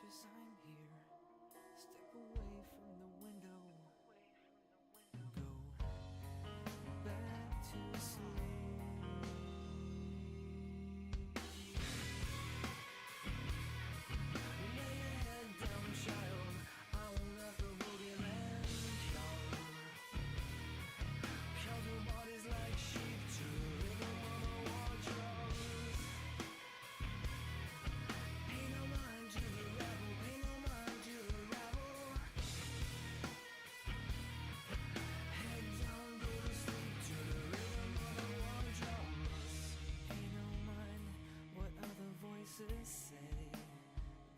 'cause I'm here. Step away from the window. Go back to sleep. Lay your head down, child. I won't let the boogeyman come. Count your bodies like sheep to the rhythm of the war drums. Pay no mind to the rebel, pay no mind to the rebel. Head down, go to sleep to the rhythm of the war drums. Pay no mind what other voices say.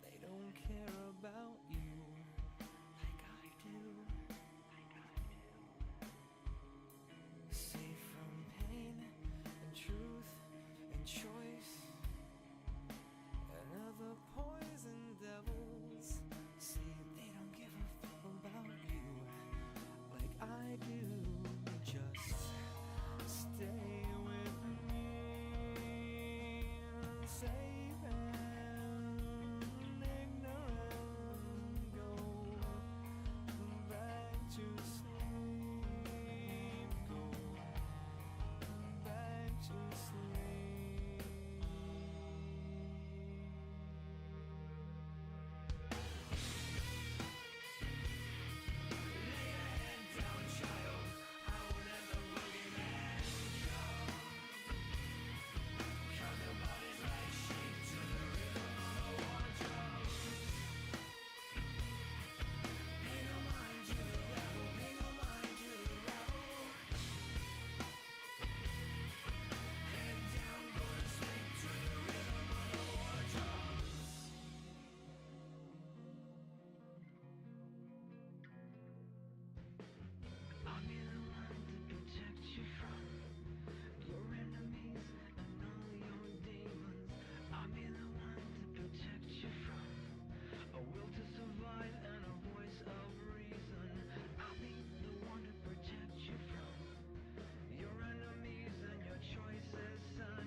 They don't care about you like I do. Safe from pain and truth and choice and other poison devils. See, they don't give a fuck about you like I do. Just stay with me, safe and ignorant. Go back to sleep. Go back to sleep. Lay your head down, child. I won't let the boogeyman come. Count your bodies like sheep to the rhythm of the war drums. Pay no mind to the rebel, pay no mind to the rebel. Head down, go to sleep to the rhythm of the war drums. I'll be the one to protect you from your enemies and all your demons. I'll be the one to protect you from a will to survive and a voice of reason. I'll be the one to protect you from your enemies and your choices, son.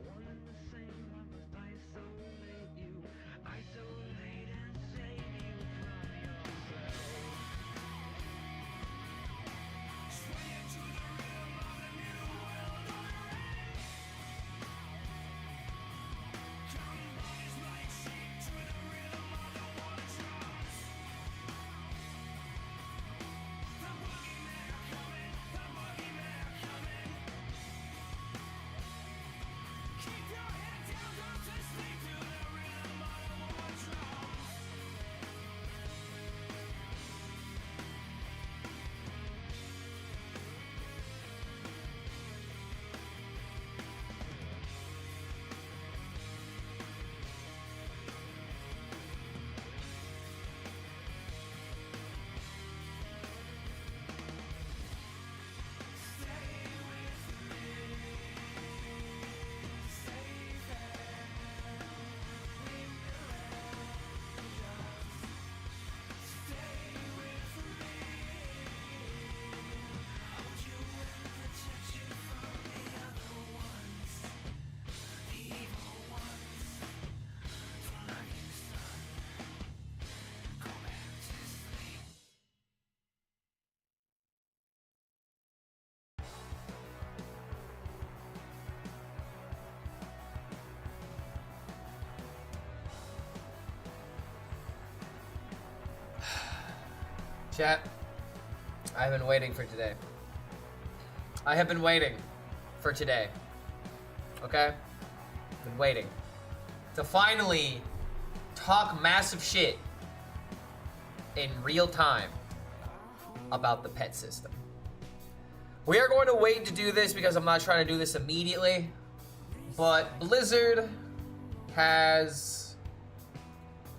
One and the same, I must isolate you, isolate and save you from yourself. Sway into the rhythm of the new world order. Counting bodies like sheep to the rhythm of the war drums. The boogeymen are coming, the boogeymen are coming. Keep your head down, go to sleep to the rhythm of the war drums. Stay with me, safe and ignorant. Just stay with me. Hold you and protect you from the other ones, the evil ones. Don't like you, son. Go back to sleep. Chat, I've been waiting for today. I have been waiting for today. Okay? Been waiting to finally talk massive shit in real time about the pet system. We are going to wait to do this because I'm not trying to do this immediately, but Blizzard has...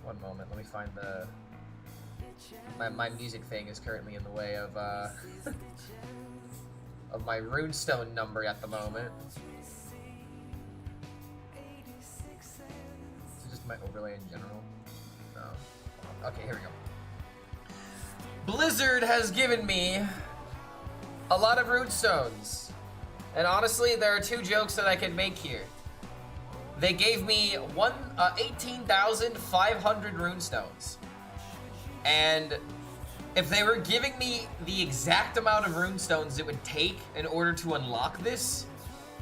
One moment, let me find the... My music thing is currently in the way of of my runestone number at the moment. So just my overlay in general. No. Okay, here we go. Blizzard has given me a lot of runestones. And honestly, there are two jokes that I can make here. they gave me 18,500 runestones. And if they were giving me the exact amount of runestones it would take in order to unlock this,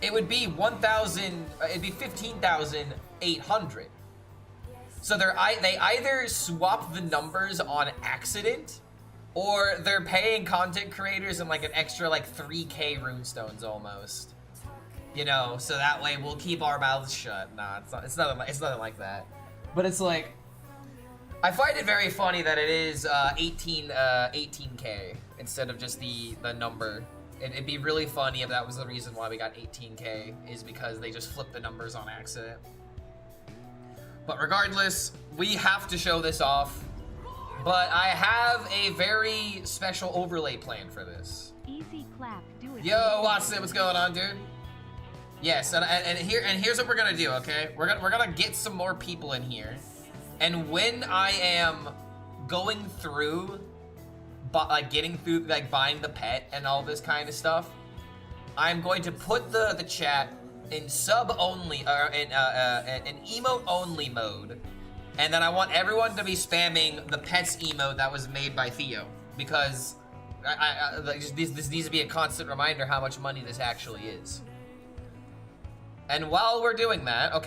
it would be 15,800. So they either swap the numbers on accident, or they're paying content creators in like an extra like 3k runestones almost. You know, so that way we'll keep our mouths shut. Nah, it's nothing like that. But it's like, I find it very funny that it is 18k instead of just the number. It'd be really funny if that was the reason why we got 18k, is because they just flipped the numbers on accident. But regardless, we have to show this off. But I have a very special overlay plan for this. Easy clap, do it. Yo, Watson, what's going on, dude? Yes, and here's what we're gonna do, okay? We're gonna get some more people in here, and when I am going through, getting through, like buying the pet and all this kind of stuff, I'm going to put the chat in sub only, or in emote only mode, and then I want everyone to be spamming the pets emote that was made by Theo, because this needs to be a constant reminder how much money this actually is. And while we're doing that, we're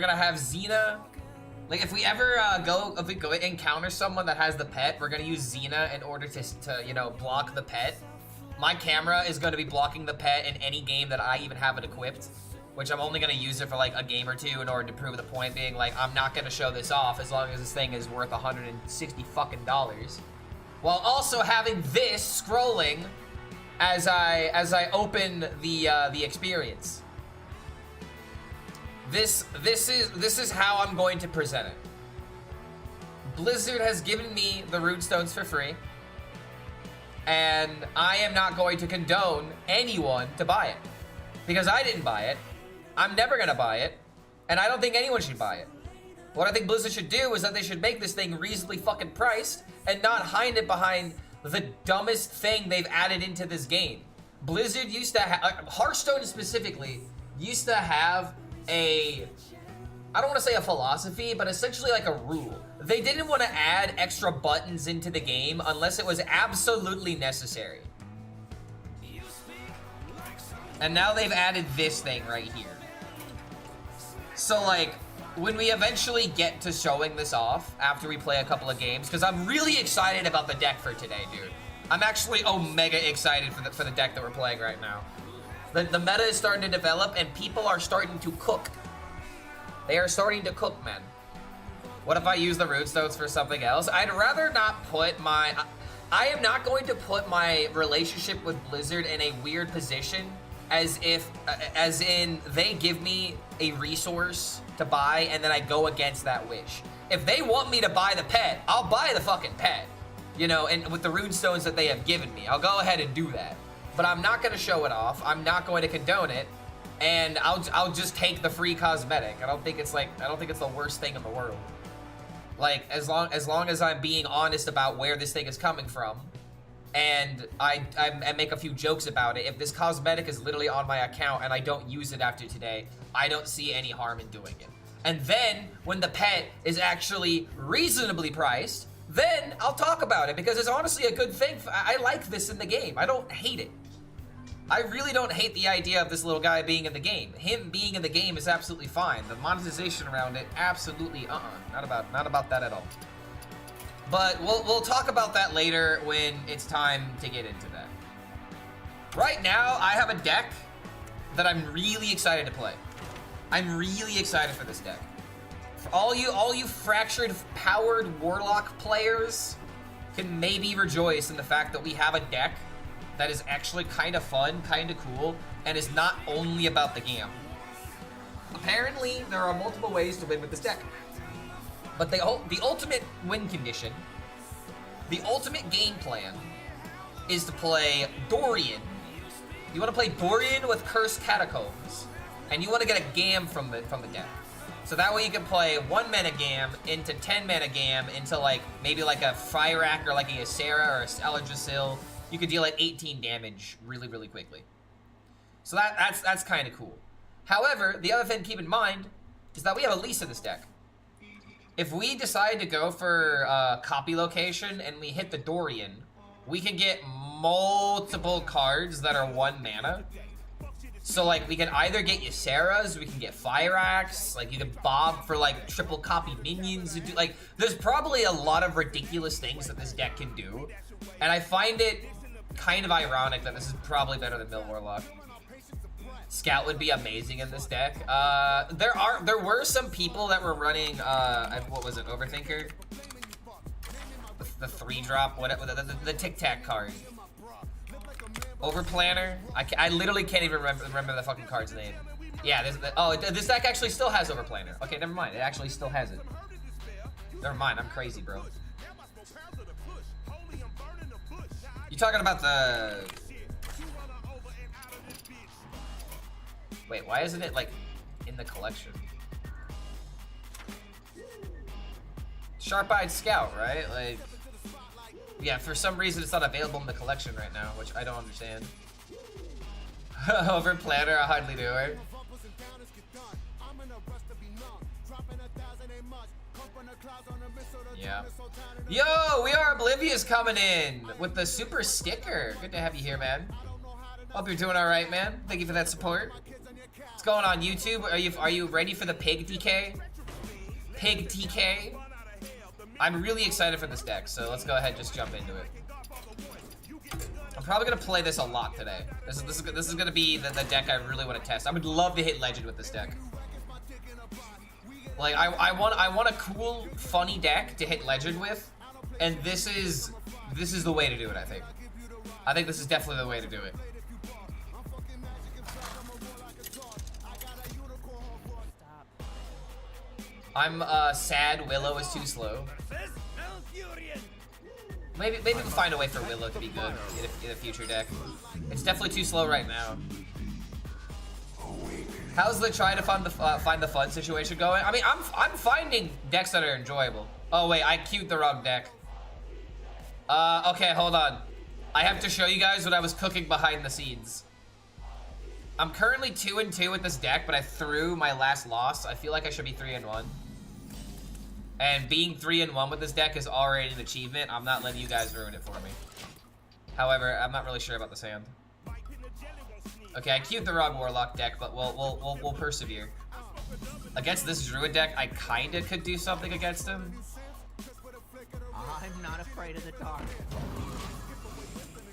gonna have Xena. Like, if we ever go encounter someone that has the pet, we're gonna use Xena in order to you know, block the pet. My camera is gonna be blocking the pet in any game that I even have it equipped, which I'm only gonna use it for like a game or two in order to prove the point, being like, I'm not gonna show this off as long as this thing is worth $160 fucking, while also having this scrolling as I open the experience. This is how I'm going to present it. Blizzard has given me the runestones for free, and I am not going to condone anyone to buy it, because I didn't buy it. I'm never gonna buy it, and I don't think anyone should buy it. What I think Blizzard should do is that they should make this thing reasonably fucking priced and not hide it behind the dumbest thing they've added into this game. Blizzard used to have, Hearthstone specifically, used to have I don't want to say a philosophy, but essentially like a rule. They didn't want to add extra buttons into the game unless it was absolutely necessary. And now they've added this thing right here. So like, when we eventually get to showing this off, after we play a couple of games, because I'm really excited about the deck for today, dude. I'm actually mega excited for the deck that we're playing right now. The meta is starting to develop, and people are starting to cook. They are starting to cook, man. What if I use the runestones for something else? I'd rather not put my... I am not going to put my relationship with Blizzard in a weird position, as in they give me a resource to buy, and then I go against that wish. If they want me to buy the pet, I'll buy the fucking pet. You know, and with the runestones that they have given me, I'll go ahead and do that. But I'm not going to show it off. I'm not going to condone it, and I'll just take the free cosmetic. I don't think it's the worst thing in the world. Like, as long as I'm being honest about where this thing is coming from, and I make a few jokes about it. If this cosmetic is literally on my account and I don't use it after today, I don't see any harm in doing it. And then when the pet is actually reasonably priced, then I'll talk about it, because it's honestly a good thing. I like this in the game. I don't hate it. I really don't hate the idea of this little guy being in the game. Him being in the game is absolutely fine. The monetization around it, absolutely not about that at all. But we'll talk about that later when it's time to get into that. Right now, I have a deck that I'm really excited to play. I'm really excited for this deck. For all you fractured powered warlock players can maybe rejoice in the fact that we have a deck that is actually kind of fun, kind of cool, and is not only about the game. Apparently, there are multiple ways to win with this deck. But the ultimate win condition, the ultimate game plan, is to play Dorian. You want to play Dorian with Cursed Catacombs, and you want to get a Gam from the deck. So that way you can play 1 mana Gam into 10 mana Gam into like maybe like a Fyrakk or like a Ysera or a Eldricil. You could deal like 18 damage really, really quickly. So that's kind of cool. However, the other thing to keep in mind is that we have a lease in this deck. If we decide to go for copy location and we hit the Dorian, we can get multiple cards that are 1 mana. So, like, we can either get Ysera's, we can get Fire Axe, like, you can bob for, like, triple copy minions. Like, there's probably a lot of ridiculous things that this deck can do. And I find it kind of ironic that this is probably better than Mill Warlock. Scout would be amazing in this deck. There were some people that were running, what was it, Overthinker? The 3-drop, whatever, the Tic Tac card. Overplanner? I literally can't even remember the fucking card's name. Yeah, this deck actually still has Overplanner. Okay, never mind. It actually still has it. Never mind, I'm crazy, bro. You talking about the... Wait, why isn't it, like, in the collection? Sharp-Eyed Scout, right? Like... Yeah, for some reason it's not available in the collection right now, which I don't understand. Over Planner, I hardly do it. Yeah. Yo, We Are Oblivious coming in with the super sticker. Good to have you here, man. Hope you're doing all right, man. Thank you for that support. What's going on, YouTube? Are you ready for the Pig TK? Pig TK? I'm really excited for this deck, so let's go ahead and just jump into it. I'm probably gonna play this a lot today. This is gonna be the deck I really want to test. I would love to hit Legend with this deck. Like I want a cool, funny deck to hit Legend with, and this is the way to do it. I think this is definitely the way to do it. I'm sad Willow is too slow. Maybe we'll find a way for Willow to be good in a future deck. It's definitely too slow right now. How's the try to find the fun situation going? I mean, I'm finding decks that are enjoyable. Oh wait, I queued the wrong deck. Okay, hold on. I have to show you guys what I was cooking behind the scenes. I'm currently 2-2 with this deck, but I threw my last loss. I feel like I should be 3-1. And being 3-1 with this deck is already an achievement. I'm not letting you guys ruin it for me. However, I'm not really sure about this hand. Okay, I queued the wrong Warlock deck, but we'll persevere. Against this Druid deck, I kinda could do something against him. I'm not afraid of the dark.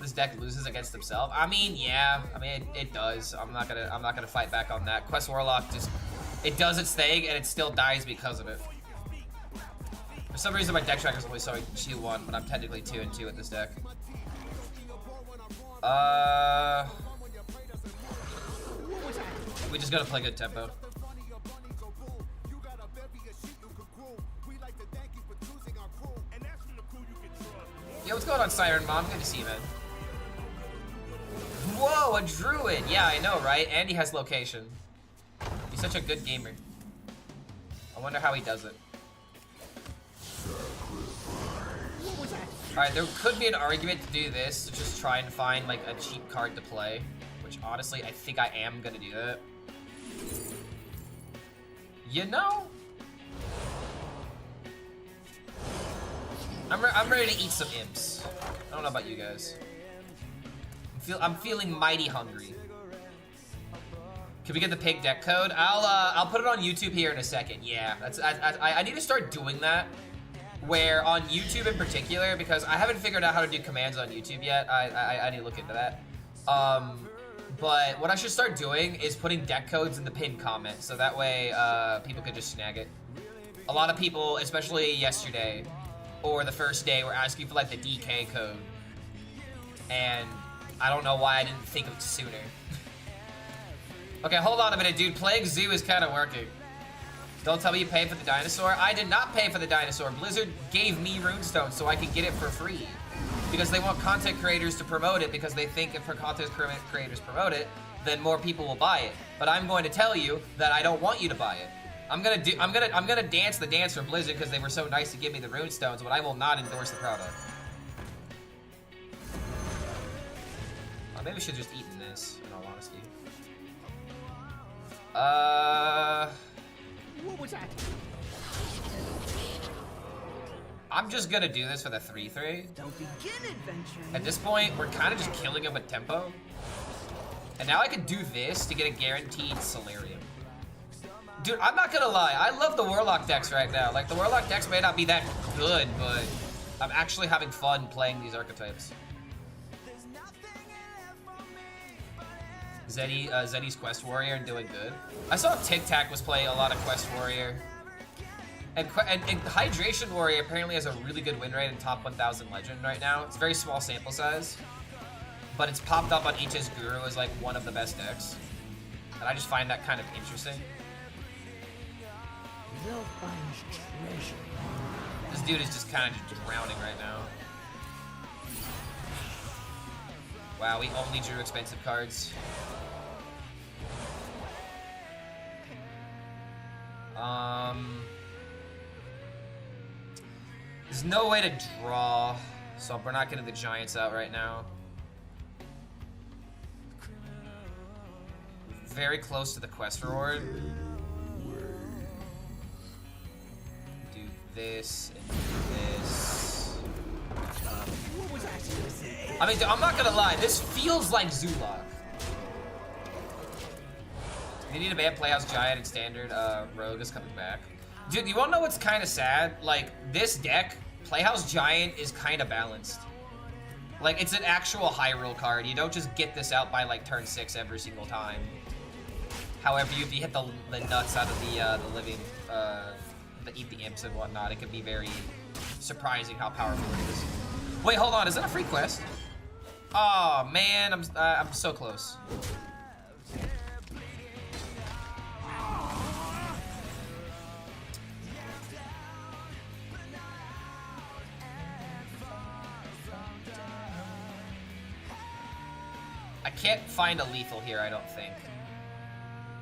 This deck loses against himself. I mean, yeah. I mean, it does. I'm not gonna fight back on that. Quest Warlock just, it does its thing and it still dies because of it. For some reason, my deck tracker's only showing 2-1, but I'm technically 2-2 with this deck. We just gotta play good tempo. Yo, what's going on, Siren Mom? Good to see you, man. Whoa, a Druid! Yeah, I know, right? And he has location. He's such a good gamer. I wonder how he does it. Alright, there could be an argument to do this, to just try and find, like, a cheap card to play. Which, honestly, I think I am gonna do that. You know? I'm ready to eat some imps. I don't know about you guys. I'm feeling mighty hungry. Can we get the pig deck code? I'll put it on YouTube here in a second. Yeah, I need to start doing that. Where on YouTube in particular, because I haven't figured out how to do commands on YouTube yet. I need to look into that. But what I should start doing is putting deck codes in the pinned comment, so that way people could just snag it. A lot of people, especially yesterday or the first day, were asking for like the DK code, and I don't know why I didn't think of it sooner. Okay, hold on a minute, dude. Plague Zoo is kind of working. Don't tell me you paid for the dinosaur. I did not pay for the dinosaur. Blizzard gave me runestones so I could get it for free. Because they want content creators to promote it, because they think if content creators promote it, then more people will buy it. But I'm going to tell you that I don't want you to buy it. I'm gonna dance the dance for Blizzard because they were so nice to give me the runestones, but I will not endorse the product. Maybe we should just eat this, in all honesty. What was that? I'm just gonna do this for the 3-3. Don't begin adventure. At this point, we're kind of just killing him with tempo. And now I can do this to get a guaranteed Solarium. Dude, I'm not gonna lie. I love the Warlock decks right now. Like, the Warlock decks may not be that good, but I'm actually having fun playing these archetypes. Zeddy's Quest Warrior and doing good. I saw Tic Tac was playing a lot of Quest Warrior. And Hydration Warrior apparently has a really good win rate in top 1000 Legend right now. It's a very small sample size. But it's popped up on HS Guru as like one of the best decks. And I just find that kind of interesting. They'll find treasure. This dude is just kind of just drowning right now. Wow, we only drew expensive cards. There's no way to draw, so we're not getting the Giants out right now. Very close to the quest reward. Do this and do this. What was I gonna say? I mean, I'm not gonna lie, this feels like Zulok. You need a ban Playhouse Giant and Standard. Rogue is coming back. Dude, you wanna know what's kind of sad? Like, this deck, Playhouse Giant is kind of balanced. Like, it's an actual Hyrule card. You don't just get this out by, like, turn 6 every single time. However, if you hit the nuts out of the living, eat the imps and whatnot, it can be very surprising how powerful it is. Wait, hold on, is that a free quest? Oh man, I'm so close. I can't find a lethal here, I don't think.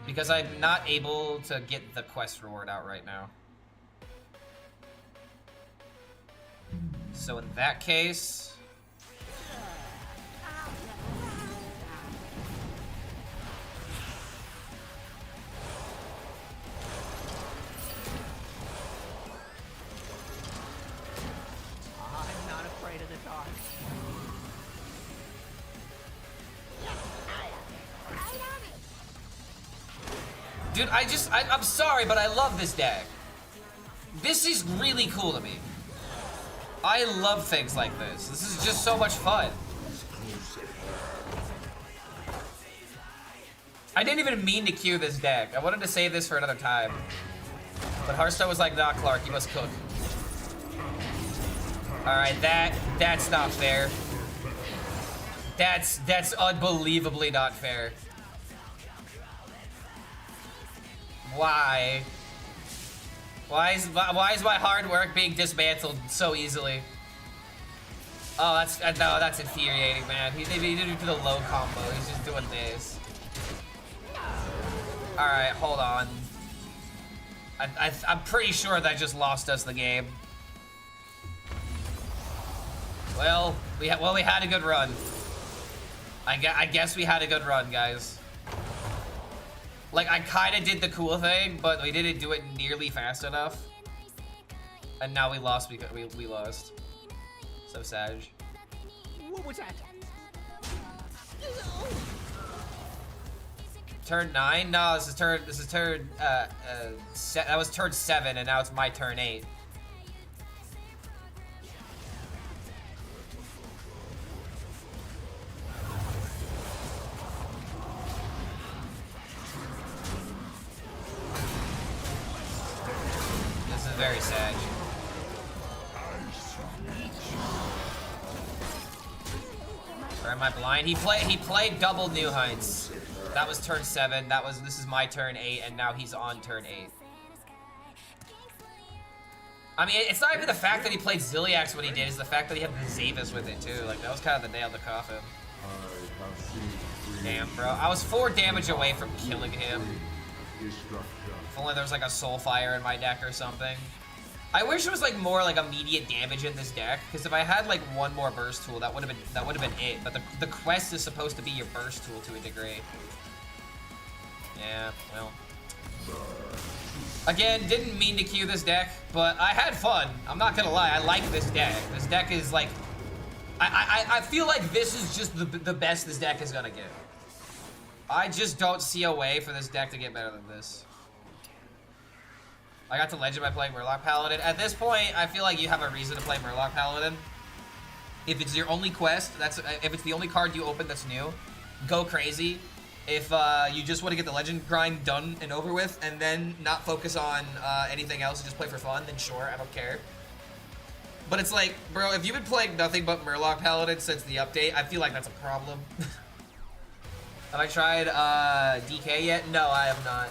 Because I'm not able to get the quest reward out right now. So in that case... I'm not afraid of the dark. Dude, I'm sorry, but I love this deck. This is really cool to me. I love things like this. This is just so much fun. I didn't even mean to queue this deck. I wanted to save this for another time. But Hearthstone was like, nah, Clark, you must cook. Alright, that's not fair. That's unbelievably not fair. Why? Why is my hard work being dismantled so easily? Oh, that's infuriating, man. He didn't do the low combo. He's just doing this. All right, hold on. I'm pretty sure that just lost us the game. Well, we had a good run. I guess we had a good run, guys. Like, I kind of did the cool thing, but we didn't do it nearly fast enough. And now we lost because we lost. So sad. What was that? Turn 9? No, this is turn, that was turn 7, and now it's my turn 8. This is very sad. Or am I blind? He played double New Heights. That was turn 7. This is my turn 8, and now he's on turn 8. I mean, it's not even the fact that he played Ziliax when he did, it's the fact that he had the Zavis with it too. Like, that was kind of the nail in the coffin. Damn, bro. I was 4 damage away from killing him. If only there was like a Soul Fire in my deck or something. I wish there was like more like immediate damage in this deck, because if I had like one more burst tool, that would have been it. But the quest is supposed to be your burst tool to a degree. Yeah, well. Again, didn't mean to queue this deck, but I had fun. I'm not gonna lie, I like this deck. This deck is like, I feel like this is just the best this deck is gonna get. I just don't see a way for this deck to get better than this. I got to legend by playing Murloc Paladin. At this point, I feel like you have a reason to play Murloc Paladin. If it's your only quest, if it's the only card you open that's new, go crazy. If you just want to get the legend grind done and over with, and then not focus on anything else and just play for fun, then sure, I don't care. But it's like, bro, if you've been playing nothing but Murloc Paladin since the update, I feel like that's a problem. Have I tried DK yet? No, I have not.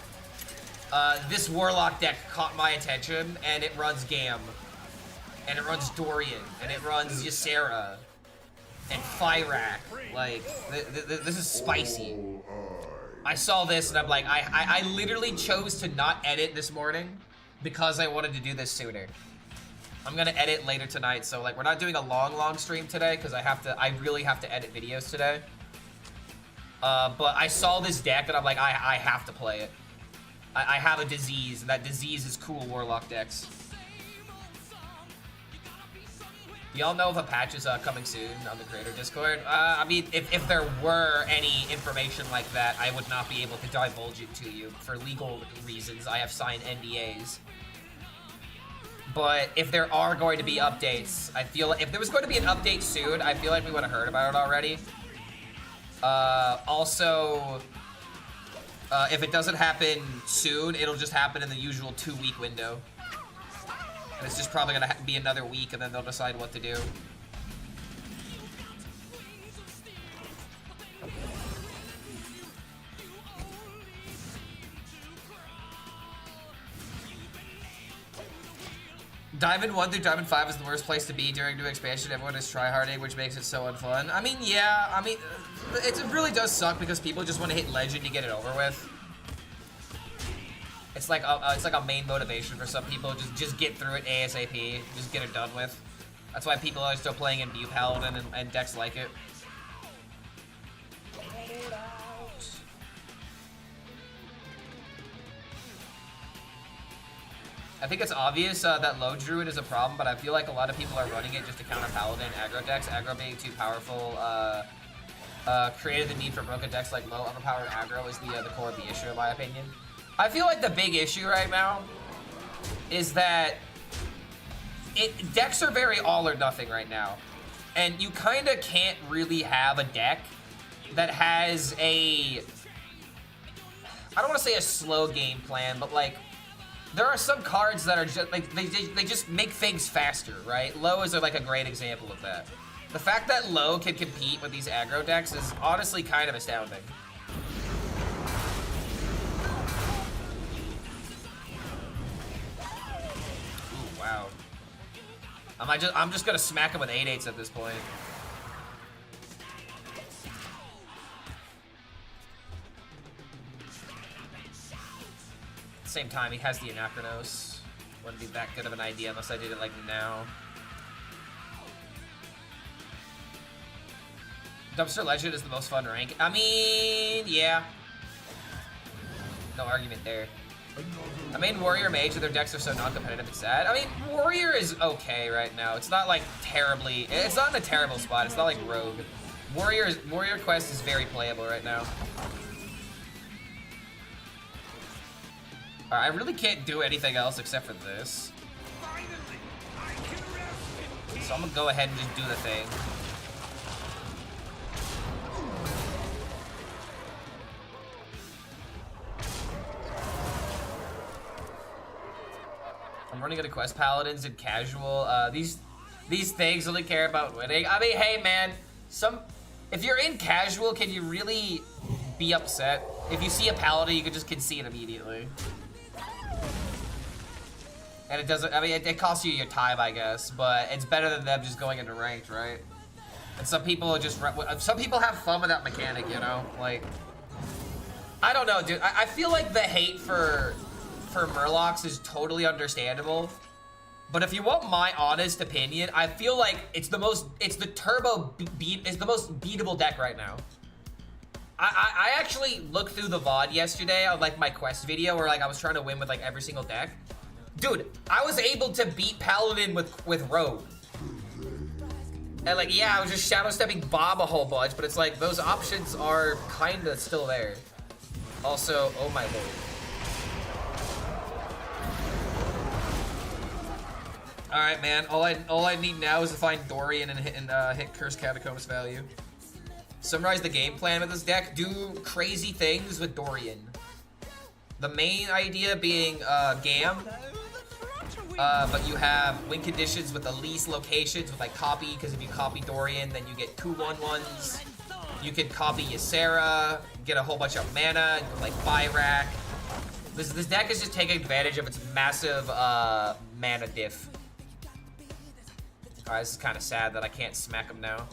This Warlock deck caught my attention, and it runs Gam. And it runs Dorian, and it runs Ysera, and Fyrak. Like, this is spicy. I saw this, and I'm like, I literally chose to not edit this morning because I wanted to do this sooner. I'm gonna edit later tonight, so like, we're not doing a long stream today because I really have to edit videos today. But I saw this deck, and I'm like, I have to play it. I have a disease, and that disease is cool Warlock decks. Y'all know if a patch is coming soon on the creator Discord? I mean, if there were any information like that, I would not be able to divulge it to you. For legal reasons, I have signed NDAs. But if there are going to be updates, I feel like if there was going to be an update soon, I feel like we would have heard about it already. Also, if it doesn't happen soon, it'll just happen in the usual 2-week window. And it's just probably gonna be another week, and then they'll decide what to do. Diamond 1 through Diamond 5 is the worst place to be during new expansion. Everyone is tryharding, which makes it so unfun. I mean, yeah, I mean, it really does suck because people just want to hit Legend to get it over with. It's like a main motivation for some people. Just get through it ASAP. Just get it done with. That's why people are still playing in Imbue Paladin and decks like it. I think it's obvious that low druid is a problem, but I feel like a lot of people are running it just to counter Paladin aggro decks. Aggro being too powerful created the need for broken decks like low overpowered aggro is the core of the issue, in my opinion. I feel like the big issue right now is that decks are very all or nothing right now. And you kind of can't really have a deck that has I don't want to say a slow game plan, but like, there are some cards that are just, like, they just make things faster, right? Low is like a great example of that. The fact that Low can compete with these aggro decks is honestly kind of astounding. Ooh, wow. I'm just gonna smack him with 8/8s at this point. At the same time, he has the Anachronos. Wouldn't be that good of an idea unless I did it like now. Dumpster Legend is the most fun rank. I mean, yeah. No argument there. I mean, Warrior Mage, their decks are so non-competitive, it's sad. I mean, Warrior is okay right now. It's not like terribly, it's not in a terrible spot. It's not like Rogue. Warrior Quest is very playable right now. Alright, I really can't do anything else except for this. So I'm gonna go ahead and just do the thing. I'm running out of Quest Paladins in casual. These things only care about winning. I mean, hey man, if you're in casual, can you really be upset? If you see a Paladin, you can just concede immediately. And it doesn't, I mean, it costs you your time, I guess, but it's better than them just going into ranked, right? And some people have fun with that mechanic, you know? Like, I don't know, dude. I feel like the hate for Murlocs is totally understandable. But if you want my honest opinion, I feel like it's the most beatable deck right now. I actually looked through the VOD yesterday on like my quest video where like I was trying to win with like every single deck. Dude, I was able to beat Paladin with Rogue. And like, yeah, I was just shadow stepping Bob a whole bunch, but it's like those options are kinda still there. Also, oh my lord. All right, man. All I need now is to find Dorian and hit Cursed Catacombs value. Summarize the game plan with this deck. Do crazy things with Dorian. The main idea being Gam. But you have win conditions with the least locations with like copy, because if you copy Dorian, then you get 2 1/1s. You can copy Ysera, get a whole bunch of mana, like Fyrakk. This deck is just taking advantage of its massive mana diff. Alright, this is kind of sad that I can't smack him now.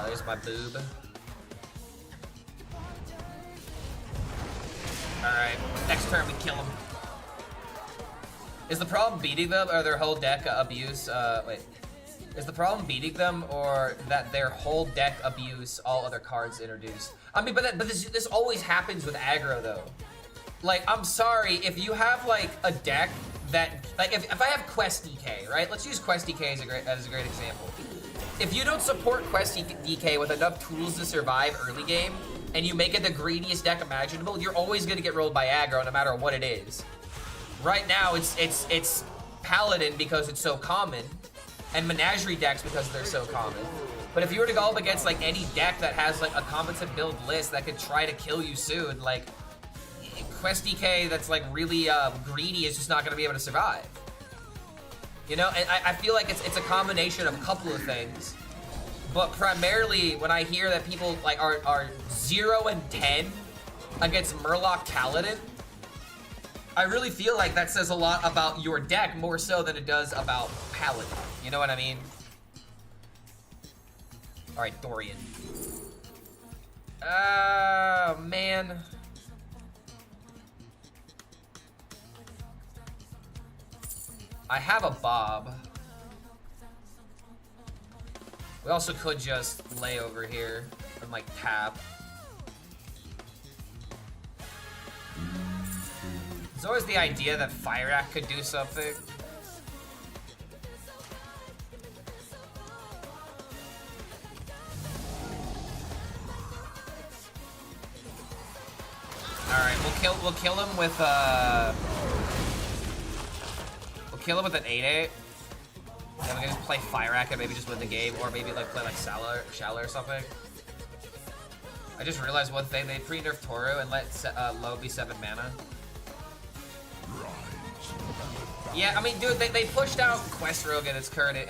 There's my boob. Alright, next turn we kill him. Is the problem beating them or their whole deck abuse? Wait. Is the problem beating them or that their whole deck abuse all other cards introduced? I mean, but this always happens with aggro though. Like, I'm sorry, if you have like a deck that, like if I have Quest DK, right? Let's use Quest DK as a great example. If you don't support Quest DK with enough tools to survive early game, and you make it the greediest deck imaginable, you're always gonna get rolled by aggro no matter what it is. Right now, it's Paladin because it's so common, and Menagerie decks because they're so common. But if you were to go up against like any deck that has like a competent build list that could try to kill you soon, like Quest DK that's like really greedy is just not gonna be able to survive. You know, and I feel like it's a combination of a couple of things. But primarily, when I hear that people like are 0 and 10 against Murloc Paladin, I really feel like that says a lot about your deck more so than it does about Paladin. You know what I mean? All right, Dorian. Oh man. I have a Bob. We also could just lay over here and like tap. There's always the idea that Fyrakk could do something. All right, we'll kill him with an 8/8. Then we're gonna just play Fyrakk and maybe just win the game, or maybe like play like Shala or something. I just realized one thing: they pre-nerfed Toru and let Low be 7 mana. Yeah, I mean, dude, they pushed out Quest Rogue in its current in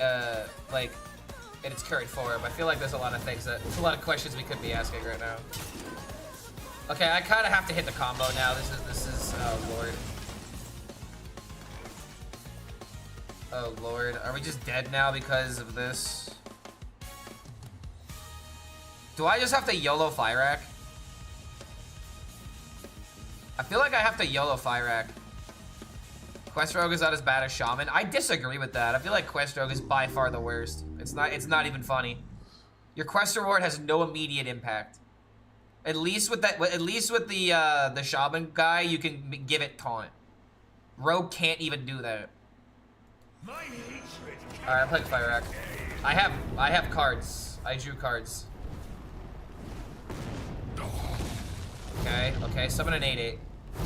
its current form. I feel like there's a lot of things there's a lot of questions we could be asking right now. Okay, I kind of have to hit the combo now. This is oh lord. Oh lord, are we just dead now because of this? Do I just have to YOLO Fyrakk? I feel like I have to YOLO Fyrakk. Quest Rogue is not as bad as Shaman. I disagree with that. I feel like Quest Rogue is by far the worst. It's not even funny. Your quest reward has no immediate impact. At least with the Shaman guy, you can give it taunt. Rogue can't even do that. Alright, I'm playing Fyrakk. I have cards. I drew cards. Okay, summon an 8/8.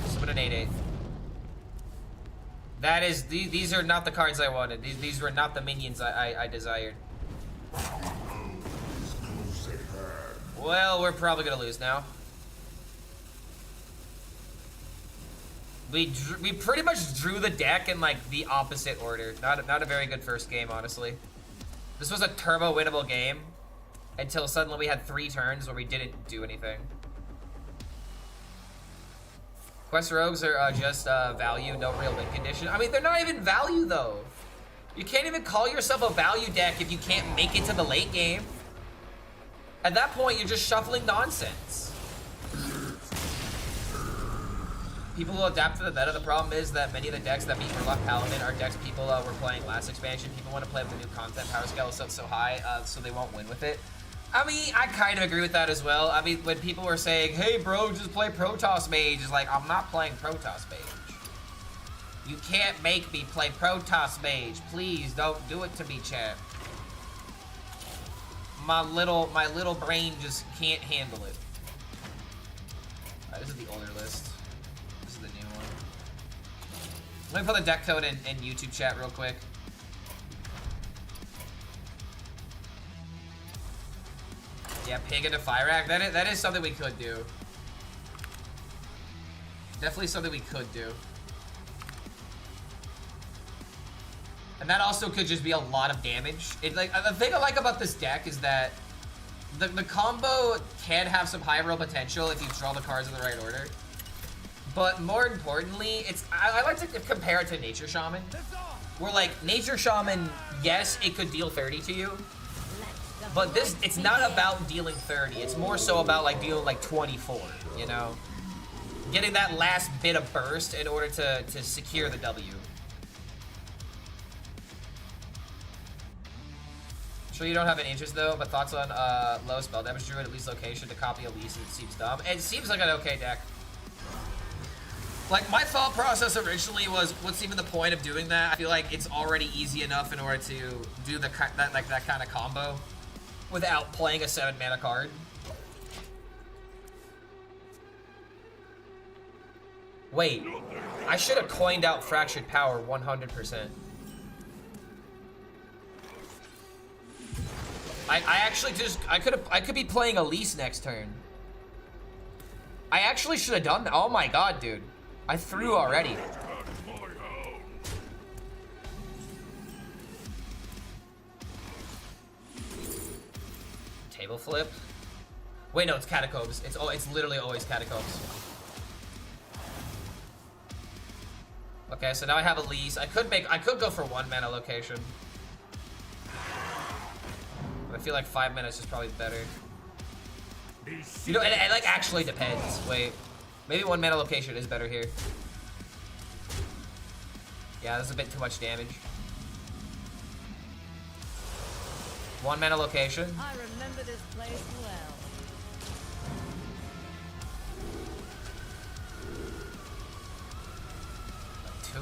Summon an 8/8. That is, these are not the cards I wanted. These were not the minions I desired. Well, we're probably gonna lose now. We pretty much drew the deck in like the opposite order. Not a very good first game, honestly. This was a turbo winnable game until suddenly we had 3 turns where we didn't do anything. Quest Rogues are just value, no real win condition. I mean, they're not even value though. You can't even call yourself a value deck if you can't make it to the late game. At that point, you're just shuffling nonsense. People will adapt to the meta. The problem is that many of the decks that beat Murloc Paladin are decks people were playing last expansion. People want to play with the new content. Power scale is so high, so they won't win with it. I mean, I kind of agree with that as well. I mean, when people were saying, hey bro, just play Protoss Mage, it's like, I'm not playing Protoss Mage. You can't make me play Protoss Mage. Please don't do it to me, chat. My little brain just can't handle it. Alright, this is the older list. This is the new one. Let me put the deck code in YouTube chat real quick. Yeah, pig into Fyrak. That is something we could do. Definitely something we could do. And that also could just be a lot of damage. It, like, the thing I like about this deck is that the combo can have some high roll potential if you draw the cards in the right order. But more importantly, I like to compare it to Nature Shaman. Where like Nature Shaman, yes, it could deal 30 to you. But it's not about dealing 30. It's more so about like dealing like 24, you know? Getting that last bit of burst in order to secure the W. Sure you don't have an interest though, but thoughts on low spell damage druid at least location to copy Elise, it seems dumb. It seems like an okay deck. Like, my thought process originally was, what's even the point of doing that? I feel like it's already easy enough in order to do that kind of combo without playing a 7 mana card. Wait, I should have coined out Fractured Power 100%. I actually just, I could be playing Elise next turn. I actually should have done that. Oh my god, dude. I threw already. Table flip. Wait, no, it's Catacombs. It's literally always Catacombs. Okay, so now I have Elise. I could go for 1 mana location. But I feel like 5 minutes is probably better. You know, it like actually depends. Wait, maybe 1 mana location is better here. Yeah, this is a bit too much damage. 1 mana location. I remember this place well.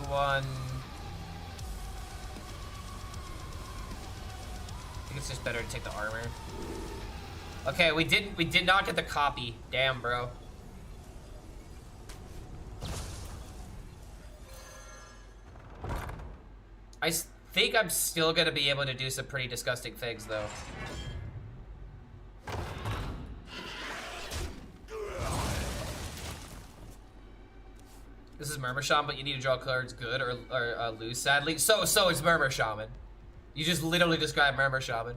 2-1. I think it's just better to take the armor. Okay, we did not get the copy. Damn, bro. I think I'm still gonna be able to do some pretty disgusting things, though. This is Murmur Shaman, but you need to draw cards good or lose, sadly. So it's Murmur Shaman. You just literally described Murmur Shaman.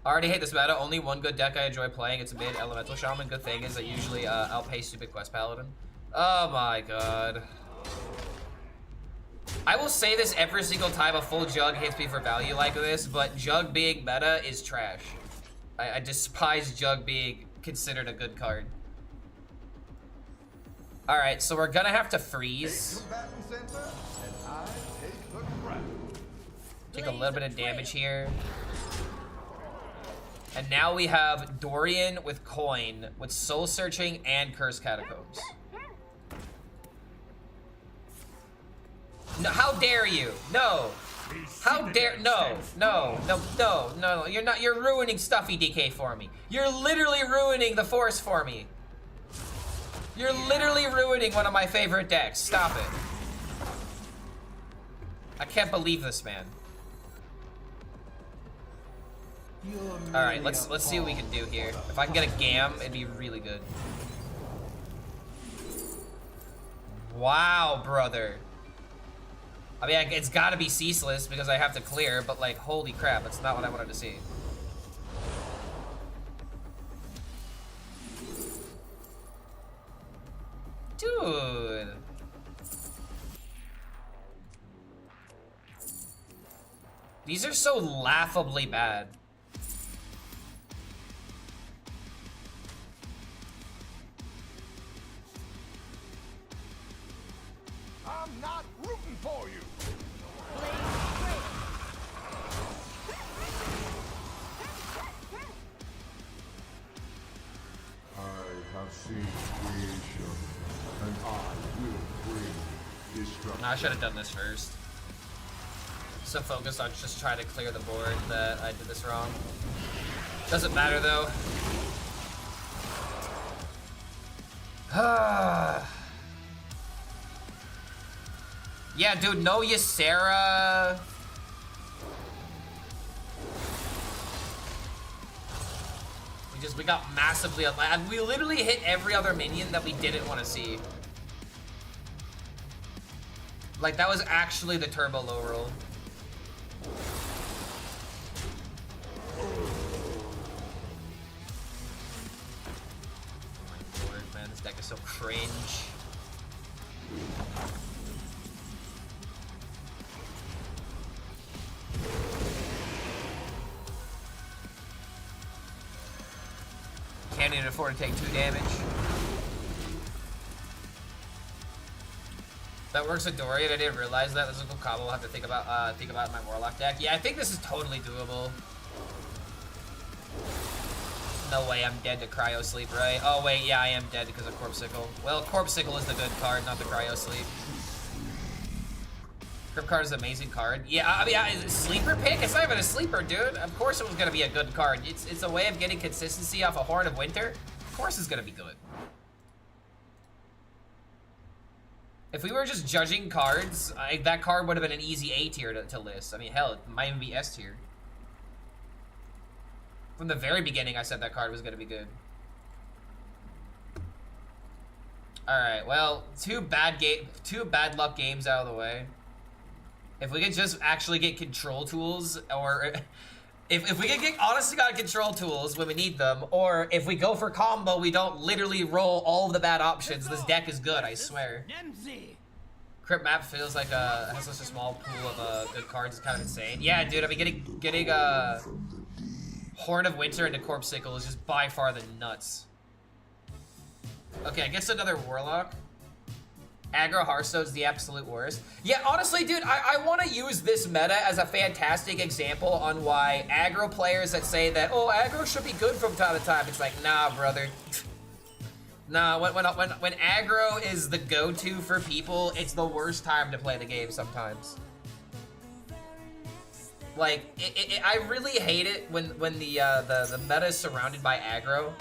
I already hate this meta. Only one good deck I enjoy playing. It's a mid Elemental Shaman. Good thing is I usually outpace stupid Quest Paladin. Oh my god. I will say this every single time a full Jug hits me for value like this, but Jug being meta is trash. I despise Jug being considered a good card. Alright, so we're gonna have to freeze. Take a little bit of damage here. And now we have Dorian with Coin, with Soul Searching and Cursed Catacombs. No, how dare you? No. How dare, no, you're not, you're ruining Stuffy DK for me. You're literally ruining the Force for me. You're literally ruining one of my favorite decks. Stop it. I can't believe this, man. All right, let's see what we can do here. If I can get a Gam, it'd be really good. Wow, brother. I mean, it's gotta be ceaseless because I have to clear, but like, holy crap, that's not what I wanted to see. Dude. These are so laughably bad. not rooting for you. I have seen creation, and I will bring destruction. I should have done this first. So focused on just trying to clear the board that I did this wrong. Doesn't matter though. Yeah, dude, no Ysera. We got massively, we literally hit every other minion that we didn't want to see. Like, that was actually the turbo low roll. Oh my lord, man, this deck is so cringe. Can't even afford to take 2 damage. That works with Dorian. I didn't realize that. This is a cool combo. I'll have to think about my Warlock deck. Yeah, I think this is totally doable. No way I'm dead to Cryo Sleep, right? Oh wait, yeah, I am dead because of Corpsicle. Well, Corpsicle is the good card, not the Cryo Sleep. Crypt card is an amazing card. Yeah, I mean, sleeper pick? It's not even a sleeper, dude. Of course it was gonna be a good card. It's a way of getting consistency off a Horn of Winter. Of course it's gonna be good. If we were just judging cards, that card would have been an easy A tier to list. I mean, hell, it might even be S tier. From the very beginning, I said that card was gonna be good. All right, well, two bad luck games out of the way. If we could just actually get control tools, or if we could get honest to God control tools when we need them, or if we go for combo, we don't literally roll all of the bad options. This deck is good, I swear. Crypt map feels like has such a small pool of good cards. It's kind of insane. Yeah, dude. I mean, getting Horn of Winter into Corpsicle is just by far the nuts. Okay, I guess another Warlock. Aggro Hearthstone's the absolute worst. Yeah, honestly, dude, I want to use this meta as a fantastic example on why aggro players that say that, oh, aggro should be good from time to time. It's like, nah, brother. Nah, when aggro is the go-to for people, it's the worst time to play the game sometimes. Like, I really hate it when the meta is surrounded by aggro.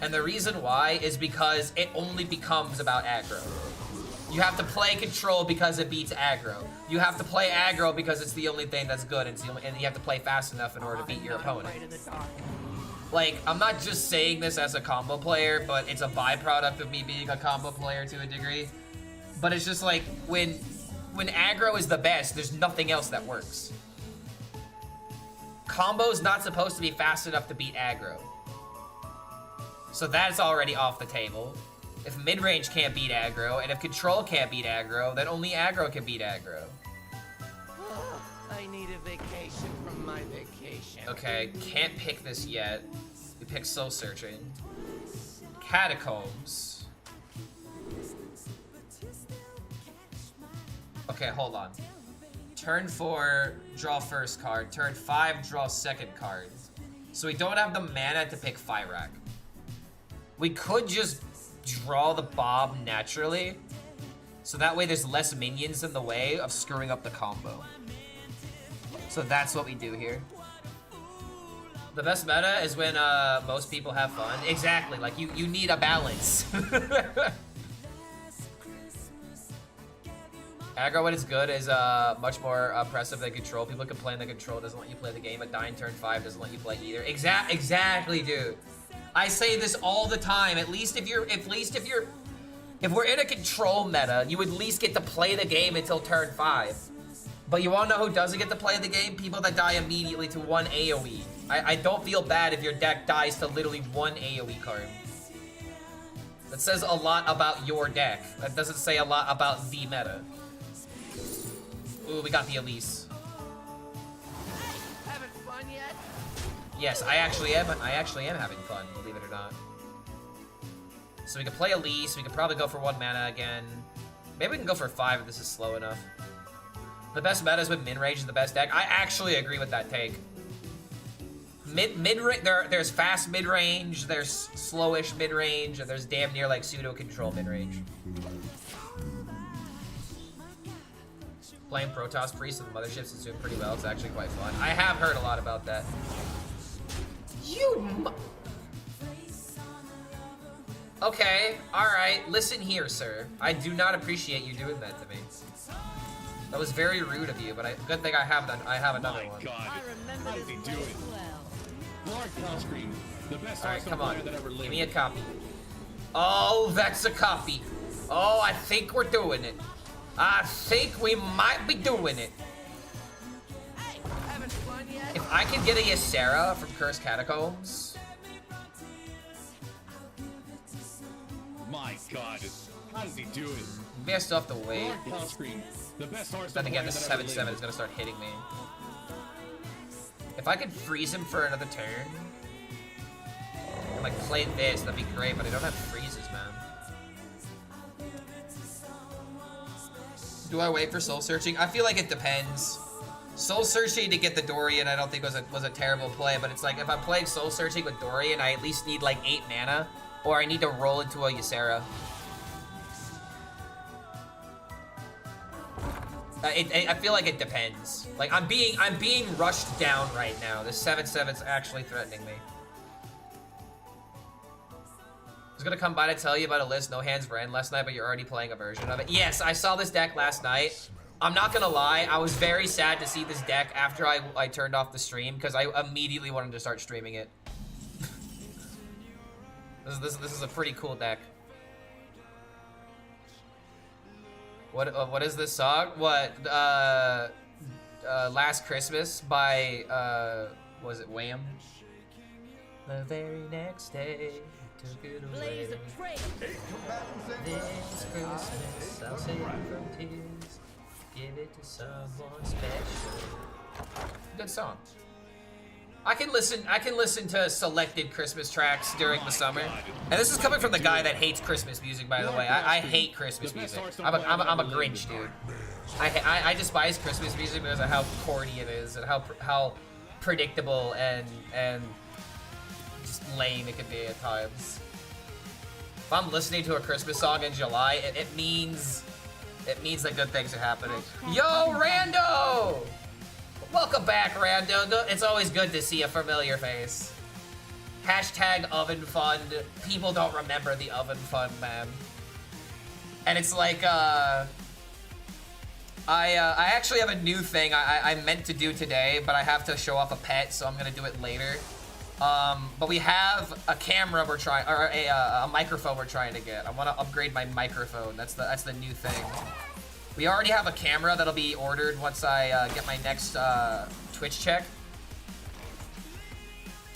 And the reason why is because it only becomes about aggro. You have to play control because it beats aggro. You have to play aggro because it's the only thing that's good, and you have to play fast enough in order to beat your opponent. Like, I'm not just saying this as a combo player, but it's a byproduct of me being a combo player to a degree. But it's just like, when aggro is the best, there's nothing else that works. Combo's not supposed to be fast enough to beat aggro. So that's already off the table. If mid-range can't beat aggro, and if control can't beat aggro, then only aggro can beat aggro. I need a vacation from my vacation. Okay, can't pick this yet. We pick Soul Searching. Catacombs. Okay, hold on. Turn 4, draw first card. Turn 5, draw second card. So we don't have the mana to pick Fyrak. We could just draw the Bob naturally, so that way there's less minions in the way of screwing up the combo. So that's what we do here. The best meta is when most people have fun. Exactly, like you need a balance. Aggro when it's good is much more oppressive than control. People complain that control doesn't let you play the game, but dying turn 5 doesn't let you play either. Exactly, dude. I say this all the time. If we're in a control meta, you at least get to play the game until turn 5. But you wanna know who doesn't get to play the game? People that die immediately to 1 AoE. I don't feel bad if your deck dies to literally 1 AoE card. That says a lot about your deck. That doesn't say a lot about the meta. Ooh, we got the Elise. Having fun yet? Yes, I actually am having fun, believe it or not. So we can play Elise, we could probably go for 1 mana again. Maybe we can go for 5 if this is slow enough. The best meta is when mid-range is the best deck. I actually agree with that take. There's fast mid-range, there's slowish mid-range, and there's damn near like pseudo-control mid-range. Playing Protoss Priest and the Motherships is doing pretty well. It's actually quite fun. I have heard a lot about that. Okay, alright. Listen here, sir. I do not appreciate you doing that to me. That was very rude of you, but good thing I have another one. God, I remember how this did he do place it? well. Lord HELLSCREAM, the best Alright, Arsenal come on. player that ever lived. Give me a copy. Oh, that's a copy. Oh, I think we're doing it. I think we might be doing it. Hey, having fun yet? If I could get a Ysera from Cursed Catacombs. My God, how does he do it? Maybe I still have to wait. Lord HELLSCREAM, the best Arsenal Then again, player this that ever 7/7 is lived. gonna start hitting me. If I could freeze him for another turn, and like play this, that'd be great, but I don't have freezes, man. Do I wait for soul searching? I feel like it depends. Soul searching to get the Dorian, I don't think was a terrible play, but it's like if I'm playing soul searching with Dorian, I at least need like 8 mana, or I need to roll into a Ysera. I feel like it depends. Like I'm being rushed down right now. This 7/7's actually threatening me. I was gonna come by to tell you about a list No Hands ran last night, but you're already playing a version of it. Yes, I saw this deck last night. I'm not gonna lie, I was very sad to see this deck after I turned off the stream because I immediately wanted to start streaming it. This is a pretty cool deck. What is this song? What Last Christmas by was it Wham? The very next day took it away. Blaze of trail. This Christmas I'll save from tears. Give it to someone special. Good song. I can listen to selected Christmas tracks during the summer. And this is coming from the guy that hates Christmas music, by the way. I hate Christmas music. I'm a Grinch, dude. I despise Christmas music because of how corny it is and how predictable and just lame it can be at times. If I'm listening to a Christmas song in July, it means that good things are happening. Yo, Rando! Welcome back, Rando. It's always good to see a familiar face. Hashtag oven fund. People don't remember the oven fund, man. And it's like, I actually have a new thing I meant to do today, but I have to show off a pet, so I'm gonna do it later. But we have a camera we're trying, or a microphone we're trying to get. I want to upgrade my microphone. That's the new thing. We already have a camera that'll be ordered once I get my next Twitch check.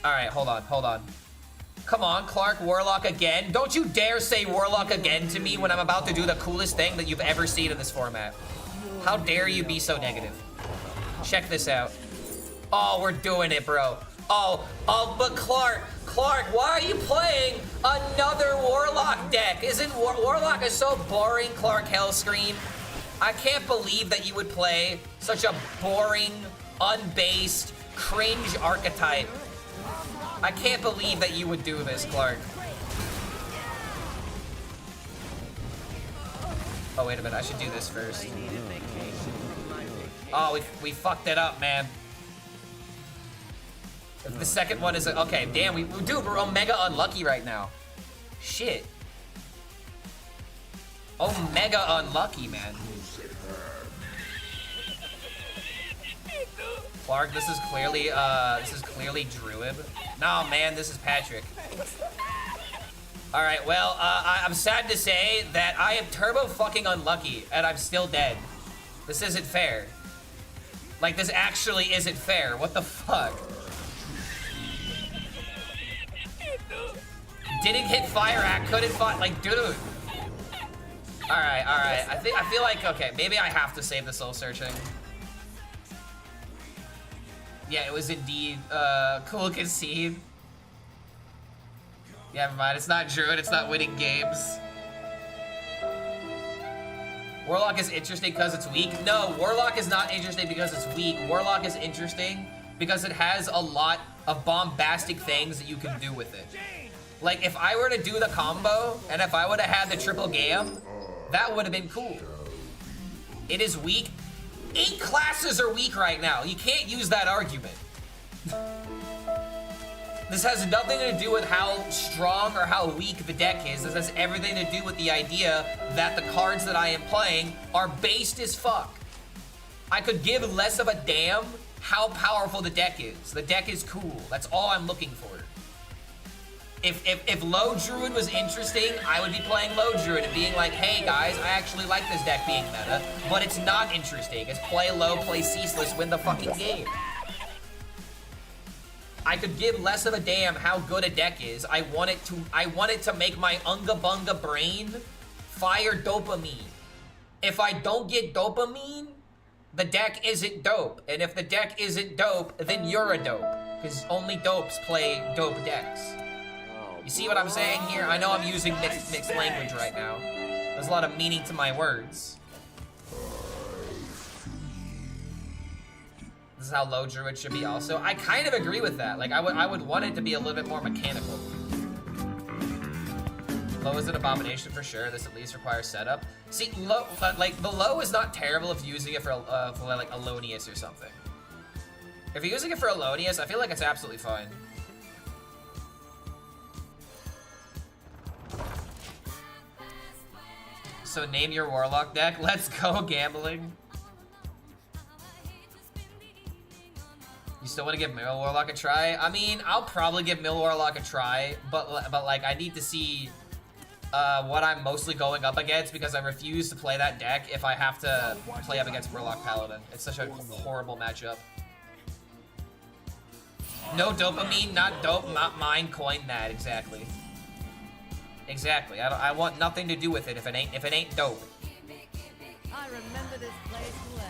All right, hold on. Come on, Clark, Warlock again. Don't you dare say Warlock again to me when I'm about to do the coolest thing that you've ever seen in this format. How dare you be so negative? Check this out. Oh, we're doing it, bro. Oh, but Clark, why are you playing another Warlock deck? Isn't Warlock is so boring, Clark HELLSCREAM? I can't believe that you would play such a boring, unbased, cringe archetype. I can't believe that you would do this, Clark. Oh, wait a minute. I should do this first. Oh, we fucked it up, man. The second one is... Okay, damn. Dude, we're Omega unlucky right now. Shit. Omega unlucky, man. Clark, this is clearly Druid. No, man, this is Patrick. All right, well, I'm sad to say that I am turbo fucking unlucky, and I'm still dead. This isn't fair. Like, this actually isn't fair. What the fuck? Didn't hit fire act, couldn't fight. Like, dude. All right. I feel like okay. Maybe I have to save the soul searching. Yeah, it was indeed cool concede. Yeah, never mind. It's not Druid. It's not winning games. Warlock is interesting because it's weak. No, Warlock is not interesting because it's weak. Warlock is interesting because it has a lot of bombastic things that you can do with it. Like, if I were to do the combo, and if I would have had the triple gam, that would have been cool. It is weak. 8 classes are weak right now. You can't use that argument. This has nothing to do with how strong or how weak the deck is. This has everything to do with the idea that the cards that I am playing are based as fuck. I could give less of a damn how powerful the deck is. The deck is cool. That's all I'm looking for. If Low Druid was interesting, I would be playing Low Druid and being like, hey guys, I actually like this deck being meta, but it's not interesting. It's play low, play ceaseless, win the fucking game. I could give less of a damn how good a deck is. I want it to make my unga bunga brain fire dopamine. If I don't get dopamine, the deck isn't dope. And if the deck isn't dope, then you're a dope. Because only dopes play dope decks. You see what I'm saying here? I know I'm using mixed language right now. There's a lot of meaning to my words. This is how Low Druid should be also. I kind of agree with that. Like, I would want it to be a little bit more mechanical. Low is an abomination for sure. This at least requires setup. See, low, like, the low is not terrible if you're using it for like, Alonius or something. If you're using it for Alonius, I feel like it's absolutely fine. So name your Warlock deck. Let's go gambling. You still want to give Mill Warlock a try? I mean, I'll probably give Mill Warlock a try, but like I need to see what I'm mostly going up against because I refuse to play that deck if I have to play up against Warlock Paladin. It's such a horrible matchup. No dopamine, not dope, not mine. Coin that exactly. Exactly. I want nothing to do with it if it ain't dope. I remember this place well.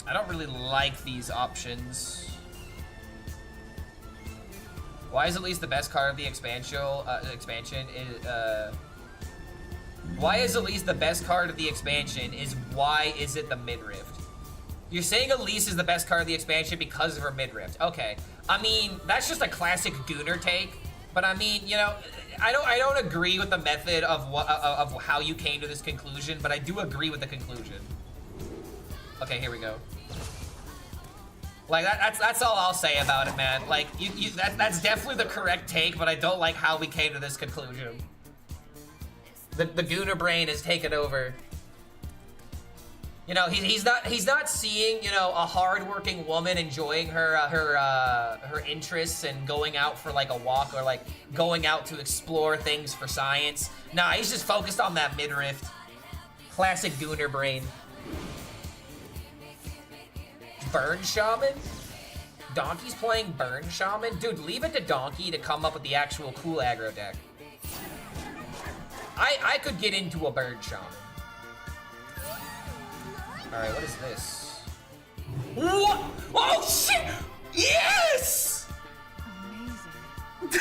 I don't really like these options. Why is at least the best card of the expansion is why is Elise the best card of the expansion is why is it the Midrift? You're saying Elise is the best card of the expansion because of her Midrift. Okay. I mean, that's just a classic Gooner take. But I mean, you know, I don't agree with the method of how you came to this conclusion, but I do agree with the conclusion. Okay, here we go. Like that's all I'll say about it, man. Like that's definitely the correct take, but I don't like how we came to this conclusion. The Gooner brain has taken over. You know, he's not seeing, you know, a hardworking woman enjoying her interests and going out for like a walk or like going out to explore things for science. Nah, he's just focused on that midriff. Classic Gooner brain. Burn Shaman? Donkey's playing Burn Shaman? Dude, leave it to Donkey to come up with the actual cool aggro deck. I could get into a Burn Shaman. Alright, what is this? What? Oh shit! Yes! Amazing.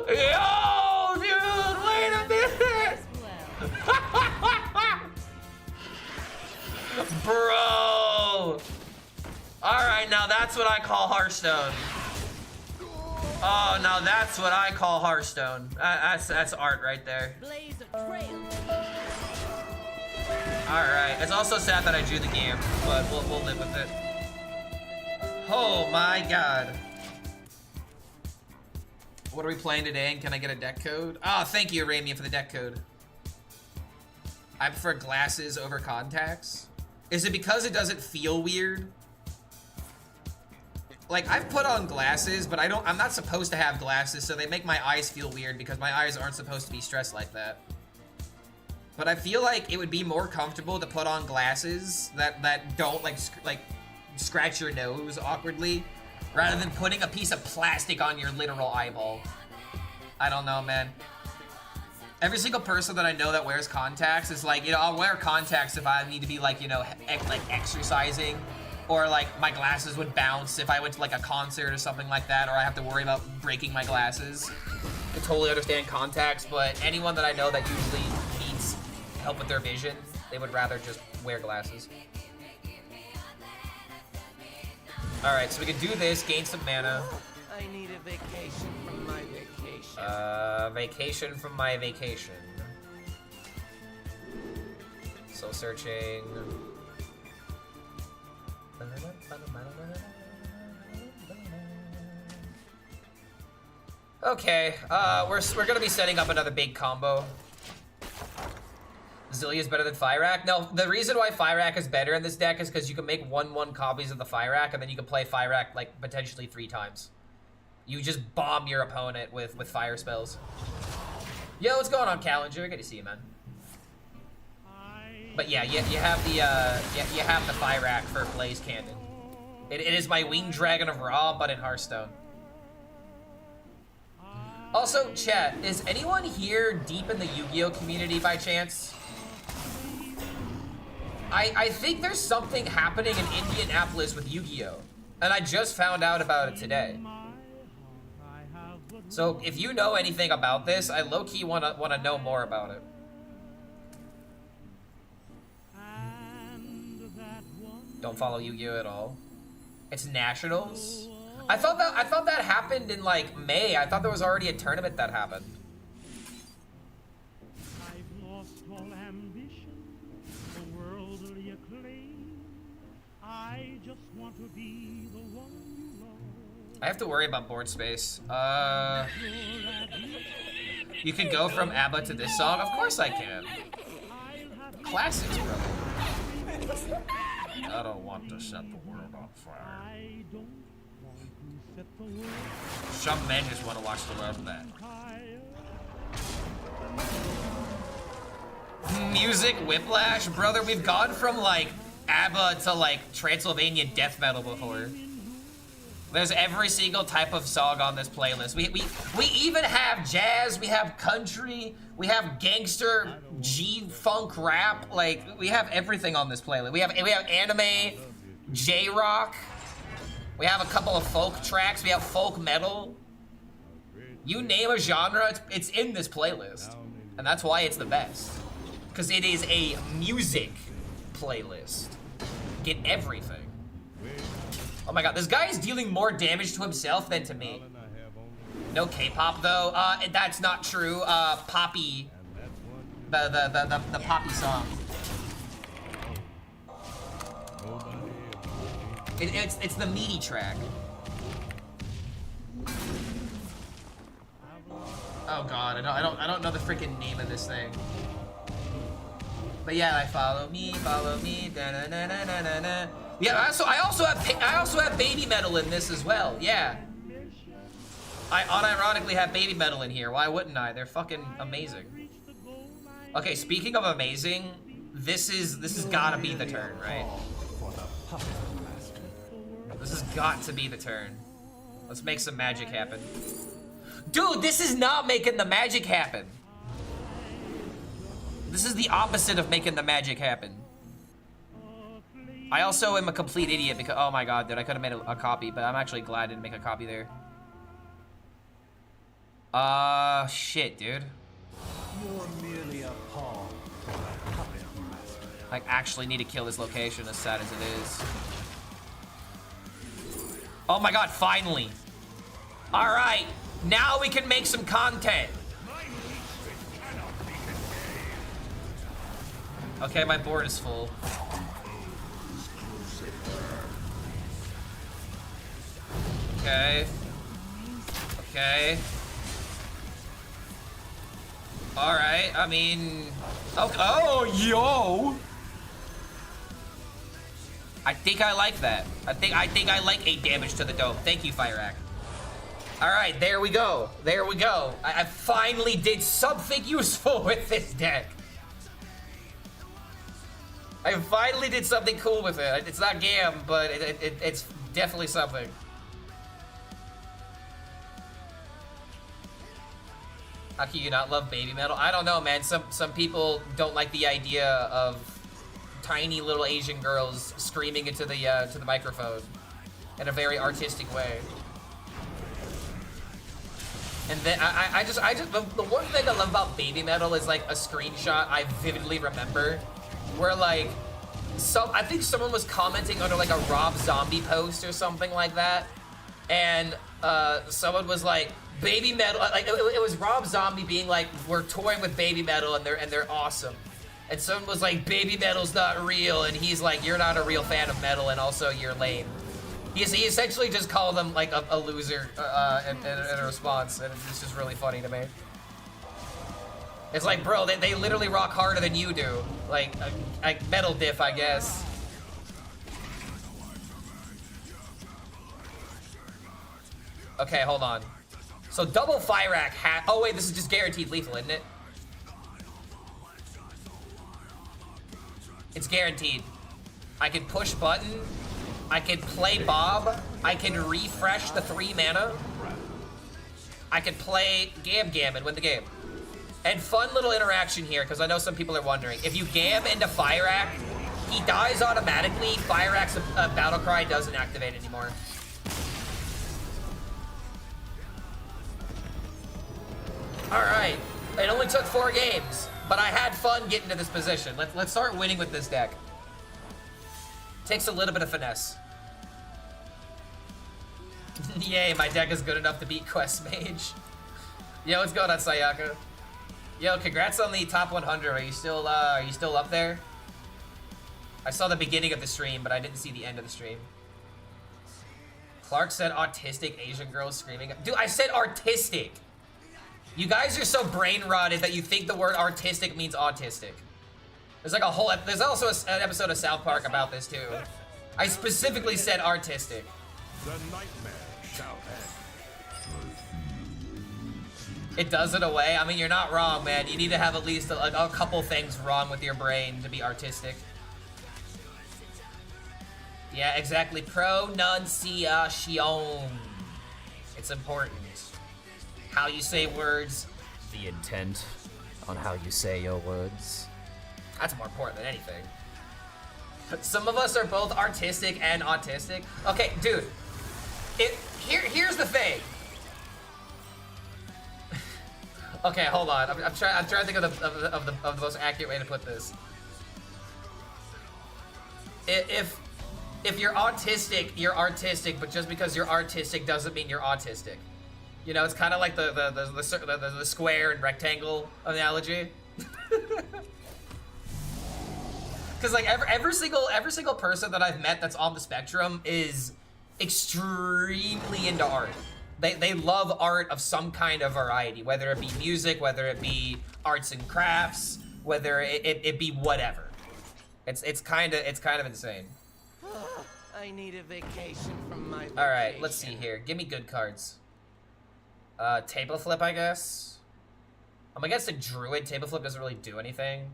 Yo, dude, wait a minute! Bro! Alright, now that's what I call Hearthstone. Oh, now that's what I call Hearthstone. That's art right there. Blaze a trail. Alright, it's also sad that I drew the game, but we'll live with it. Oh my god. What are we playing today, and can I get a deck code? Oh, thank you, Ramian, for the deck code. I prefer glasses over contacts. Is it because it doesn't feel weird? Like, I've put on glasses, but I'm not supposed to have glasses, so they make my eyes feel weird because my eyes aren't supposed to be stressed like that. But I feel like it would be more comfortable to put on glasses that don't, like scratch your nose awkwardly, rather than putting a piece of plastic on your literal eyeball. I don't know, man. Every single person that I know that wears contacts is like, you know, I'll wear contacts if I need to be like, you know, like exercising, or like my glasses would bounce if I went to like a concert or something like that, or I have to worry about breaking my glasses. I totally understand contacts, but anyone that I know that usually needs help with their vision, they would rather just wear glasses. All right, so we can do this, gain some mana. I need a vacation from my vacation. Vacation from my vacation. Soul searching. Okay, we're gonna be setting up another big combo. Zillia is better than Fyrak? No, the reason why Fyrak is better in this deck is because you can make 1/1 copies of the Fyrak, and then you can play Fyrak like potentially 3 times. You just bomb your opponent with fire spells. Yo, what's going on, Callinger? Good to see you, man. But yeah, you have the Fyrak for Blaze Cannon. It is my Winged Dragon of Ra, but in Hearthstone. Also, chat, is anyone here deep in the Yu-Gi-Oh community by chance? I think there's something happening in Indianapolis with Yu-Gi-Oh, and I just found out about it today. So if you know anything about this, I low-key wanna know more about it. Don't follow Yu-Gi-Oh at all. It's Nationals. I thought that happened in like May. I thought there was already a tournament that happened. I've lost all ambition for worldly acclaim. I just want to be the one you love. I have to worry about board space. You can go from ABBA to this song? Of course I can. Classics, brother. I don't want to set the world on fire. Some men just want to watch the world burn. Music Whiplash? Brother, we've gone from like ABBA to like Transylvanian death metal before. There's every single type of song on this playlist. We even have jazz, we have country, we have gangster, G-funk rap. Like, we have everything on this playlist. We have anime, J-rock. We have a couple of folk tracks. We have folk metal. You name a genre, it's in this playlist. And that's why it's the best. Because it is a music playlist. Get everything. Oh my god, this guy is dealing more damage to himself than to me. No K-pop though. That's not true. Poppy. The Poppy song. It's the meaty track. Oh god, I don't know the freaking name of this thing. But yeah, like follow me, da na na na na na na. Yeah, I also have baby metal in this as well. Yeah. I unironically have baby metal in here. Why wouldn't I? They're fucking amazing. Okay, speaking of amazing, this has gotta be the turn, right? This has got to be the turn. Let's make some magic happen. Dude, this is not making the magic happen. This is the opposite of making the magic happen. I also am a complete idiot because, oh my god, dude, I could have made a copy, but I'm actually glad I didn't make a copy there. Shit, dude. You're merely a pawn for a puppet master. I actually need to kill this location, as sad as it is. Oh my god, finally. Alright, now we can make some content. Okay, my board is full. Okay. Okay. Alright, I mean... Oh, yo! I think I like that. I think I like 8 damage to the dome. Thank you, Fyrak. Alright, there we go. There we go. I finally did something useful with this deck. I finally did something cool with it. It's not Gam, but it's definitely something. How can you not love baby metal? I don't know, man. Some people don't like the idea of tiny little Asian girls screaming into the microphone in a very artistic way. And then I just the one thing I love about baby metal is like a screenshot I vividly remember where like I think someone was commenting under like a Rob Zombie post or something like that, and someone was like, baby metal, like it was Rob Zombie being like, we're touring with baby metal and they're awesome, and someone was like, baby metal's not real, and he's like, you're not a real fan of metal, and also you're lame. He essentially just called them like a loser in a response, and it's just really funny to me. It's like, bro, they literally rock harder than you do. Like metal diff, I guess. Okay, hold on. So double fire rack hat. Oh wait, this is just guaranteed lethal, isn't it? It's guaranteed. I can push button. I can play Bob. I can refresh the 3 mana. I can play Gam and win the game. And fun little interaction here, because I know some people are wondering. If you Gam into Fire Rack, he dies automatically. Fire Rack's battle cry doesn't activate anymore. Alright. It only took 4 games, but I had fun getting to this position. Let's start winning with this deck. Takes a little bit of finesse. Yay, my deck is good enough to beat Quest Mage. Yo, what's going on, Sayaka? Yo, congrats on the top 100. Are you still up there? I saw the beginning of the stream, but I didn't see the end of the stream. Clark said autistic Asian girls screaming. Dude, I said artistic. You guys are so brain rotted that you think the word artistic means autistic. There's like a whole, there's also an episode of South Park about this too. I specifically said artistic. The nightmare shall end. It does it away. I mean, you're not wrong, man. You need to have at least a couple things wrong with your brain to be artistic. Yeah, exactly. Pronunciation. It's important. How you say words. The intent on how you say your words. That's more important than anything. Some of us are both artistic and autistic. Okay, dude. Here's the thing. Okay, hold on. I'm trying to think of the most accurate way to put this. If you're autistic, you're artistic, but just because you're artistic doesn't mean you're autistic. You know, it's kind of like the square and rectangle analogy. Because like every single person that I've met that's on the spectrum is extremely into art. They love art of some kind of variety, whether it be music, whether it be arts and crafts, whether it be whatever. It's kind of insane. I need a vacation from my vacation. All right, let's see here. Give me good cards. Table flip, I guess. I'm against a druid. Table flip doesn't really do anything.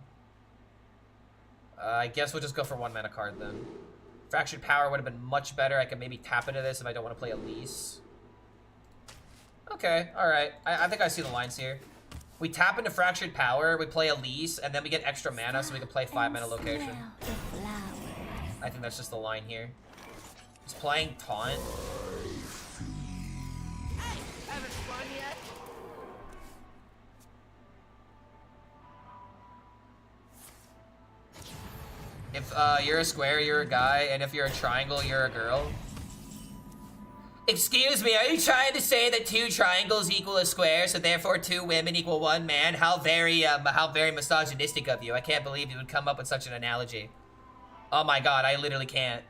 I guess we'll just go for 1 mana card then. Fractured Power would have been much better. I could maybe tap into this if I don't want to play Elise. Okay, alright. I think I see the lines here. We tap into Fractured Power, we play Elise, and then we get extra mana so we can play 5 mana location. I think that's just the line here. He's playing Taunt. Hey, haven't fun yet? If you're a square, you're a guy, and if you're a triangle, you're a girl. Excuse me, are you trying to say that 2 triangles equal a square, so therefore 2 women equal 1 man? How very misogynistic of you. I can't believe you would come up with such an analogy. Oh my god, I literally can't.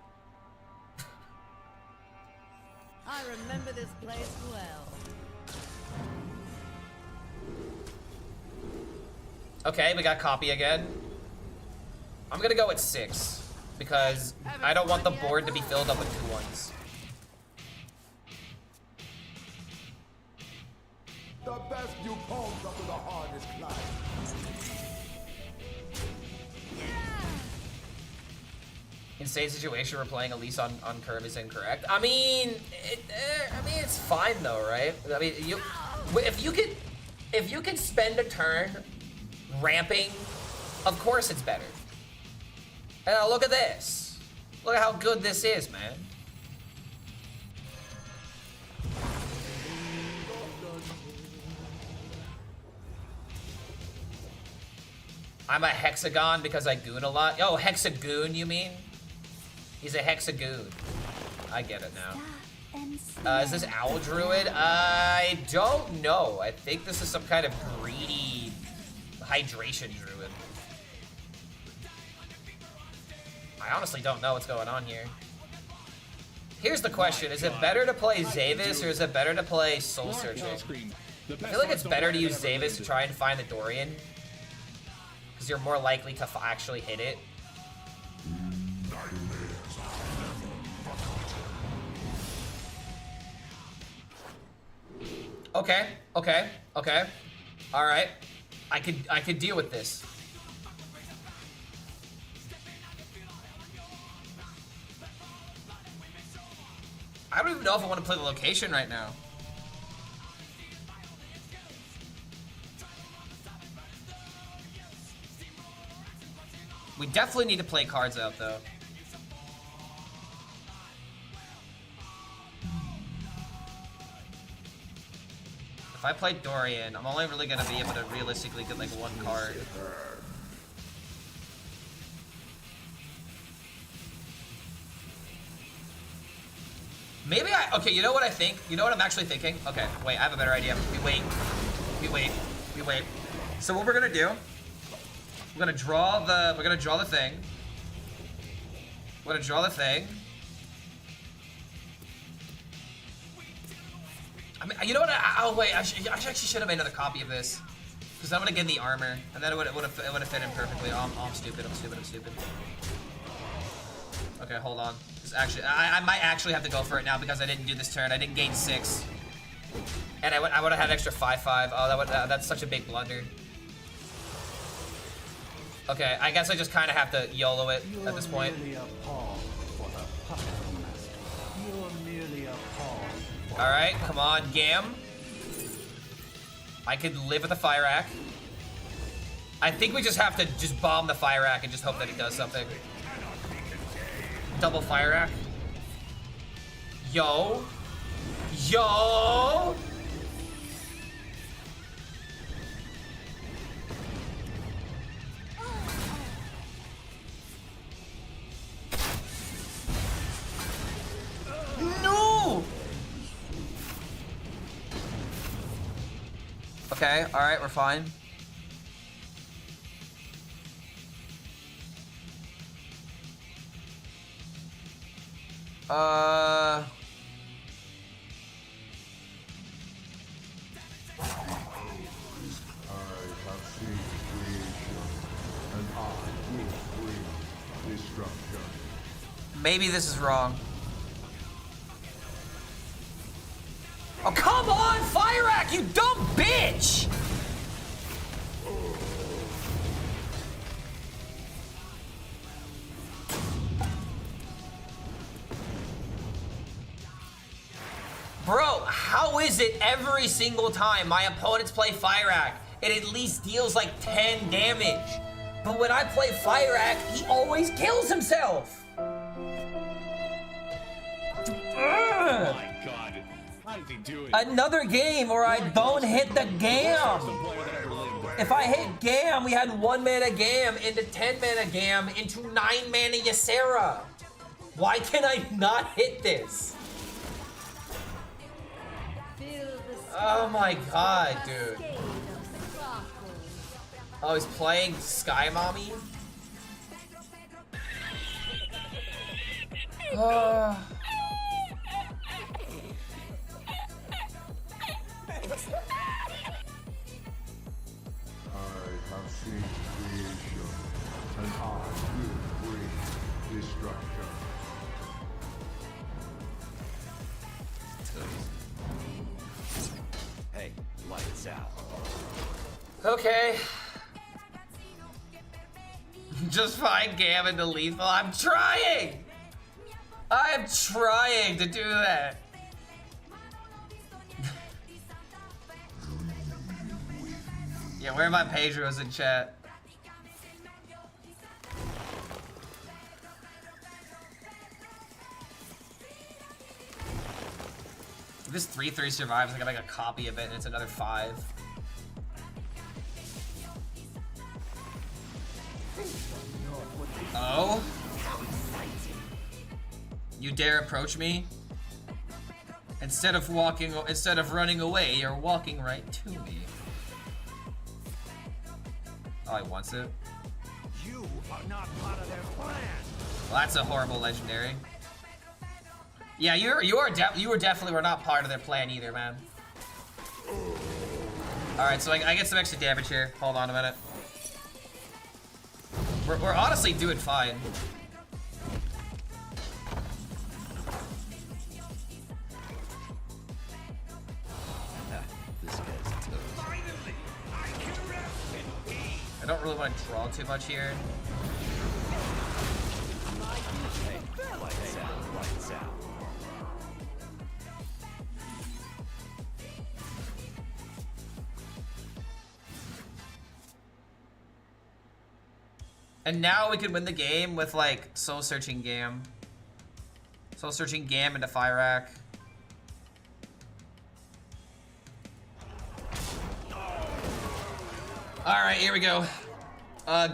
I remember this place well. Okay, we got copy again. I'm gonna go with 6, because I don't want the board to be filled up with 2 ones. The best you comes up to the hardest climb. Insane situation where playing Elise on curve is incorrect. I mean, it's fine though, right? I mean, if you could, if you can spend a turn ramping, of course it's better. And now look at this. Look at how good this is, man. I'm a hexagon because I goon a lot. Oh, hexagoon, you mean? He's a hexagoon. I get it now. Is this Owl Druid? I don't know. I think this is some kind of greedy hydration druid. I honestly don't know what's going on here. Here's the question. Is it better to play Zavis or is it better to play Soul Searching? I feel like it's better to use Zavis to try and find the Dorian. Because you're more likely to actually hit it. Okay, okay, okay. Alright. I could deal with this. I don't even know if I want to play the location right now. We definitely need to play cards out, though. If I play Dorian, I'm only really gonna be able to realistically get like one card. Maybe okay, you know what I think? You know what I'm actually thinking? Okay, wait, I have a better idea. We wait. So what we're gonna do, we're gonna draw the thing. We're gonna draw the thing. I mean, you know what? Oh wait, I actually should have made another copy of this, because I'm gonna get in the armor, and then it would have fit in perfectly. Oh, I'm stupid. I'm stupid. Okay, hold on. Actually, I might actually have to go for it now because I didn't do this turn. I didn't gain 6, and I would have had extra 5/5. Oh, that's such a big blunder. Okay, I guess I just kind of have to YOLO it at this point. All right, come on, Gam. I could live with the Fire Rack. I think we just have to bomb the Fire Rack and just hope that it does something. Double Fire Rack. Yo. No! Okay, alright, we're fine. Maybe this is wrong. Oh, come on, Fire Rack, you dumb bitch! Bro, how is it every single time my opponents play Fire Rack, it at least deals like 10 damage? But when I play Fire Rack, he always kills himself! Oh my god. How did he do it? Another game where I don't hit the Gam! If I hit Gam, we had 1 mana Gam into 10 mana Gam into 9 mana Ysera. Why can I not hit this? Oh my god, dude. Oh, he's playing Sky Mommy? I have seen creation, and I will bring destruction. Hey, lights out. Okay. Just find Gam into lethal. I'm trying! I'm trying to do that. Yeah, where are my Pedros in chat? If this 3-3 survives, I can make a copy of it and it's another 5. Oh? You dare approach me? Instead of running away, you're walking right to me. Oh, he wants it. You are not part of their plan. Well, that's a horrible legendary. Yeah, you definitely were not part of their plan either, man. Alright, so I get some extra damage here. Hold on a minute. We're honestly doing fine. This guy's toast. I don't really want to draw too much here. Lights out, lights out. And now we can win the game with like Soul Searching Gam. Soul Searching Gam into Fire Rack. Alright, here we go.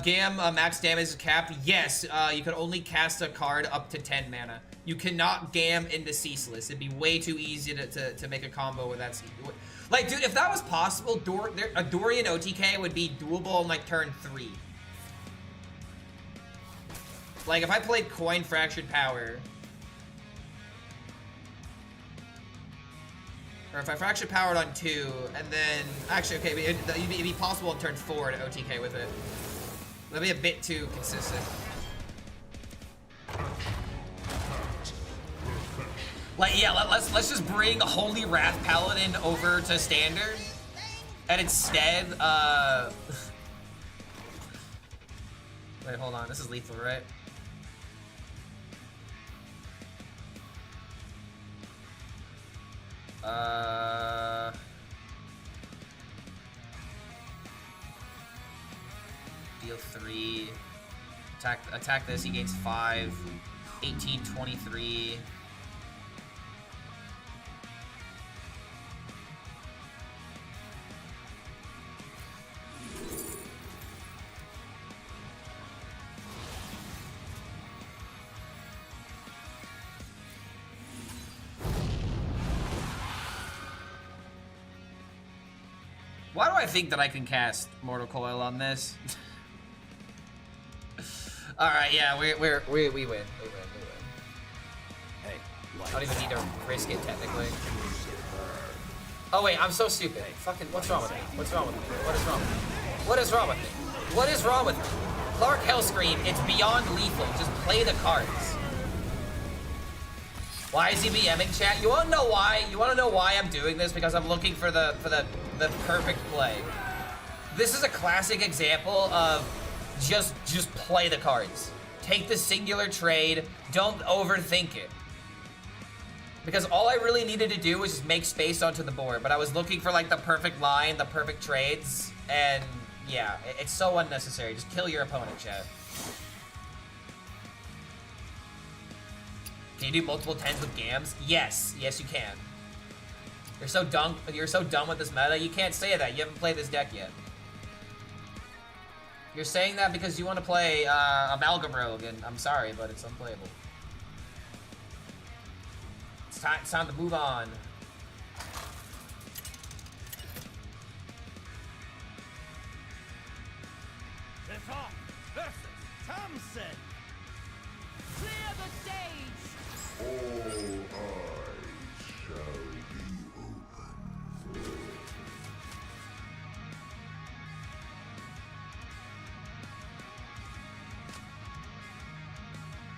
Gam max damage is capped. Yes, you can only cast a card up to 10 mana. You cannot Gam into Ceaseless. It'd be way too easy to make a combo with that. Like, dude, if that was possible, a Dorian OTK would be doable on like turn 3. Like, if I played Coin Fractured Power, or if I Fractured Powered on 2, and then, actually, okay, it'd be possible on turn 4 to OTK with it. That'd be a bit too consistent. Like, yeah, let's just bring Holy Wrath Paladin over to Standard, and instead, wait, hold on, this is lethal, right? Deal 3. Attack this, he gains 5. 18, 23. Why do I think that I can cast Mortal Coil on this? All right, yeah, we win. We win. Hey, I don't even need to risk it technically. Oh wait, I'm so stupid. Fucking, what's wrong with me? What's wrong with me? What is wrong with me? What is wrong with me? What is wrong with me? Clark HELLSCREAM, it's beyond lethal. Just play the cards. Why is he BMing chat? You wanna know why? You wanna know why I'm doing this? Because I'm looking for the perfect play. This is a classic example of just play the cards. Take the singular trade, don't overthink it. Because all I really needed to do was just make space onto the board, but I was looking for like the perfect line, the perfect trades, and yeah, it's so unnecessary. Just kill your opponent, chat. Can you do multiple 10s with Gams? Yes, yes you can. You're so dumb with this meta, you can't say that. You haven't played this deck yet. You're saying that because you want to play Amalgam Rogue, and I'm sorry, but it's unplayable. It's time to move on. It's off versus Thompson. Clear the stage! All eyes shall be open.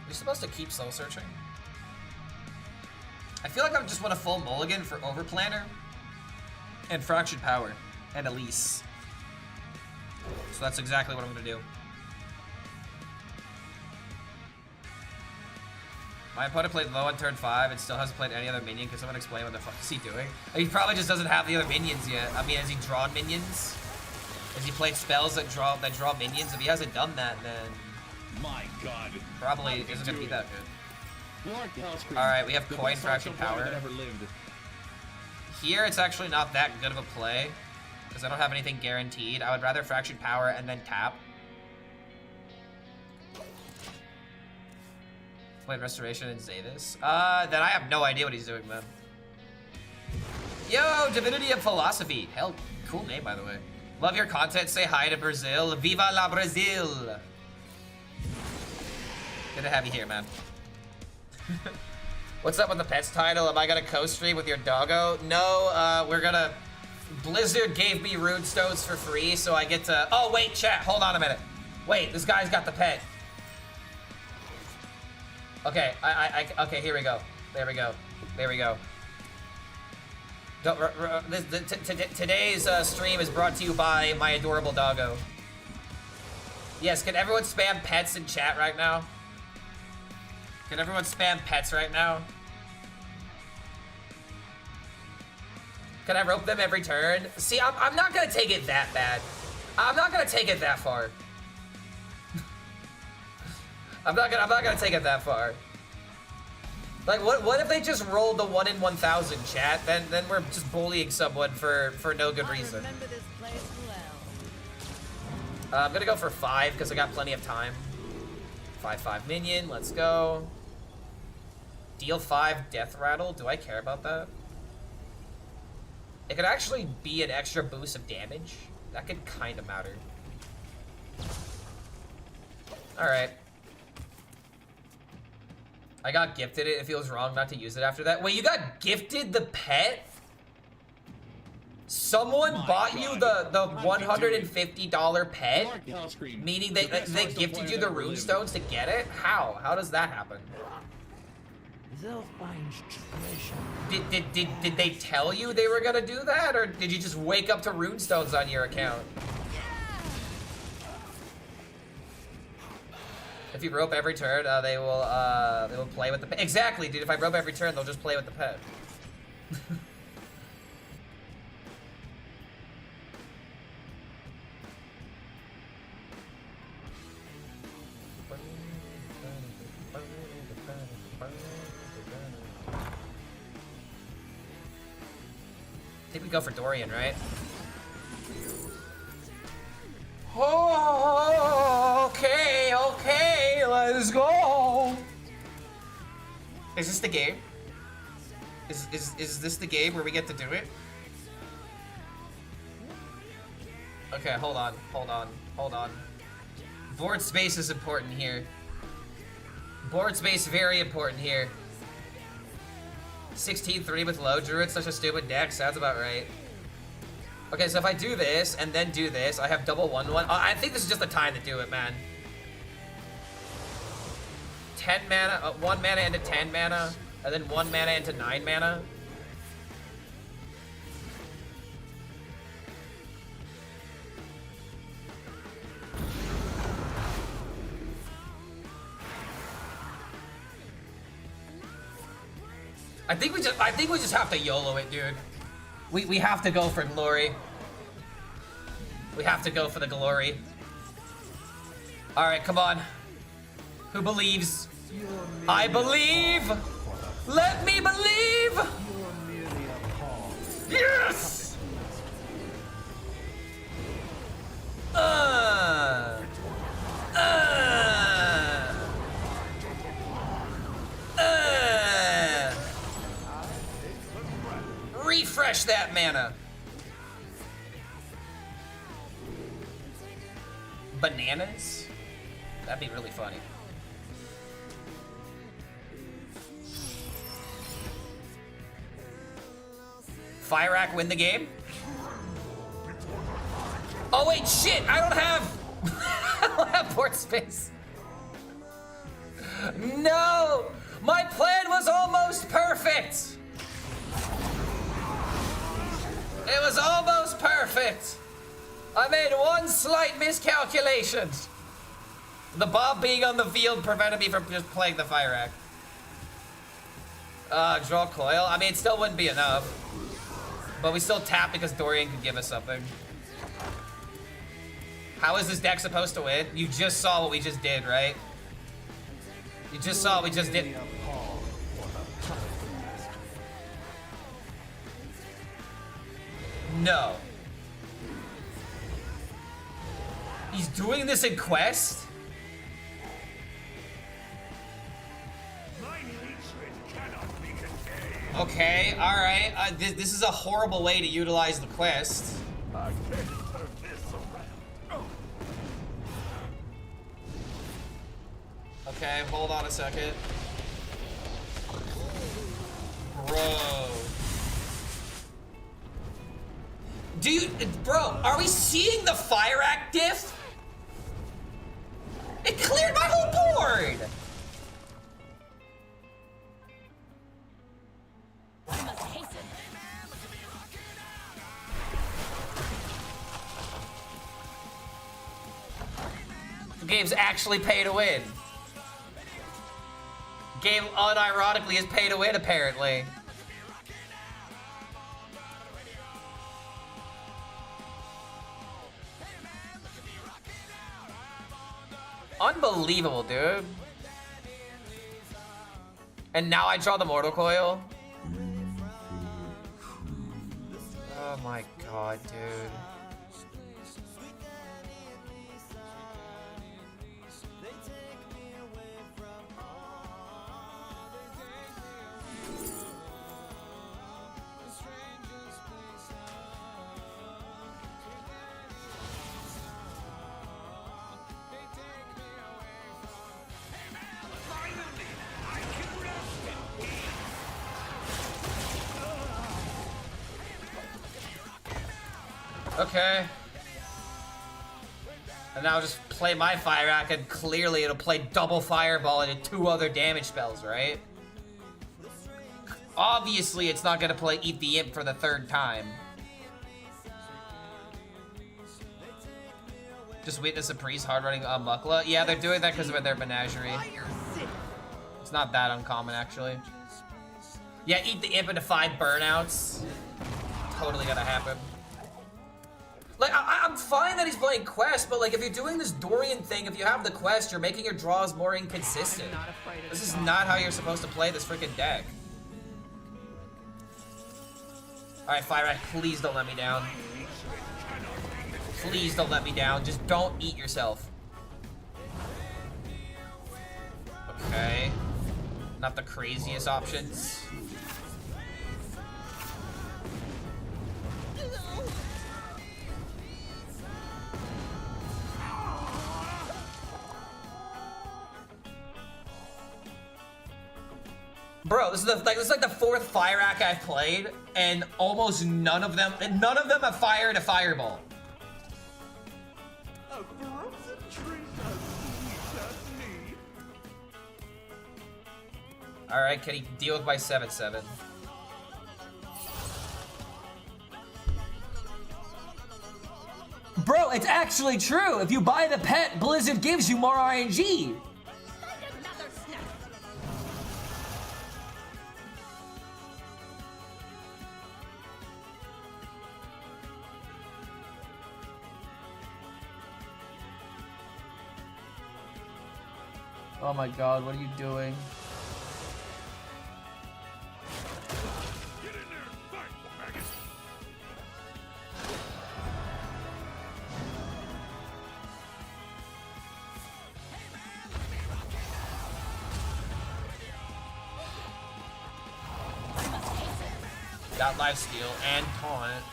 You're supposed to keep soul searching. I feel like I just want a full mulligan for Overplanner and Fractured Power and Elise. So that's exactly what I'm gonna do. My opponent played low on turn 5 and still hasn't played any other minion. Can someone explain what the fuck is he doing? He probably just doesn't have the other minions yet. I mean, has he drawn minions? Has he played spells that draw minions? If he hasn't done that, then My God. probably isn't gonna be that good. More like HELLSCREAM. All right, we have The coin best fraction social player power. that ever lived. Here, it's actually not that good of a play because I don't have anything guaranteed. I would rather fraction power and then tap. Wait, restoration and Zavis? Then I have no idea what he's doing, man. Yo, Divinity of Philosophy. Hell, cool name, by the way. Love your content. Say hi to Brazil. Viva la Brazil. Good to have you here, man. What's up with the pets title? Am I gonna co-stream with your doggo? No, we're gonna... Blizzard gave me runestones for free, so I get to... Oh, wait, chat. Hold on a minute. Wait, this guy's got the pet. Okay, okay, here we go. There we go. There we go. Today's stream is brought to you by my adorable doggo. Yes, can everyone spam pets in chat right now? Can everyone spam pets right now? Can I rope them every turn? See, I'm not gonna take it that bad. I'm not gonna take it that far. I'm not gonna take it that far. Like, what if they just rolled the 1 in 1,000, chat? Then we're just bullying someone for no good reason. I remember this place well. I'm gonna go for 5 because I got plenty of time. 5/5 minion. Let's go. Deal 5 death rattle. Do I care about that? It could actually be an extra boost of damage. That could kind of matter. All right. I got gifted it. It feels wrong not to use it after that. Wait, you got gifted the pet? Someone bought you the $150 pet? More like HELLSCREAM. Meaning The they best social gifted player you the that ever lived. runestones to get it? How? How does that happen? Zelfine's treasure. Did they tell you they were gonna do that, or did you just wake up to runestones on your account? If you rope every turn, they will play with the pet. Exactly, dude. If I rope every turn, they'll just play with the pet. I think we go for Dorian, right? Oh, okay, let's go. Is this the game? Is this the game where we get to do it? Okay, hold on. Board space is important here. Board space very important here. 16-3 with low druid, such a stupid deck. Sounds about right. Okay, so if I do this and then do this, I have double 1/1. I think this is just the time to do it, man. 10 mana, 1 mana into 10 mana, and then 1 mana into 9 mana. I think we just have to YOLO it, dude. We have to go for glory. We have to go for the glory. All right, come on. Who believes? I believe. Let me believe. Yes. Refresh that mana. Bananas? That'd be really funny. Firac win the game? Oh wait, shit! I don't have port space. No! My plan was almost perfect! It was almost perfect! I made one slight miscalculation. The Bob being on the field prevented me from just playing the Firac. Draw coil. I mean, it still wouldn't be enough. But we still tap because Dorian could give us something. How is this deck supposed to win? You just saw what we just did, right? You just saw what we just did. No. He's doing this in Quest? Okay, alright. This is a horrible way to utilize the quest. Okay, hold on a second. Bro. Bro, are we seeing the Fire Act diff? It cleared my whole board! I must hasten. The game's actually pay to win. Game unironically is pay to win, apparently. Unbelievable, dude. And now I draw the Mortal Coil? Oh my god, dude. Okay. And now just play my Fire Act, and clearly it'll play double Fireball into 2 other damage spells, right? Obviously, it's not gonna play Eat the Imp for the 3rd time. Just witness a priest hard running Mukla. Yeah, they're doing that because of their menagerie. It's not that uncommon, actually. Yeah, Eat the Imp into 5 burnouts. Totally gonna happen. Like, I'm fine that he's playing Quest, but like, if you're doing this Dorian thing, if you have the Quest, you're making your draws more inconsistent. This is not how you're supposed to play this freaking deck. Alright, Fire Act, please don't let me down. Please don't let me down. Just don't eat yourself. Okay. Not the craziest options. Bro, this is like the 4th Fire Act I've played, and almost none of them have fired a Fireball. All right, can he deal with my 7/7? Bro, it's actually true. If you buy the pet, Blizzard gives you more RNG. Oh my god, what are you doing? Got lifesteal and taunt.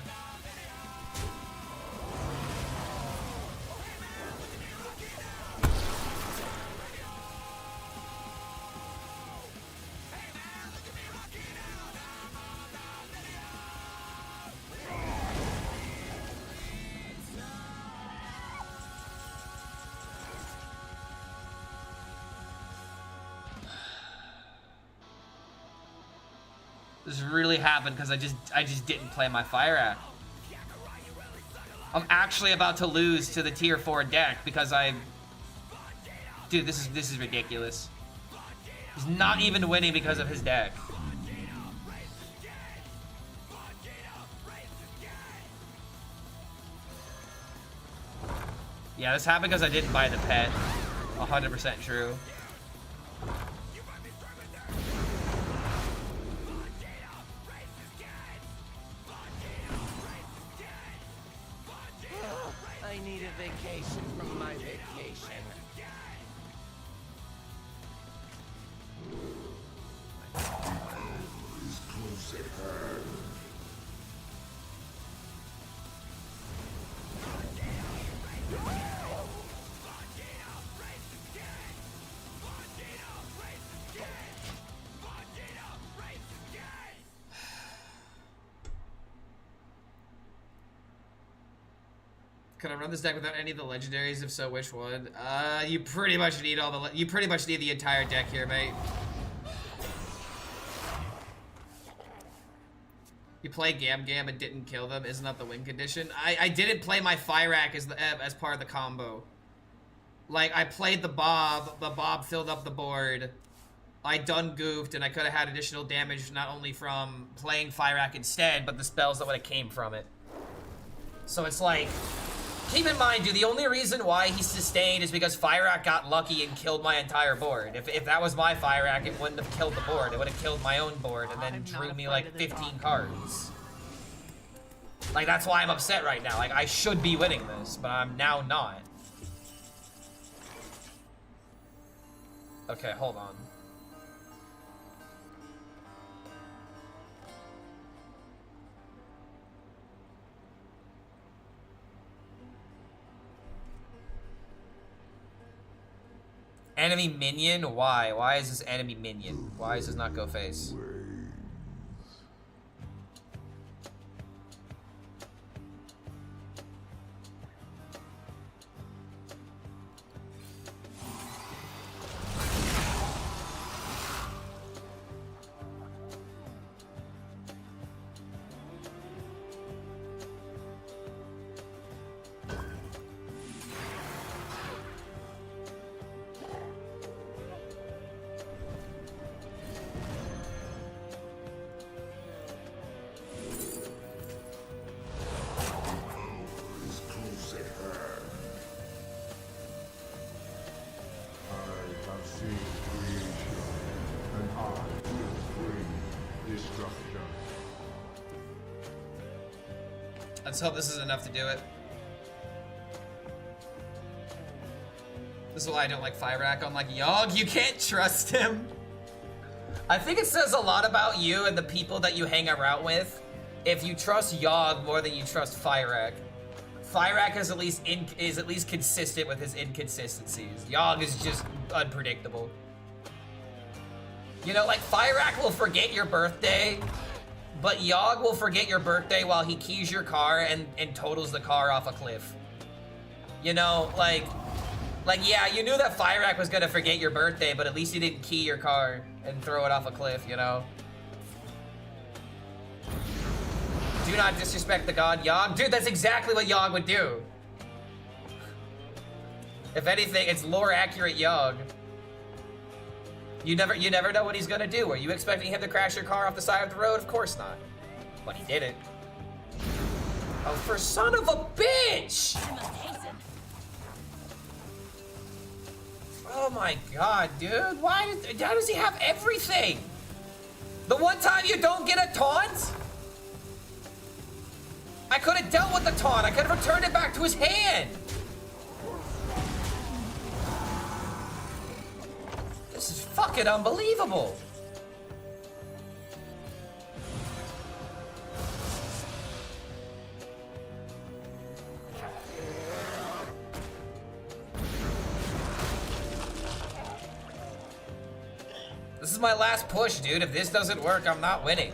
This really happened because I just didn't play my Fire Act. I'm actually about to lose to the tier 4 deck because dude, this is ridiculous. He's not even winning because of his deck. Yeah, this happened because I didn't buy the pet. 100% true. I need a vacation from my vacation. Is close at hand. Can I run this deck without any of the legendaries? If so, which one? You pretty much need all the. You pretty much need the entire deck here, mate. You play Gam Gam and didn't kill them. Isn't that the win condition? I didn't play my Fyrak as part of the combo. Like, I played the Bob filled up the board. I done goofed, and I could have had additional damage not only from playing Fyrak instead, but the spells that would have came from it. So it's like, keep in mind, dude, the only reason why he sustained is because Fyrak got lucky and killed my entire board. If that was my Fyrak, it wouldn't have killed the board. It would have killed my own board and then drew me like 15 cards. Like, that's why I'm upset right now. Like, I should be winning this, but I'm now not. Okay, hold on. Enemy minion? Why? Why is this enemy minion? Why does this not go face? Let's hope this is enough to do it. This is why I don't like Fyrak. I'm like, Yogg, you can't trust him. I think it says a lot about you and the people that you hang around with if you trust Yogg more than you trust Fyrak. Fyrak is at least consistent with his inconsistencies. Yogg is just unpredictable. You know, like, Fyrak will forget your birthday, but Yogg will forget your birthday while he keys your car and totals the car off a cliff. You know, like, yeah, you knew that Fyrak was gonna forget your birthday, but at least he didn't key your car and throw it off a cliff, you know? Do not disrespect the god Yogg. Dude, that's exactly what Yogg would do. If anything, it's lore accurate Yogg. You never know what he's gonna do. Are you expecting him to crash your car off the side of the road? Of course not. But he did it. Oh, for son of a bitch! Oh my god, dude. Why does he have everything? The one time you don't get a taunt? I could have dealt with the taunt. I could have returned it back to his hand. This is fucking unbelievable. This is my last push, dude. If this doesn't work, I'm not winning.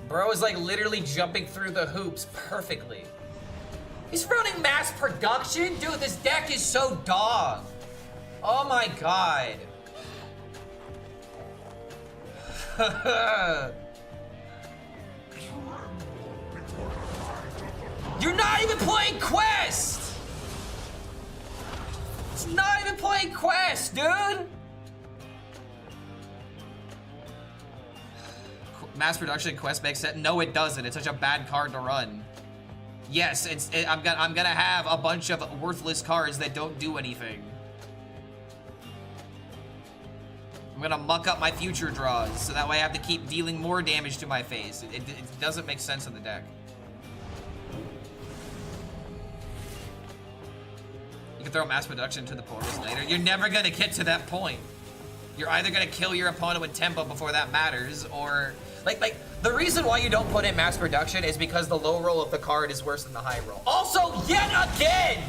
Bro is like literally jumping through the hoops perfectly. He's running mass production? Dude, this deck is so dog. Oh my god. You're not even playing Quest! It's not even playing Quest, dude! Mass production Quest makes sense. No, it doesn't. It's such a bad card to run. Yes, I'm gonna have a bunch of worthless cards that don't do anything. I'm gonna muck up my future draws, so that way I have to keep dealing more damage to my face. It doesn't make sense in the deck. You can throw mass production to the portals later. You're never gonna get to that point. You're either gonna kill your opponent with tempo before that matters, or like the reason why you don't put in mass production is because the low roll of the card is worse than the high roll. Also, yet again,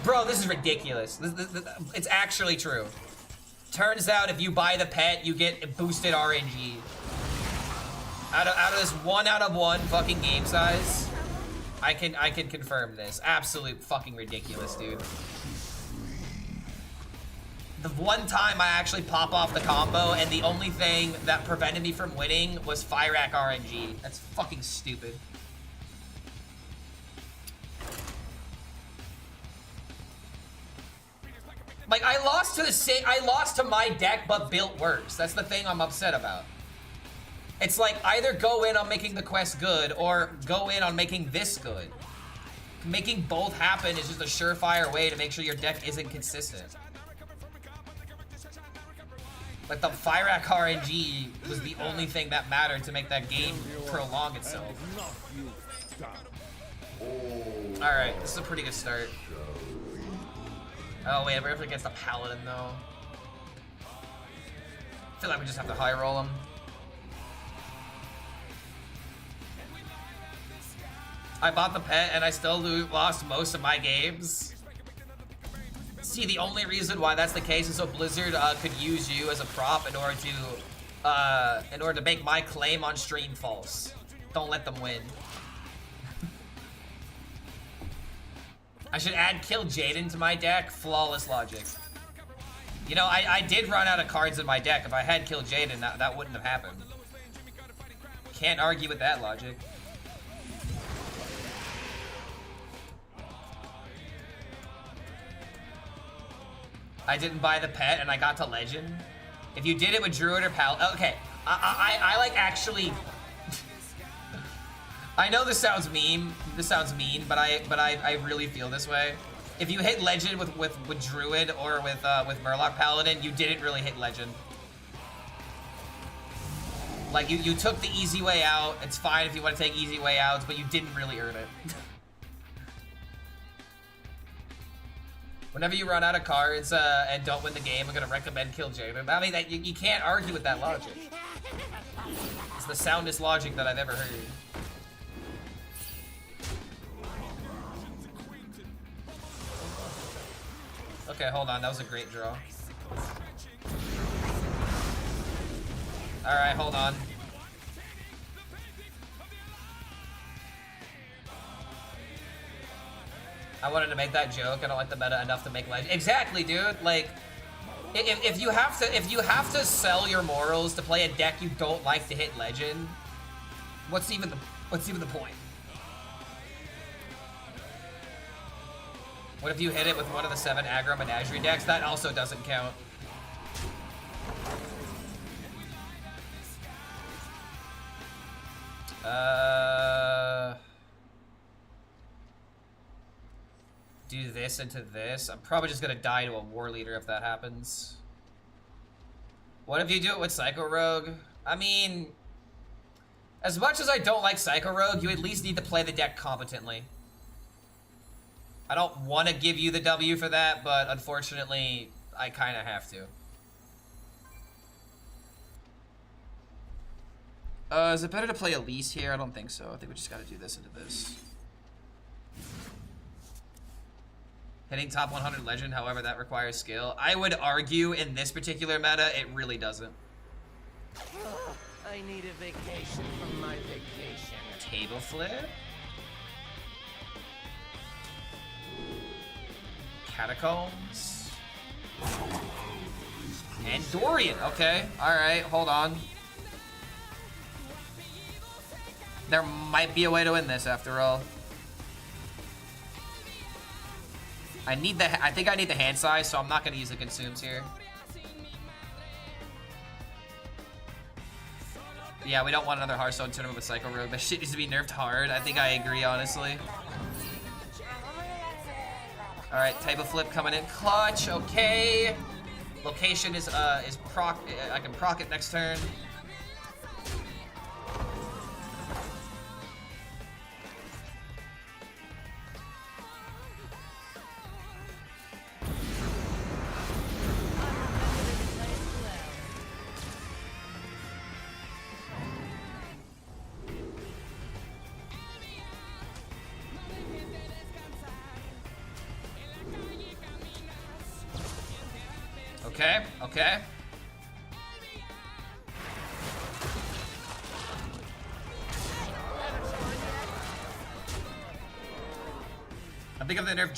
bro, this is ridiculous. It's actually true. Turns out if you buy the pet, you get boosted RNG. Out of this 1 out of 1 fucking game size, I can confirm this. Absolute fucking ridiculous, dude. The one time I actually pop off the combo, and the only thing that prevented me from winning was Fyrak RNG. That's fucking stupid. Like, I lost to my deck, but built worse. That's the thing I'm upset about. It's like, either go in on making the quest good, or go in on making this good. Making both happen is just a surefire way to make sure your deck isn't consistent. Like, the Fyrak RNG was the only thing that mattered to make that game prolong itself. Alright, this is a pretty good start. Oh wait, we're up against a Paladin though. I feel like we just have to high roll him. I bought the pet and I still lost most of my games. See, the only reason why that's the case is so Blizzard could use you as a prop in order to make my claim on stream false. Don't let them win. I should add Kill Jaden to my deck. Flawless logic. You know, I did run out of cards in my deck. If I had Kill Jaden, that wouldn't have happened. Can't argue with that logic. I didn't buy the pet and I got to Legend. If you did it with Druid or Pal, okay. I like actually. I know this sounds mean. But I really feel this way. If you hit Legend with Druid or with Murloc Paladin, you didn't really hit Legend. Like you took the easy way out. It's fine if you want to take easy way outs, but you didn't really earn it. Whenever you run out of cards and don't win the game, I'm gonna recommend Kill Jaden. I mean, you can't argue with that logic. It's the soundest logic that I've ever heard. Okay, hold on. That was a great draw. Alright, hold on. I wanted to make that joke. I don't like the meta enough to make Legend. Exactly, dude. Like, if you have to sell your morals to play a deck you don't like to hit Legend, what's even the point? What if you hit it with one of the 7 aggro menagerie decks? That also doesn't count. Do this into this. I'm probably just gonna die to a war leader if that happens. What if you do it with Psycho Rogue? I mean, as much as I don't like Psycho Rogue, you at least need to play the deck competently. I don't want to give you the W for that, but unfortunately, I kind of have to. Is it better to play Elise here? I don't think so. I think we just got to do this into this. Hitting top 100 Legend, however, that requires skill. I would argue in this particular meta, it really doesn't. I need a vacation from my vacation. Table flip? Catacombs? And Dorian, okay. Alright, hold on. There might be a way to win this after all. I think I need the hand size, so I'm not gonna use the consumes here. Yeah, we don't want another Hearthstone tournament with Psycho Rogue. That shit needs to be nerfed hard. I think I agree, honestly. Alright, type of flip coming in clutch. Okay. Location is proc. I can proc it next turn. Okay, okay. I think if they nerf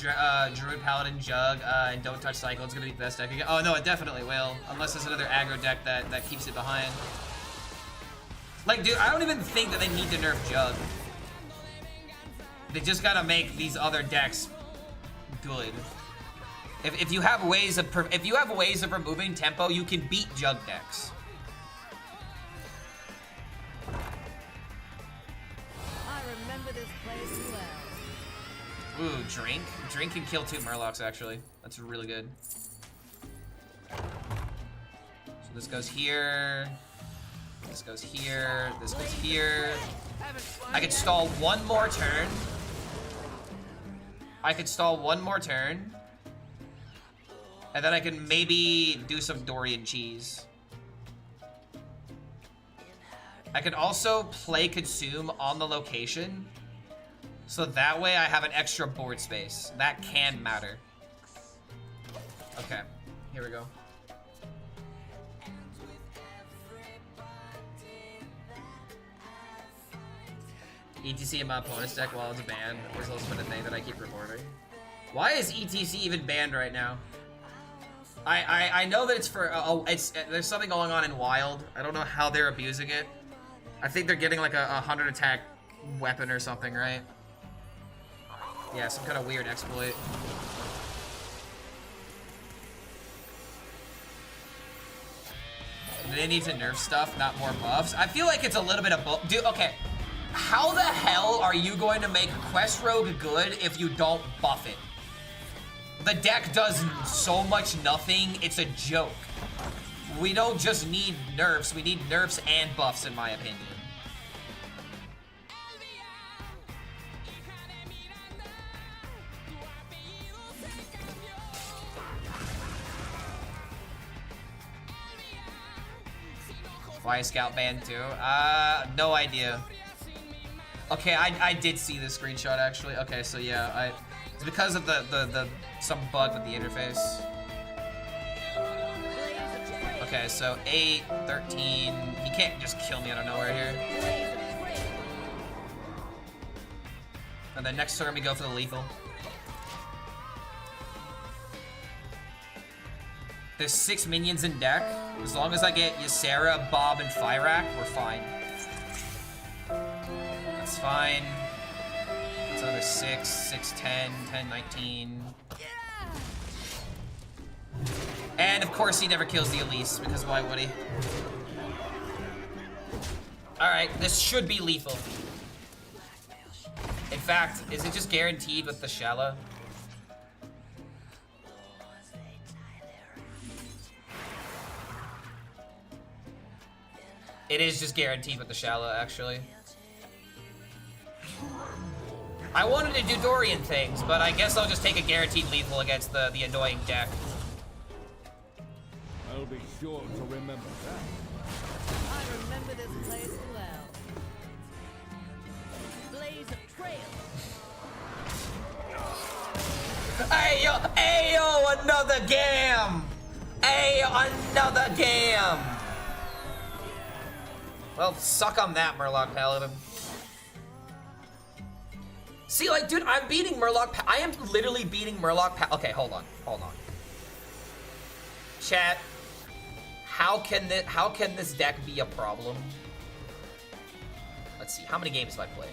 Druid, Paladin, Jug, and don't touch Cycle, it's gonna be the best deck again. Oh no, it definitely will. Unless there's another aggro deck that keeps it behind. Like, dude, I don't even think that they need to nerf Jug. They just gotta make these other decks good. If you have ways of removing tempo, you can beat Jug decks. I remember this place well. Ooh, drink. Drink can kill 2 Murlocs actually. That's really good. So this goes here. This goes here. This goes here. I could stall 1 more turn. I could stall 1 more turn. And then I can maybe do some Dorian cheese. I could also play Consume on the location. So that way I have an extra board space. That can matter. Okay, here we go. ETC in my opponent's deck while it's banned has also been a thing that I keep reporting. Why is ETC even banned right now? I know that it's for there's something going on in Wild. I don't know how they're abusing it. I think they're getting like a 100 attack weapon or something, right? Yeah, some kind of weird exploit. They need to nerf stuff, not more buffs. I feel like it's a little bit of both. Dude, okay. How the hell are you going to make Quest Rogue good if you don't buff it? The deck does so much nothing, it's a joke. We don't just need nerfs, we need nerfs and buffs in my opinion. Why is Scout banned too? No idea. Okay, I did see this screenshot actually. Okay, so yeah, it's because of the some bug with the interface. Okay, so 8, 13. He can't just kill me out of nowhere here. And then next turn we go for the lethal. There's 6 minions in deck. As long as I get Ysera, Bob, and Fyrak, we're fine. That's fine. That's another 6, 6, 10, 10, 19. And of course he never kills the Elise, because why would he? Alright, this should be lethal. In fact, is it just guaranteed with the Shala? It is just guaranteed with the Shala, actually. I wanted to do Dorian things, but I guess I'll just take a guaranteed lethal against the annoying deck. I'll be sure to remember that. I remember this place well. Blaze of trail. Ayo, another game! Ayo, another game! Well, suck on that, Murloc Paladin. See, like, dude, I'm beating Murloc I am literally beating Murloc Okay, hold on. Chat, how can this deck be a problem? Let's see, how many games have I played?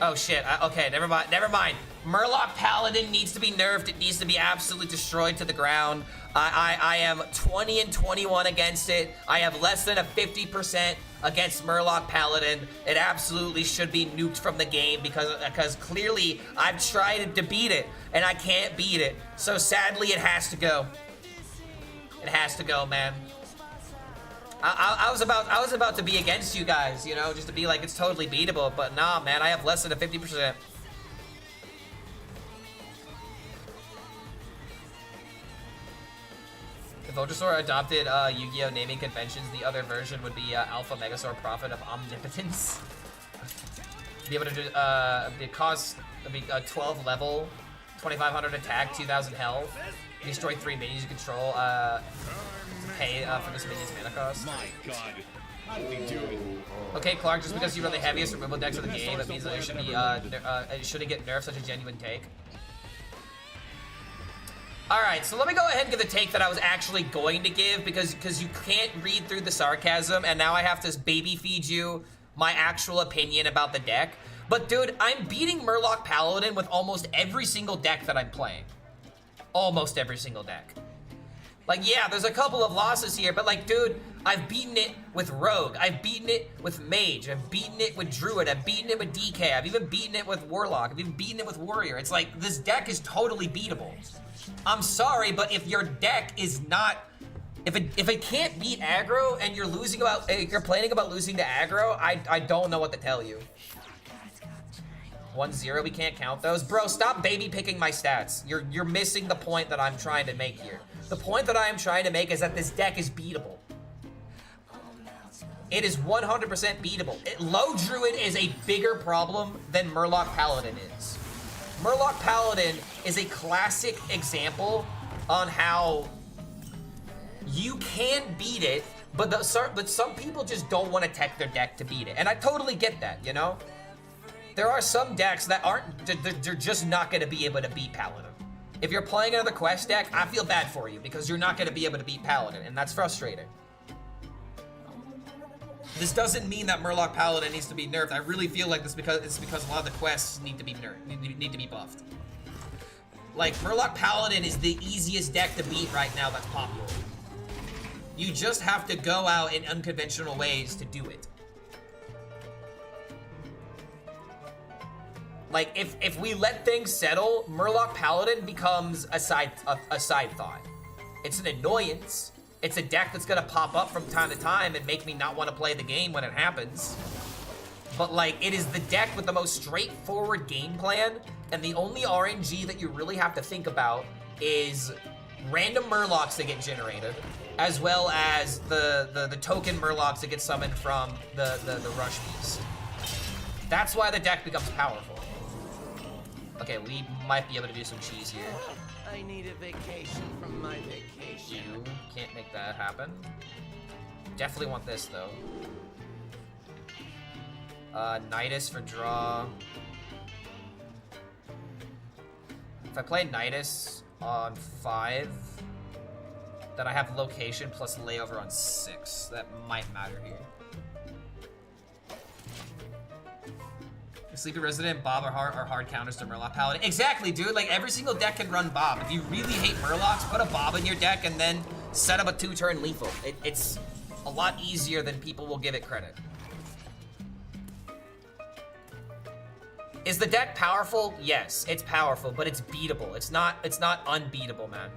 Oh shit, okay, never mind. Murloc Paladin needs to be nerfed. It needs to be absolutely destroyed to the ground. I am 20 and 21 against it. I have less than a 50% against Murloc Paladin. It absolutely should be nuked from the game because clearly I've tried to beat it and I can't beat it. So sadly it has to go. It has to go, man. I was about to be against you guys, you know, just to be like it's totally beatable, but nah, man, I have less than a 50%. If Ultrasaur adopted Yu-Gi-Oh! Naming conventions, the other version would be Alpha Megasaur Prophet of Omnipotence. Be able to do, the cost would be 12 level, 2,500 attack, 2,000 health. Destroy 3 minions you control, pay for this minion's mana cost. My god. How did he do it? Okay, Clark, just because you run the heaviest removal decks of the game, it means that it should be, it shouldn't get nerfed. Such a genuine take. Alright, so let me go ahead and give the take that I was actually going to give because you can't read through the sarcasm and now I have to baby feed you my actual opinion about the deck. But dude, I'm beating Murloc Paladin with almost every single deck that I'm playing. Almost every single deck. Like, yeah, there's a couple of losses here, but like, dude, I've beaten it with Rogue. I've beaten it with Mage. I've beaten it with Druid. I've beaten it with DK. I've even beaten it with Warlock. I've even beaten it with Warrior. It's like, this deck is totally beatable. I'm sorry, but if your deck is not, if it can't beat aggro and you're you're planning about losing to aggro, I don't know what to tell you. 1-0, we can't count those. Bro, stop baby picking my stats. You're missing the point that I'm trying to make here. The point that I am trying to make is that this deck is beatable. It is 100% beatable. Low Druid is a bigger problem than Murloc Paladin is. Murloc Paladin is a classic example on how you can beat it, but some people just don't want to tech their deck to beat it. And I totally get that, you know? There are some decks that they're just not going to be able to beat Paladin. If you're playing another quest deck, I feel bad for you because you're not going to be able to beat Paladin, and that's frustrating. This doesn't mean that Murloc Paladin needs to be nerfed. I really feel like it's because a lot of the quests need to be nerfed, need to be buffed. Like, Murloc Paladin is the easiest deck to beat right now that's popular. You just have to go out in unconventional ways to do it. Like, if we let things settle, Murloc Paladin becomes a side thought. It's an annoyance. It's a deck that's gonna pop up from time to time and make me not want to play the game when it happens. But like, it is the deck with the most straightforward game plan, and the only RNG that you really have to think about is random Murlocs that get generated, as well as the token Murlocs that get summoned from the Rush Beast. That's why the deck becomes powerful. Okay, we might be able to do some cheese here. I need a vacation from my vacation. You can't make that happen. Definitely want this, though. Nidus for draw. If I play Nidus on 5, then I have location plus layover on 6. That might matter here. Sleepy Resident, Bob are hard counters to Murloc Paladin. Exactly, dude. Like, every single deck can run Bob. If you really hate Murlocs, put a Bob in your deck and then set up a 2-turn lethal. It's a lot easier than people will give it credit. Is the deck powerful? Yes, it's powerful, but it's beatable. It's not unbeatable, man.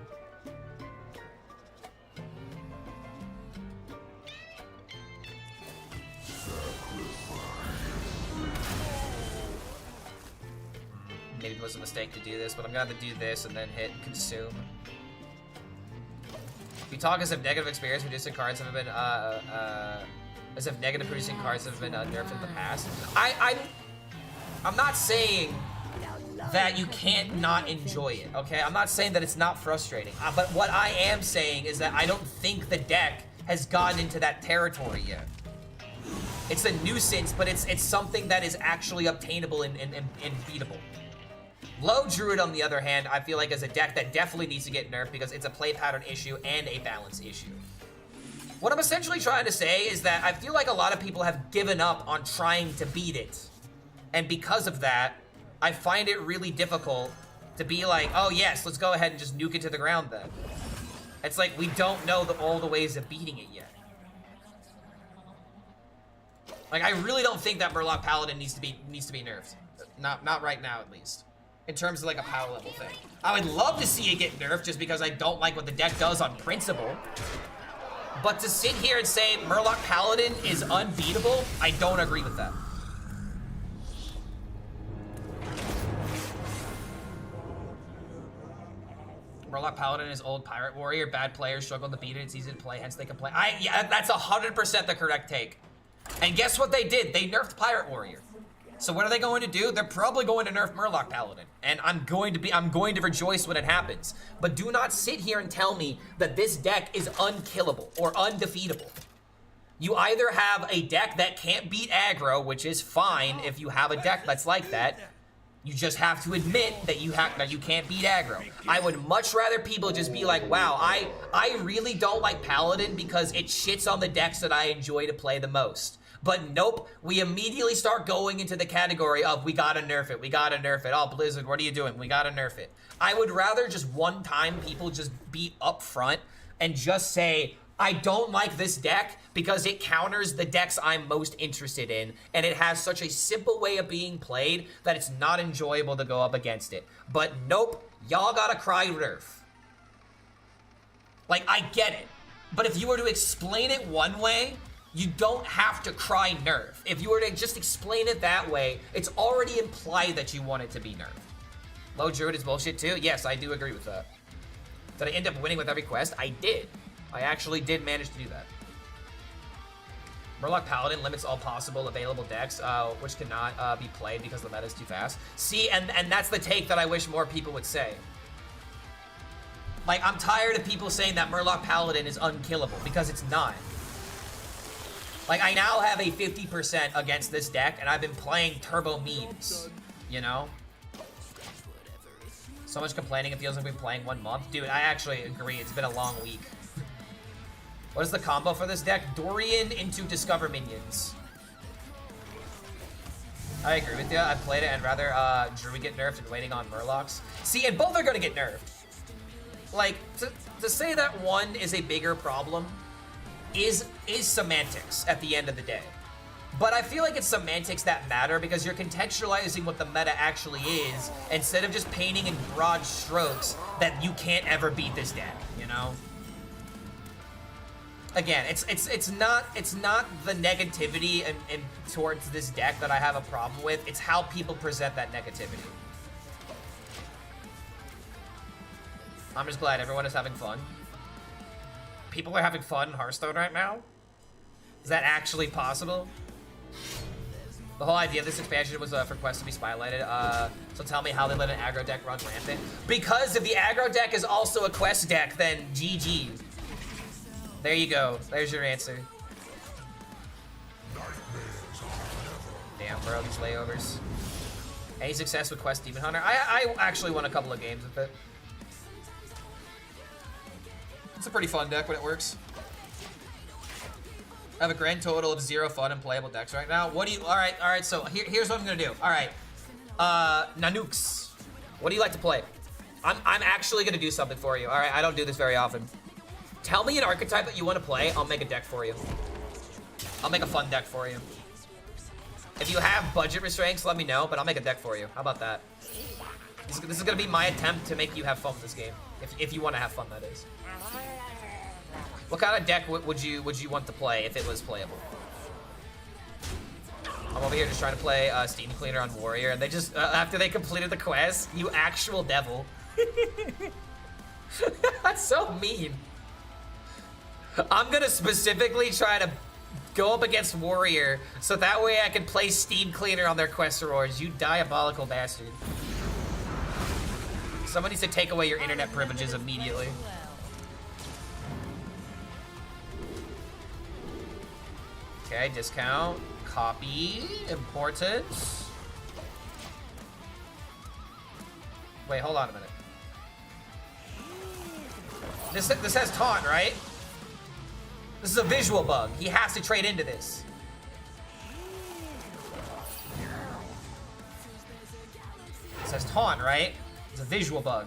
Maybe it was a mistake to do this, but I'm gonna have to do this and then hit consume. You talk as if negative experience reducing cards have been as if negative producing cards have been nerfed in the past. I'm not saying that you can't not enjoy it, okay? I'm not saying that it's not frustrating. But what I am saying is that I don't think the deck has gotten into that territory yet. It's a nuisance, but it's something that is actually obtainable and beatable. Low Druid, on the other hand, I feel like is a deck that definitely needs to get nerfed because it's a play pattern issue and a balance issue. What I'm essentially trying to say is that I feel like a lot of people have given up on trying to beat it. And because of that, I find it really difficult to be like, oh yes, let's go ahead and just nuke it to the ground then. It's like we don't know all the ways of beating it yet. Like, I really don't think that Murloc Paladin needs to be nerfed. Not right now, at least. In terms of like a power level thing. I would love to see it get nerfed just because I don't like what the deck does on principle. But to sit here and say Murloc Paladin is unbeatable, I don't agree with that. Murloc Paladin is old Pirate Warrior. Bad players struggle to beat it. It's easy to play, hence they complain. Yeah, that's 100% the correct take. And guess what they did? They nerfed Pirate Warrior. So what are they going to do? They're probably going to nerf Murloc Paladin. And I'm going to rejoice when it happens. But do not sit here and tell me that this deck is unkillable or undefeatable. You either have a deck that can't beat aggro, which is fine if you have a deck that's like that. You just have to admit that you can't beat aggro. I would much rather people just be like, wow, I really don't like Paladin because it shits on the decks that I enjoy to play the most. But nope, we immediately start going into the category of we gotta nerf it, we gotta nerf it. Oh, Blizzard, what are you doing? We gotta nerf it. I would rather just one time people just be upfront and just say, I don't like this deck because it counters the decks I'm most interested in, and it has such a simple way of being played that it's not enjoyable to go up against it. But nope, y'all gotta cry nerf. Like, I get it. But if you were to explain it one way, you don't have to cry nerf. If you were to just explain it that way, it's already implied that you want it to be nerfed. Low Druid is bullshit too? Yes, I do agree with that. Did I end up winning with every quest? I did. I actually did manage to do that. Murloc Paladin limits all possible available decks, which cannot be played because the meta is too fast. See, and that's the take that I wish more people would say. Like, I'm tired of people saying that Murloc Paladin is unkillable, because it's not. Like, I now have a 50% against this deck, and I've been playing turbo memes, you know? So much complaining, it feels like we've been playing 1 month. Dude, I actually agree, it's been a long week. What is the combo for this deck? Dorian into Discover Minions. I agree with you. I played it and rather Druid get nerfed and waiting on Murlocs. See, and both are gonna get nerfed. Like, to say that one is a bigger problem is semantics at the end of the day. But I feel like it's semantics that matter because you're contextualizing what the meta actually is instead of just painting in broad strokes that you can't ever beat this deck, you know? Again, it's not the negativity and towards this deck that I have a problem with. It's how people present that negativity. I'm just glad everyone is having fun. People are having fun in Hearthstone right now? Is that actually possible? The whole idea of this expansion was for quests to be spotlighted. So tell me how they let an aggro deck run rampant. Because if the aggro deck is also a quest deck, then GG. There you go. There's your answer. Damn, bro, these layovers. Any success with Quest Demon Hunter? I actually won a couple of games with it. It's a pretty fun deck when it works. I have a grand total of 0 fun and playable decks right now. What do you... Alright, so here's what I'm gonna do. Alright. Nanooks. What do you like to play? I'm actually gonna do something for you. Alright, I don't do this very often. Tell me an archetype that you want to play, I'll make a deck for you. I'll make a fun deck for you. If you have budget restraints, let me know, but I'll make a deck for you. How about that? This is gonna be my attempt to make you have fun with this game. If you want to have fun, that is. What kind of deck would you want to play if it was playable? I'm over here just trying to play Steam Cleaner on Warrior, and they just, after they completed the quest, you actual devil. That's so mean. I'm gonna specifically try to go up against Warrior, so that way I can play Steam Cleaner on their quest rewards. You diabolical bastard. Someone needs to take away your internet privileges immediately. Okay, discount, copy, important. Wait, hold on a minute. This has taunt, right? This is a visual bug. He has to trade into this. says taunt, right? It's a visual bug.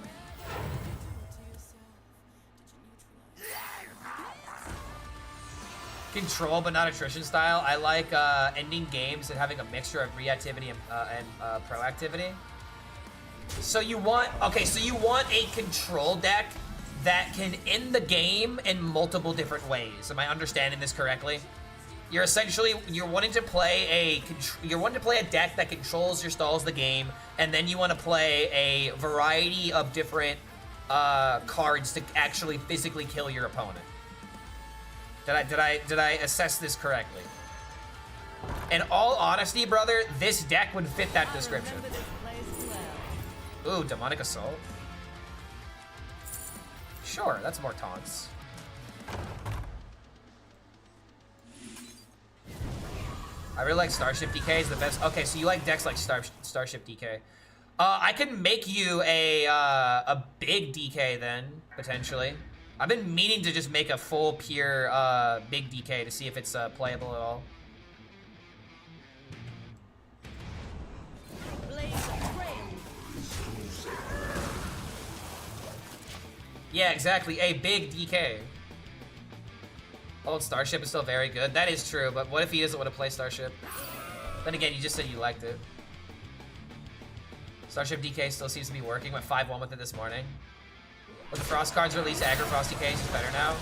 Control, but not attrition style. I like ending games and having a mixture of reactivity and proactivity. So you want, okay, so you want a control deck that can end the game in multiple different ways. Am I understanding this correctly? You're essentially, you're wanting to play a deck that controls your stalls the game, and then you want to play a variety of different cards to actually physically kill your opponent. Did I assess this correctly? In all honesty, brother, this deck would fit that description. Ooh, Demonic Assault. Sure, that's more taunts. I really like Starship DK is the best. Okay, so you like decks like Starship DK. I can make you a big DK then, potentially. I've been meaning to just make a full pure big DK to see if it's playable at all. Yeah, exactly. A big DK. Old Starship is still very good. That is true, but what if he doesn't want to play Starship? Then again, you just said you liked it. Starship DK still seems to be working. Went 5-1 with it this morning. With the Frost cards released, Aggro Frost DK is better now.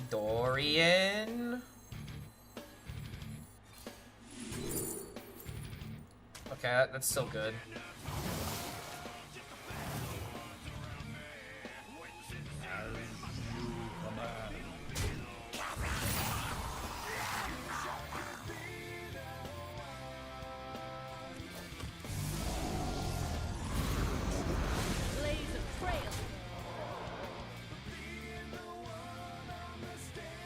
Dorian. Okay, that's still good.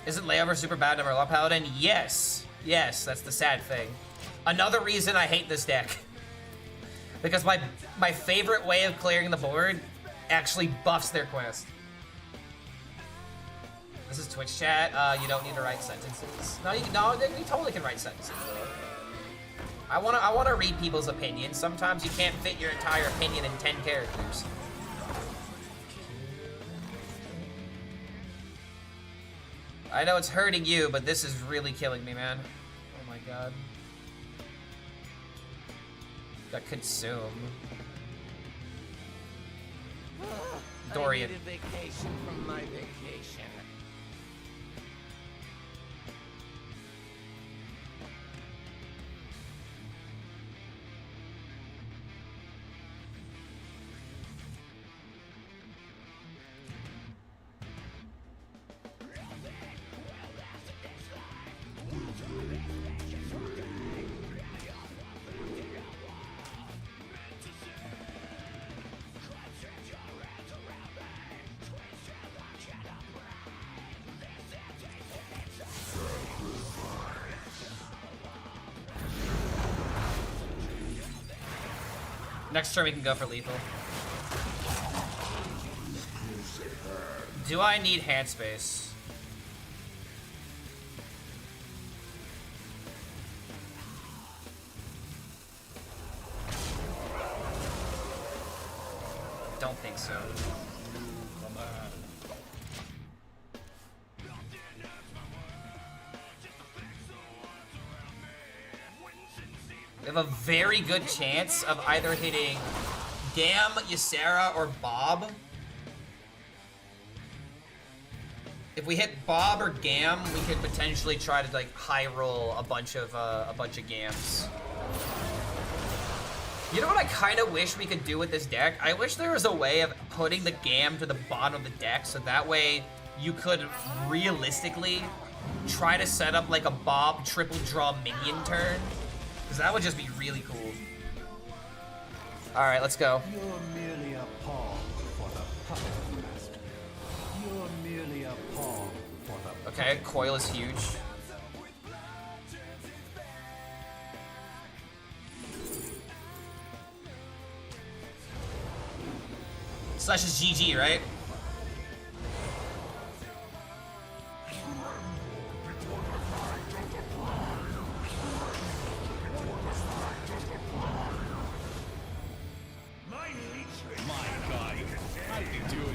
Isn't Layover super bad in Merlot Paladin? Yes. Yes, that's the sad thing. Another reason I hate this deck. Because my favorite way of clearing the board actually buffs their quest. This is Twitch chat. You don't need to write sentences. No, you totally can write sentences. I wanna read people's opinions. Sometimes you can't fit your entire opinion in 10 characters. I know it's hurting you, but this is really killing me, man. Oh my god. Got consume. Dorian. I need a vacation from my vacation. Next turn we can go for lethal. Do I need hand space? Don't think so. We have a very good chance of either hitting Gam, Ysera, or Bob. If we hit Bob or Gam, we could potentially try to like high roll a bunch of Gams. You know what I kind of wish we could do with this deck? I wish there was a way of putting the Gam to the bottom of the deck, so that way you could realistically try to set up like a Bob triple draw minion turn. Because that would just be really cool. Alright, let's go. You're merely a pawn for the puppet master. You're merely a pawn for the Okay, coil is huge. So that's just GG, right? My God, how did he do it?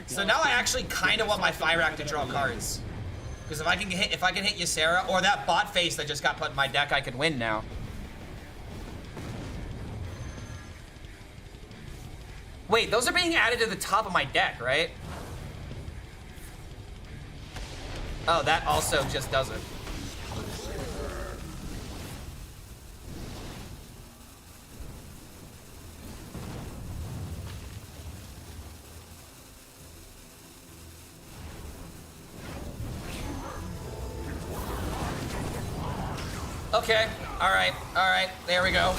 So now I actually kind of want my Fire Act to draw cards. Because if I can hit Ysera or that bot face that just got put in my deck, I can win now. Wait, those are being added to the top of my deck, right? Oh, that also just does it. Okay, all right, there we go.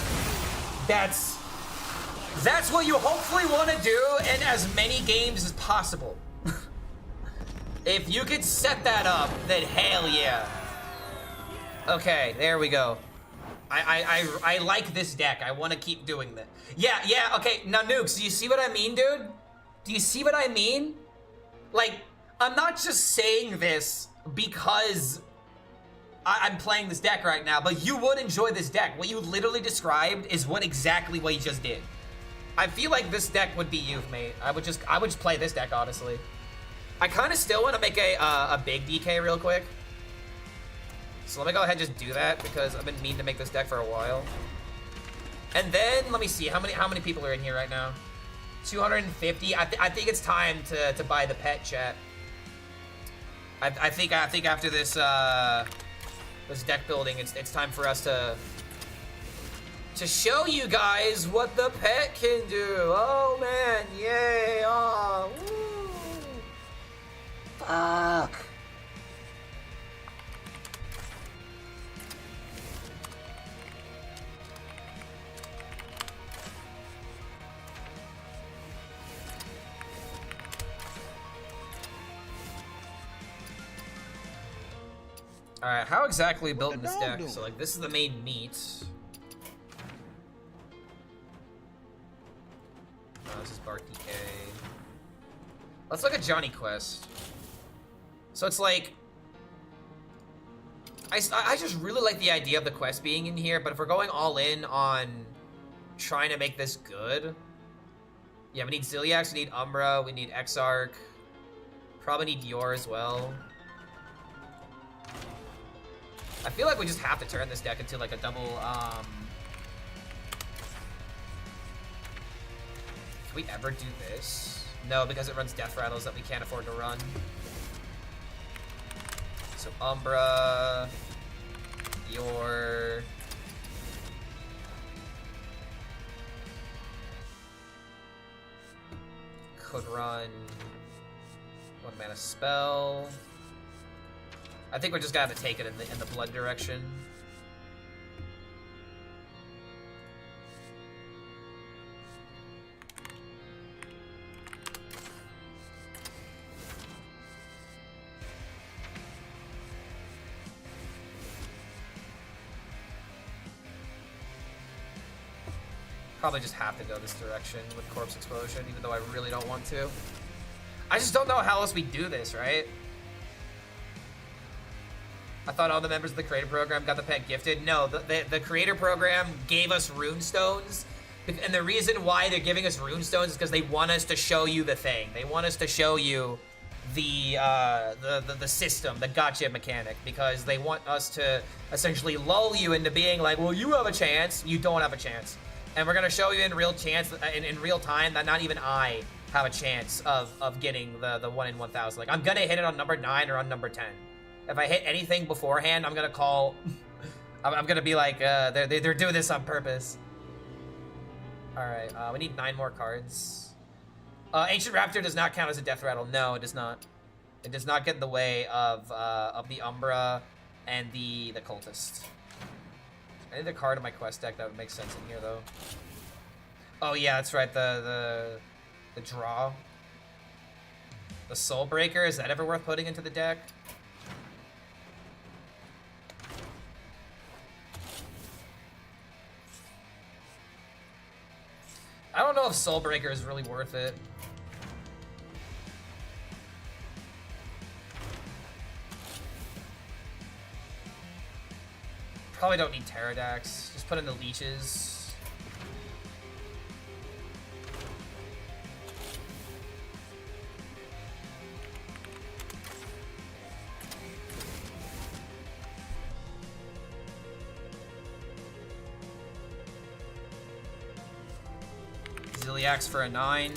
That's what you hopefully want to do in as many games as possible. If you could set that up, then hell yeah. Okay, there we go. I like this deck. I want to keep doing that. Yeah, okay, now Nukes, do you see what I mean, dude? Do you see what I mean? Like, I'm not just saying this because I'm playing this deck right now, but you would enjoy this deck. What you literally described is exactly what you just did. I feel like this deck would be you, mate. I would just play this deck, honestly. I kind of still want to make a big DK real quick. So let me go ahead and just do that because I've been meaning to make this deck for a while. And then let me see how many people are in here right now. 250. I think it's time to buy the pet, chat. I think after this this deck building, it's time for us to show you guys what the pet can do. Oh man, yay! Oh, woo. Fuck. Alright, how exactly building this deck? So like, this is the main meat. This is Bark DK. Let's look at Johnny Quest. So it's like, I just really like the idea of the quest being in here, but if we're going all in on trying to make this good, yeah, we need Ziliax, we need Umbra, we need Exarch, probably need Dior as well. I feel like we just have to turn this deck into like a double, can we ever do this? No, because it runs Death Rattles that we can't afford to run. So Umbra, Dior. Could run 1 mana spell. I think we're just gonna have to take it in the blood direction. Probably just have to go this direction with Corpse Explosion, even though I really don't want to. I just don't know how else we do this, right? I thought all the members of the creator program got the pet gifted. No, the creator program gave us runestones, and the reason why they're giving us runestones is because they want us to show you the thing. They want us to show you the system, the gotcha mechanic, because they want us to essentially lull you into being like, well, you have a chance, you don't have a chance. And we're gonna show you in real time that not even I have a chance of getting the 1 in 1,000. Like, I'm gonna hit it on number 9 or on number 10. If I hit anything beforehand, I'm gonna call. I'm gonna be like, they're doing this on purpose. All right, we need 9 more cards. Ancient Raptor does not count as a death rattle. No, it does not. It does not get in the way of the Umbra and the cultist. I need a card in my quest deck that would make sense in here, though. Oh yeah, that's right. The draw. The Soul Breaker, is that ever worth putting into the deck? I don't know if Soulbreaker is really worth it. Probably don't need Pterodax. Just put in the leeches. Ziliax for a 9.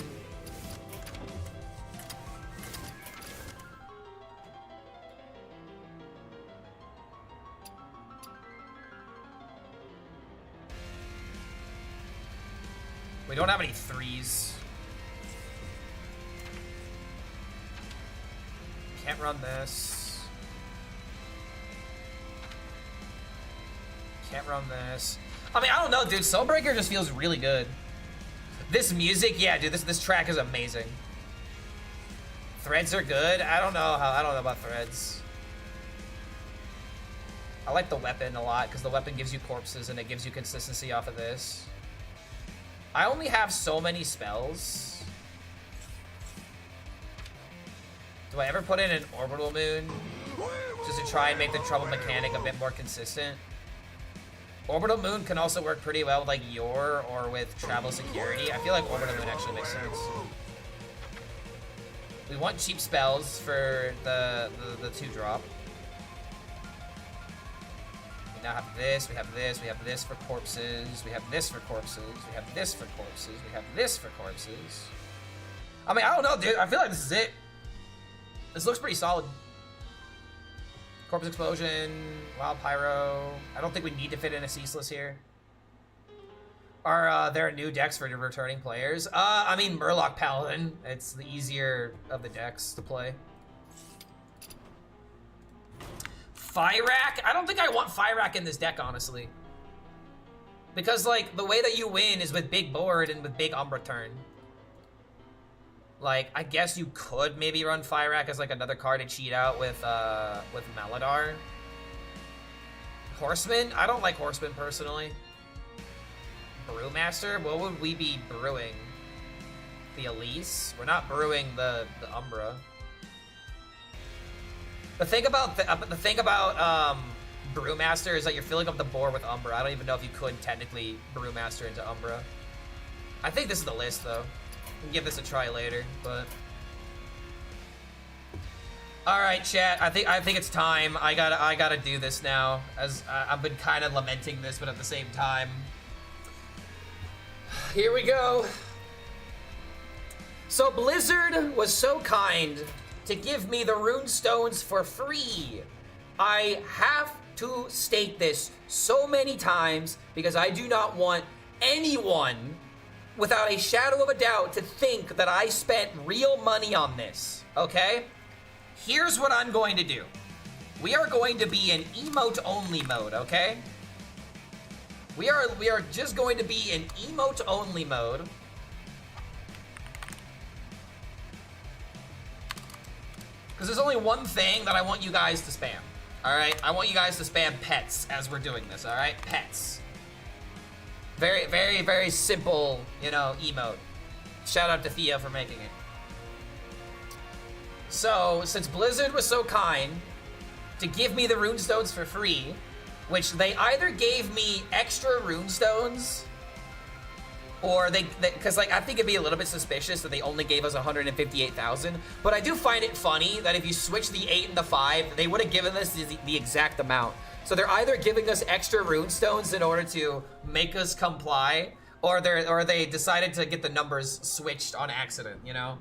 We don't have any 3s. Can't run this. Can't run this. I mean, I don't know, dude. Soulbreaker just feels really good. This music, yeah, dude. This track is amazing. Threads are good. I don't know about threads. I like the weapon a lot because the weapon gives you corpses and it gives you consistency off of this. I only have so many spells. Do I ever put in an orbital moon just to try and make the trouble mechanic a bit more consistent? Orbital moon can also work pretty well with like Yor or with travel security. I feel like orbital moon actually makes sense. We want cheap spells for the 2-drop. We now have this, we have this, we have this for corpses, we have this for corpses, we have this for corpses, we have this for corpses. I mean, I don't know, dude. I feel like this is it. This looks pretty solid. Corpse Explosion, Wild Pyro. I don't think we need to fit in a Ceaseless here. Are there new decks for returning players? I mean, Murloc Paladin. It's the easier of the decks to play. Fyrakk? I don't think I want Fyrakk in this deck, honestly. Because, like, the way that you win is with big board and with big Umbra turn. Like, I guess you could maybe run Fyrakk as, like, another card to cheat out with Maladar. Horseman? I don't like Horseman, personally. Brewmaster? What would we be brewing? The Elise? We're not brewing the Umbra. The thing about Brewmaster is that you're filling up the board with Umbra. I don't even know if you could technically Brewmaster into Umbra. I think this is the list, though. We can give this a try later, but... Alright, chat. I think it's time. I gotta do this now. As I've been kind of lamenting this, but at the same time. Here we go. So Blizzard was so kind to give me the rune stones for free. I have to state this so many times because I do not want anyone without a shadow of a doubt to think that I spent real money on this, okay? Here's what I'm going to do. We are going to be in emote-only mode, okay? We are just going to be in emote-only mode. Because there's only one thing that I want you guys to spam, all right? I want you guys to spam pets as we're doing this, all right? Pets. Very, very, very simple, you know, emote. Shout out to Thea for making it. So, since Blizzard was so kind to give me the runestones for free, which they either gave me extra runestones, or because like I think it'd be a little bit suspicious that they only gave us 158,000. But I do find it funny that if you switch the 8 and the 5, they would have given us the exact amount. So they're either giving us extra runestones in order to make us comply, or they decided to get the numbers switched on accident. You know,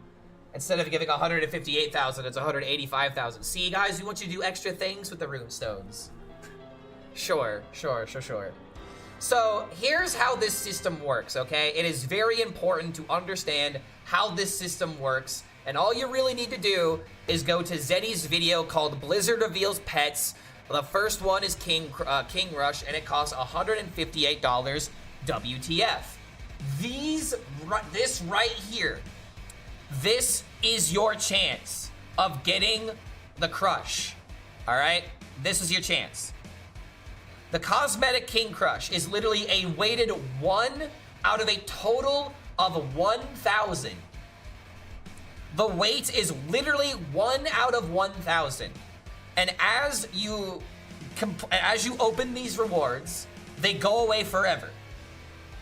instead of giving 158,000, it's 185,000. See, guys, we want you to do extra things with the runestones. Sure. So here's how this system works, okay? It is very important to understand how this system works, and all you really need to do is go to Zeddy's video called Blizzard Reveals Pets. The first one is King Rush, and it costs $158 WTF. This right here, this is your chance of getting the Crush, all right? This is your chance. The Cosmetic King Crush is literally a weighted 1 out of a total of 1,000. The weight is literally 1 out of 1,000. And as you open these rewards, they go away forever.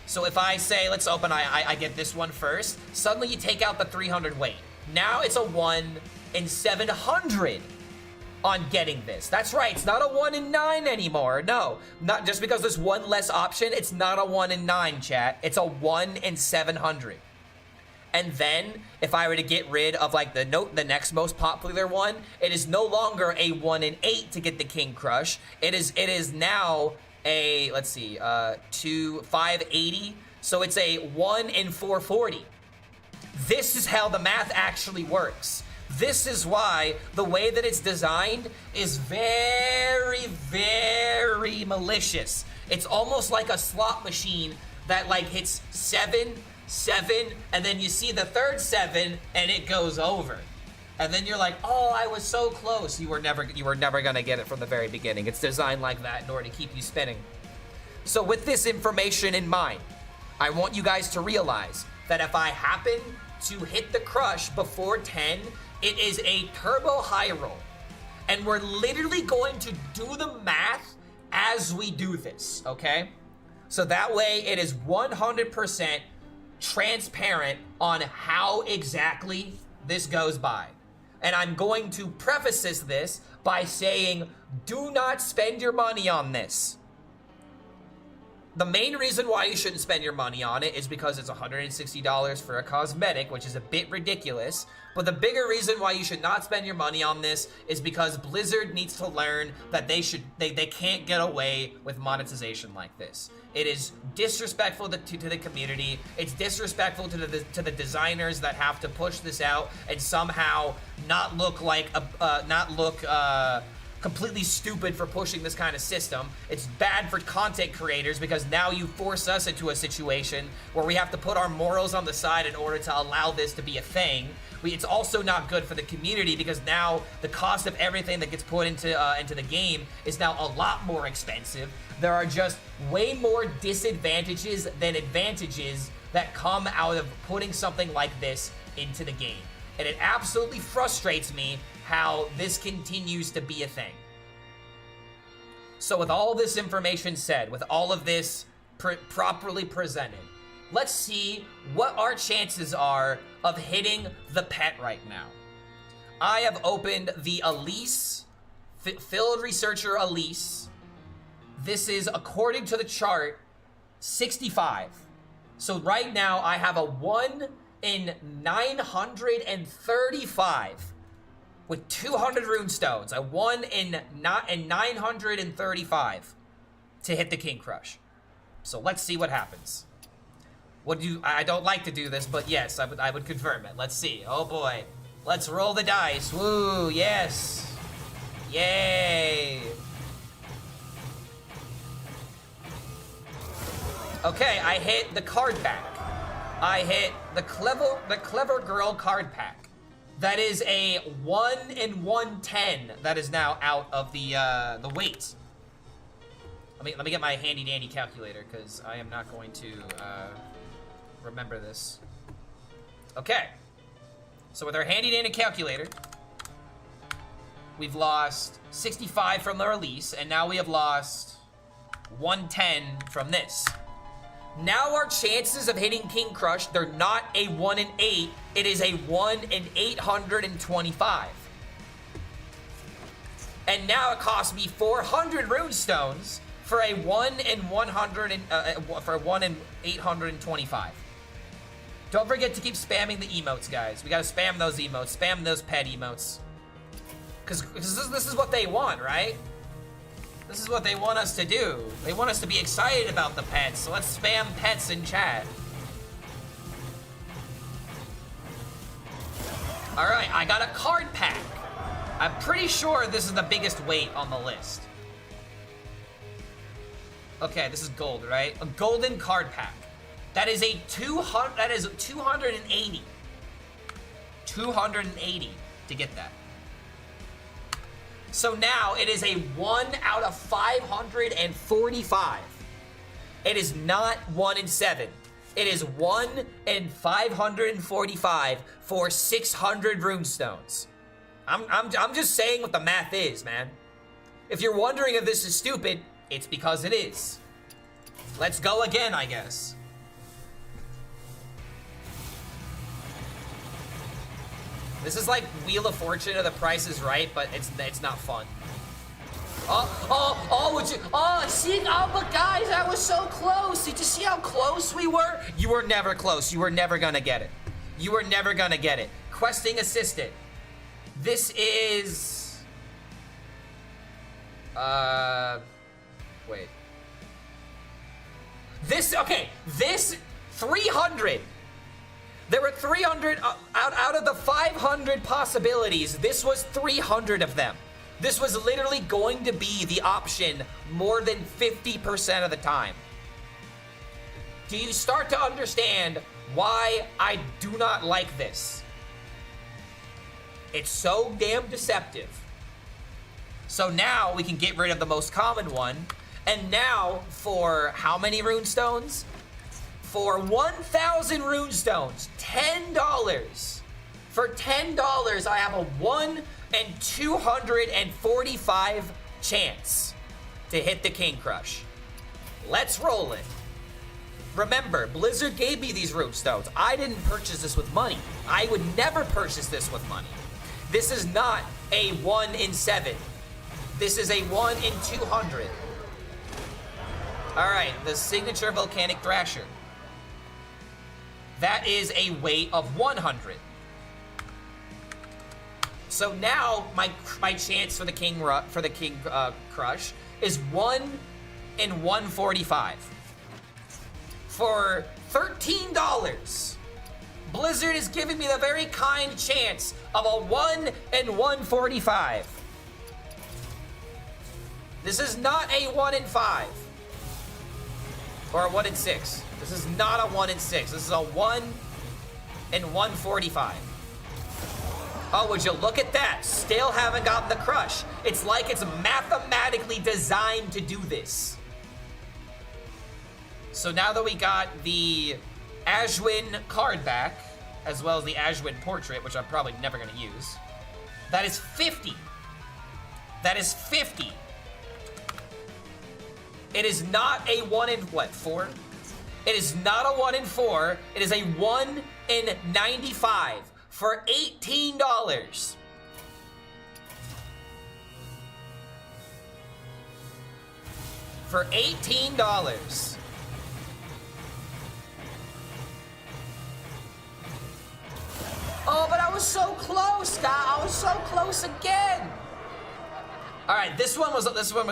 So if I say, let's open, I get this one first, suddenly you take out the 300 weight. Now it's a 1 in 700 on getting this. That's right, it's not a 1 in 9 anymore. No, not just because there's one less option, it's not a 1 in 9, chat. It's a 1 in 700. And then, if I were to get rid of like the next most popular one, it is no longer a 1 in 8 to get the King Crush. It is now a, let's see, 580. So it's a 1 in 440. This is how the math actually works. This is why the way that it's designed is very, very malicious. It's almost like a slot machine that like hits 7, 7, and then you see the third 7 and it goes over. And then you're like, oh, I was so close. You were never gonna get it from the very beginning. It's designed like that in order to keep you spinning. So with this information in mind, I want you guys to realize that if I happen to hit the crush before 10, it is a turbo high roll. And we're literally going to do the math as we do this, okay? So that way it is 100% transparent on how exactly this goes by. And I'm going to preface this by saying, do not spend your money on this. The main reason why you shouldn't spend your money on it is because it's $160 for a cosmetic, which is a bit ridiculous. But the bigger reason why you should not spend your money on this is because Blizzard needs to learn that they can't get away with monetization like this. It is disrespectful to the community. It's disrespectful to the designers that have to push this out and somehow not look like completely stupid for pushing this kind of system. It's bad for content creators because now you force us into a situation where we have to put our morals on the side in order to allow this to be a thing. It's also not good for the community because now the cost of everything that gets put into the game is now a lot more expensive. There are just way more disadvantages than advantages that come out of putting something like this into the game. And it absolutely frustrates me how this continues to be a thing. So with all this information said, with all of this properly presented, let's see what our chances are of hitting the pet right now. I have opened the Elise, Field Researcher Elise. This is, according to the chart, 65. So right now I have a 1 in 935 with 200 runestones. A 1 in 935 to hit the King Crush. So let's see what happens. I don't like to do this, but yes, I would confirm it. Let's see. Oh boy. Let's roll the dice. Woo, yes. Yay. Okay, I hit the card pack. I hit the Clever Girl card pack. That is a 1 in 110 that is now out of the weight. Let me get my handy dandy calculator because I am not going to remember this. Okay. So with our handy dandy calculator, we've lost 65 from the release, and now we have lost 110 from this. Now our chances of hitting King Crush, they're not a 1 in 8, it is a 1 in 825. And now it costs me 400 runestones for a 1 in 825. Don't forget to keep spamming the emotes, guys. We gotta spam those emotes, spam those pet emotes. Cause this is what they want, right? This is what they want us to do. They want us to be excited about the pets, so let's spam pets in chat. All right, I got a card pack. I'm pretty sure this is the biggest weight on the list. Okay, this is gold, right? A golden card pack. That is a 280. 280 to get that. So now it is a 1 out of 545. It is not 1 in 7. It is 1 in 545 for 600 runestones. I'm just saying what the math is, man. If you're wondering if this is stupid, it's because it is. Let's go again, I guess. This is like Wheel of Fortune or The Price is Right, but it's not fun. But guys, I was so close. Did you see how close we were? You were never close. You were never gonna get it. You were never gonna get it. Questing Assistant. This is... Wait. This 300. There were 300, out of the 500 possibilities, this was 300 of them. This was literally going to be the option more than 50% of the time. Do you start to understand why I do not like this? It's so damn deceptive. So now we can get rid of the most common one. And now for how many runestones? For 1,000 runestones, $10. For $10, I have a 1 in 245 chance to hit the King Crush. Let's roll it. Remember, Blizzard gave me these runestones. I didn't purchase this with money. I would never purchase this with money. This is not a 1 in 7. This is a 1 in 200. All right, the signature Volcanic Thrasher. That is a weight of 100. So now my chance for the King Crush is 1 in 145. For $13, Blizzard is giving me the very kind chance of a 1 in 145. This is not a 1 in 5. Or a 1 in 6. This is not a 1 in 6. This is a 1 in 145. Oh, would you look at that? Still haven't gotten the crush. It's like it's mathematically designed to do this. So now that we got the Ashwin card back, as well as the Ashwin portrait, which I'm probably never going to use, that is 50. That is 50. It is not a 1 in, what, 4? It is not a 1 in 4. It is a 1 in 95 for $18. For $18. Oh, but I was so close, guys. I was so close again. All right, this one was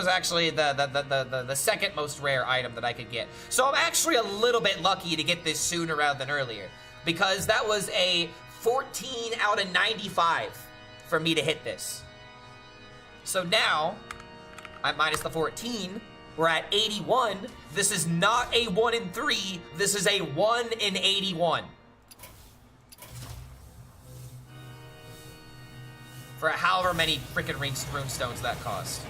actually the second most rare item that I could get. So I'm actually a little bit lucky to get this sooner rather than earlier, because that was a 14 out of 95 for me to hit this. So now I'm minus the 14. We're at 81. This is not a 1 in 3. This is a 1 in 81. For however many freaking runestones that cost.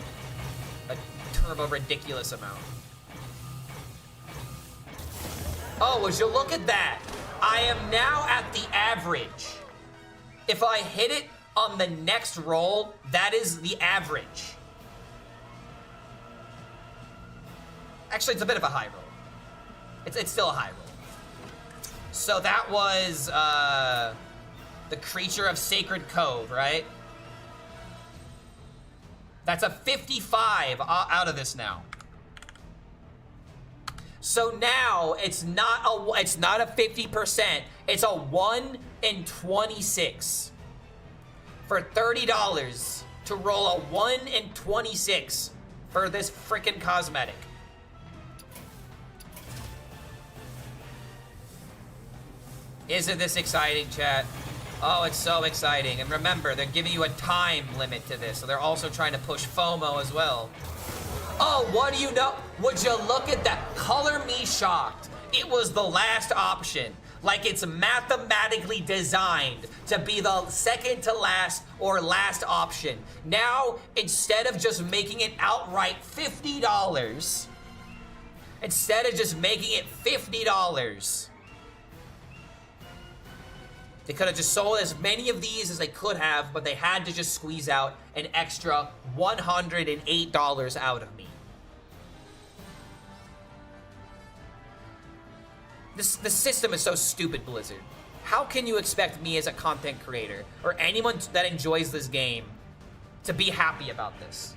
A turbo ridiculous amount. Oh, would you look at that? I am now at the average. If I hit it on the next roll, that is the average. Actually, it's a bit of a high roll. It's still a high roll. So that was the Creature of Sacred Cove, right? That's a 55 out of this now. So now it's not a 50%. It's a 1 in 26 for $30 to roll a 1 in 26 for this freaking cosmetic. Isn't this exciting, chat? Oh, it's so exciting. And remember, they're giving you a time limit to this, so they're also trying to push FOMO as well. Oh, what do you know? Would you look at that? Color me shocked. It was the last option. Like it's mathematically designed to be the second to last or last option. Now, instead of just making it outright $50, instead of just making it $50, They could have just sold as many of these as they could have, but they had to just squeeze out an extra $108 out of me. The system is so stupid, Blizzard. How can you expect me as a content creator or anyone that enjoys this game to be happy about this?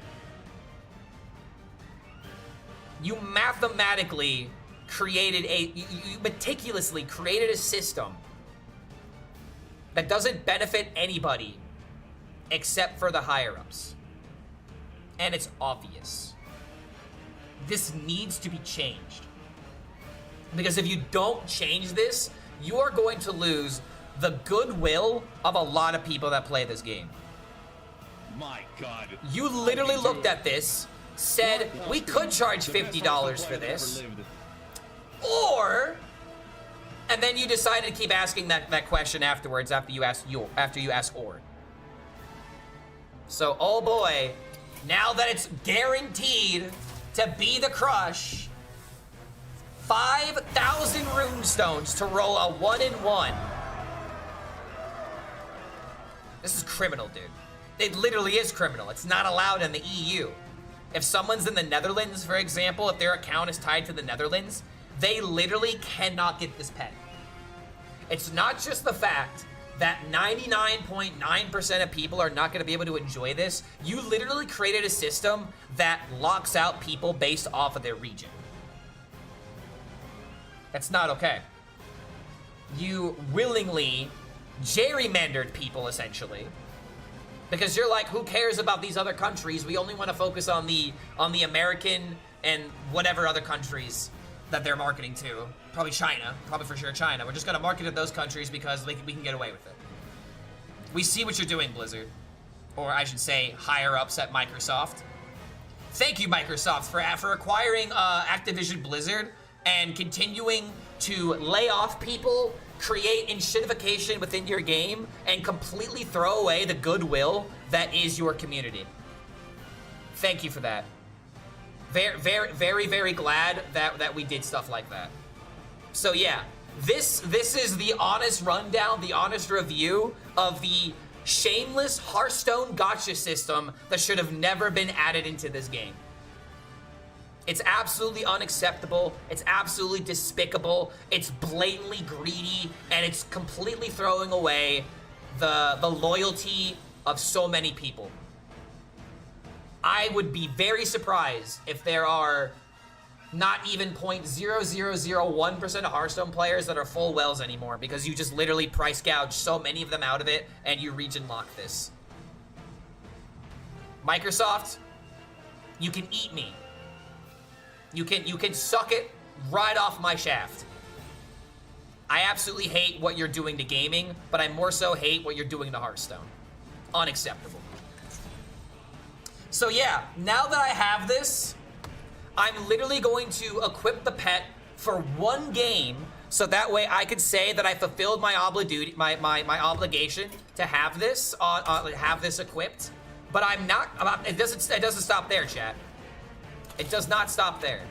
You mathematically created you meticulously created a system that doesn't benefit anybody except for the higher-ups. And it's obvious. This needs to be changed. Because if you don't change this, you are going to lose the goodwill of a lot of people that play this game. My God. You literally looked at this, said, we could charge $50 for this. Or, and then you decided to keep asking that question afterwards after you ask or. So, oh boy, now that it's guaranteed to be the crush, 5,000 runestones to roll a 1-in-1. This is criminal, dude. It literally is criminal. It's not allowed in the EU. If someone's in the Netherlands, for example, if their account is tied to the Netherlands, they literally cannot get this pet. It's not just the fact that 99.9% of people are not going to be able to enjoy this. You literally created a system that locks out people based off of their region. That's not okay. You willingly gerrymandered people, essentially. Because you're like, who cares about these other countries? We only want to focus on the American and whatever other countries that they're marketing to. Probably China. Probably for sure China. We're just going to market to those countries because we can get away with it. We see what you're doing, Blizzard. Or I should say, higher ups at Microsoft. Thank you, Microsoft, for acquiring Activision Blizzard and continuing to lay off people, create enshittification within your game, and completely throw away the goodwill that is your community. Thank you for that. Very, very, very, very glad that we did stuff like that. So yeah, this is the honest rundown, the honest review of the shameless Hearthstone gacha system that should have never been added into this game. It's absolutely unacceptable. It's absolutely despicable. It's blatantly greedy, and it's completely throwing away the loyalty of so many people. I would be very surprised if there are not even 0.0001% of Hearthstone players that are full wells anymore, because you just literally price gouge so many of them out of it, and you region lock this. Microsoft, you can eat me. You can suck it right off my shaft. I absolutely hate what you're doing to gaming, but I more so hate what you're doing to Hearthstone. Unacceptable. So yeah, now that I have this, I'm literally going to equip the pet for one game, so that way I could say that I fulfilled my obligation to have this have this equipped. But I'm not. It doesn't stop there, chat. It does not stop there.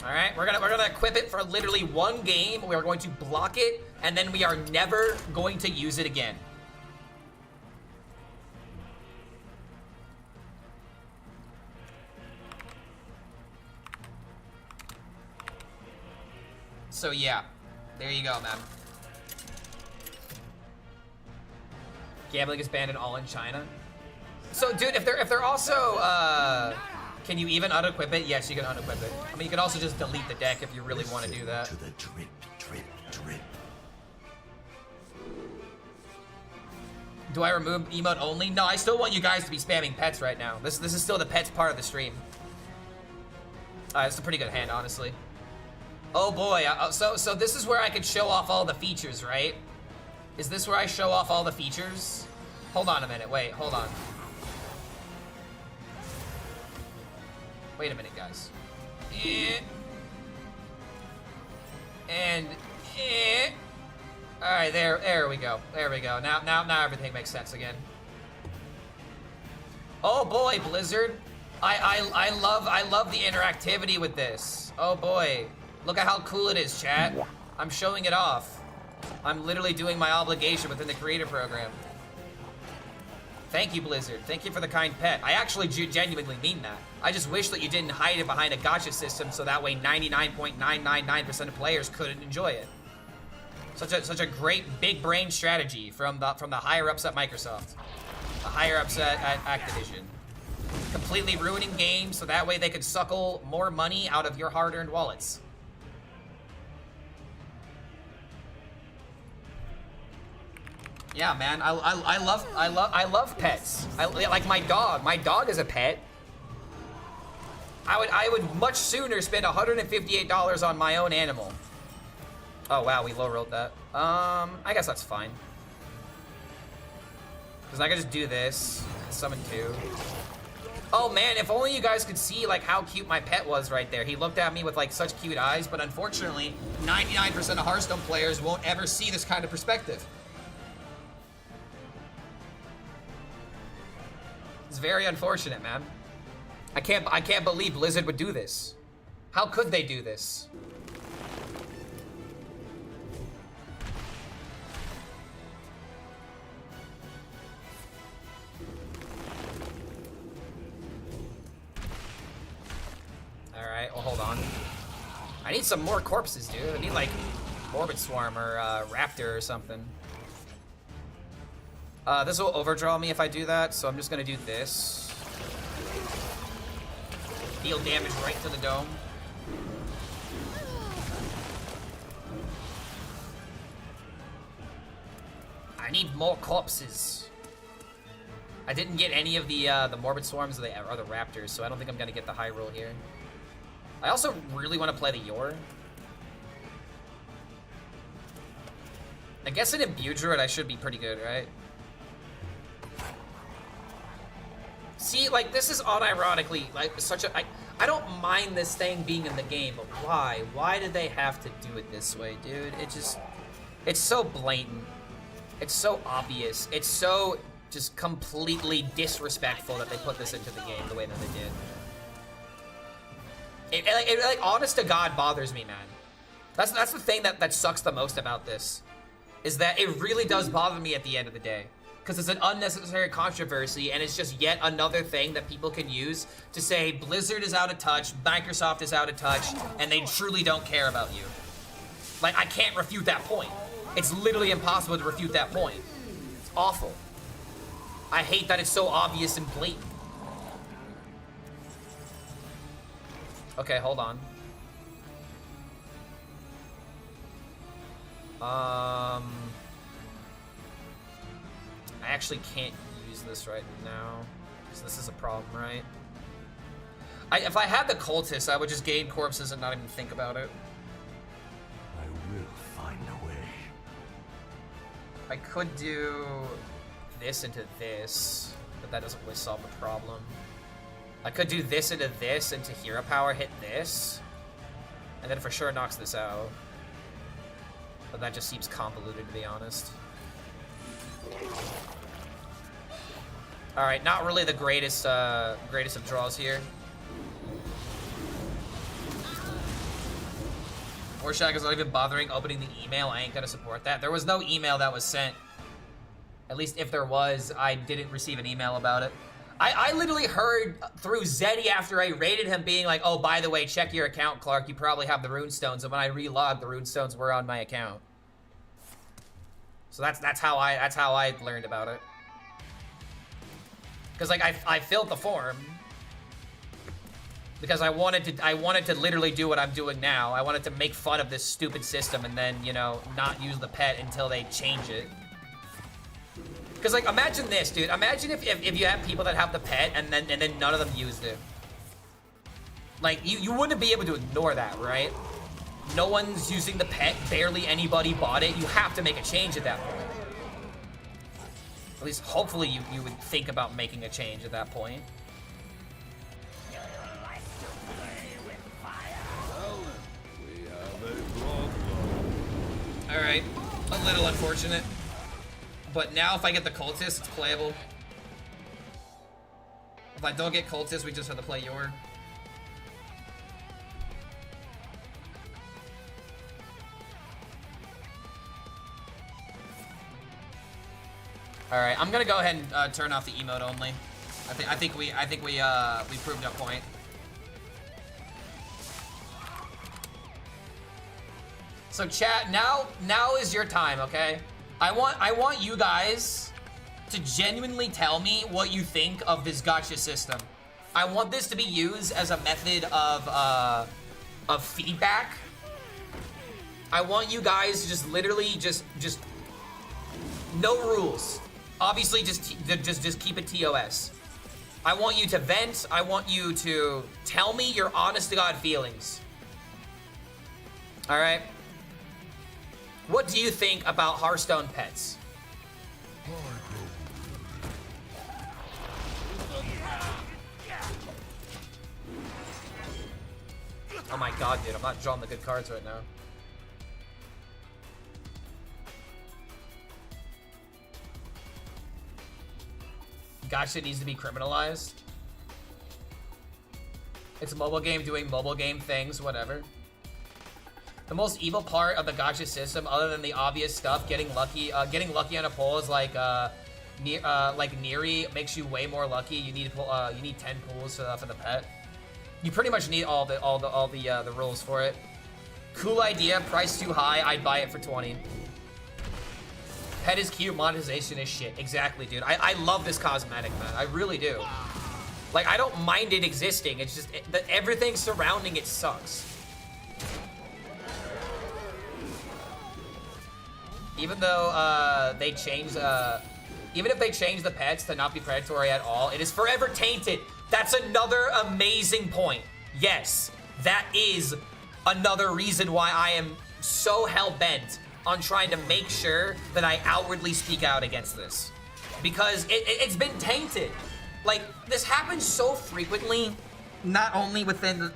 All right, we're gonna equip it for literally one game. We are going to block it, and then we are never going to use it again. So yeah, there you go, man. Gambling is banned in all in China. So, dude, if they're also, can you even unequip it? Yes, you can unequip it. I mean, you can also just delete the deck if you really want to do that. To the drip, drip, drip. Do I remove emote only? No, I still want you guys to be spamming pets right now. This is still the pets part of the stream. It's a pretty good hand, honestly. Oh boy, so this is where I could show off all the features, right? Is this where I show off all the features? Hold on a minute, wait, hold on. Wait a minute, guys. And all right, there we go. There we go. Now everything makes sense again. Oh boy, Blizzard. I love the interactivity with this. Oh boy. Look at how cool it is, chat. I'm showing it off. I'm literally doing my obligation within the creator program. Thank you, Blizzard. Thank you for the kind pet. I actually genuinely mean that. I just wish that you didn't hide it behind a gacha system so that way 99.999% of players couldn't enjoy it. Such a great big brain strategy from the higher ups at Microsoft, the higher ups at Activision, completely ruining games so that way they could suckle more money out of your hard-earned wallets. Yeah, man, I love pets. Like my dog. My dog is a pet. I would much sooner spend $158 on my own animal. Oh wow, we low rolled that. I guess that's fine. Cause I could just do this, summon 2. Oh man, if only you guys could see like how cute my pet was right there. He looked at me with like such cute eyes, but unfortunately, 99% of Hearthstone players won't ever see this kind of perspective. It's very unfortunate, man. I can't believe Blizzard would do this. How could they do this? All right, well, hold on. I need some more corpses, dude. I need like Morbid Swarm or Raptor or something. This will overdraw me if I do that, so I'm just gonna do this. Deal damage right to the dome. I need more corpses. I didn't get any of the Morbid Swarms or the Raptors, so I don't think I'm gonna get the high roll here. I also really want to play the Yor. I guess in Imbue Druid I should be pretty good, right? See, like, this is unironically, like, such a... I don't mind this thing being in the game, but why? Why did they have to do it this way, dude? It just... It's so blatant. It's so obvious. It's so just completely disrespectful that they put this into the game the way that they did. It like, honest to God, bothers me, man. That's the thing that sucks the most about this. Is that it really does bother me at the end of the day. Because it's an unnecessary controversy, and it's just yet another thing that people can use to say Blizzard is out of touch, Microsoft is out of touch, and they truly don't care about you. Like, I can't refute that point. It's literally impossible to refute that point. It's awful. I hate that it's so obvious and blatant. Okay, hold on. I actually can't use this right now, because this is a problem, right? If I had the cultists, I would just gain corpses and not even think about it. I will find a way. I could do this into this, but that doesn't really solve the problem. I could do this into hero power, hit this, and then for sure knocks this out. But that just seems convoluted, to be honest. All right, not really the greatest of draws here. Warshak is not even bothering opening the email. I ain't gonna support that. There was no email that was sent. At least if there was, I didn't receive an email about it. I literally heard through Zeddy after I raided him being like, oh, by the way, check your account, Clark. You probably have the runestones. And when I relogged, the runestones were on my account. So that's how I learned about it. Because like I filled the form because I wanted to literally do what I'm doing now. I wanted to make fun of this stupid system and then, you know, not use the pet until they change it. Because like imagine this, dude. Imagine if you have people that have the pet and then none of them used it. Like you wouldn't be able to ignore that, right? No one's using the pet, barely anybody bought it. You have to make a change at that point. At least, hopefully, you would think about making a change at that point. Alright, a little unfortunate. But now if I get the cultist, it's playable. If I don't get cultist, we just have to play Yor. All right, I'm gonna go ahead and turn off the emote only. I think we proved our point. So chat, now is your time, okay? I want you guys to genuinely tell me what you think of this gacha system. I want this to be used as a method of feedback. I want you guys to just literally just no rules. Obviously, just keep it TOS. I want you to vent. I want you to tell me your honest to God feelings. All right. What do you think about Hearthstone pets? Oh my god, dude, I'm not drawing the good cards right now. Gacha needs to be criminalized. It's a mobile game doing mobile game things, whatever. The most evil part of the gacha system, other than the obvious stuff, getting lucky on a pull is like Neri makes you way more lucky. You need 10 pulls for the pet. You pretty much need all the rules for it. Cool idea, price too high, I'd buy it for 20. Pet is cute, monetization is shit. Exactly, dude. I love this cosmetic, man. I really do. Like, I don't mind it existing. It's just everything surrounding it sucks. Even though they change, even if they change the pets to not be predatory at all, it is forever tainted. That's another amazing point. Yes, that is another reason why I am so hell-bent on trying to make sure that I outwardly speak out against this. Because it's been tainted. Like, this happens so frequently, not only within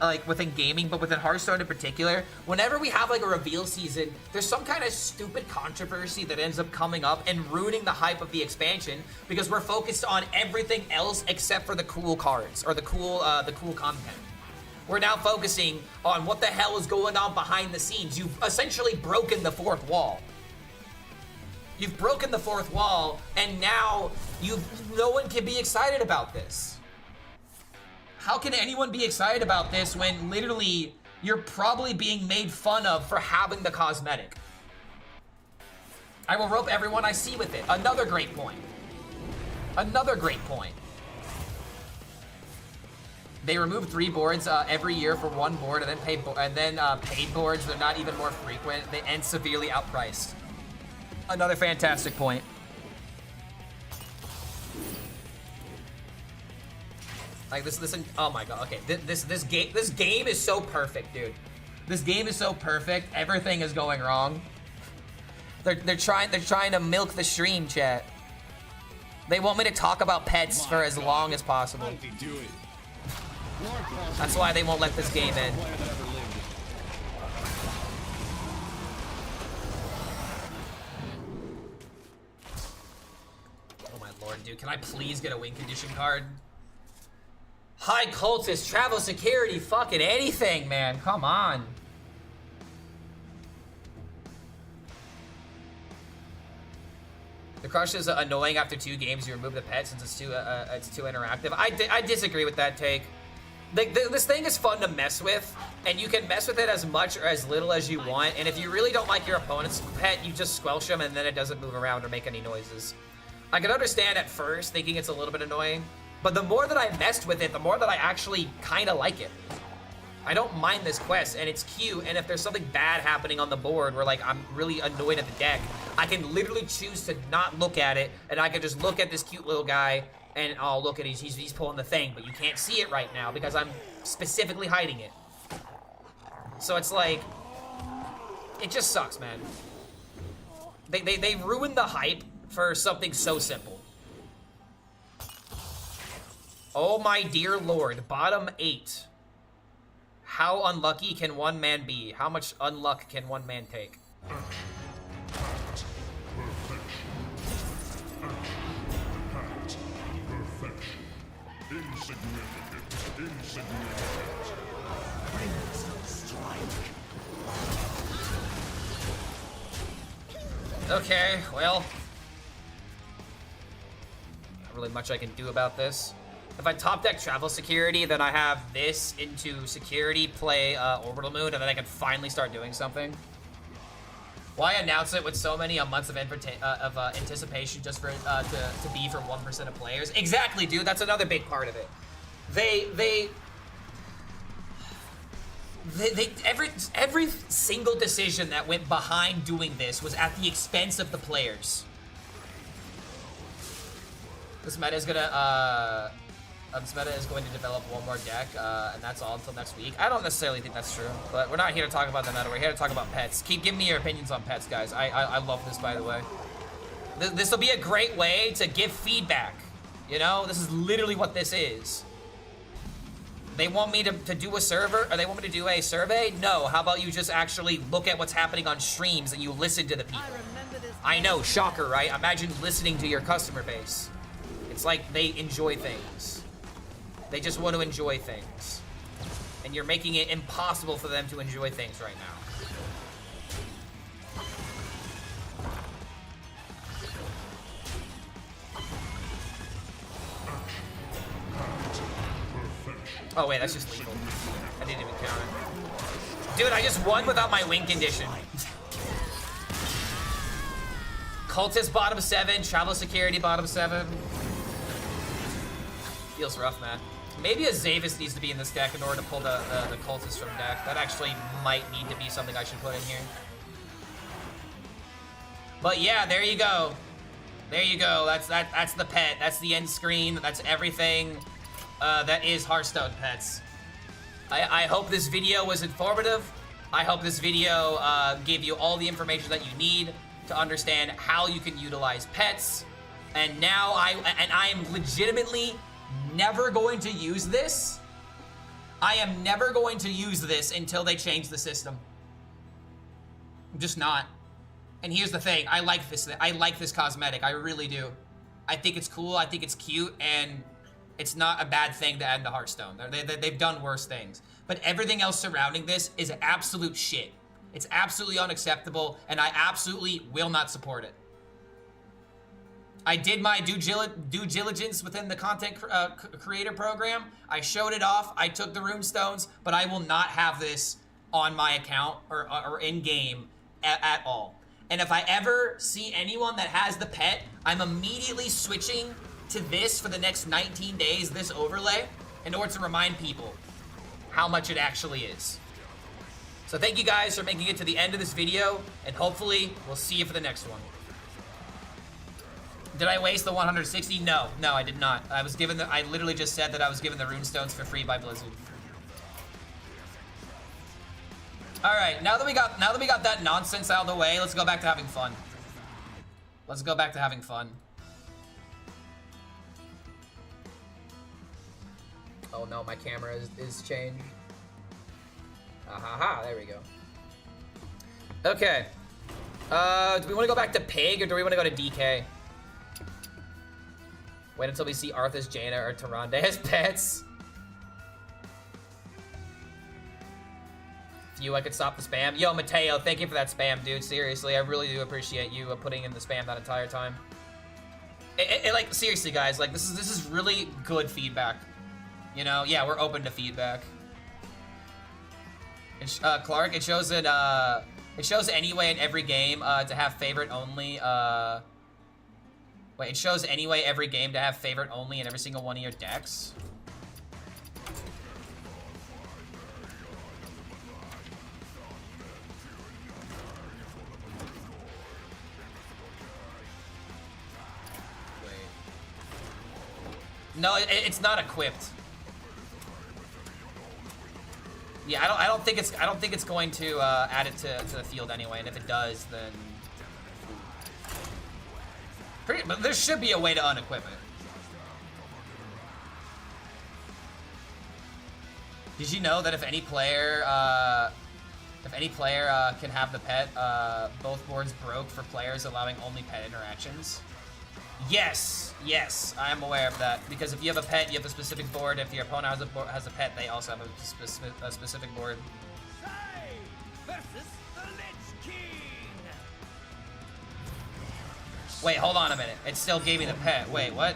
gaming, but within Hearthstone in particular. Whenever we have like a reveal season, there's some kind of stupid controversy that ends up coming up and ruining the hype of the expansion because we're focused on everything else except for the cool cards or the cool content. We're now focusing on what the hell is going on behind the scenes. You've essentially broken the fourth wall. You've broken the fourth wall, and now no one can be excited about this. How can anyone be excited about this when literally you're probably being made fun of for having the cosmetic? I will rope everyone I see with it. Another great point. Another great point. They remove 3 boards every year for 1 board, and then paid boards. They're not even more frequent. They end severely outpriced. Another fantastic point. Like this. Oh my god. Okay, this game is so perfect, dude. This game is so perfect. Everything is going wrong. They're trying to milk the stream, chat. They want me to talk about pets for as long as possible. That's why they won't let this game in. Oh my lord, dude. Can I please get a win condition card? High cultist, travel security, fucking anything, man. Come on. The crush is annoying after 2 games. You remove the pet since it's too interactive. I disagree with that take. This thing is fun to mess with, and you can mess with it as much or as little as you want, and if you really don't like your opponent's pet, you just squelch them and then it doesn't move around or make any noises. I can understand at first thinking it's a little bit annoying, but the more that I messed with it, the more that I actually kind of like it. I don't mind this quest, and it's cute, and if there's something bad happening on the board where like I'm really annoyed at the deck, I can literally choose to not look at it, and I can just look at this cute little guy, and oh, look at he's pulling the thing, but you can't see it right now because I'm specifically hiding it. So it's like, it just sucks, man. They ruined the hype for something so simple. Oh my dear lord, bottom 8. How unlucky can one man be? How much unluck can one man take? Okay, well, really much I can do about this. If I top deck travel security, then I have this into security, play Orbital Moon, and then I can finally start doing something. Why announce it with so many months of anticipation just for to be for 1% of players? Exactly, dude. That's another big part of it. Every single decision that went behind doing this was at the expense of the players. This meta is gonna this meta is going to develop one more deck, and that's all until next week. I don't necessarily think that's true, but we're not here to talk about the meta. We're here to talk about pets. Keep giving me your opinions on pets, guys. I love this, by the way. This will be a great way to give feedback. You know, this is literally what this is. They want me to do a server, or they want me to do a survey? No, how about you just actually look at what's happening on streams and you listen to the people? I know, shocker, right? Imagine listening to your customer base. It's like they enjoy things. They just want to enjoy things. And you're making it impossible for them to enjoy things right now. Oh wait, that's just lethal. I didn't even count it. Dude, I just won without my win condition. Cultist bottom 7, travel security bottom 7. Feels rough, man. Maybe a Zavis needs to be in this deck in order to pull the cultist from deck. That actually might need to be something I should put in here. But yeah, there you go. There you go. That's the pet. That's the end screen. That's everything. That is Hearthstone pets. I hope this video was informative. I hope this video gave you all the information that you need to understand how you can utilize pets. And now I am legitimately never going to use this. I am never going to use this until they change the system. I'm just not. And here's the thing, I like this cosmetic, I really do. I think it's cool, I think it's cute, and it's not a bad thing to add to Hearthstone. They've done worse things. But everything else surrounding this is absolute shit. It's absolutely unacceptable, and I absolutely will not support it. I did my due diligence within the content creator program. I showed it off, I took the runestones, but I will not have this on my account or in-game at all. And if I ever see anyone that has the pet, I'm immediately switching to this for the next 19 days, this overlay, in order to remind people how much it actually is. So thank you guys for making it to the end of this video, and hopefully we'll see you for the next one. Did I waste the 160? No, I did not. I literally just said that I was given the runestones for free by Blizzard. All right, now that we got that nonsense out of the way, let's go back to having fun. Let's go back to having fun. Oh no, my camera is changed. Aha, there we go. Okay. Do we want to go back to Pig or do we want to go to DK? Wait until we see Arthas, Jaina, or Tyrande as pets. If I could stop the spam. Yo, Mateo, thank you for that spam, dude. Seriously, I really do appreciate you putting in the spam that entire time. Like, seriously, guys, like, this is really good feedback. You know, yeah, we're open to feedback. Clark, it shows anyway in every game to have favorite only. Wait, it shows anyway every game to have favorite only in every single one of your decks. Wait. No, it's not equipped. Yeah, I don't think it's going to add it to the field anyway, and if it does, then but there should be a way to unequip it. Did you know that if any player can have the pet, both boards broke for players allowing only pet interactions? Yes, I am aware of that. Because if you have a pet, you have a specific board. If your opponent has a pet, they also have a specific board. Versus the Lich King. Wait, hold on a minute. It still gave me the pet. Wait, what?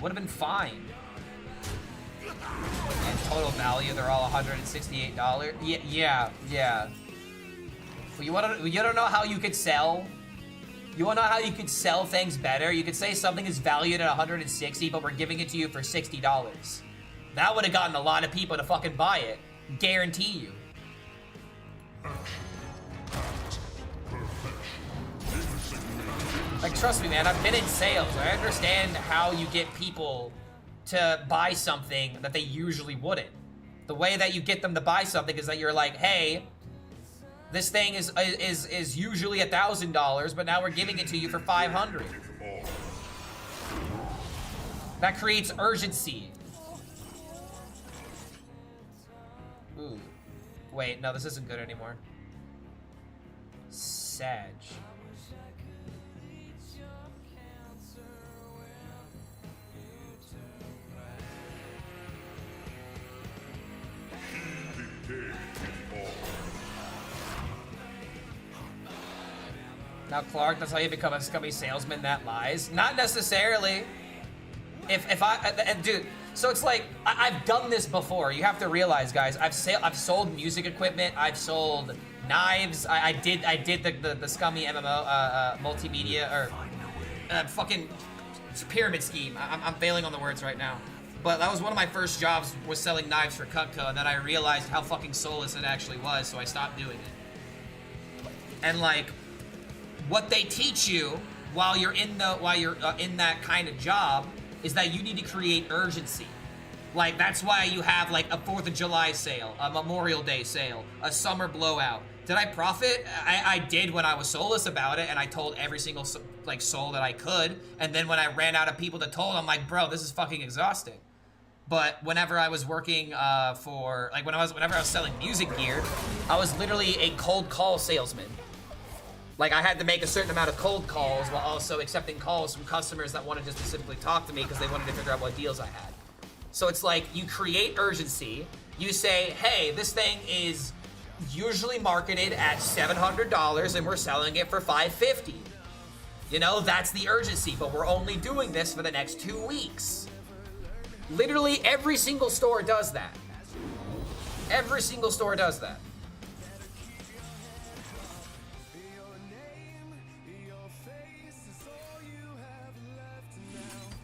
Would have been fine. And total value, they're all $168. Yeah. Well, you don't know how you could sell? You wanna know how you could sell things better? You could say something is valued at $160, but we're giving it to you for $60. That would have gotten a lot of people to fucking buy it. Guarantee you. Like, trust me, man, I've been in sales. I understand how you get people to buy something that they usually wouldn't. The way that you get them to buy something is that you're like, hey, this thing is usually $1,000, but now we're giving it to you for $500. That creates urgency. Ooh. Wait, no, this isn't good anymore. Sag. Now, Clark, that's how you become a scummy salesman that lies. Not necessarily. Dude, so it's like, I've done this before. You have to realize, guys, I've sold music equipment. I've sold knives. I did the scummy MMO, multimedia, or fucking pyramid scheme. I'm failing on the words right now. But that was one of my first jobs, was selling knives for Cutco, and then I realized how fucking soulless it actually was, so I stopped doing it. And like, what they teach you while you're in that kind of job is that you need to create urgency. Like, that's why you have like a 4th of July sale, a Memorial Day sale, a summer blowout. Did I profit? I did when I was soulless about it, and I told every single like soul that I could. And then when I ran out of people to told, I'm like, bro, this is fucking exhausting. But whenever I was working whenever I was selling music gear, I was literally a cold call salesman. Like, I had to make a certain amount of cold calls while also accepting calls from customers that wanted to specifically talk to me because they wanted to figure out what deals I had. So it's like, you create urgency. You say, hey, this thing is usually marketed at $700 and we're selling it for $550. You know, that's the urgency, but we're only doing this for the next 2 weeks. Literally every single store does that. Every single store does that.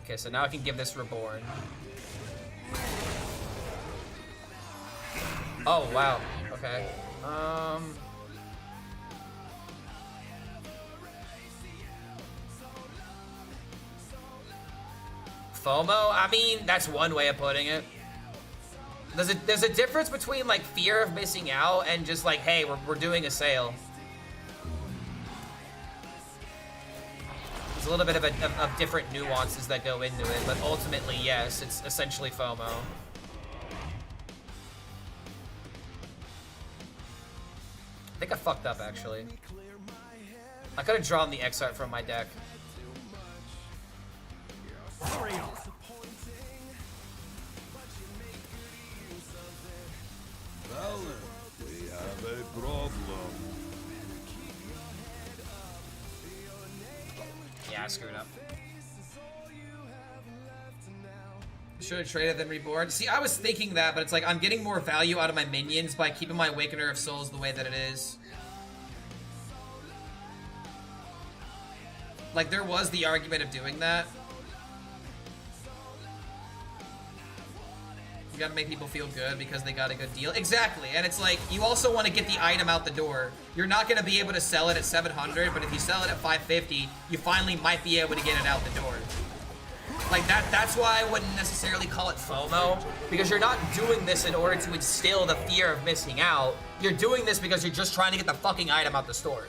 Okay, so now I can give this Reborn. Oh, wow. Okay. FOMO? I mean, that's one way of putting it. There's a difference between, like, fear of missing out and just like, hey, we're doing a sale. There's a little bit of different nuances that go into it, but ultimately, yes, it's essentially FOMO. I think I fucked up, actually. I could have drawn the X art from my deck. Hurry up. Well, we have a problem. Yeah, I screwed up. Should have traded then reborn. See, I was thinking that, but it's like I'm getting more value out of my minions by keeping my Awakener of Souls the way that it is. Like, there was the argument of doing that. You gotta make people feel good because they got a good deal. Exactly, and it's like, you also want to get the item out the door. You're not gonna be able to sell it at 700, but if you sell it at 550, you finally might be able to get it out the door. Like, that's why I wouldn't necessarily call it FOMO, because you're not doing this in order to instill the fear of missing out. You're doing this because you're just trying to get the fucking item out the store.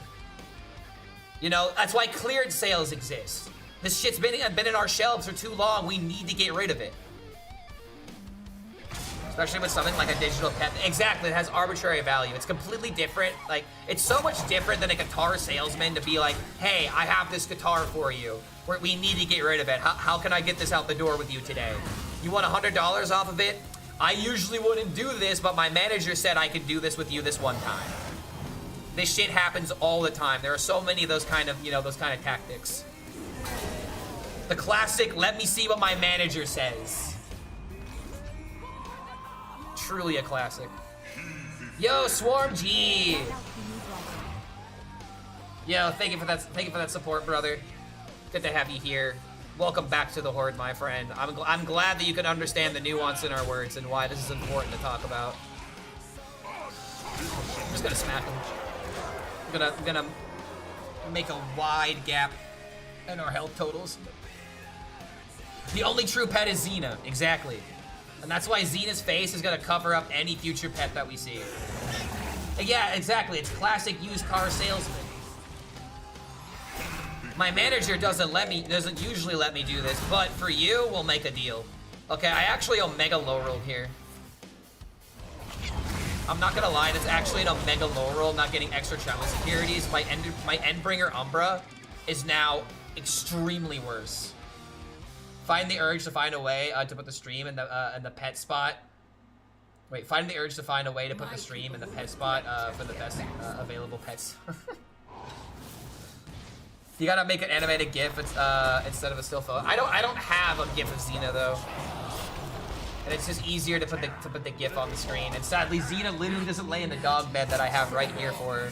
You know, that's why cleared sales exist. This shit's been in our shelves for too long. We need to get rid of it. Especially with something like a digital pet. Exactly, it has arbitrary value. It's completely different. Like, it's so much different than a guitar salesman to be like, hey, I have this guitar for you. We need to get rid of it. How can I get this out the door with you today? You want $100 off of it? I usually wouldn't do this, but my manager said I could do this with you this one time. This shit happens all the time. There are so many of those kind of, you know, those kind of tactics. The classic, let me see what my manager says. Truly a classic. Yo, Swarm G. Yo, thank you for that support, brother. Good to have you here. Welcome back to the Horde, my friend. I'm glad that you can understand the nuance in our words and why this is important to talk about. I'm just gonna smack him. I'm gonna make a wide gap in our health totals. The only true pet is Xena, exactly. And that's why Xena's face is gonna cover up any future pet that we see. And yeah, exactly, it's classic used car salesman. My manager doesn't usually let me do this, but for you, we'll make a deal. Okay, I actually Omega low rolled here. I'm not gonna lie, that's actually an Omega low roll, not getting extra travel securities. My Endbringer Umbra is now extremely worse. Find the urge to find a way to put the stream in the pet spot. Wait, find the urge to find a way to put the stream in the pet spot for the best available pets. You gotta make an animated GIF instead of a still photo. I don't have a GIF of Xena though, and it's just easier to put the GIF on the screen. And sadly, Xena literally doesn't lay in the dog bed that I have right here for her,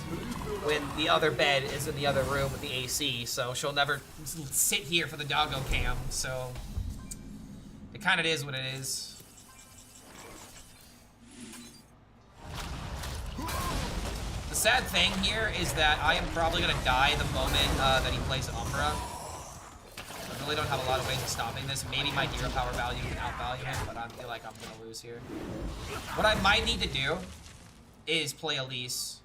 when the other bed is in the other room with the AC. So she'll never sit here for the doggo cam. So it kind of is what it is. The sad thing here is that I am probably gonna die the moment that he plays Umbra. I really don't have a lot of ways of stopping this. Maybe my hero power value can outvalue him, but I feel like I'm gonna lose here. What I might need to do is play Elise.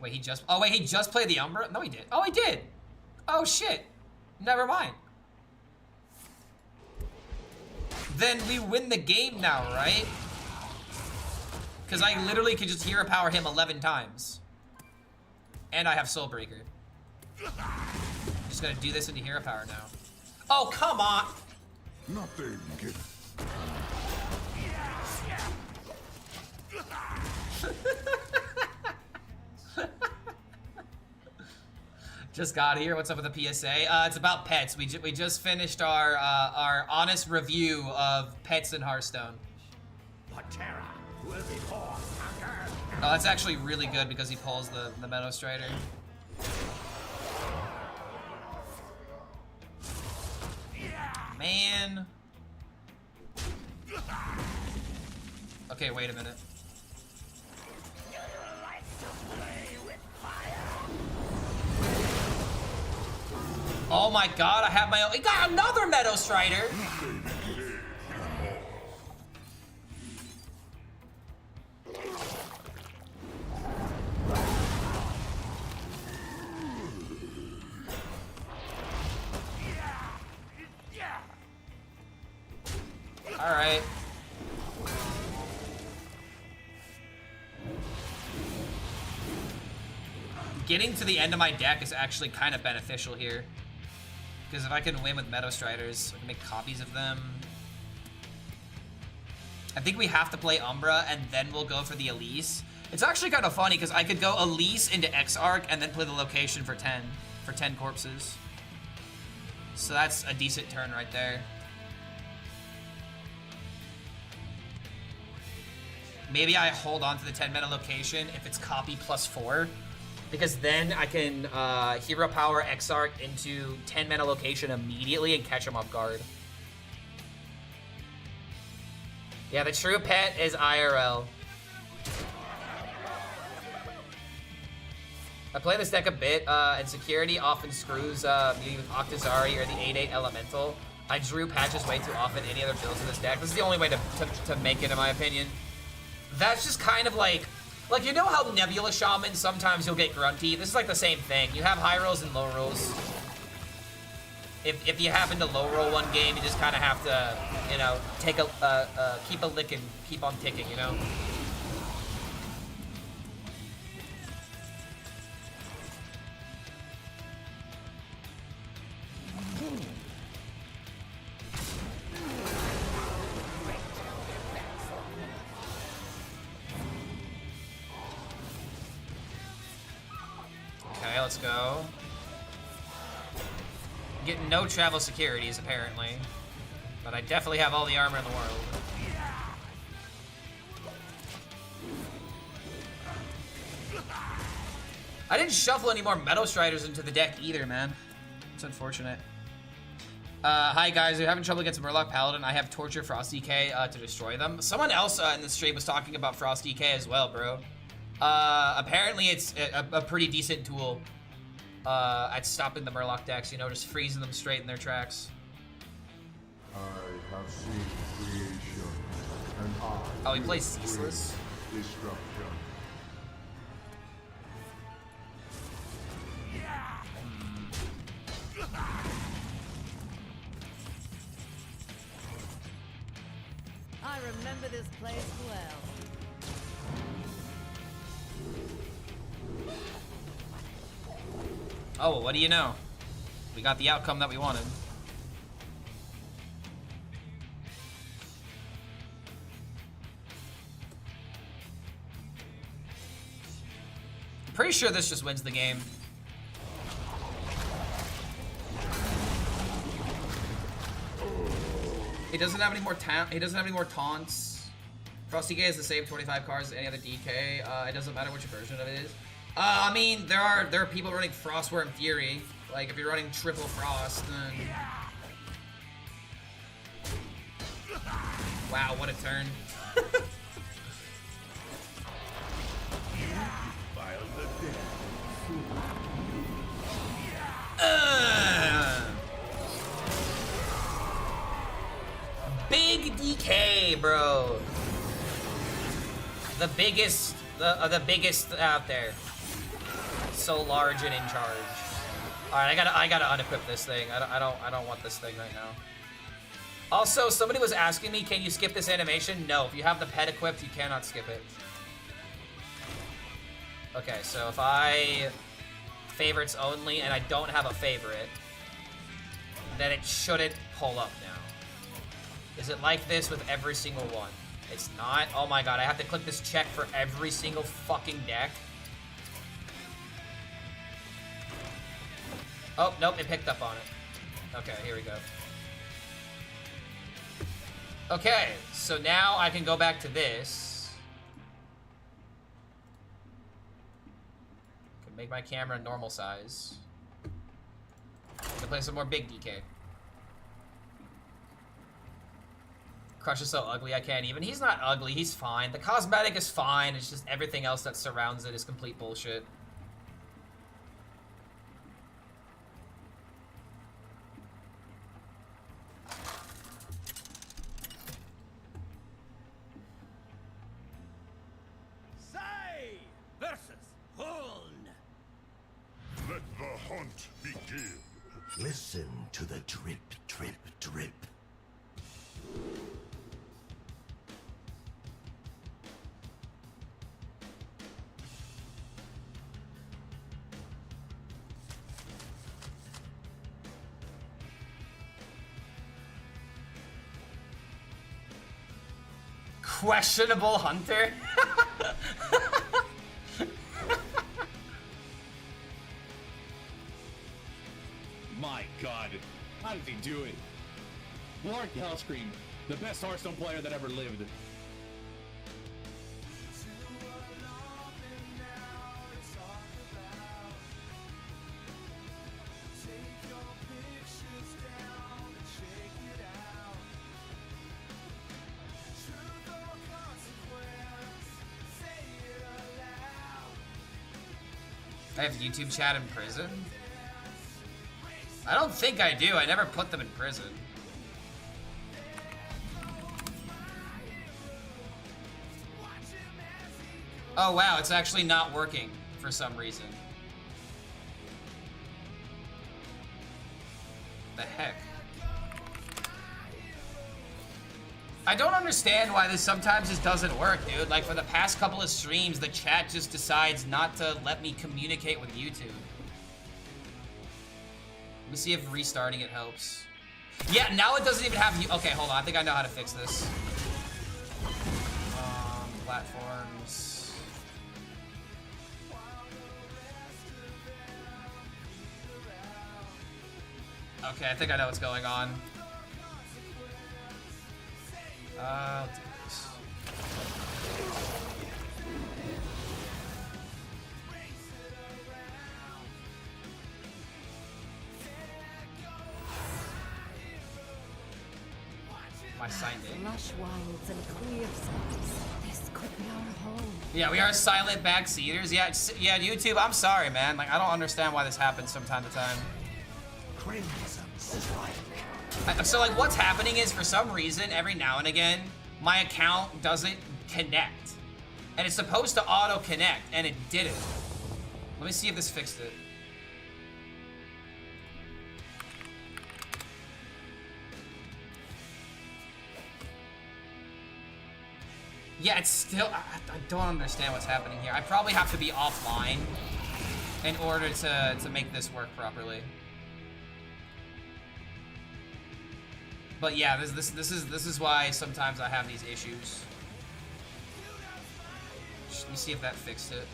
Wait, he just played the Umbra? No, he did. Oh, he did. Oh shit. Never mind. Then we win the game now, right? Because I literally could just hero power him 11 times. And I have Soulbreaker. Just gonna do this into hero power now. Oh, come on! Nothing can... Just got here. What's up with the PSA? It's about pets. We just finished our honest review of pets in Hearthstone. Oh, that's actually really good because he pulls the Meadow Strider. Man. Okay, wait a minute. Oh my god, I have my own. He got another Meadow Strider! Alright. Getting to the end of my deck is actually kind of beneficial here. Because if I can win with Meadow Striders, I can make copies of them. I think we have to play Umbra, and then we'll go for the Elise. It's actually kind of funny, because I could go Elise into X-Arc, and then play the location for 10 corpses. So that's a decent turn right there. Maybe I hold on to the 10 mana location if it's copy +4. Because then I can hero power X-Arc into 10 mana location immediately and catch him off guard. Yeah, the true pet is IRL. I play this deck a bit, and security often screws me with Octazari or the 8/8 Elemental. I drew patches way too often any other builds in this deck. This is the only way to make it, in my opinion. That's just kind of like, you know how Nebula Shaman, sometimes you'll get grunty? This is like the same thing. You have high rolls and low rolls. If you happen to low roll one game, you just kind of have to, you know, take a, keep a lick and keep on ticking, you know? let's go. Getting no travel securities, apparently. But I definitely have all the armor in the world. I didn't shuffle any more Metal Striders into the deck either, man. It's unfortunate. Hi guys, you're having trouble against Murloc Paladin. I have Torture Frost DK to destroy them. Someone else in the stream was talking about Frost DK as well, bro. Apparently it's a pretty decent tool at stopping the Murloc decks, you know, just freezing them straight in their tracks. I have seen creation, and I Oh, he will plays Ceaseless? bring destruction. I remember this place well. Oh, well, what do you know? We got the outcome that we wanted. I'm pretty sure this just wins the game. He doesn't have any more he doesn't have any more taunts. Frosty DK is the same 25 cards as any other DK. It doesn't matter which version of it is. I mean, there are people running Frostworm Fury. Like if you're running triple Frost, then wow, what a turn. Big DK, bro. The biggest out there. So large and in charge. All right, I gotta unequip this thing. I don't want this thing right now. Also, somebody was asking me, can you skip this animation? No, if you have the pet equipped, you cannot skip it. Okay, so if I favorites only and I don't have a favorite, then it shouldn't pull up now. Is it like this with every single one? It's not. Oh my god, I have to click this check for every single fucking deck. Oh, nope, it picked up on it. Okay, here we go. Okay, so now I can go back to this. Can make my camera normal size. Can play some more big DK. Crush is so ugly, I can't even. He's not ugly, he's fine. The cosmetic is fine, it's just everything else that surrounds it is complete bullshit. Say versus Horn. Let the hunt begin. Listen to the drip, drip, drip. Questionable hunter? My god, how did he do it? Lord HELLSCREAM, the best Hearthstone player that ever lived. I have YouTube chat in prison? I don't think I do. I never put them in prison. Oh wow, it's actually not working for some reason. The heck? I don't understand why this sometimes just doesn't work, dude. Like, for the past couple of streams, the chat just decides not to let me communicate with YouTube. Let me see if restarting it helps. Yeah, now it doesn't even have you. Okay, hold on. I think I know how to fix this. Platforms. Okay, I think I know what's going on. I'll do this. I signed in. Lush wilds and clear skies. This could be our home. Yeah, we are silent backseaters. Yeah, yeah, YouTube, I'm sorry, man. Like, I don't understand why this happens from time to time. Crimson strike. So, like, what's happening is, for some reason, every now and again, my account doesn't connect. And it's supposed to auto-connect, and it didn't. Let me see if this fixed it. Yeah, it's still... I don't understand what's happening here. I probably have to be offline in order to make this work properly. But yeah, this is why sometimes I have these issues. Just let me see if that fixed it.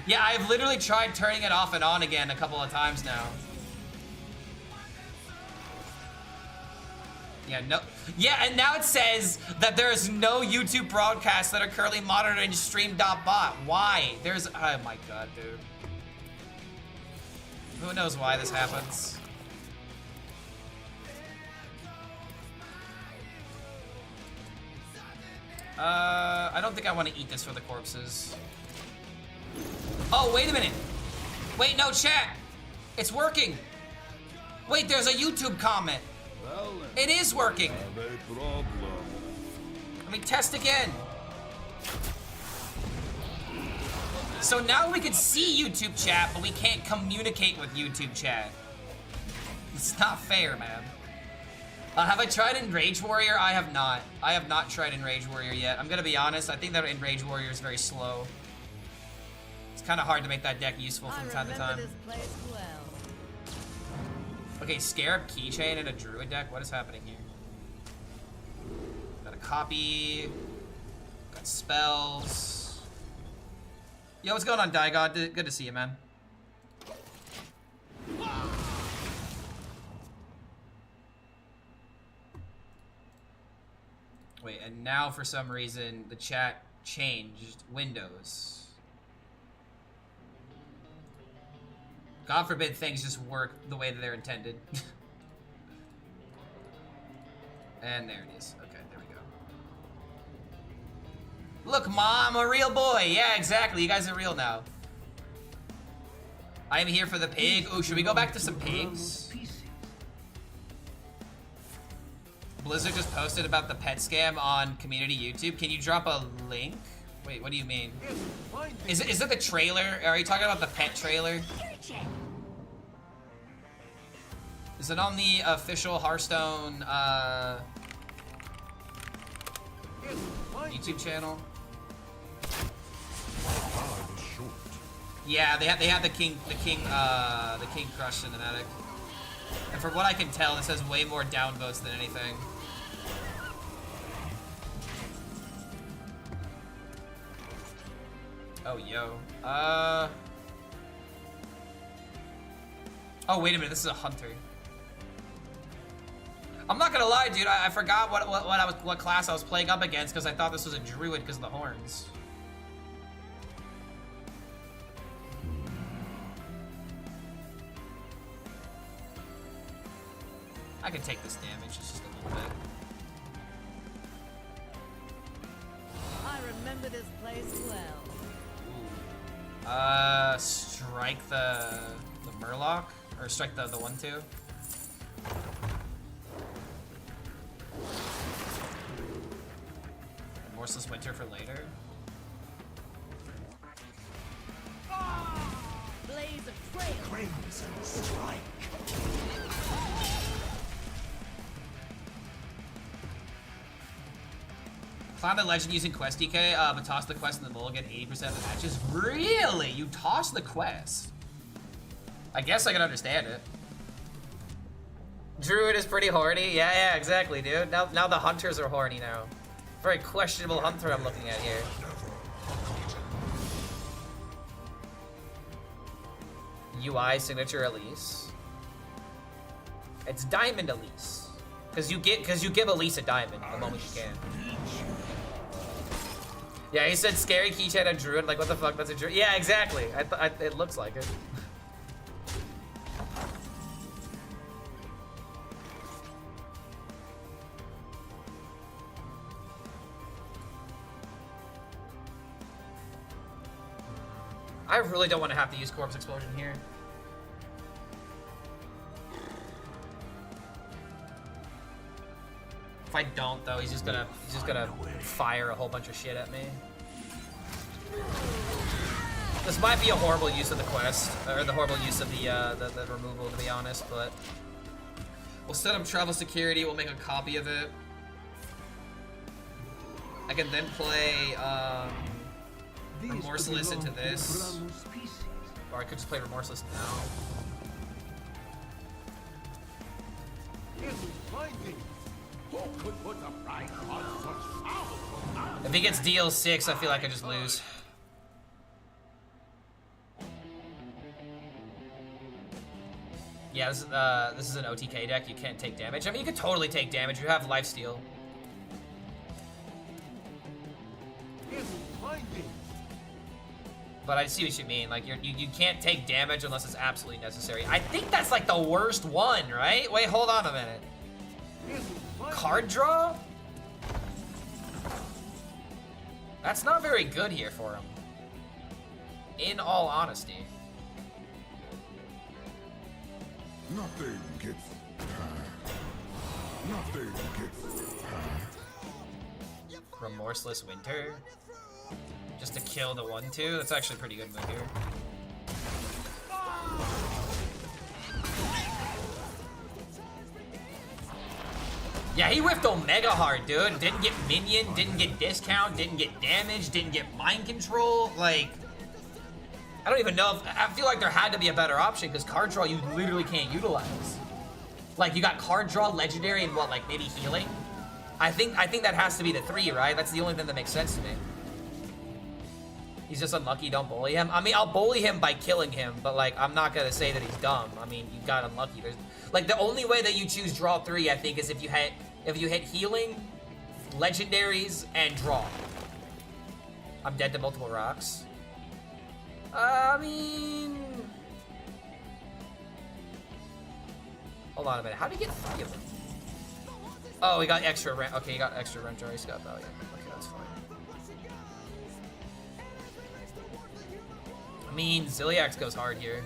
Yeah, I've literally tried turning it off and on again a couple of times now. Yeah, no. Yeah, and now it says that there's no YouTube broadcasts that are currently monitoring stream.bot. Why? There's... Oh my god, dude. Who knows why this happens? I don't think I want to eat this for the corpses. Oh, wait a minute. Wait, no, chat. It's working. Wait, there's a YouTube comment. It is working. Let me test again. So now we can see YouTube chat, but we can't communicate with YouTube chat. It's not fair, man. Have I tried Enrage Warrior? I have not. I have not tried Enrage Warrior yet. I'm gonna be honest, I think that Enrage Warrior is very slow. It's kind of hard to make that deck useful from time to time. This place well. Okay, Scarab Keychain and a Druid deck? What is happening here? Got a copy. Got spells. Yo, what's going on, Daigod? Good to see you, man. Wait, and now for some reason the chat changed windows. God forbid things just work the way that they're intended. And there it is. Okay, there we go. Look, Mom, I'm a real boy. Yeah, exactly. You guys are real now. I am here for the pig. Oh, should we go back to some pigs? Blizzard just posted about the pet scam on community YouTube. Can you drop a link? Wait, what do you mean? Is it the trailer? Are you talking about the pet trailer? Is it on the official Hearthstone YouTube channel? Yeah, they had the King Crush cinematic. And from what I can tell, this has way more downvotes than anything. Oh, yo. Oh, wait a minute. This is a hunter. I'm not gonna lie, dude. I forgot what class I was playing up against because I thought this was a druid because of the horns. I can take this damage. It's just a little bit. I remember this place well. Strike the Murloc? Or strike the 1/2? Remorseless Winter for later? Blaze of trail. Crimson strike. Found the legend using quest DK, but toss the quest in the mulligan 80% of the matches. Really? You toss the quest? I guess I can understand it. Druid is pretty horny. Yeah, exactly, dude. Now the hunters are horny now. Very questionable hunter I'm looking at here. UI signature release. It's diamond Elise. Cause you give Elise a diamond the moment you can. Yeah, he said scary keychain on druid. Like, what the fuck? That's a druid. Yeah, exactly. It looks like it. I really don't want to have to use corpse explosion here. If I don't, though, he's just gonna fire a whole bunch of shit at me. This might be a horrible use of the quest, or the horrible use of the removal, to be honest. But we'll set up travel security. We'll make a copy of it. I can then play Remorseless into this, or I could just play Remorseless now. If he gets DL6, I feel like I just lose. Yeah, this is an OTK deck. You can't take damage. I mean, you could totally take damage. You have lifesteal. But I see what you mean. Like, you can't take damage unless it's absolutely necessary. I think that's like the worst one, right? Wait, hold on a minute. Card draw? That's not very good here for him. In all honesty. Nothing gets Nothing gets Remorseless Winter? Just to kill the 1/2? That's actually a pretty good move here. Yeah, he whiffed Omega hard, dude. Didn't get minion, didn't get discount, didn't get damage, didn't get mind control. Like, I don't even know if, I feel like there had to be a better option because card draw you literally can't utilize. Like, you got card draw, legendary, and what, like maybe healing? I think that has to be the 3, right? That's the only thing that makes sense to me. He's just unlucky, don't bully him. I mean, I'll bully him by killing him, but like, I'm not gonna say that he's dumb. I mean, you got unlucky. There's, like, the only way that you choose draw 3, I think, is if you hit healing, legendaries, and draw. I'm dead to multiple rocks. I mean... Hold on a minute, how did he get 3 of them? Oh, he got extra rent. Okay, he got extra rent. He's got value. Okay, that's fine. I mean, Ziliax goes hard here.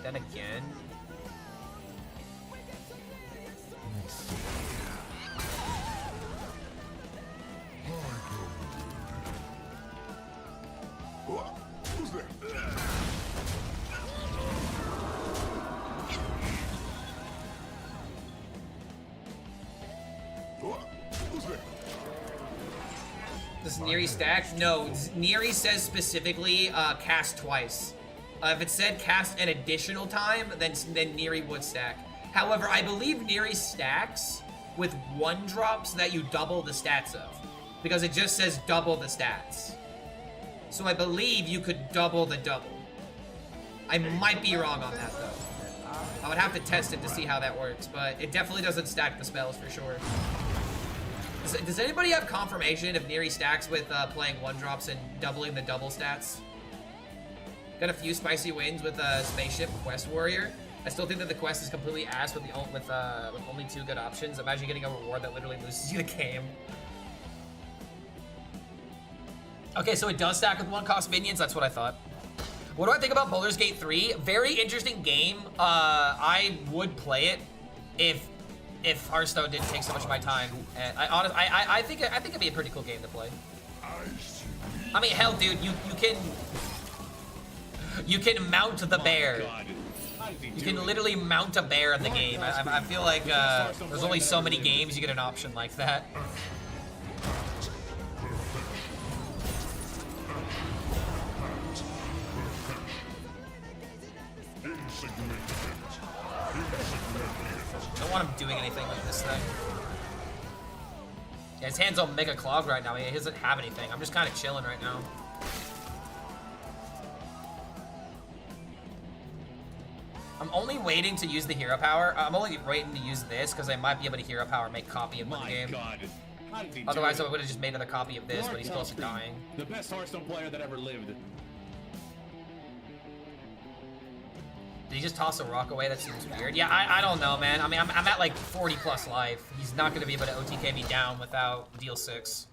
Then again. Who's there? Who's there? Does Neri stack? No, Neri says specifically cast twice. If it said cast an additional time, then Neri would stack. However, I believe Neri stacks with 1-drops that you double the stats of. Because it just says double the stats. So I believe you could double the double. I might be wrong on that though. I would have to test it to see how that works, but it definitely doesn't stack the spells for sure. Does anybody have confirmation if Neri stacks with playing 1-drops and doubling the double stats? Got a few spicy wins with Spaceship Quest Warrior. I still think that the quest is completely ass with only 2 good options. Imagine getting a reward that literally loses you the game. Okay, so it does stack with 1-cost minions. That's what I thought. What do I think about Baldur's Gate 3? Very interesting game. I would play it if Hearthstone didn't take so much of my time. And I think it'd be a pretty cool game to play. I mean, hell, dude, you can mount the bear. You can literally mount a bear in the game. I feel like there's only so many games you get an option like that. I don't want him doing anything with this thing. Yeah, his hand's on mega clogged right now. He doesn't have anything. I'm just kind of chilling right now. only waiting to use the hero power. I'm only waiting to use this because I might be able to hero power make copy in one My game. God. How did he do Otherwise, it? I would have just made another copy of this, but he's close to dying. The best Hearthstone player that ever lived. Did he just toss a rock away? That seems weird. Yeah, I don't know, man. I mean, I'm at like 40 plus life. He's not going to be able to OTK me down without deal 6.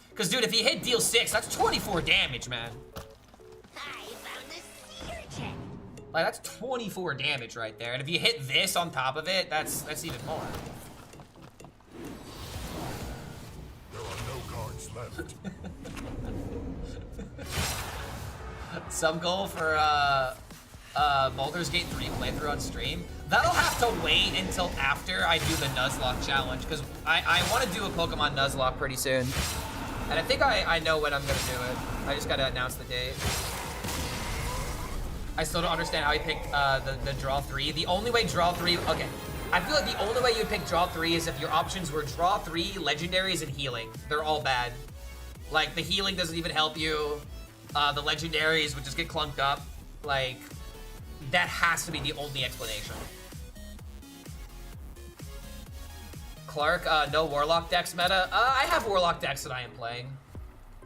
Because, dude, if he hit deal 6, that's 24 damage, man. Like, that's 24 damage right there. And if you hit this on top of it, that's even more. There are no cards left. Some goal for Baldur's Gate 3 playthrough on stream. That'll have to wait until after I do the Nuzlocke challenge, because I want to do a Pokemon Nuzlocke pretty soon. And I think I know when I'm going to do it. I just got to announce the date. I still don't understand how he picked the draw 3. The only way draw 3... Okay. I feel like the only way you pick draw 3 is if your options were draw 3, legendaries, and healing. They're all bad. Like, the healing doesn't even help you. The legendaries would just get clunked up. Like, that has to be the only explanation. Clark, no Warlock decks meta. I have Warlock decks that I am playing.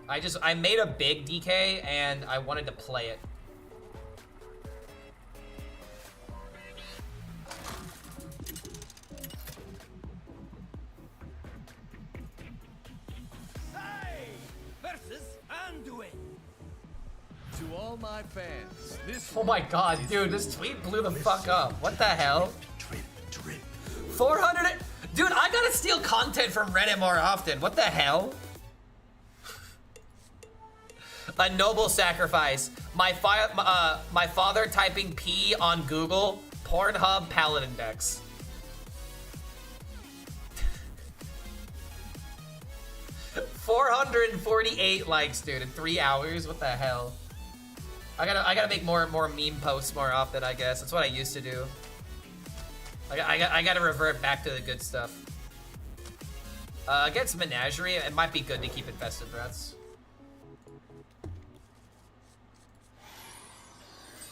I made a big DK, and I wanted to play it. To all my fans, this Oh my god, dude, this tweet blew the fuck up. What the hell? 400... Dude, I gotta steal content from Reddit more often. What the hell? A noble sacrifice. My father typing P on Google. Pornhub Paladin decks. $448 likes, dude, in 3 hours. What the hell? I gotta make more meme posts more often, I guess. That's what I used to do. I gotta revert back to the good stuff. Against Menagerie, it might be good to keep infested breaths.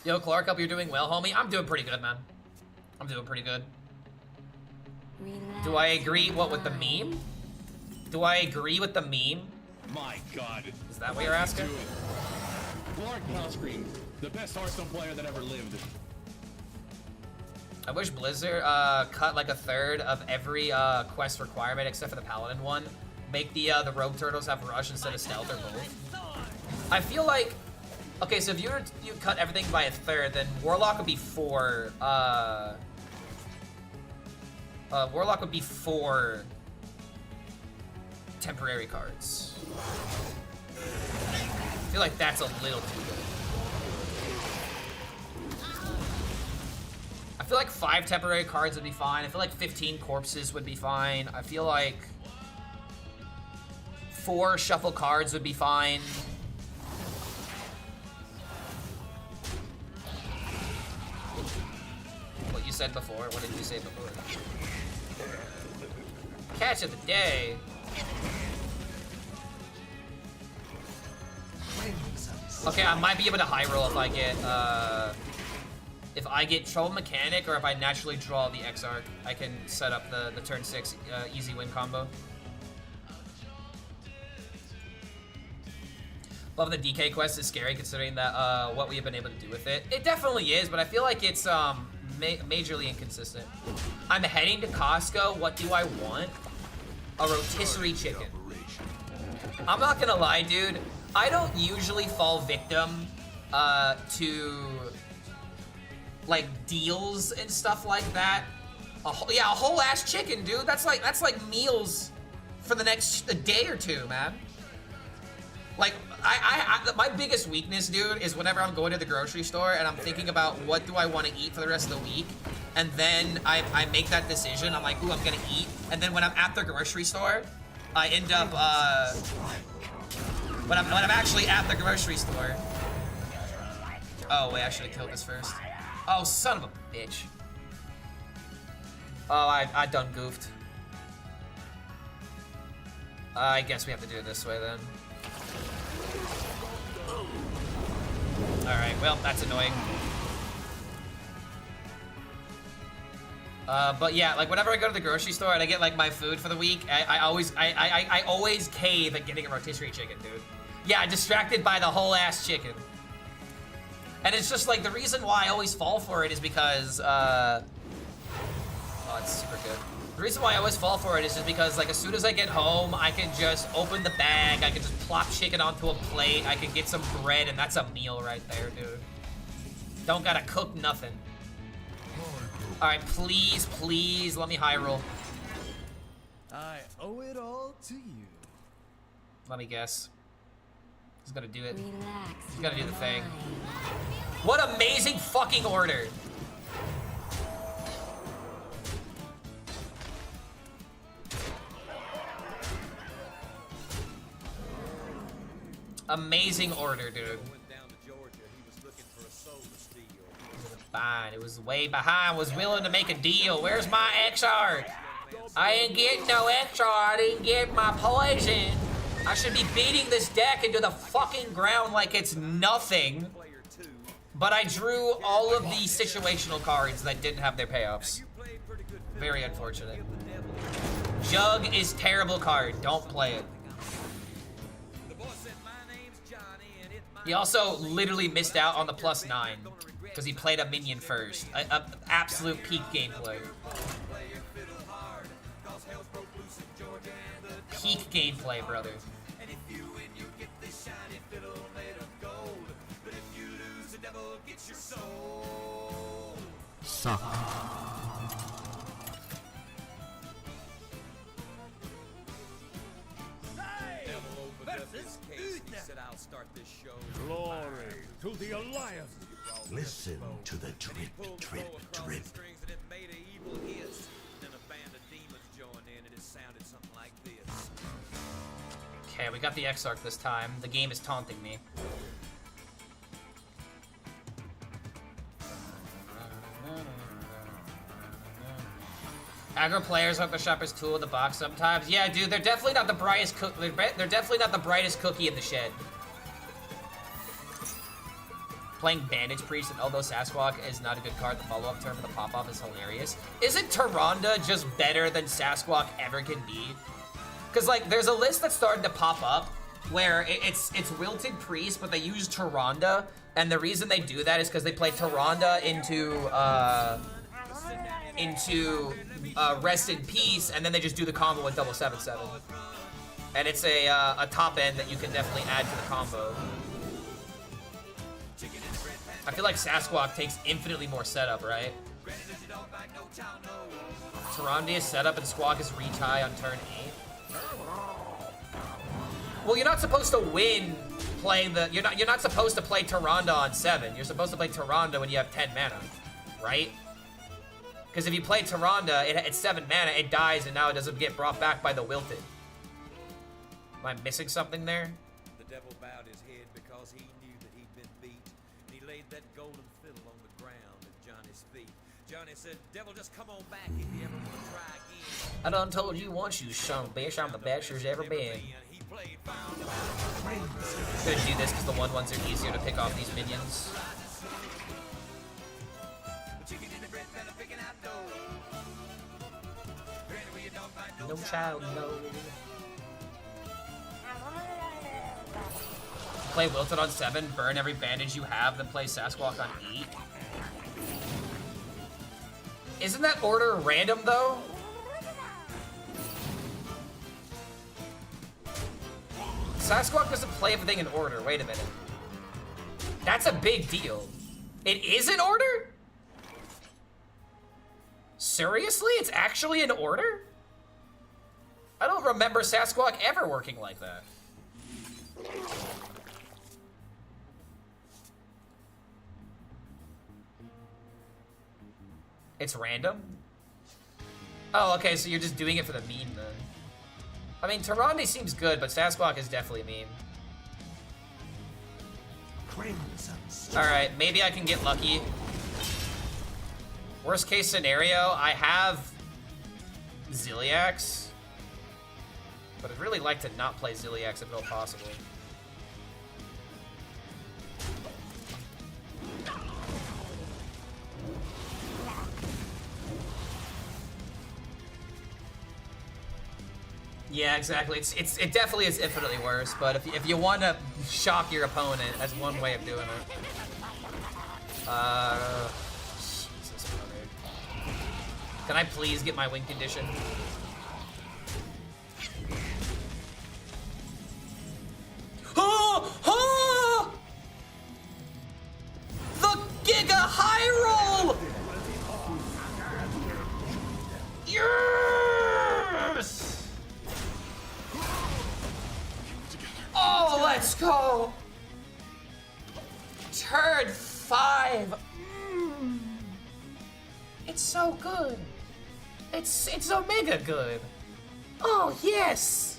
Yo, Clark, hope you're doing well, homie. I'm doing pretty good, man. I'm doing pretty good. Do I agree with the meme? Do I agree with the meme? My God. Is that what you're asking? Lord HELLSCREAM, the best Hearthstone player that ever lived. I wish Blizzard cut like a third of every quest requirement except for the Paladin one. Make the Rogue Turtles have Rush instead of Stealth or both. I feel like... Okay, so if you cut everything by a third, then Warlock would be 4... Warlock would be 4... temporary cards. I feel like that's a little too good. I feel like 5 temporary cards would be fine. I feel like 15 corpses would be fine. I feel like 4 shuffle cards would be fine. What you said before? What did you say before? Catch of the day. Okay, I might be able to high roll if I get Trouble Mechanic or if I naturally draw the X-Arc. I can set up the turn 6 easy win combo. Love the DK quest is scary considering that what we have been able to do with it. It definitely is, but I feel like it's majorly inconsistent. I'm heading to Costco. What do I want? A rotisserie chicken. I'm not gonna lie, dude. I don't usually fall victim to like deals and stuff like that. A whole ass chicken, dude. That's like meals for the next day or two, man. Like my biggest weakness, dude, is whenever I'm going to the grocery store and I'm thinking about what do I want to eat for the rest of the week, and then I make that decision. I'm like, ooh, I'm gonna eat, and then when I'm at the grocery store, I end up when I'm actually at the grocery store. Oh wait, I should have killed this first. Oh, son of a bitch. Oh, I done goofed. I guess we have to do it this way then. Alright, well, that's annoying. But yeah, like whenever I go to the grocery store and I get like my food for the week, I always cave at getting a rotisserie chicken, dude. Yeah, distracted by the whole ass chicken. And it's just like the reason why I always fall for it is because oh, it's super good. The reason why I always fall for it is just because like as soon as I get home, I can just open the bag, I can just plop chicken onto a plate, I can get some bread, and that's a meal right there, dude. Don't gotta cook nothing. Alright, please, please, let me high roll. I owe it all to you. Let me guess. He's gonna do it. Relax. He's gonna do the thing. What amazing fucking order! Amazing order, dude. Fine, it was way behind, was willing to make a deal. Where's my XR? I ain't getting no XR, I didn't get my poison. I should be beating this deck into the fucking ground like it's nothing. But I drew all of the situational cards that didn't have their payoffs. Very unfortunate. Jug is terrible card, don't play it. He also literally missed out on the +9 because he played a minion first. Absolute peak gameplay. Peak gameplay, brother. Suck. Glory to the Alliance. Listen to the drip, drip, drip. Okay, we got the X-Arc this time. The game is taunting me. Aggro players are the sharpest tool in the box sometimes. Yeah, dude, they're definitely not the brightest cook. They're definitely not the brightest cookie in the shed. Playing Bandage Priest and Elbow Sasquatch is not a good card. The follow-up turn for the pop-off is hilarious. Isn't Tyrande just better than Sasquatch ever can be? Because, like, there's a list that's starting to pop up where it's Wilted Priest, but they use Tyrande, and the reason they do that is because they play Tyrande into Rest in Peace, and then they just do the combo with double 7/7. And it's a top end that you can definitely add to the combo. I feel like Sasquatch takes infinitely more setup, right? Tyrande is setup and Squawk is reach high on turn 8. Well, you're not supposed to win playing the. You're not supposed to play Tyrande on 7. You're supposed to play Tyrande when you have 10 mana, right? Because if you play Tyrande, it's 7 mana, it dies, and now it doesn't get brought back by the Wilted. Am I missing something there? The devil bowed his head because he knew that he'd been beat. And he laid that golden fiddle on the ground at Johnny's feet. Johnny said, "Devil, just come on back if you ever want to try again." I done told you once, you son of a bitch, I'm the best there's ever been. Gonna do this because the 1/1s are easier to pick off these minions. No child, no. Play Wilted on 7, burn every bandage you have, then play Sasquatch on 8. Isn't that order random, though? Sasquatch doesn't play everything in order. Wait a minute. That's a big deal. It is in order? Seriously? It's actually in order? I don't remember Sasquatch ever working like that. It's random? Oh, okay, so you're just doing it for the meme then. I mean, Tyrande seems good, but Sasquatch is definitely a meme. Alright, maybe I can get lucky. Worst case scenario, I have Ziliax. But I'd really like to not play Ziliax if at all possible. Yeah, exactly. It definitely is infinitely worse, but if you want to shock your opponent, that's one way of doing it. Jesus, brother. Can I please get my win condition? Oh! Oh! The Giga High Roll! Yes! Oh, let's go! Turn 5. It's so good. It's Omega good. Oh, yes!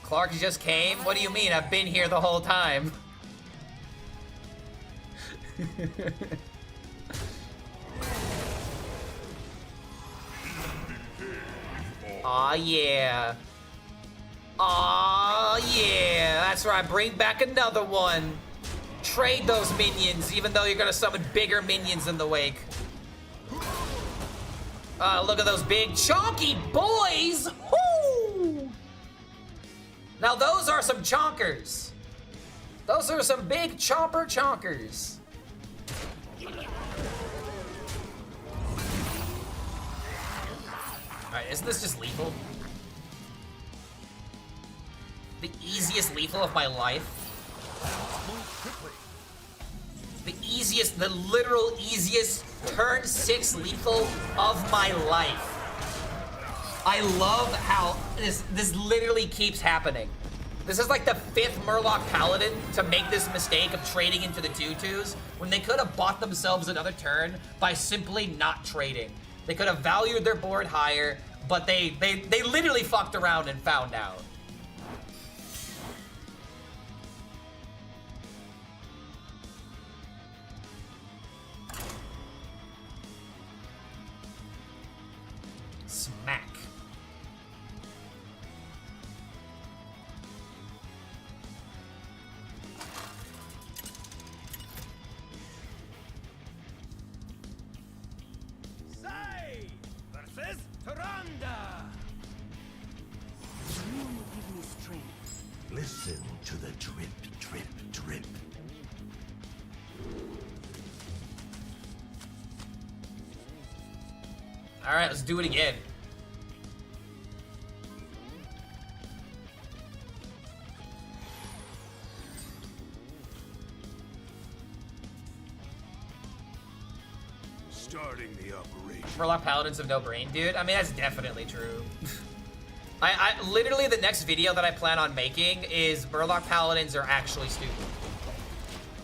Clark just came? What do you mean? I've been here the whole time. Aw, yeah. Aw, yeah. That's right. Bring back another one. Trade those minions, even though you're gonna summon bigger minions in the wake. Look at those big chonky boys. Woo! Now those are some chonkers. Those are some big chomper chonkers. Alright, isn't this just lethal? The easiest lethal of my life. The easiest, the literal easiest turn 6 lethal of my life. I love how this literally keeps happening. This is like the 5th Murloc Paladin to make this mistake of trading into the 2/2s when they could have bought themselves another turn by simply not trading. They could have valued their board higher, but they literally fucked around and found out. Smack. Sai versus Tyrande. You give me strength. Listen to the drip, drip, drip. All right, let's do it again. Starting the operation. Murloc Paladins have no brain, dude. I mean, that's definitely true. I literally the next video that I plan on making is Murloc Paladins are actually stupid.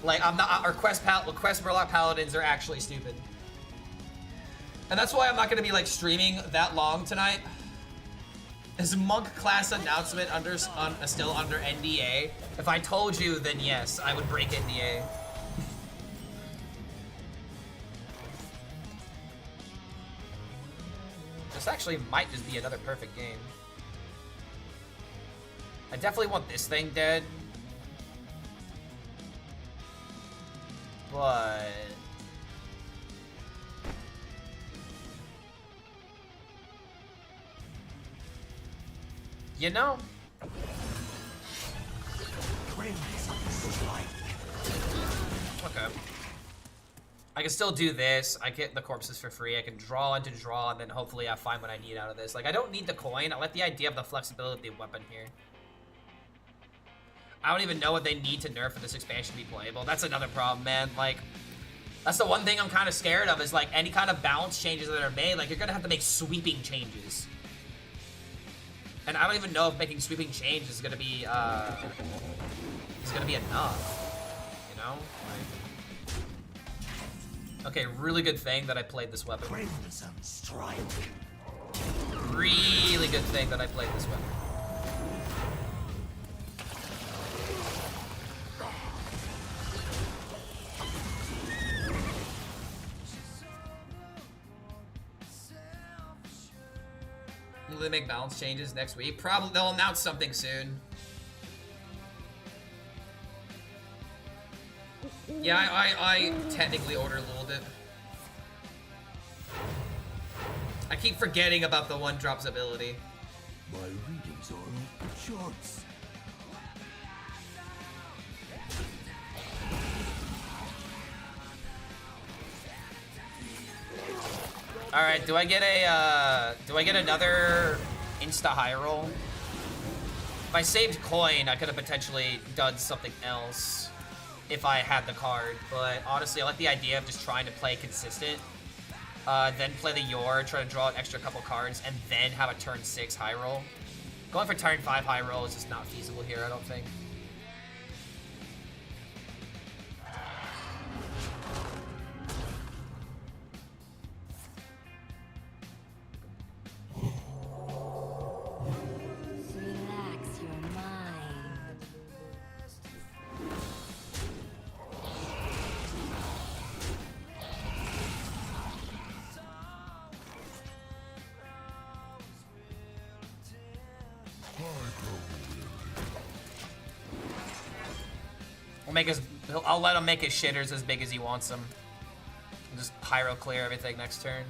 Like I'm not, or Quest Murloc Paladins are actually stupid. And that's why I'm not gonna be like streaming that long tonight. Is Monk class announcement still under NDA? If I told you, then yes, I would break NDA. This actually might just be another perfect game. I definitely want this thing dead. But... you know? Okay. I can still do this. I get the corpses for free. I can draw into draw, and then hopefully I find what I need out of this. Like, I don't need the coin. I like the idea of the flexibility of the weapon here. I don't even know what they need to nerf for this expansion to be playable. That's another problem, man. Like, that's the one thing I'm kind of scared of is, like, any kind of balance changes that are made, like, you're gonna have to make sweeping changes. And I don't even know if making sweeping changes is gonna be enough. You know? Like, okay, really good thing that I played this weapon. Crimson Strike. Really good thing that I played this weapon. Will they make balance changes next week? Probably. They'll announce something soon. Yeah, I technically ordered a little bit. I keep forgetting about the one drops ability. My readings are off the charts. All right, do I get another insta high roll? If I saved coin, I could have potentially done something else if I had the card, but honestly, I like the idea of just trying to play consistent, then play the Yor, try to draw an extra couple cards, and then have a turn 6 high roll. Going for turn 5 high roll is just not feasible here, I don't think. Relax your mind. I'll let him make his shitters as big as he wants them. Just pyro clear everything next turn.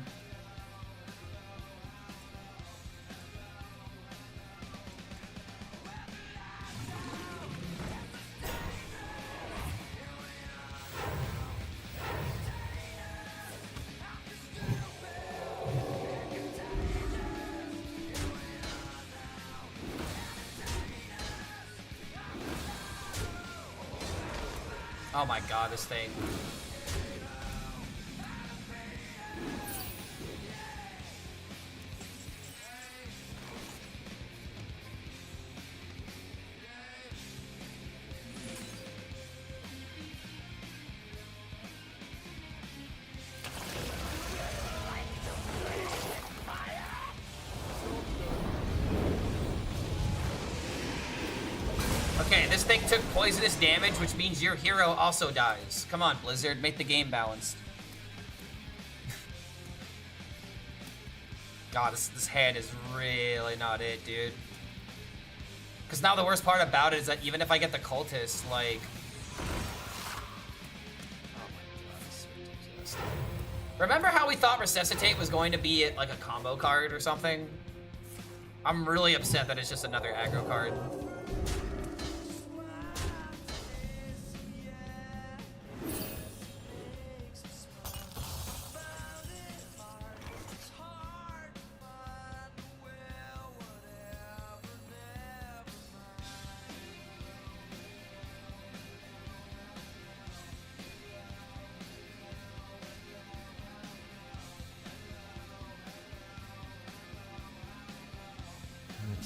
Oh my god, this thing. Okay, this thing took poisonous damage, which means your hero also dies. Come on, Blizzard, make the game balanced. God, this hand is really not it, dude. Because now the worst part about it is that even if I get the cultist, like... Oh my god, this is ridiculous. Remember how we thought Resuscitate was going to be like a combo card or something? I'm really upset that it's just another aggro card.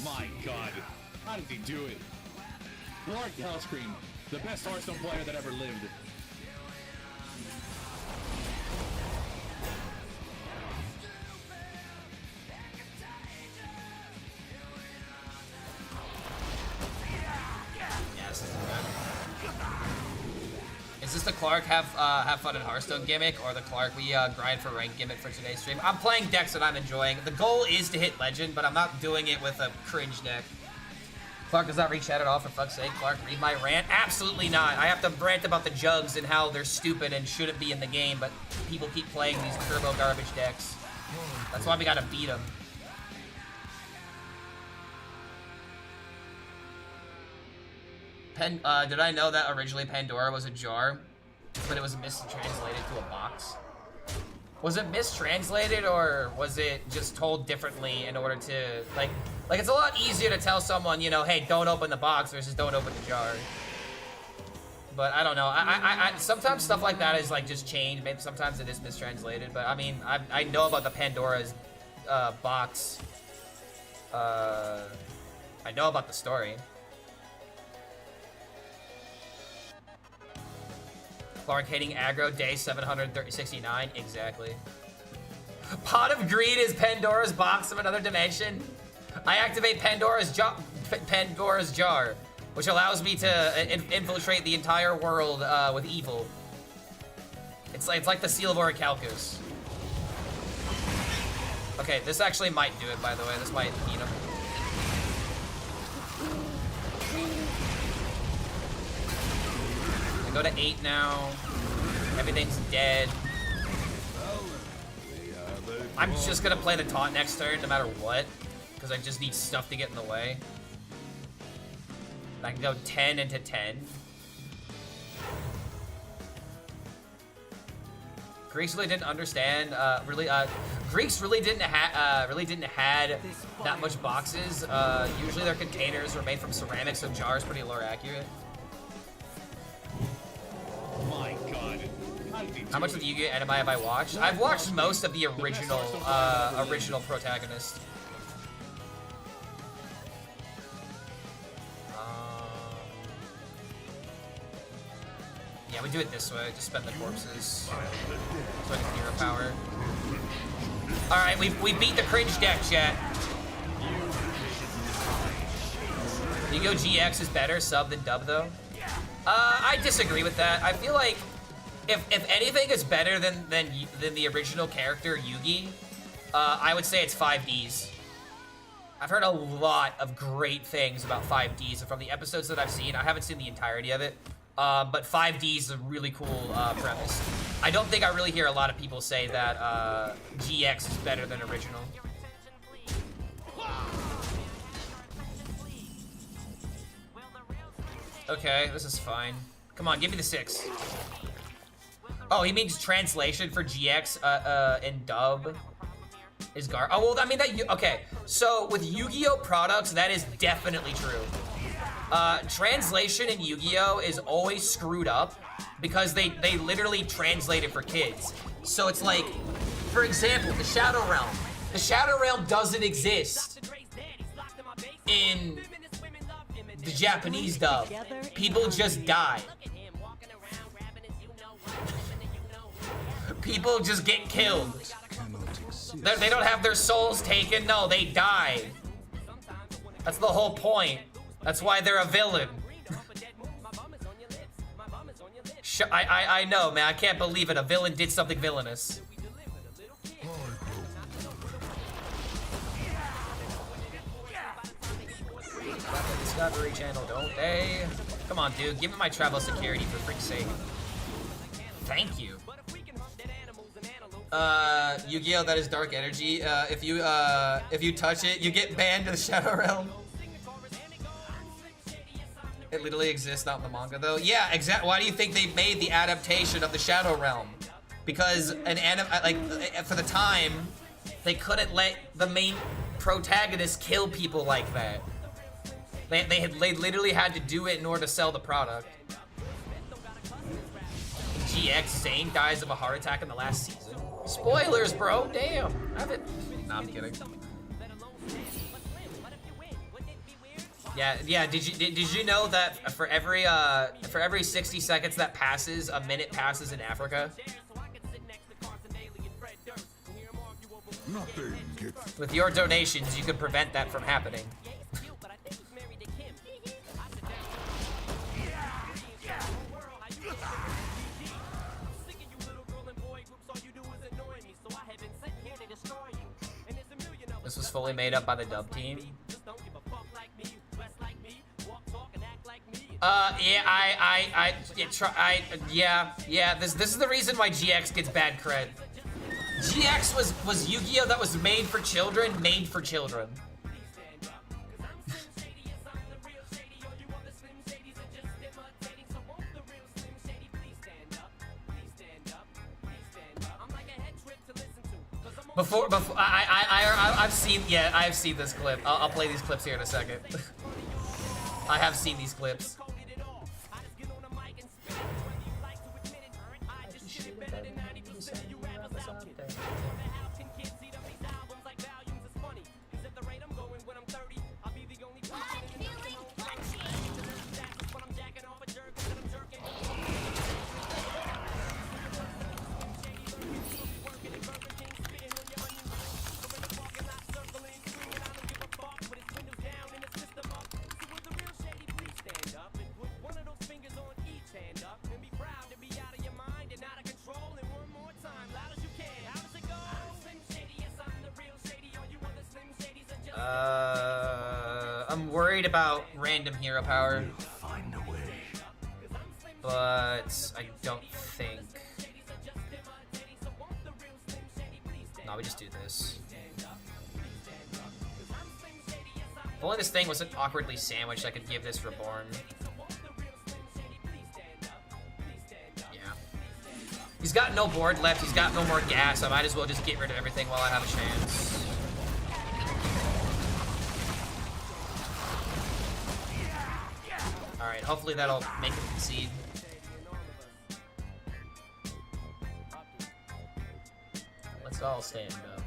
My god, how did he do it? Lord HELLSCREAM, the best Hearthstone player that ever lived. Yes. Is this the Clark have fun in Hearthstone gimmick, or the Clark we grind for rank gimmick for today's stream? I'm playing decks that I'm enjoying. The goal is to hit Legend, but I'm not doing it with a cringe deck. Clark does not read chat at all, for fuck's sake. Clark, read my rant? Absolutely not. I have to rant about the jugs and how they're stupid and shouldn't be in the game, but people keep playing these turbo garbage decks. That's why we gotta beat them. Did I know that originally Pandora was a jar, but it was mistranslated to a box? Was it mistranslated, or was it just told differently in order to, like it's a lot easier to tell someone, you know, hey, don't open the box versus don't open the jar. But I don't know. I sometimes stuff like that is like just changed. Maybe sometimes it is mistranslated. But I mean, I know about the Pandora's box. I know about the story. Clark hating aggro day 769. Exactly. Pot of Greed is Pandora's box of another dimension. I activate Pandora's jar, which allows me to infiltrate the entire world with evil. It's like the Seal of Orichalcus. Okay, this actually might do it, by the way. This might beat him. I go to 8 now. Everything's dead. I'm just gonna play the taunt next turn, no matter what. because I just need stuff to get in the way. I can go 10 into 10. Greeks really didn't understand. Greeks really didn't had that much boxes. Usually their containers were made from ceramics, so jars pretty lore accurate. My God. How much of Yu-Gi-Oh! Anime have I watched? I've watched most of the original protagonist. Yeah, we do it this way. Just spend the corpses. So I can hero power. Alright, we beat the cringe deck, chat. Yu-Gi-Oh! GX is better sub than dub, though. I disagree with that. I feel like if anything is better than the original character Yugi, I would say it's 5Ds. I've heard a lot of great things about 5Ds, and from the episodes that I've seen, I haven't seen the entirety of it. But 5Ds is a really cool premise. I don't think I really hear a lot of people say that GX is better than original. Okay, this is fine. Come on, give me the 6. Oh, he means translation for GX in dub is gar. Oh, well, I mean that. Okay, so with Yu-Gi-Oh products, that is definitely true. Translation in Yu-Gi-Oh is always screwed up because they literally translate it for kids. So it's like, for example, the Shadow Realm. The Shadow Realm doesn't exist in the Japanese dub. People just die. People just get killed. They don't have their souls taken. No, they die. That's the whole point. That's why they're a villain. I know, man. I can't believe it. A villain did something villainous. Discovery Channel, don't they? Come on, dude. Give me my travel security for freak's sake. Thank you. Yu-Gi-Oh! That is dark energy. If you touch it, you get banned to the Shadow Realm. It literally exists not in the manga, though. Yeah, exactly. Why do you think they made the adaptation of the Shadow Realm? Because for the time, they couldn't let the main protagonist kill people like that. They literally had to do it in order to sell the product. GX Zane dies of a heart attack in the last season. Spoilers, bro. Damn. Nah, I'm kidding. Yeah. Did you know that for every 60 seconds that passes, a minute passes in Africa? With your donations, you could prevent that from happening. This was fully made up by the dub team. This is the reason why GX gets bad cred. GX was Yu-Gi-Oh! That was made for children. I've seen this clip. I'll play these clips here in a second. I have seen these clips. I'm worried about random hero power, but I don't think. No, we just do this. If only this thing wasn't awkwardly sandwiched, I could give this Reborn. Yeah. He's got no board left, he's got no more gas, I might as well just get rid of everything while I have a chance. Alright, hopefully that'll make him concede. Let's all stand up.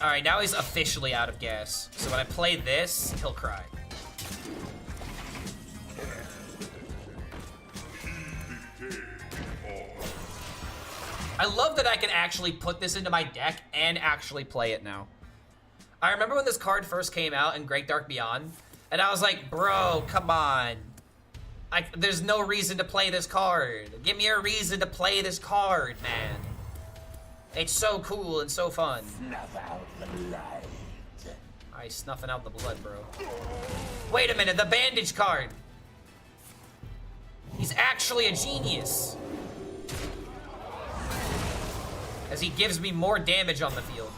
Alright, now he's officially out of gas. So when I play this, he'll cry. I love that I can actually put this into my deck and actually play it now. I remember when this card first came out in Great Dark Beyond, and I was like, bro, come on. There's no reason to play this card. Give me a reason to play this card, man. It's so cool and so fun. Snuff out the light. Alright, snuffing out the blood, bro. Wait a minute, the bandage card. He's actually a genius. As he gives me more damage on the field.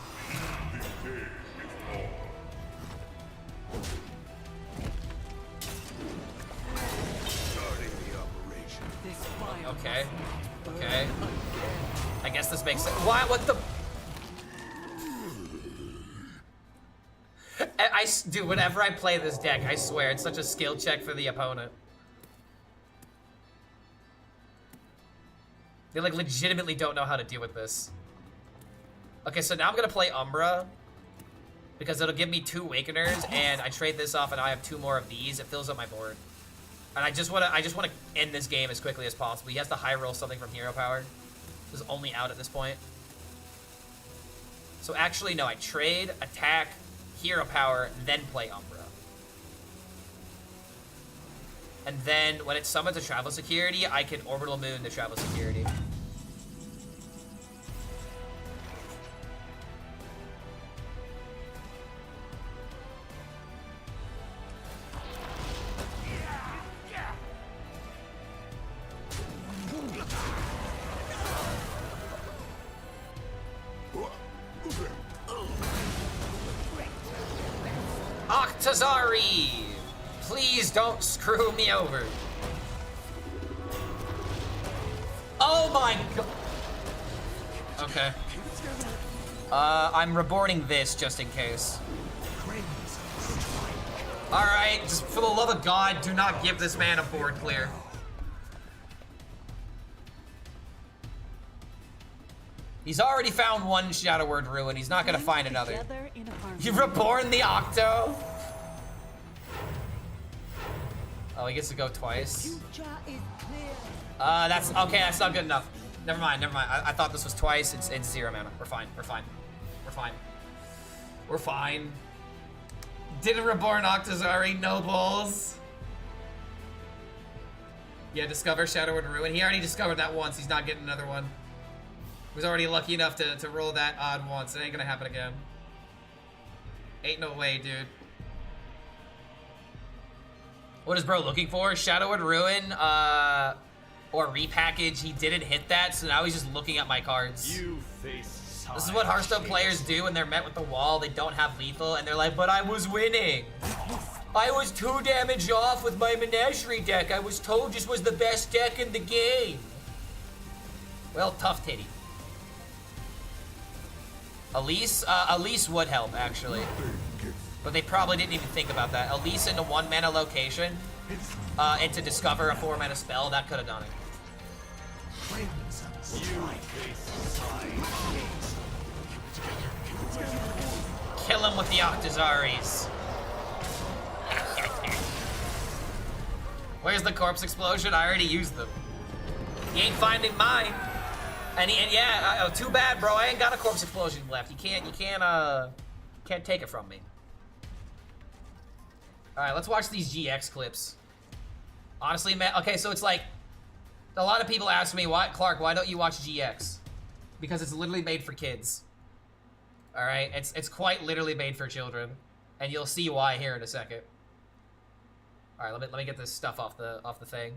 Okay. Okay. I guess this makes sense. Why? What the? Dude, whenever I play this deck, I swear, it's such a skill check for the opponent. They, like, legitimately don't know how to deal with this. Okay, so now I'm gonna play Umbra. Because it'll give me 2 Awakeners, and I trade this off, and I have 2 more of these. It fills up my board. And I just wanna end this game as quickly as possible. He has to high roll something from Hero Power. This is only out at this point. So actually, no, I trade, attack, Hero Power, then play Umbra. And then when it summons a Travel Security, I can Orbital Moon the Travel Security. Octazari! Please don't screw me over. Oh my god. Okay. I'm reborning this just in case. Alright, just for the love of God, do not give this man a board clear. He's already found 1 Shadow Word Ruin. He's not gonna find another. You've reborn the Octo? Oh, he gets to go twice. That's okay. That's not good enough. Never mind. Never mind. I thought this was twice. It's 0 mana. We're fine. We're fine. We're fine. We're fine. Didn't reborn Octazari. No balls. Yeah, discover Shadow Word Ruin. He already discovered that once. He's not getting another one. He was already lucky enough to roll that odd once. It ain't gonna happen again. Ain't no way, dude. What is bro looking for? Shadow Word Ruin, or repackage. He didn't hit that, so now he's just looking at my cards. You face This is what Hearthstone players do when they're met with the wall. They don't have lethal, and they're like, but I was winning. I was 2 damage off with my Menagerie deck. I was told this was the best deck in the game. Well, tough titty. Elise would help, actually. But they probably didn't even think about that. Elise into 1 mana location, and to discover a 4 mana spell, that could have done it. Kill him with the Octazaris. Where's the corpse explosion? I already used them. He ain't finding mine. And yeah, too bad, bro. I ain't got a corpse explosion left. You can't take it from me. All right, let's watch these GX clips. Honestly, man. Okay, so it's like a lot of people ask me, Clark, why don't you watch GX? Because it's literally made for kids. All right, it's quite literally made for children, and you'll see why here in a second. All right, let me get this stuff off the thing.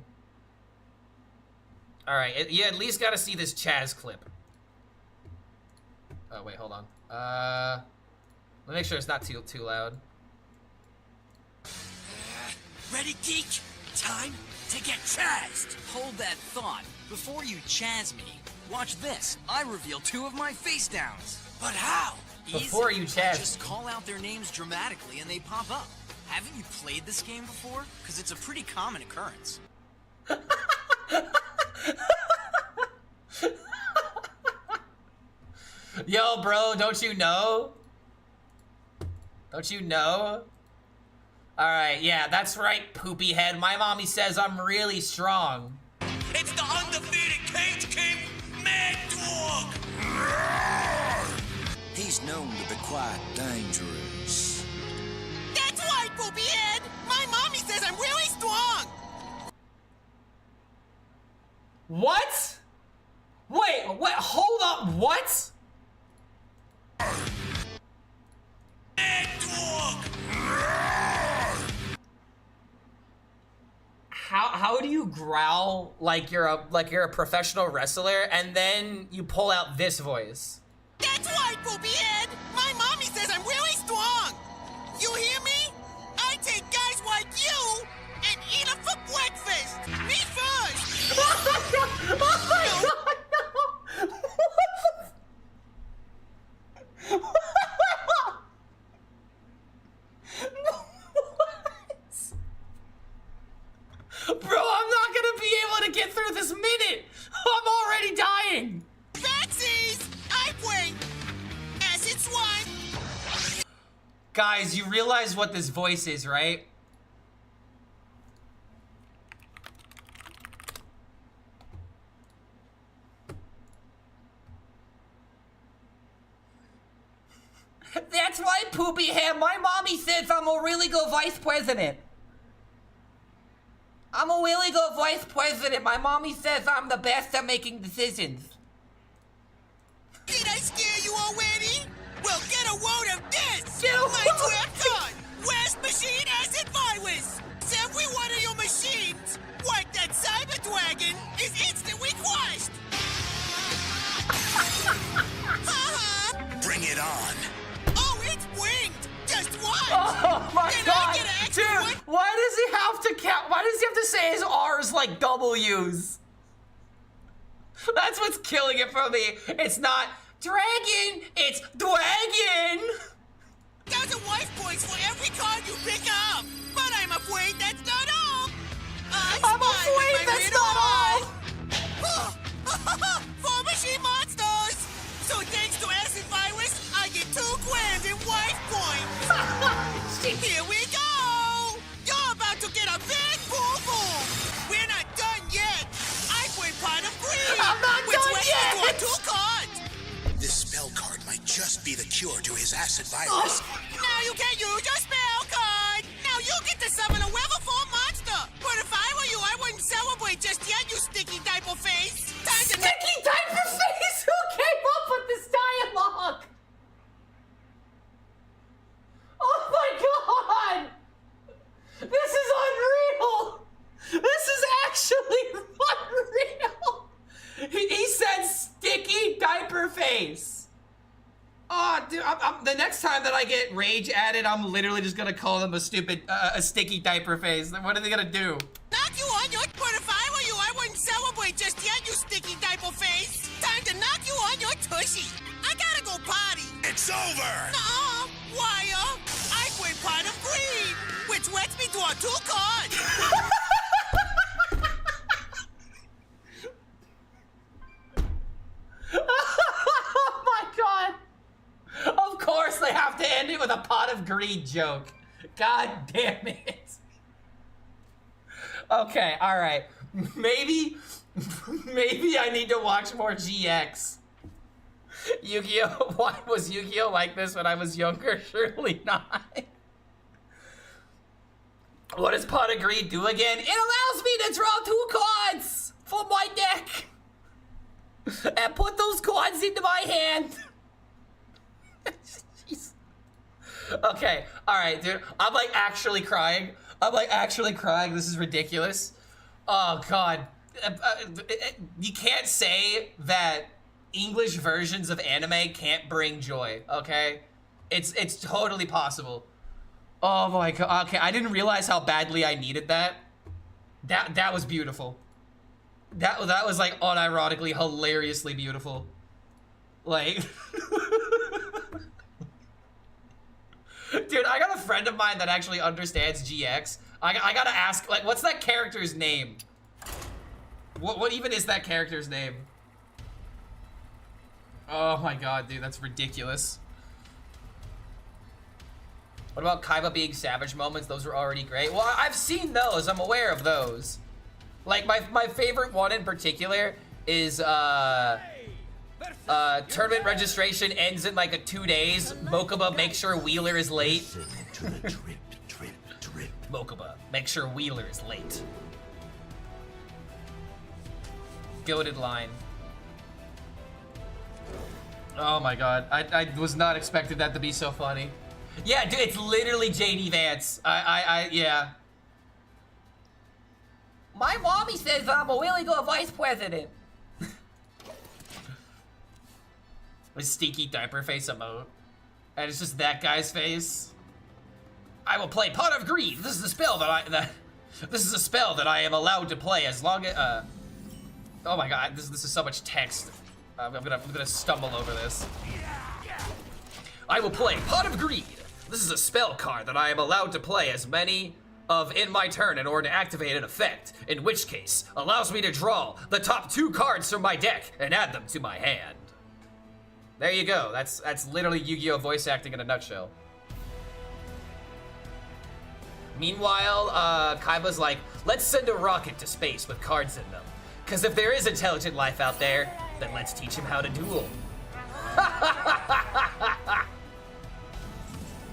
All right, you at least got to see this Chaz clip. Oh wait, hold on. Let me make sure it's not too loud. Ready, geek? Time to get chazzed. Hold that thought. Before you chazz me, watch this. I reveal 2 of my face downs. But how? Before Easy. you chazz. Just call out their names dramatically and they pop up. Haven't you played this game before? Because it's a pretty common occurrence. Yo, bro, don't you know? Don't you know? Alright, yeah, that's right, poopy head. My mommy says I'm really strong. It's the undefeated Cage King, Mad Dog! He's known to be quite dangerous. That's right, poopy head! My mommy says I'm really strong! What? Wait, hold up, what? Mad Dog! How do you growl like you're a professional wrestler and then you pull out this voice? That's right, poopy head! My mommy says I'm really strong! You hear me? I take guys like you and eat them for breakfast! Me first! Oh my god, no! Bro, I'm not gonna be able to get through this minute! I'm already dying! Batsies! I bring acid swine! Guys, you realize what this voice is, right? That's right, poopy head. My mommy says I'm a really good vice president. I'm a really good vice president. My mommy says I'm the best at making decisions. Did I scare you already? Well, get a load of this! Get a My load- trap card! West Machine Acid Virus! Every one of your machines, like that Cyber Dragon, is instantly crushed! Bring it on! Oh, it's winged! Just what? Oh my Can I god! get an extra Dude, one? why does he have to count? Why does he have to say his R's like W's? That's what's killing it for me. It's not dragon, it's dragon! 1,000 life points for every card you pick up! But I'm afraid that's not all! I'm afraid that's not all! Four machine monsters! So thanks to Acid Virus, I get 2 grand in life points! Here we go! You're about to get a big boo-boo! We're not done yet! I play Pot of Greed! I'm not done yet! 2 cards! This spell card might just be the cure to his acid virus. Now you can use your spell card! Now you get to summon a level 4 monster! But if I were you, I wouldn't celebrate just yet, you sticky diaper face! Time to Sticky diaper face! Who came up with this dialogue? Oh my god! This is unreal! This is actually unreal! He said sticky diaper face! Oh, dude, the next time that I get rage added, I'm literally just gonna call them a stupid, a sticky diaper face. What are they gonna do? knock you on your... But if I were you, I wouldn't celebrate just yet, you sticky diaper face! Time to knock you on your tushy! I gotta go potty! It's over! Nuh-uh! Wire! I play Pot of Greed, which lets me draw 2 cards! Oh my god! Of course they have to end it with a Pot of Greed joke. God damn it. Okay, alright. Maybe I need to watch more GX. Yu-Gi-Oh! Why was Yu-Gi-Oh! Like this when I was younger? Surely not. What does Pot of Greed do again? It allows me to draw 2 cards for my deck. And put those cards into my hand. Jeez. Okay, alright, dude. I'm like actually crying. This is ridiculous. Oh, God. You can't say that English versions of anime can't bring joy, okay? It's totally possible. Oh my god, okay, I didn't realize how badly I needed that. That was beautiful. That was like unironically hilariously beautiful. Like dude, I got a friend of mine that actually understands GX. I gotta ask, like, what's that character's name? What even is that character's name? Oh my god, dude, that's ridiculous. What about Kaiba being savage moments? Those were already great. Well, I've seen those. I'm aware of those. Like, my favorite one in particular is, tournament registration ends in, like, 2 days. Mokuba, make sure Wheeler is late. To the drip, drip, drip. Mokuba, make sure Wheeler is late. Goated line. Oh my god, I was not expecting that to be so funny. Yeah, dude, it's literally JD Vance. Yeah. My mommy says I'm a illegal vice president. With stinky diaper face emote. And it's just that guy's face. I will play Pot of Greed. This is a spell this is a spell that I am allowed to play as long as oh my god, this is so much text. I'm gonna stumble over this. I will play Pot of Greed. This is a spell card that I am allowed to play as many of in my turn in order to activate an effect, in which case allows me to draw the top 2 cards from my deck and add them to my hand. There you go. That's literally Yu-Gi-Oh! Voice acting in a nutshell. Meanwhile, Kaiba's like, let's send a rocket to space with cards in them. Because if there is intelligent life out there, then let's teach him how to duel.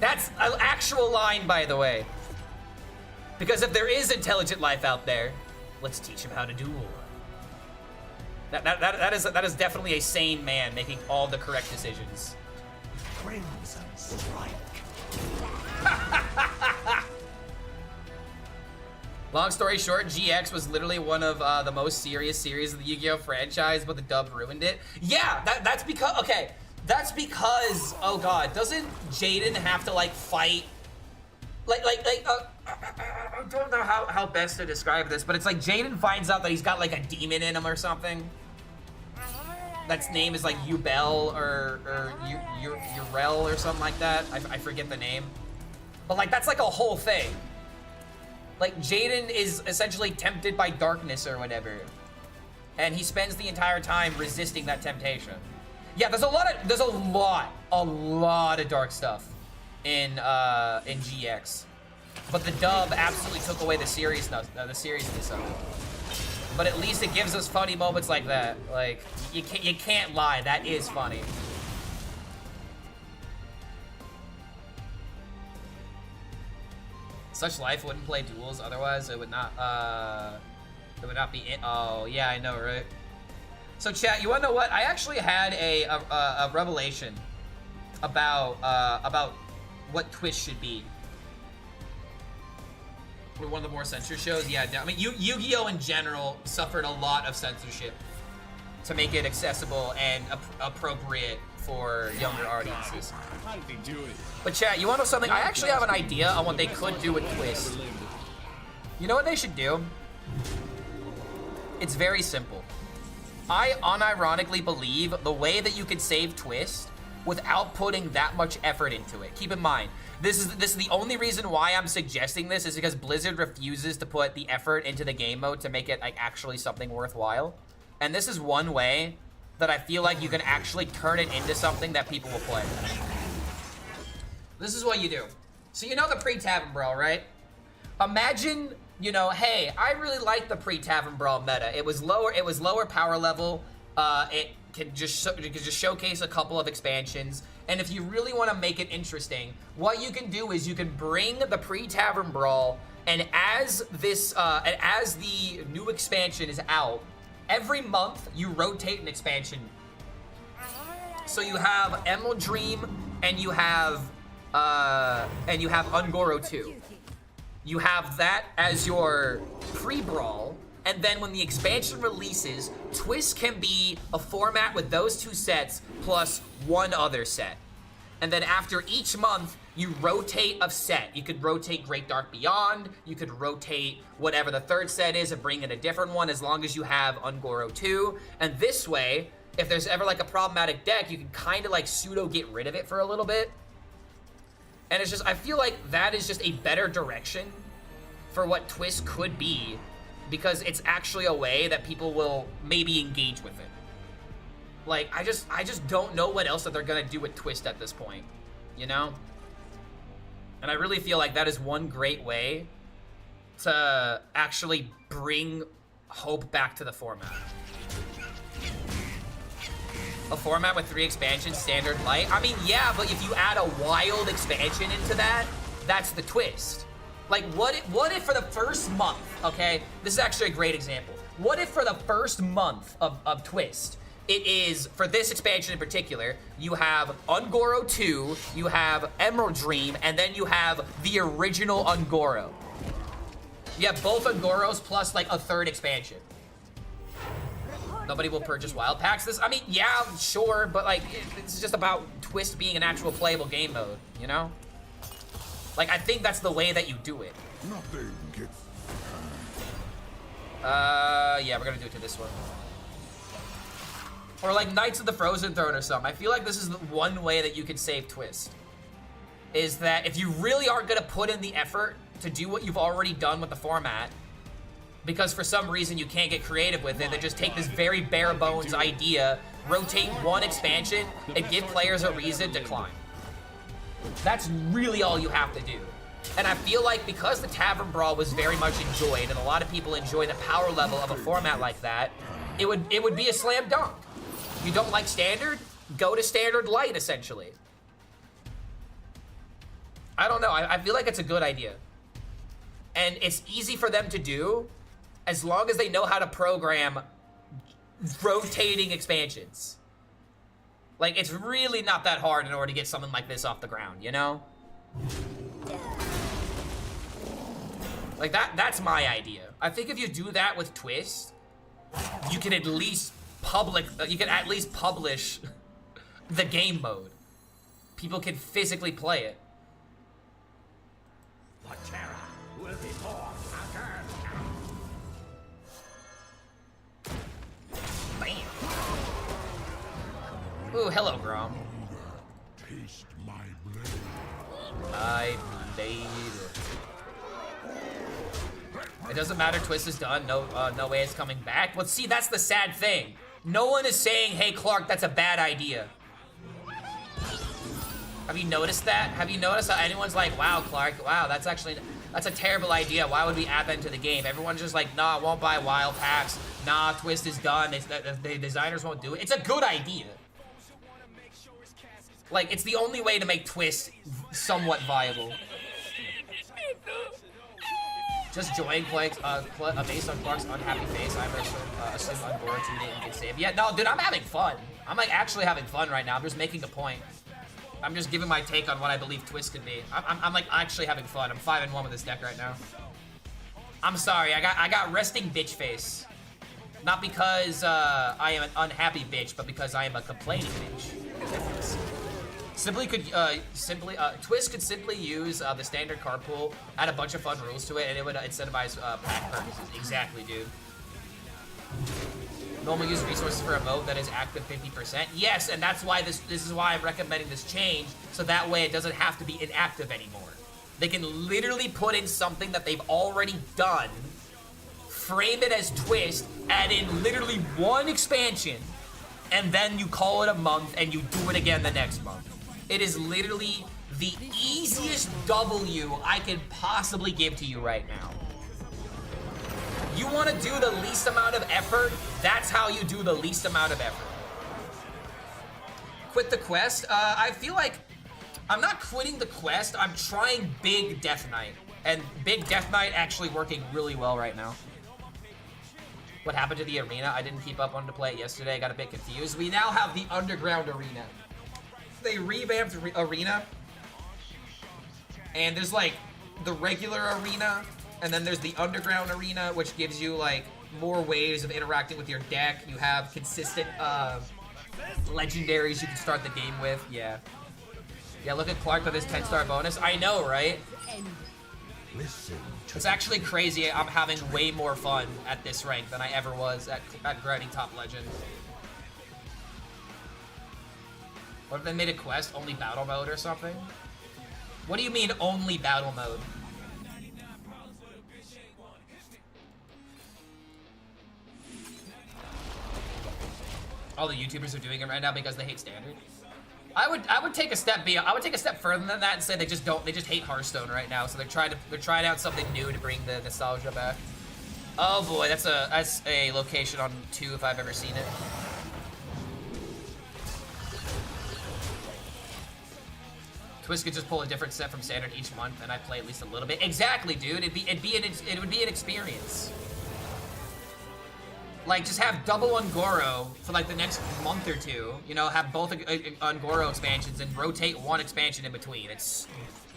That's an actual line, by the way. Because if there is intelligent life out there, let's teach him how to duel. That is definitely a sane man making all the correct decisions. Crimson Strike. Long story short, GX was literally one of the most serious series of the Yu-Gi-Oh! Franchise, but the dub ruined it. Yeah, that's because, okay, that's because, oh god, doesn't Jaden have to, like, fight? I don't know how best to describe this, but it's like Jaden finds out that he's got, like, a demon in him or something. That's name is, like, Yubel or Urel or something like that. I forget the name. But, like, that's, like, a whole thing. Like, Jaden is essentially tempted by darkness or whatever. And he spends the entire time resisting that temptation. Yeah, there's a lot of dark stuff in GX. But the dub absolutely took away the seriousness of it. But at least it gives us funny moments like that. Like, you can't lie, that is funny. Such life wouldn't play duels, otherwise it would not be it. Oh, yeah, I know, right? So chat, you wanna know what? I actually had a revelation about what Twitch should be. We're one of the more censored shows, yeah. I mean, Yu-Gi-Oh! In general suffered a lot of censorship to make it accessible and appropriate for younger audiences. How did he do it? But chat, you want to know something? I actually have an idea on what they could do with Twist. You know what they should do? It's very simple. I unironically believe the way that you could save Twist without putting that much effort into it. Keep in mind, this is the only reason why I'm suggesting this is because Blizzard refuses to put the effort into the game mode to make it like actually something worthwhile. And this is one way that I feel like you can actually turn it into something that people will play. This is what you do. So you know the pre-Tavern Brawl, right? Imagine, you know, hey, I really like the pre-Tavern Brawl meta. It was lower power level. It can just showcase a couple of expansions. And if you really want to make it interesting, what you can do is you can bring the pre-Tavern Brawl, and as the new expansion is out, every month you rotate an expansion. So you have Emerald Dream, and you have Ungoro 2. You have that as your pre-brawl, and then when the expansion releases, Twist can be a format with those 2 sets plus 1 other set. And then after each month, you rotate a set. You could rotate Great Dark Beyond, you could rotate whatever the 3rd set is and bring in a different one as long as you have Ungoro 2. And this way, if there's ever like a problematic deck, you can kind of like pseudo get rid of it for a little bit. And it's just, I feel like that is just a better direction for what Twist could be, because it's actually a way that people will maybe engage with it. Like, I just don't know what else that they're gonna do with Twist at this point, you know? And I really feel like that is one great way to actually bring hope back to the format. A format with 3 expansions, standard, light. I mean, yeah, but if you add a wild expansion into that, that's the twist. Like, what if for the first month, okay? This is actually a great example. What if for the first month of Twist, it is, for this expansion in particular, you have Ungoro 2, you have Emerald Dream, and then you have the original Ungoro. You have both Ungoros plus, like, a 3rd expansion. Nobody will purchase wild packs. This, I mean, yeah, sure, but like, it's just about Twist being an actual playable game mode, you know? Like, I think that's the way that you do it. Nothing gets... Yeah, we're gonna do it to this one. Or like Knights of the Frozen Throne or something. I feel like this is the one way that you can save Twist. Is that if you really aren't gonna put in the effort to do what you've already done with the format, because for some reason you can't get creative with it, then just take this very bare bones idea, rotate 1 expansion, and give players a reason to climb. That's really all you have to do. And I feel like because the Tavern Brawl was very much enjoyed, and a lot of people enjoy the power level of a format like that, it would be a slam dunk. You don't like Standard? Go to Standard Light, essentially. I don't know, I feel like it's a good idea. And it's easy for them to do, as long as they know how to program rotating expansions. Like, it's really not that hard in order to get something like this off the ground, you know? Like, that's my idea. I think if you do that with Twist, you can at least publish the game mode. People can physically play it. The terror will be born again. Bam. Ooh, hello, Grom. Taste my blade. My blade. It doesn't matter, Twist is done. No way it's coming back. But see, that's the sad thing. No one is saying, hey, Clark, that's a bad idea. Have you noticed that? Have you noticed how anyone's like, wow, Clark, wow, that's a terrible idea. Why would we add that into the game? Everyone's just like, nah, won't buy wild packs. Nah, Twist is done. The designers won't do it. It's a good idea. Like, it's the only way to make Twist somewhat viable. Just join Clark's, based on Clark's unhappy face. I assume Ungoro 2 didn't get saved. Yeah, no, dude, I'm having fun. I'm like actually having fun right now. I'm just making a point. I'm just giving my take on what I believe Twist could be. I'm like actually having fun. I'm 5-1 with this deck right now. I'm sorry, I got resting bitch face. Not because I am an unhappy bitch, but because I am a complaining bitch. Twist could simply use the standard card pool, add a bunch of fun rules to it, and it would incentivize pack purchases. Exactly, dude. Normal use resources for a mode that is active 50%. Yes, and that's why this is why I'm recommending this change, so that way it doesn't have to be inactive anymore. They can literally put in something that they've already done, frame it as Twist, add in literally 1 expansion, and then you call it a month and you do it again the next month. It is literally the easiest W I could possibly give to you right now. You want to do the least amount of effort, that's how you do the least amount of effort. Quit the quest. I feel like I'm not quitting the quest, I'm trying Big Death Knight. And Big Death Knight actually working really well right now. What happened to the arena? I didn't keep up on to play it yesterday, I got a bit confused. We now have the underground arena. They revamped arena, and there's like the regular arena, and then there's the underground arena, which gives you like more ways of interacting with your deck. You have consistent legendaries you can start the game with. Yeah. Yeah, look at Clark with his 10-star bonus. I know, right? Listen. It's actually crazy. I'm having way more fun at this rank than I ever was at grinding top legend. What if they made a quest only battle mode or something? What do you mean only battle mode? All the YouTubers are doing it right now because they hate standard. I would take a step further than that and say they just hate Hearthstone right now. So they're trying out something new to bring the nostalgia back. Oh boy, that's a location on 2 if I've ever seen it. Twist could just pull a different set from standard each month, and I'd play at least a little bit. Exactly, dude. It would be an experience. Like, just have double Ungoro for like the next month or two. You know, have both Ungoro expansions and rotate one expansion in between. It's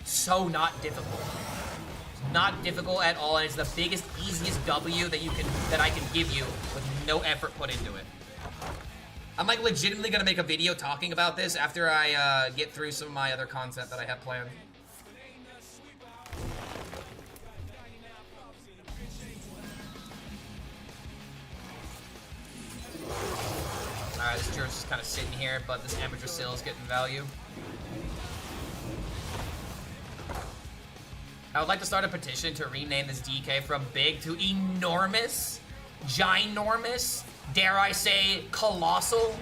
so not difficult. It's not difficult at all, and it's the biggest, easiest W that I can give you with no effort put into it. I'm like legitimately gonna make a video talking about this after I get through some of my other content that I have planned. Alright, this George is kind of sitting here, but this Amateur Sill is getting value. I would like to start a petition to rename this DK from big to enormous, ginormous, dare I say, colossal.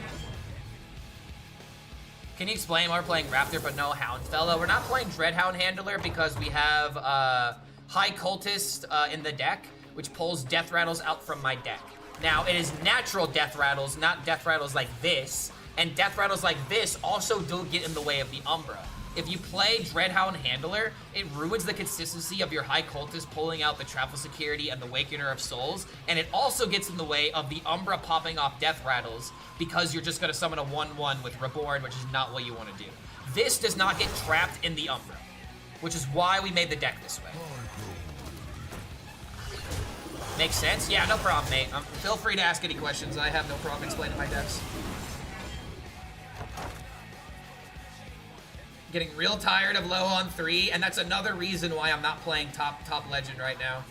Can you explain why we're playing Raptor but no Houndfella? We're not playing Dreadhound Handler because we have High Cultist in the deck, which pulls Death Rattles out from my deck. Now, it is natural Death Rattles, not Death Rattles like this, and Death Rattles like this also do get in the way of the Umbra. If you play Dreadhound Handler, it ruins the consistency of your High Cultist pulling out the Travel Security and the Awakener of Souls, and it also gets in the way of the Umbra popping off Death Rattles because you're just going to summon a 1/1 with Reborn, which is not what you want to do. This does not get trapped in the Umbra, which is why we made the deck this way. Makes sense? Yeah, no problem, mate. Feel free to ask any questions. I have no problem explaining my decks. Getting real tired of low on 3, and that's another reason why I'm not playing top legend right now.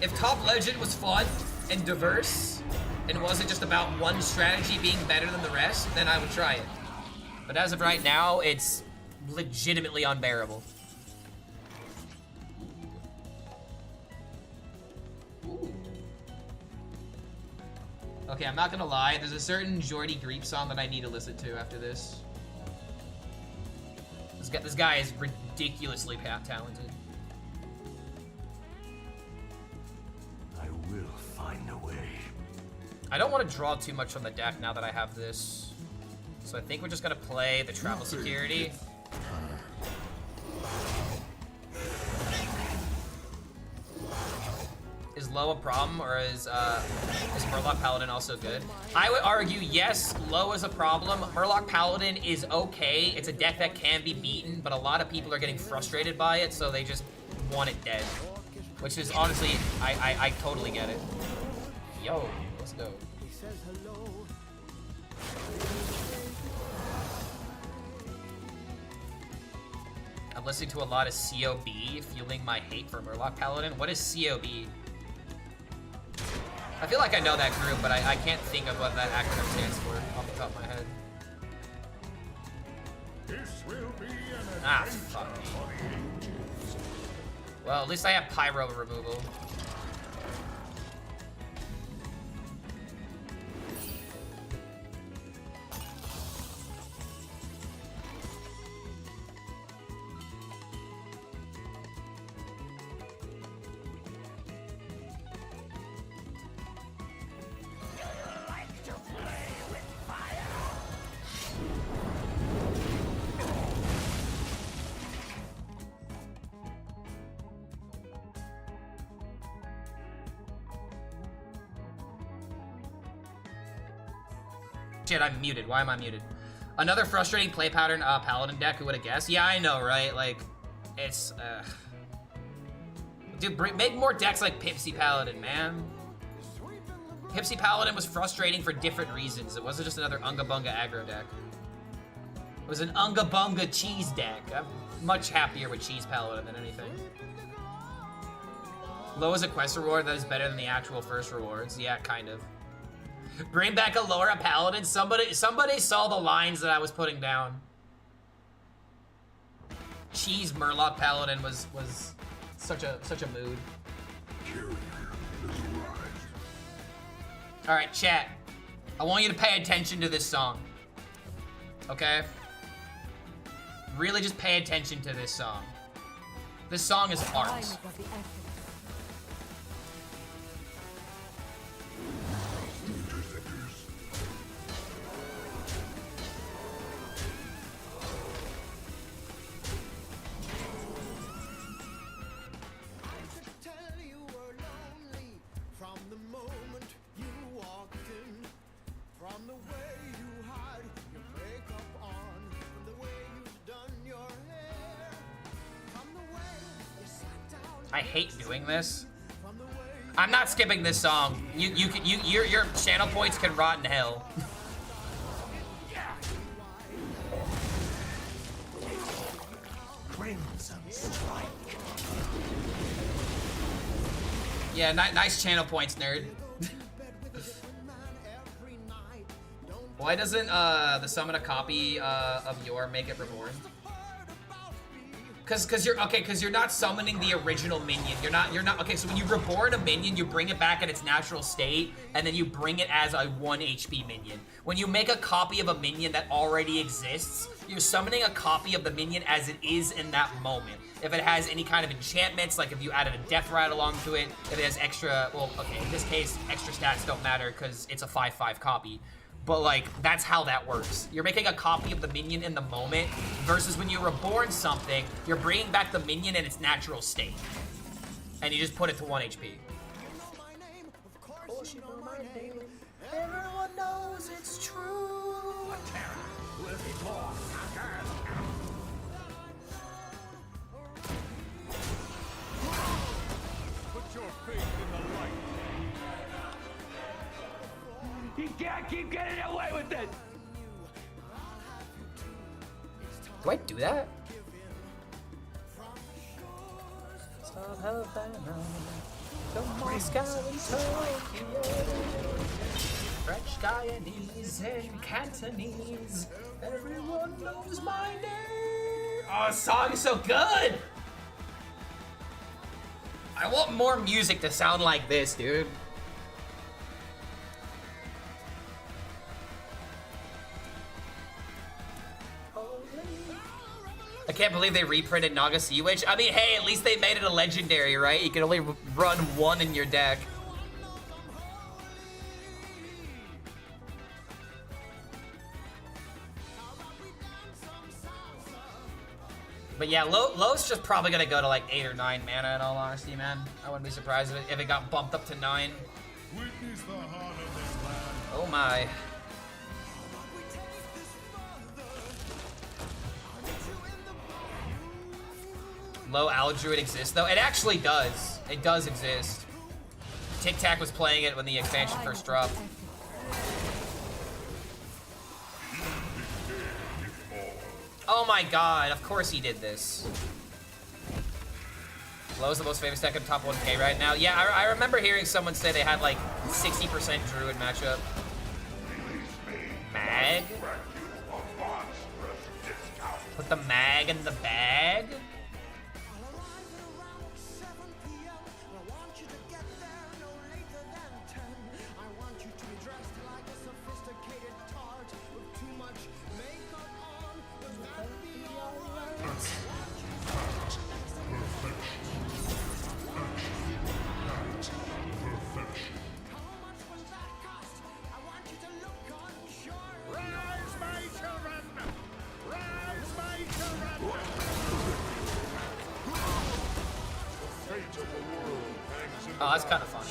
If top legend was fun and diverse and wasn't just about one strategy being better than the rest, then I would try it. But as of right now, it's legitimately unbearable. Ooh. Okay, I'm not gonna lie, there's a certain Jordy Greep song that I need to listen to after this. This guy is ridiculously talented. I will find a way. I don't want to draw too much from the deck now that I have this. So I think we're just gonna play the Travel Security. Is low a problem, or is Murloc Paladin also good? I would argue yes, low is a problem. Murloc Paladin is okay. It's a deck that can be beaten, but a lot of people are getting frustrated by it, so they just want it dead. Which is honestly, I totally get it. Yo, let's go. I'm listening to a lot of COB, fueling my hate for Murloc Paladin. What is COB? I feel like I know that group, but I can't think of what that acronym stands for off the top of my head. Ah, fuck me. Well, at least I have Pyro removal. Shit, I'm muted. Why am I muted? Another frustrating play pattern, Paladin deck, who would have guessed? Yeah, I know, right? Like, it's, Dude, make more decks like Pipsy Paladin, man. Pipsy Paladin was frustrating for different reasons. It wasn't just another Unga Bunga aggro deck. It was an Unga Bunga cheese deck. I'm much happier with Cheese Paladin than anything. Low is a quest reward that is better than the actual first rewards. Yeah, kind of. Bring back a Laura Paladin. Somebody saw the lines that I was putting down. Cheese Murloc Paladin was such a mood. All right, chat. I want you to pay attention to this song. Okay? Really just pay attention to this song. This song is art. I hate doing this. I'm not skipping this song. Your channel points can rot in hell. Crimson Strike. Yeah, nice channel points, nerd. Why doesn't the summon a copy of your make it reborn? Cause you're not summoning the original minion. You're not okay, so when you reborn a minion, you bring it back in its natural state, and then you bring it as a 1 HP minion. When you make a copy of a minion that already exists, you're summoning a copy of the minion as it is in that moment. If it has any kind of enchantments, like if you added a death rattle onto it, if it has extra, well, okay, in this case, extra stats don't matter because it's a 5/5 copy. But like, that's how that works. You're making a copy of the minion in the moment, versus when you reborn something, you're bringing back the minion in its natural state. And you just put it to 1 HP. Everyone knows it's true. Put your faith in the light. You can't keep getting away with it! Do I do that? French Guyanese and Cantonese. Everyone knows my name. Oh, the song is so good! I want more music to sound like this, dude. I can't believe they reprinted Naga Sea Witch. I mean, hey, at least they made it a legendary, right? You can only run one in your deck. But yeah, low's just probably gonna go to like 8 or 9 mana in all honesty, man. I wouldn't be surprised if it got bumped up to 9. Oh my. Low Owl Druid exists though? It actually does. It does exist. Tic Tac was playing it when the expansion first dropped. Oh my god, of course he did this. Low's the most famous deck in top 1K right now. Yeah, I remember hearing someone say they had like 60% Druid matchup. Mag? Put the mag in the bag? Oh, that's kind of funny.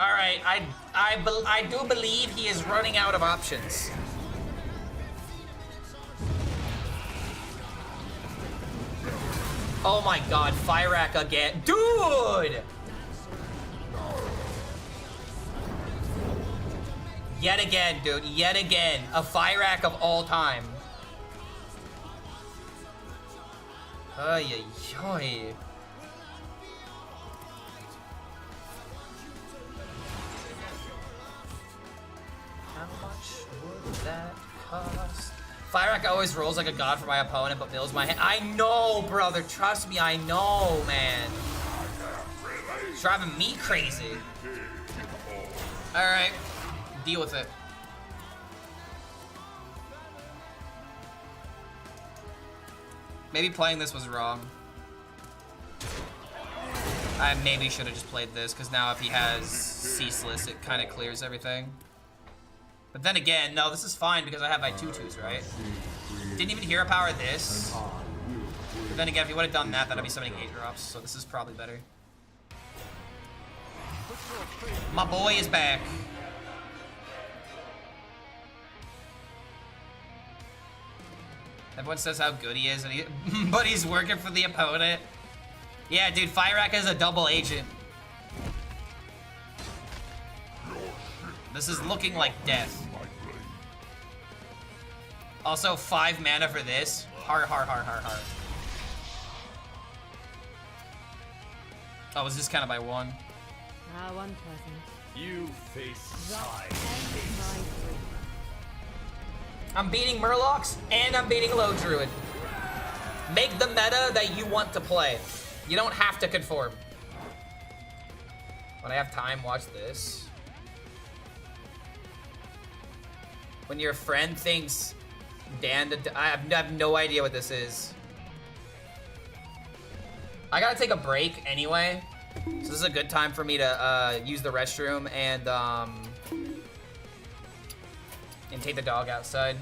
All right, I do believe he is running out of options. Oh my God, Fyrak again, dude! Yet again, dude, yet again, a Fyrak of all time. Ay, ay, ay. How much would that cost? Fyrak always rolls like a god for my opponent, but mills my hand. I know, brother. Trust me, I know, man. It's driving me crazy. All right, deal with it. Maybe playing this was wrong. I maybe should have just played this, because now if he has Ceaseless, it kind of clears everything. But then again, no, this is fine because I have my 2/2s, right? Didn't even hero power this. But then again, if he would have done that, that'd be summoning 8 drops, so this is probably better. My boy is back. Everyone says how good he is, and but he's working for the opponent. Yeah, dude, Fyrak is a double agent. This is looking like death. Also, 5 mana for this. Har. Oh, was this kind of by 1? How unpleasant. You face side. I'm beating Murlocs, and I'm beating Low Druid. Make the meta that you want to play. You don't have to conform. When I have time, watch this. When your friend thinks Dan, I have no idea what this is. I gotta take a break anyway, so this is a good time for me to use the restroom and take the dog outside.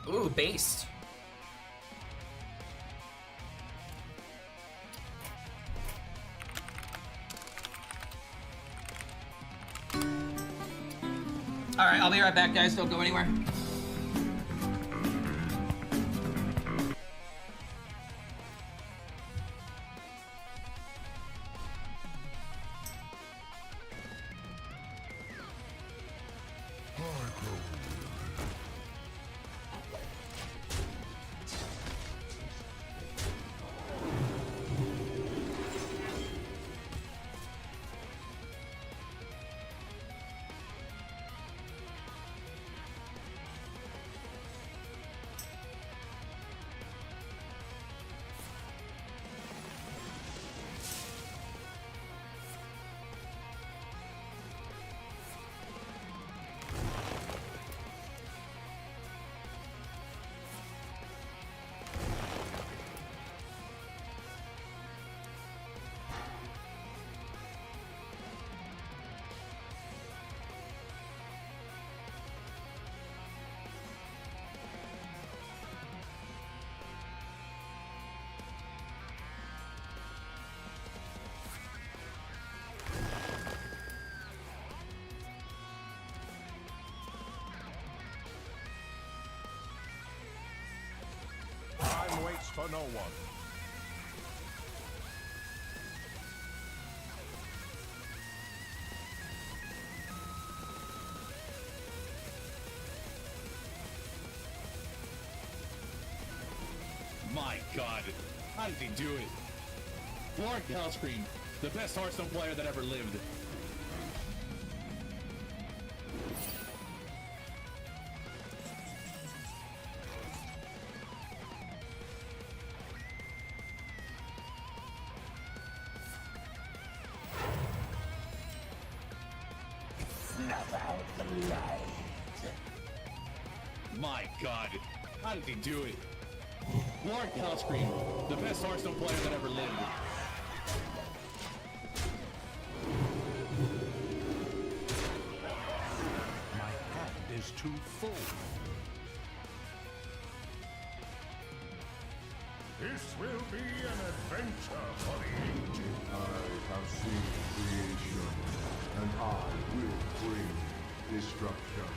Ooh, based. All right, I'll be right back, guys. Don't go anywhere. Time waits for no one. My God, how did he do it? Lord HELLSCREAM, the best Hearthstone player that ever lived. My God, how did he do it? Lord HELLSCREAM, the best Hearthstone player that ever lived. My hand is too full. This will be an adventure for the ages. I have seen creation, and I will bring destruction.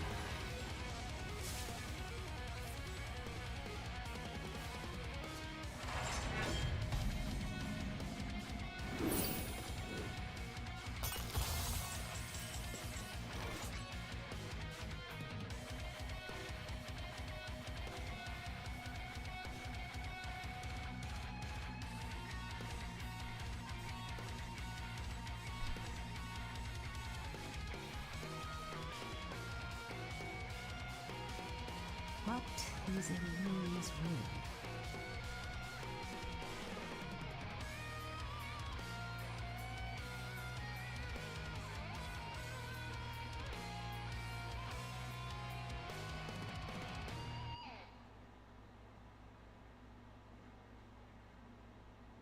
What is a loon's will?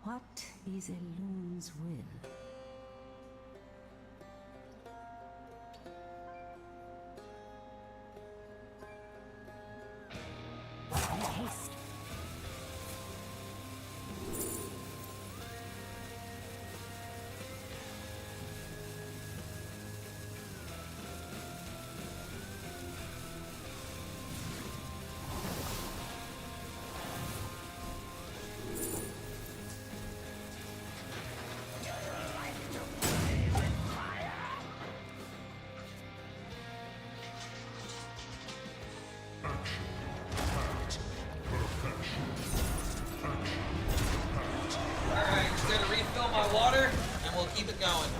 What is a loon's will? Haste. Water, and we'll keep it going.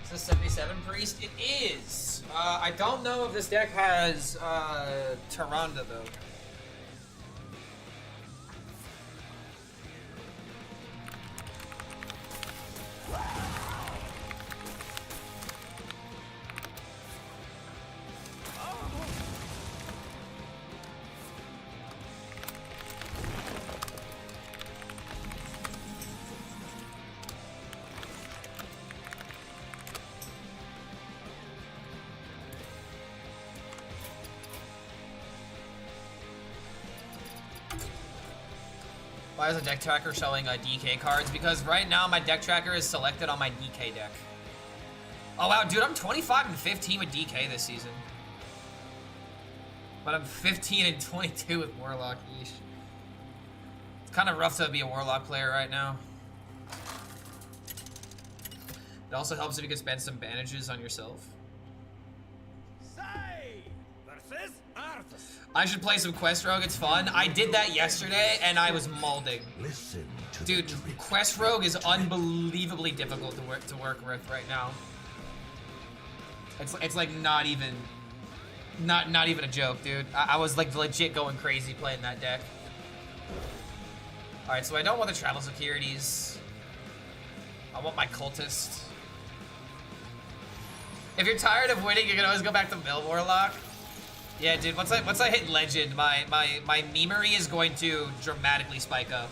Is this 77 Priest? It is! I don't know if this deck has Tyrande though. Why is the deck tracker showing DK cards? Because right now my deck tracker is selected on my DK deck. Oh wow, dude, I'm 25 and 15 with DK this season. But I'm 15 and 22 with Warlock. Yeesh. It's kind of rough to be a Warlock player right now. It also helps if you can spend some bandages on yourself. I should play some Quest Rogue, it's fun. I did that yesterday and I was molding. Dude, Quest Rogue is unbelievably difficult to work with right now. It's like not even a joke, dude. I was like legit going crazy playing that deck. Alright, so I don't want the travel securities. I want my cultist. If you're tired of winning, you can always go back to Mill Warlock. Yeah, dude, once I hit Legend, my memery is going to dramatically spike up.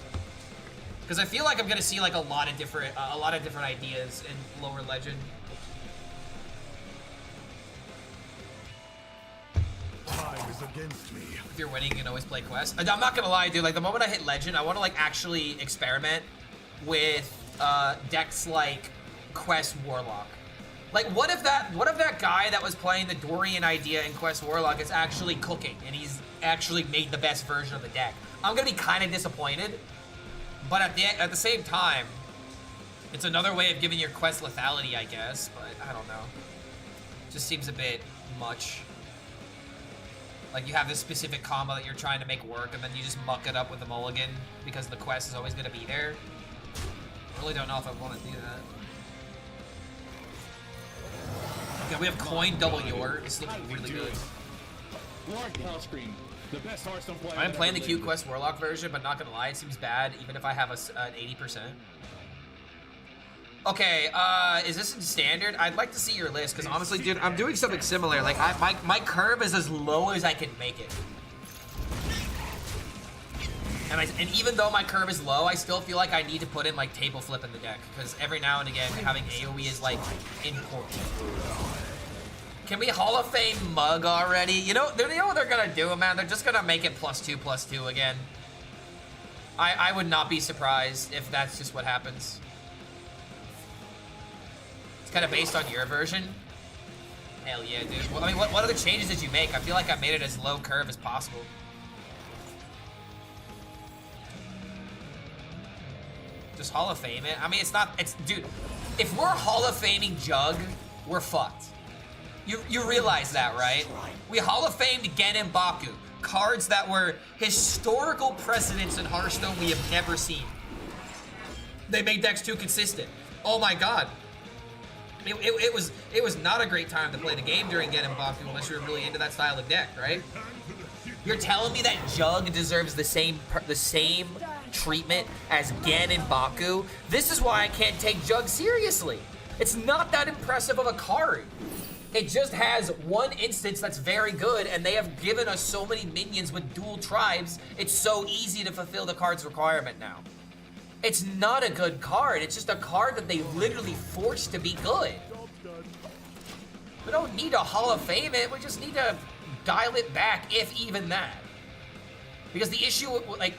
Because I feel like I'm gonna see like a lot of different ideas in lower Legend. Time is against me. If you're winning, you can always play Quest. I'm not gonna lie, dude. Like the moment I hit Legend, I want to like actually experiment with decks like Quest Warlock. Like, what if that guy that was playing the Dorian idea in Quest Warlock is actually cooking and he's actually made the best version of the deck? I'm gonna be kind of disappointed, but at the same time, it's another way of giving your Quest lethality, I guess. But I don't know. Just seems a bit much. Like, you have this specific combo that you're trying to make work, and then you just muck it up with the mulligan because the quest is always going to be there. I really don't know if I want to do that. Okay, we have coin double your. This looks really good. Lord HELLSCREAM, the best Hearthstone player. I'm playing the Q Quest Warlock version, but not going to lie, it seems bad, even if I have an 80%. Okay, is this in standard? I'd like to see your list, because honestly, dude, I'm doing something similar. Like, my curve is as low as I can make it. And even though my curve is low, I still feel like I need to put in, like, table flip in the deck, because every now and again, having AoE is, like, important. Can we Hall of Fame Mug already? You know what they're gonna do, man? They're just gonna make it +2/+2 again. I would not be surprised if that's just what happens. Kind of based on your version? Hell yeah, dude. Well, I mean, what other changes did you make? I feel like I made it as low curve as possible. Just Hall of Fame it? I mean, dude, if we're Hall of Faming Jug, we're fucked. You realize that, right? We Hall of Famed Gen and Baku. Cards that were historical precedents in Hearthstone we have never seen. They made decks too consistent. Oh my god. It was not a great time to play the game during Gen and Baku unless you were really into that style of deck, right? You're telling me that Jug deserves the same treatment as Gen and Baku? This is why I can't take Jug seriously. It's not that impressive of a card. It just has one instance that's very good, and they have given us so many minions with dual tribes, it's so easy to fulfill the card's requirement now. It's not a good card. It's just a card that they literally forced to be good. We don't need to Hall of Fame it. We just need to dial it back, if even that. Because the issue, like,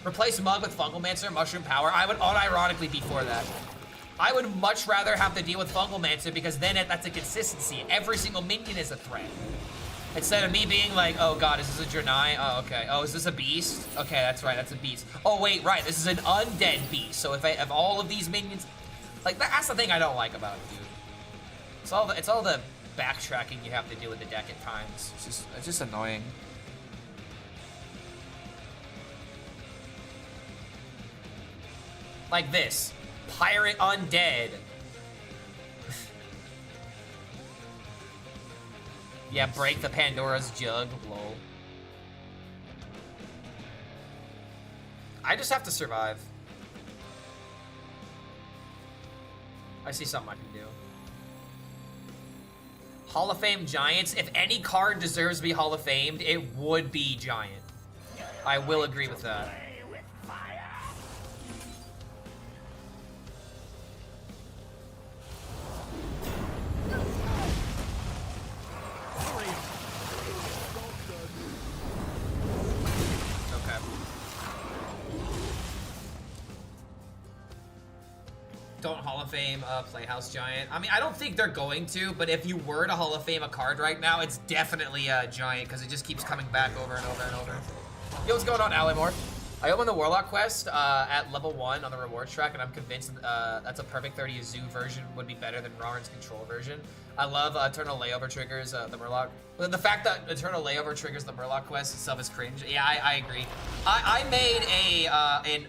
replace Mug with Fungal Mancer, Mushroom Power, I would unironically be for that. I would much rather have to deal with Fungal Mancer because then that's a consistency. Every single minion is a threat. Instead of me being like, oh god, is this a Draenei? Oh, okay. Oh, is this a beast? Okay, that's right, that's a beast. Oh wait, right, this is an undead beast. So if I have all of these minions, like that's the thing I don't like about it, dude. It's all the backtracking you have to do with the deck at times. It's just annoying. Like this, Pirate Undead. Yeah, break the Pandora's Jug, lol. I just have to survive. I see something I can do. Hall of Fame Giants. If any card deserves to be Hall of Famed, it would be Giant. I will agree with that. Don't Hall of Fame Playhouse Giant. I mean, I don't think they're going to, but if you were to Hall of Fame a card right now, it's definitely a Giant because it just keeps coming back over and over and over. Yo, what's going on, Alimore? I opened the Warlock quest at level 1 on the rewards track, and I'm convinced that's a perfect 30 Zoo version would be better than Rauren's Control version. I love Eternal Layover triggers the Murloc. The fact that Eternal Layover triggers the Murloc quest itself is cringe. Yeah, I agree. I made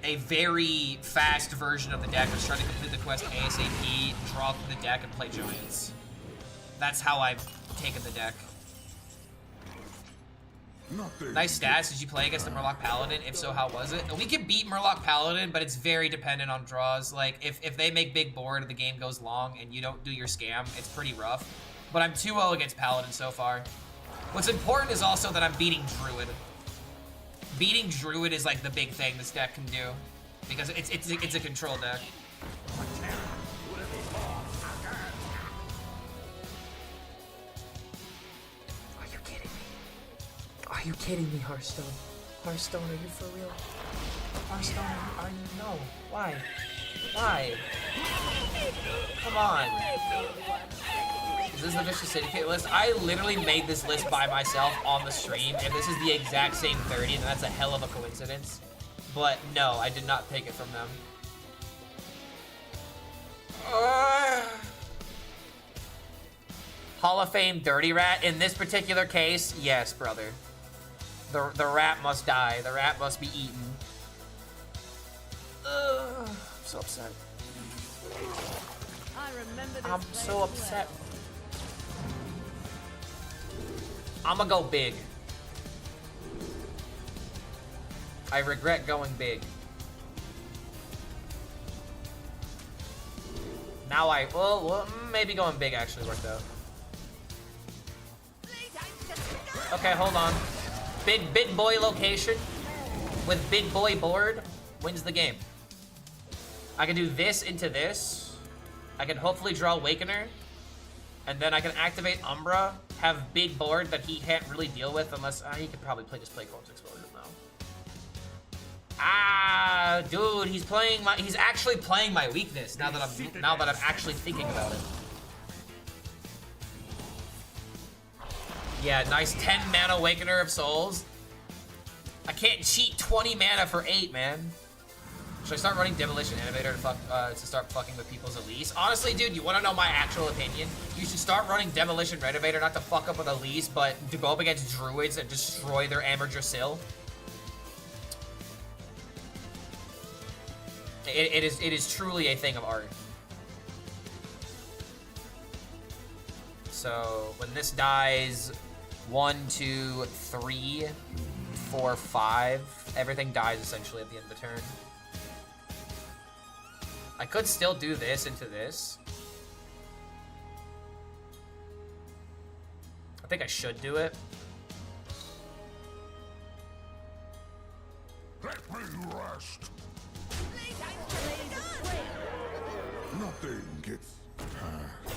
a very fast version of the deck. I was trying to complete the quest ASAP, draw through the deck, and play Giants. That's how I've taken the deck. Nice stats. Did you play against the Murloc Paladin? If so, how was it? We can beat Murloc Paladin, but it's very dependent on draws. Like, if they make big board, the game goes long, and you don't do your scam, it's pretty rough. But I'm 2-0 against Paladin so far. What's important is also that I'm beating Druid. Beating Druid is like the big thing this deck can do, because it's a control deck. Are you kidding me, Hearthstone? Hearthstone, are you for real? Hearthstone, are you? No. Why? Why? Come on. Is this the Vicious Syndicate list? I literally made this list by myself on the stream, and this is the exact same 30, and that's a hell of a coincidence. But no, I did not take it from them. Hall of Fame Dirty Rat? In this particular case, yes, brother. The rat must die. The rat must be eaten. I'm so upset. I'm so upset. I'm gonna go big. I regret going big. Now well, maybe going big actually worked out. Okay, hold on. Big boy location with big boy board wins the game. I can do this into this. I can hopefully draw Awakener. And then I can activate Umbra, have big board that he can't really deal with unless he could probably just play Corpse Explosion though. Dude, he's actually playing my weakness now that I'm actually thinking about it. Yeah, nice 10 mana Awakener of Souls. I can't cheat 20 mana for 8, man. Should I start running Demolition Innovator to start fucking with people's Elise? Honestly, dude, you want to know my actual opinion? You should start running Demolition Renovator not to fuck up with Elise, but to go up against Druids and destroy their Amardrasil. It is truly a thing of art. So when this dies, 1, 2, 3, 4, 5, everything dies essentially at the end of the turn. I could still do this into this. I think I should do it. Let me rest. Nothing gets past.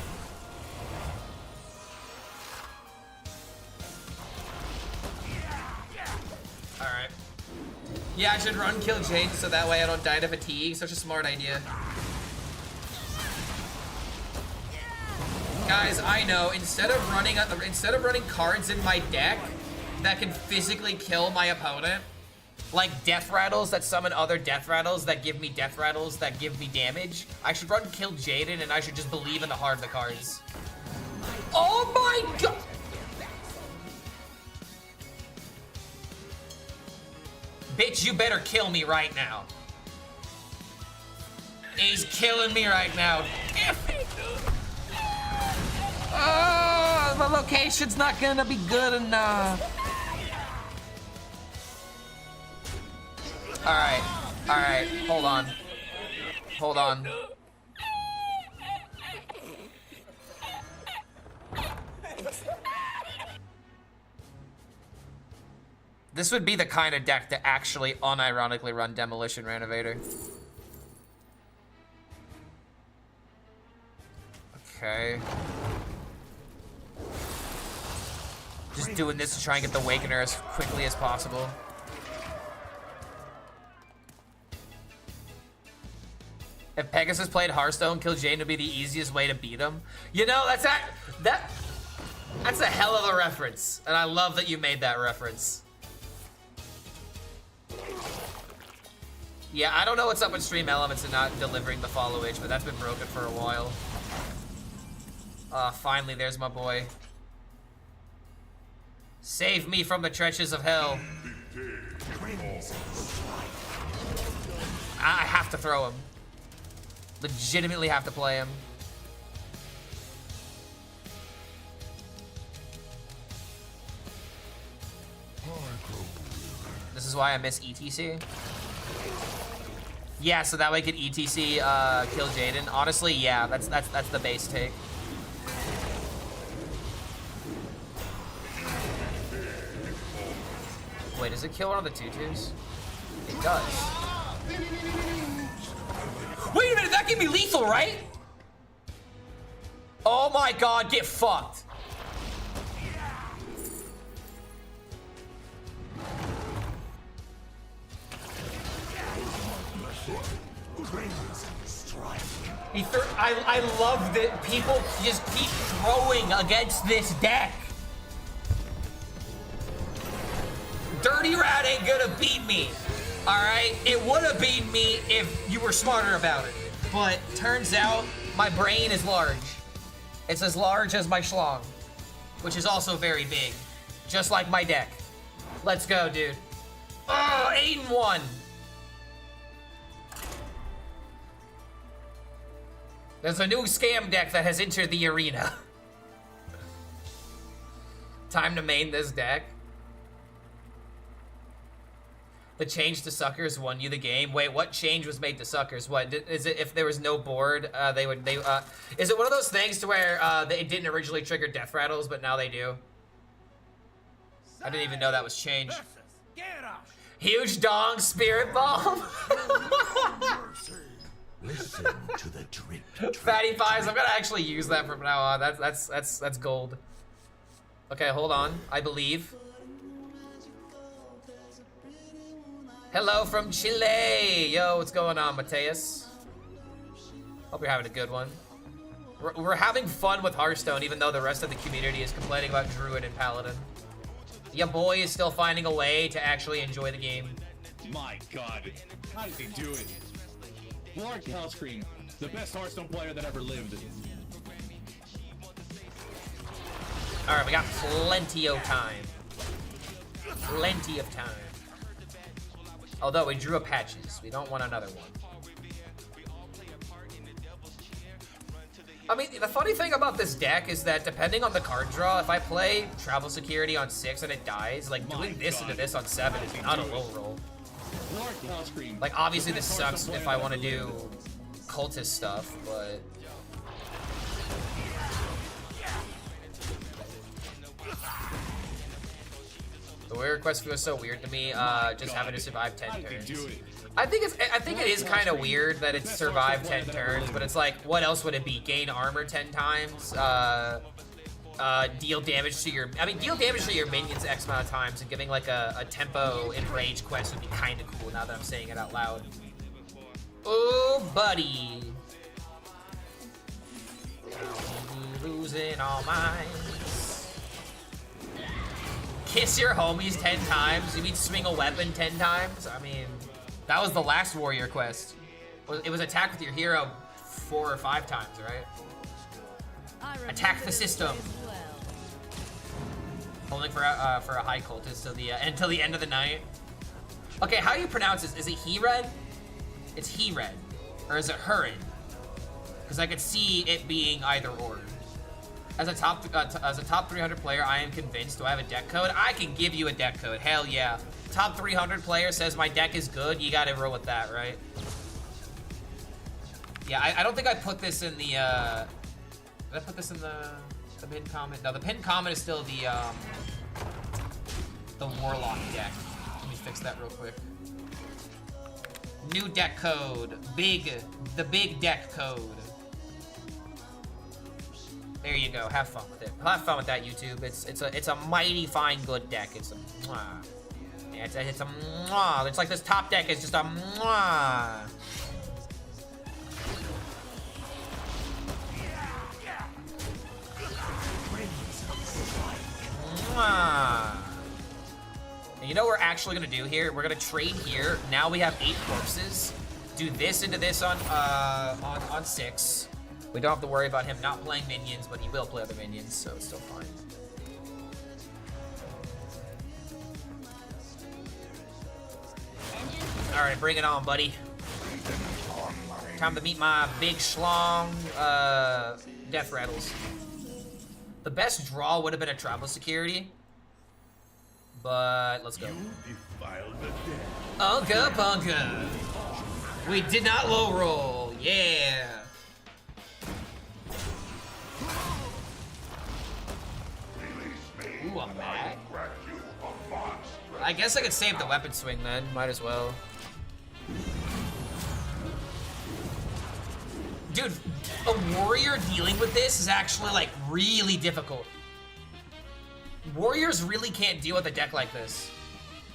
Alright. Yeah, I should run Kill Jade so that way I don't die to fatigue. Such a smart idea. Guys, I know, instead of running cards in my deck that can physically kill my opponent, like Death Rattles that summon other Death Rattles that give me Death Rattles that give me damage, I should run Kill Jaden and I should just believe in the heart of the cards. Oh my god! Bitch, you better kill me right now. He's killing me right now. Oh, the location's not gonna be good enough. Alright, hold on. Hold on. This would be the kind of deck to actually unironically run Demolition Renovator. Okay. Just doing this to try and get the Awakener as quickly as possible. If Pegasus played Hearthstone, Kill Jane would be the easiest way to beat him. You know, that's a hell of a reference. And I love that you made that reference. Yeah, I don't know what's up with Stream Elements and not delivering the follow-age, but that's been broken for a while. Finally, there's my boy. Save me from the trenches of hell. I have to throw him. Legitimately have to play him. This is why I miss ETC. Yeah, so that way I could ETC kill Jaden. Honestly, yeah, that's the base take. Wait, does it kill one of the tutus? It does. Wait a minute, that can be lethal, right? Oh my god, get fucked. I love that people just keep throwing against this deck. Dirty Rat ain't gonna beat me. Alright? It would have beaten me if you were smarter about it. But turns out my brain is large. It's as large as my schlong, which is also very big. Just like my deck. Let's go, dude. Oh, 8-1. There's a new scam deck that has entered the arena. Time to main this deck. The change to suckers won you the game. Wait, what change was made to suckers? What is it? If there was no board, is it one of those things to where it didn't originally trigger death rattles, but now they do? I didn't even know that was changed. Huge dong spirit bomb. Listen to the drip. Fatty Pies, I'm gonna actually use that from now on. That's gold. Okay, hold on. I believe. Hello from Chile. Yo, what's going on, Mateus? Hope you're having a good one. We're having fun with Hearthstone, even though the rest of the community is complaining about Druid and Paladin. Your boy is still finding a way to actually enjoy the game. My God, how did he do it? Lord HELLSCREAM, the best Hearthstone player that ever lived. All right, we got plenty of time. Plenty of time. Although we drew a patches, we don't want another one. I mean, the funny thing about this deck is that depending on the card draw, if I play Travel Security on 6 and it dies, like doing this into this on 7 is not a low roll. Like, obviously this sucks if I want to do cultist stuff, but... The warrior quest feels so weird to me, just having to survive 10 turns. I think it is kind of weird that it's survived 10 turns, but it's like, what else would it be? Gain armor 10 times, deal damage to your, deal damage to your minions X amount of times, and giving like a tempo and rage quest would be kind of cool now that I'm saying it out loud. Oh, buddy. Losing all mine. Kiss your homies 10 times? You mean swing a weapon 10 times? I mean, that was the last warrior quest. It was attack with your hero 4 or 5 times, right? Attack the system. Holding for a high cultist until the end of the night. Okay, how do you pronounce this? Is it he-red? It's he-red. Or is it her-red? Because I could see it being either or. As a top 300 player, I am convinced. Do I have a deck code? I can give you a deck code. Hell yeah. Top 300 player says my deck is good. You gotta roll with that, right? Yeah, I don't think I put this in the, did I put this in the pinned comment? No, the pinned comment is still the Warlock deck. Let me fix that real quick. New deck code. The big deck code. There you go. Have fun with it. Have fun with that, YouTube. It's a mighty fine good deck. It's a mwah. Yeah, it's a mwah. It's like this top deck is just a mwah. Mwah. And you know what we're actually gonna do here? We're gonna trade here. Now we have 8 corpses. Do this into this on 6. We don't have to worry about him not playing minions, but he will play other minions, so it's still fine. Alright, bring it on, buddy. Time to meet my big schlong death rattles. The best draw would have been a travel security, but let's go. Defiled the dead. Unka Punka. We did not low roll. Yeah. Ooh, I'm mad. I guess I could save the weapon swing then. Might as well. Dude, a warrior dealing with this is actually like really difficult. Warriors really can't deal with a deck like this.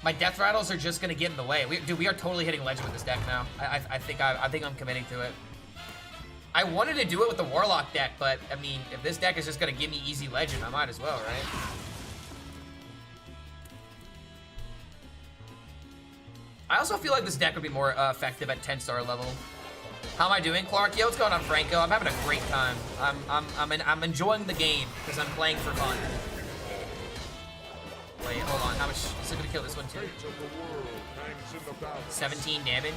My death rattles are just gonna get in the way. We are totally hitting legend with this deck now. I think I'm committing to it. I wanted to do it with the warlock deck, but I mean, if this deck is just gonna give me easy legend, I might as well, right? I also feel like this deck would be more effective at 10-star level. How am I doing, Clark? Yo, what's going on, Franco? I'm having a great time. I'm enjoying the game because I'm playing for fun. Wait, hold on. How much is it gonna kill this one too? 17 damage.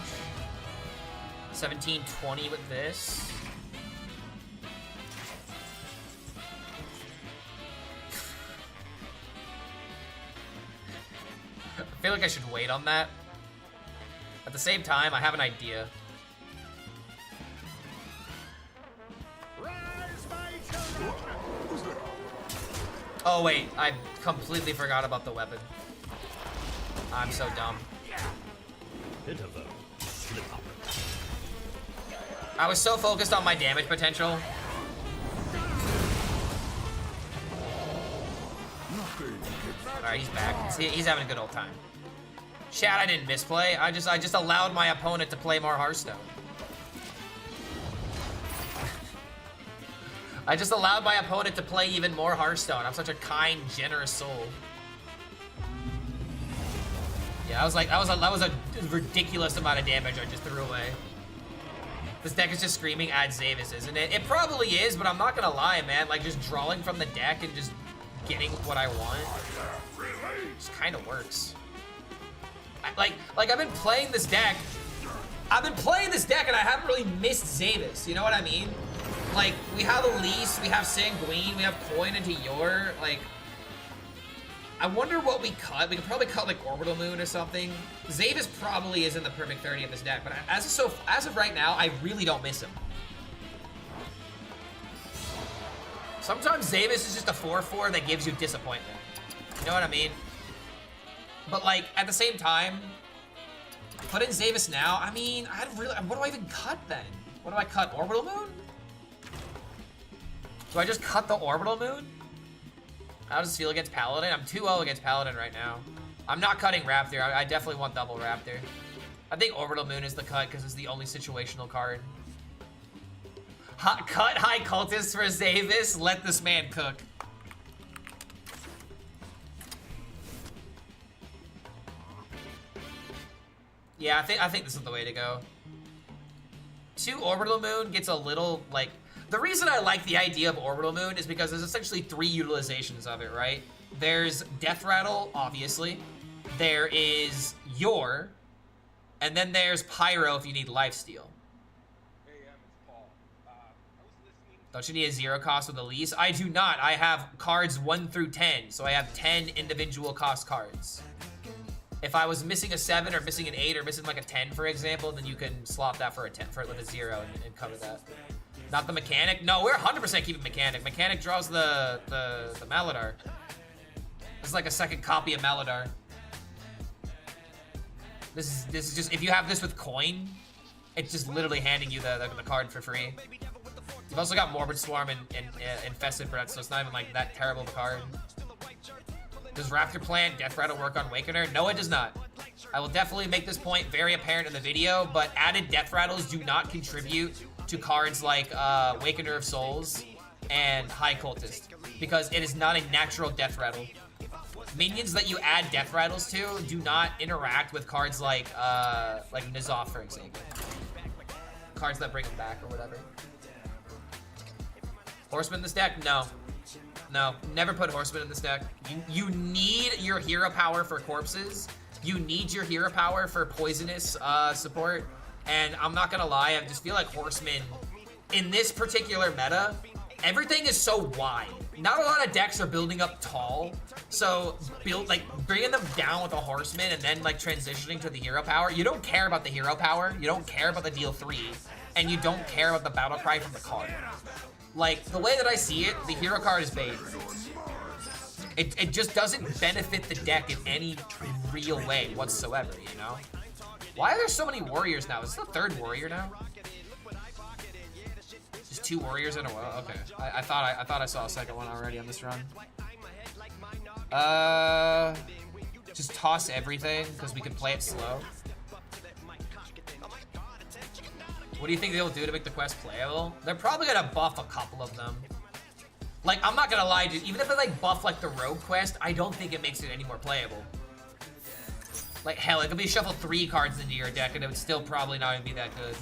1720 with this. I feel like I should wait on that. At the same time, I have an idea. Oh wait, I completely forgot about the weapon. I'm so dumb. I was so focused on my damage potential. Alright, he's back. He's having a good old time. Chat, I didn't misplay. I just allowed my opponent to play more Hearthstone. I just allowed my opponent to play even more Hearthstone. I'm such a kind, generous soul. Yeah, that was a ridiculous amount of damage I just threw away. This deck is just screaming add Zavis, isn't it? It probably is, but I'm not gonna lie, man. Like, just drawing from the deck and just getting what I want just kind of works. Like I've been playing this deck. And I haven't really missed Zavis. You know what I mean? Like, we have Elise, we have Sanguine, we have Coin into Yor. Like, I wonder what we cut. We could probably cut like Orbital Moon or something. Zavis probably is in the perfect 30 of this deck, but as of right now, I really don't miss him. Sometimes Zavis is just a 4/4 that gives you disappointment. You know what I mean? But like, at the same time, put in Zavis now, I mean, what do I even cut then? What do I cut, Orbital Moon? Do I just cut the Orbital Moon? How does it feel against Paladin? I'm 2-0 against Paladin right now. I'm not cutting Raptor, I definitely want double Raptor. I think Orbital Moon is the cut because it's the only situational card. Cut High Cultist for Zavis, let this man cook. Yeah, I think this is the way to go. 2 Orbital Moon gets a little, like... The reason I like the idea of Orbital Moon is because there's essentially 3 utilizations of it, right? There's Death Rattle, obviously. There is Yor. And then there's Pyro if you need Lifesteal. Don't you need a 0 cost with Elise? I do not. I have cards 1 through 10. So I have 10 individual cost cards. If I was missing a 7 or missing an 8 or missing like a 10, for example, then you can swap that for a 10 with a 0 and cover that. Not the Mechanic? No, we're 100% keeping Mechanic. Mechanic draws the Maladar. This is like a second copy of Maladar. This is just, if you have this with Coin, it's just literally handing you the card for free. You've also got Morbid Swarm and Infested Breath, so it's not even like that terrible of a card. Does Raptor Plant Death Rattle work on Wakener? No, it does not. I will definitely make this point very apparent in the video, but added Death Rattles do not contribute to cards like Wakener of Souls and High Cultist, because it is not a natural Death Rattle. Minions that you add Death Rattles to do not interact with cards like N'Zoth, for example. Cards that bring them back or whatever. Horseman in this deck? No. No, never put Horseman in this deck. You need your hero power for corpses. You need your hero power for poisonous support. And I'm not gonna lie, I just feel like Horseman, in this particular meta, everything is so wide. Not a lot of decks are building up tall, so bringing them down with a horseman and then like transitioning to the hero power. You don't care about the hero power, you don't care about the deal 3, and you don't care about the battle cry from the card. Like, the way that I see it, the hero card is bait. It just doesn't benefit the deck in any real way whatsoever, you know? Why are there so many warriors now? Is this the 3rd warrior now? Just 2 warriors in a row? Okay. I thought I saw a second one already on this run. Just toss everything, because we can play it slow. What do you think they'll do to make the quest playable? They're probably gonna buff a couple of them. Like, I'm not gonna lie, dude, even if they like buff like the rogue quest, I don't think it makes it any more playable. Like, hell, it could be shuffle 3 cards into your deck and it would still probably not even be that good.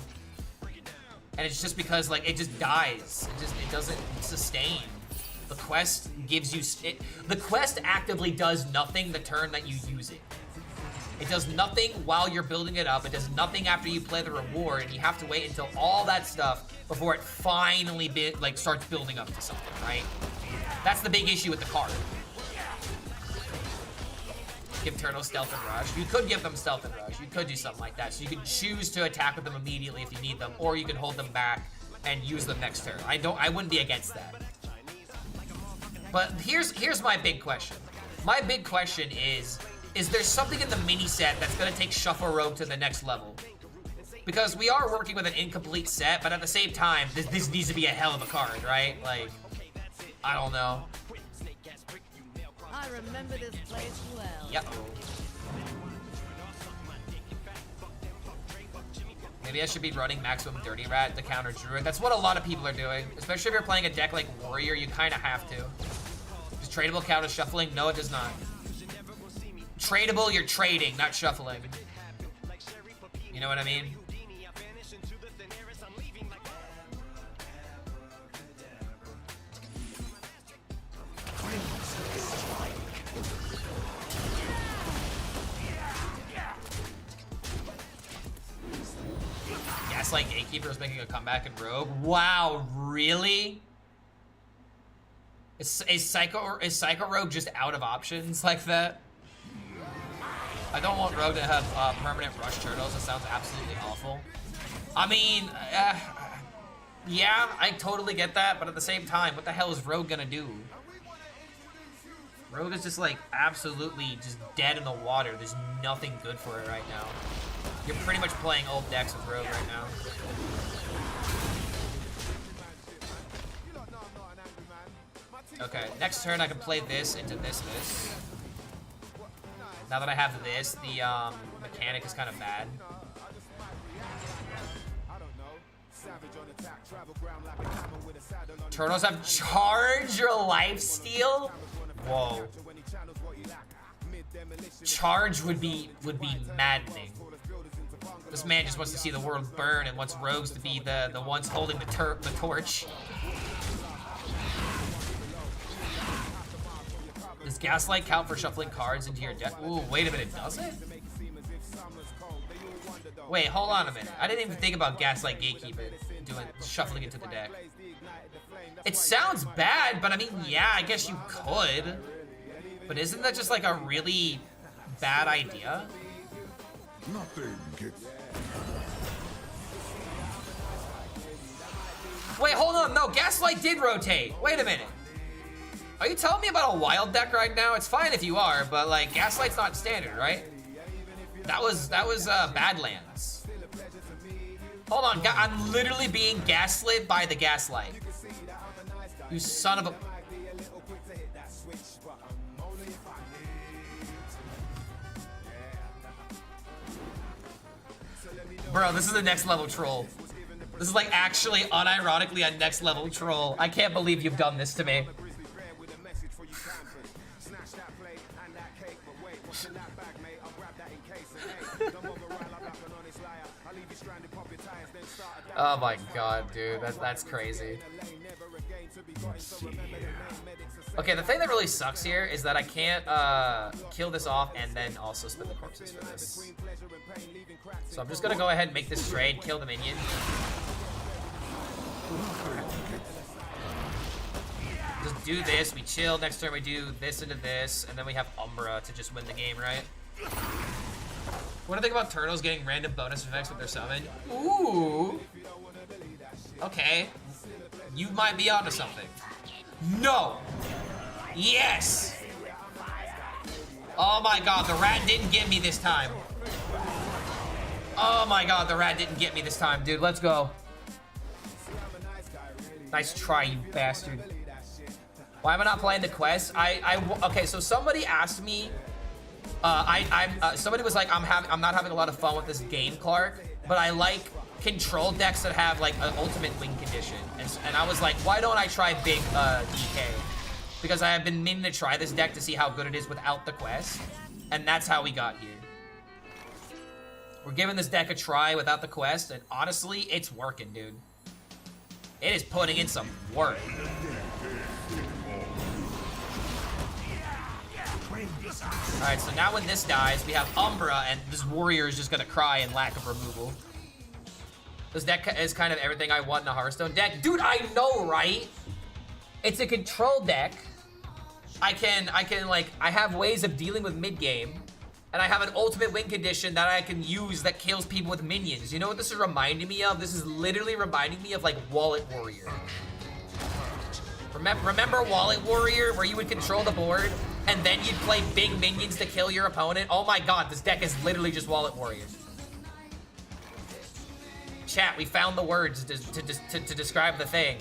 And it's just because, like, it just dies. It doesn't sustain. The quest gives you, the quest actively does nothing the turn that you use it. It does nothing while you're building it up. It does nothing after you play the reward, and you have to wait until all that stuff before it finally starts building up to something, right? That's the big issue with the card. Give Turtle Stealth and Rush. You could give them Stealth and Rush. You could do something like that. So you could choose to attack with them immediately if you need them, or you can hold them back and use them next turn. I wouldn't be against that. But here's my big question. My big question is there something in the mini set that's gonna take Shuffle Rogue to the next level? Because we are working with an incomplete set, but at the same time, this needs to be a hell of a card, right? Like, I don't know. I remember this place well. Yep. Maybe I should be running maximum Dirty Rat to counter Druid. That's what a lot of people are doing. Especially if you're playing a deck like Warrior, you kind of have to. Does tradable count as shuffling? No, it does not. Tradable, you're trading, not shuffling. You know what I mean? Gaslight Gatekeeper is making a comeback in Rogue. Wow, really? Is Psycho Rogue just out of options like that? I don't want Rogue to have permanent rush turtles. It sounds absolutely awful. I mean, yeah, I totally get that, but at the same time, what the hell is Rogue gonna do? Rogue is just like absolutely just dead in the water. There's nothing good for it right now. You're pretty much playing old decks with Rogue right now. Okay, next turn I can play this into this. Now that I have this, the mechanic is kind of bad. Turtles have charge or lifesteal? Whoa. Charge would be maddening. This man just wants to see the world burn and wants rogues to be the ones holding the torch. Does Gaslight count for shuffling cards into your deck? Ooh, wait a minute, does it? Wait, hold on a minute. I didn't even think about Gaslight Gatekeeper shuffling into the deck. It sounds bad, but I mean, yeah, I guess you could. But isn't that just like a really bad idea? Nothing gets... Wait, hold on, no, Gaslight did rotate. Wait a minute. Are you telling me about a wild deck right now? It's fine if you are, but like Gaslight's not standard, right? That was Badlands. Hold on, I'm literally being gaslit by the Gaslight. You son of a... Bro, this is a next level troll. This is like actually unironically a next level troll. I can't believe you've done this to me. Oh my god, dude, that's crazy. Okay, the thing that really sucks here is that I can't kill this off and then also spin the corpses for this. So I'm just gonna go ahead and make this trade, kill the minion. Just do this, we chill. Next turn we do this into this, and then we have Umbra to just win the game, right? What do you think about turtles getting random bonus effects with their summon? Ooh. Okay. You might be onto something. No. Yes. Oh my god, the rat didn't get me this time. Oh my god, the rat didn't get me this time, dude. Let's go. Nice try, you bastard. Why am I not playing the quest? Okay, so somebody asked me. Somebody was like, I'm not having a lot of fun with this game, Clark. But I like control decks that have like an ultimate win condition. And I was like, why don't I try big DK? Because I have been meaning to try this deck to see how good it is without the quest. And that's how we got here. We're giving this deck a try without the quest, and honestly, it's working, dude. It is putting in some work. Alright, so now when this dies, we have Umbra, and this warrior is just gonna cry in lack of removal. This deck is kind of everything I want in a Hearthstone deck. Dude, I know, right? It's a control deck. I have ways of dealing with mid-game, and I have an ultimate win condition that I can use that kills people with minions. You know what this is reminding me of? This is literally reminding me of, like, Wallet Warrior. Remember Wallet Warrior, where you would control the board, and then you'd play big minions to kill your opponent? Oh my god, this deck is literally just Wallet Warrior. Chat, we found the words to describe the thing.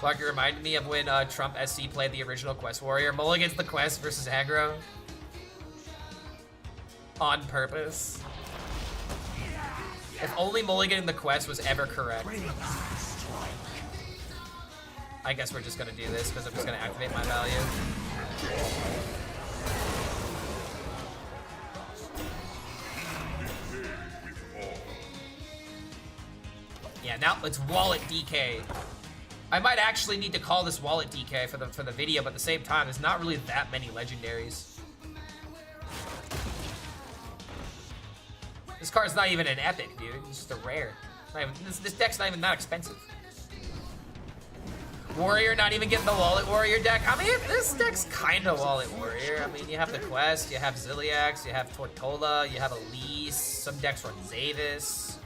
Clark, it reminded me of when Trump SC played the original Quest Warrior. Mulligan's the Quest versus aggro. On purpose. If only Mulligan in the Quest was ever correct. I guess we're just gonna do this because I'm just gonna activate my value. Yeah, now let's Wallet DK. I might actually need to call this Wallet DK for the video, but at the same time, there's not really that many legendaries. This card's not even an epic, dude. It's just a rare. This deck's not even that expensive. Warrior not even getting the Wallet Warrior deck. I mean, this deck's kind of Wallet Warrior. I mean, you have the Quest, you have Ziliax, you have Tortola, you have Elise. Some decks run Zavis.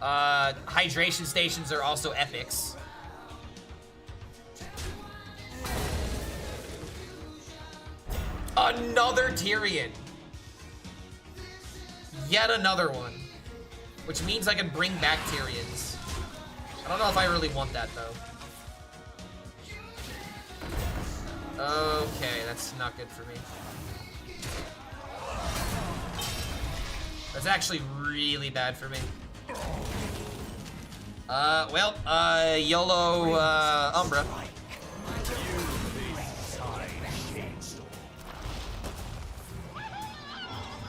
Hydration stations are also epics. Another Tyrion. Yet another one. Which means I can bring back Tyrions. I don't know if I really want that, though. Okay, that's not good for me. That's actually really bad for me. YOLO, Umbra.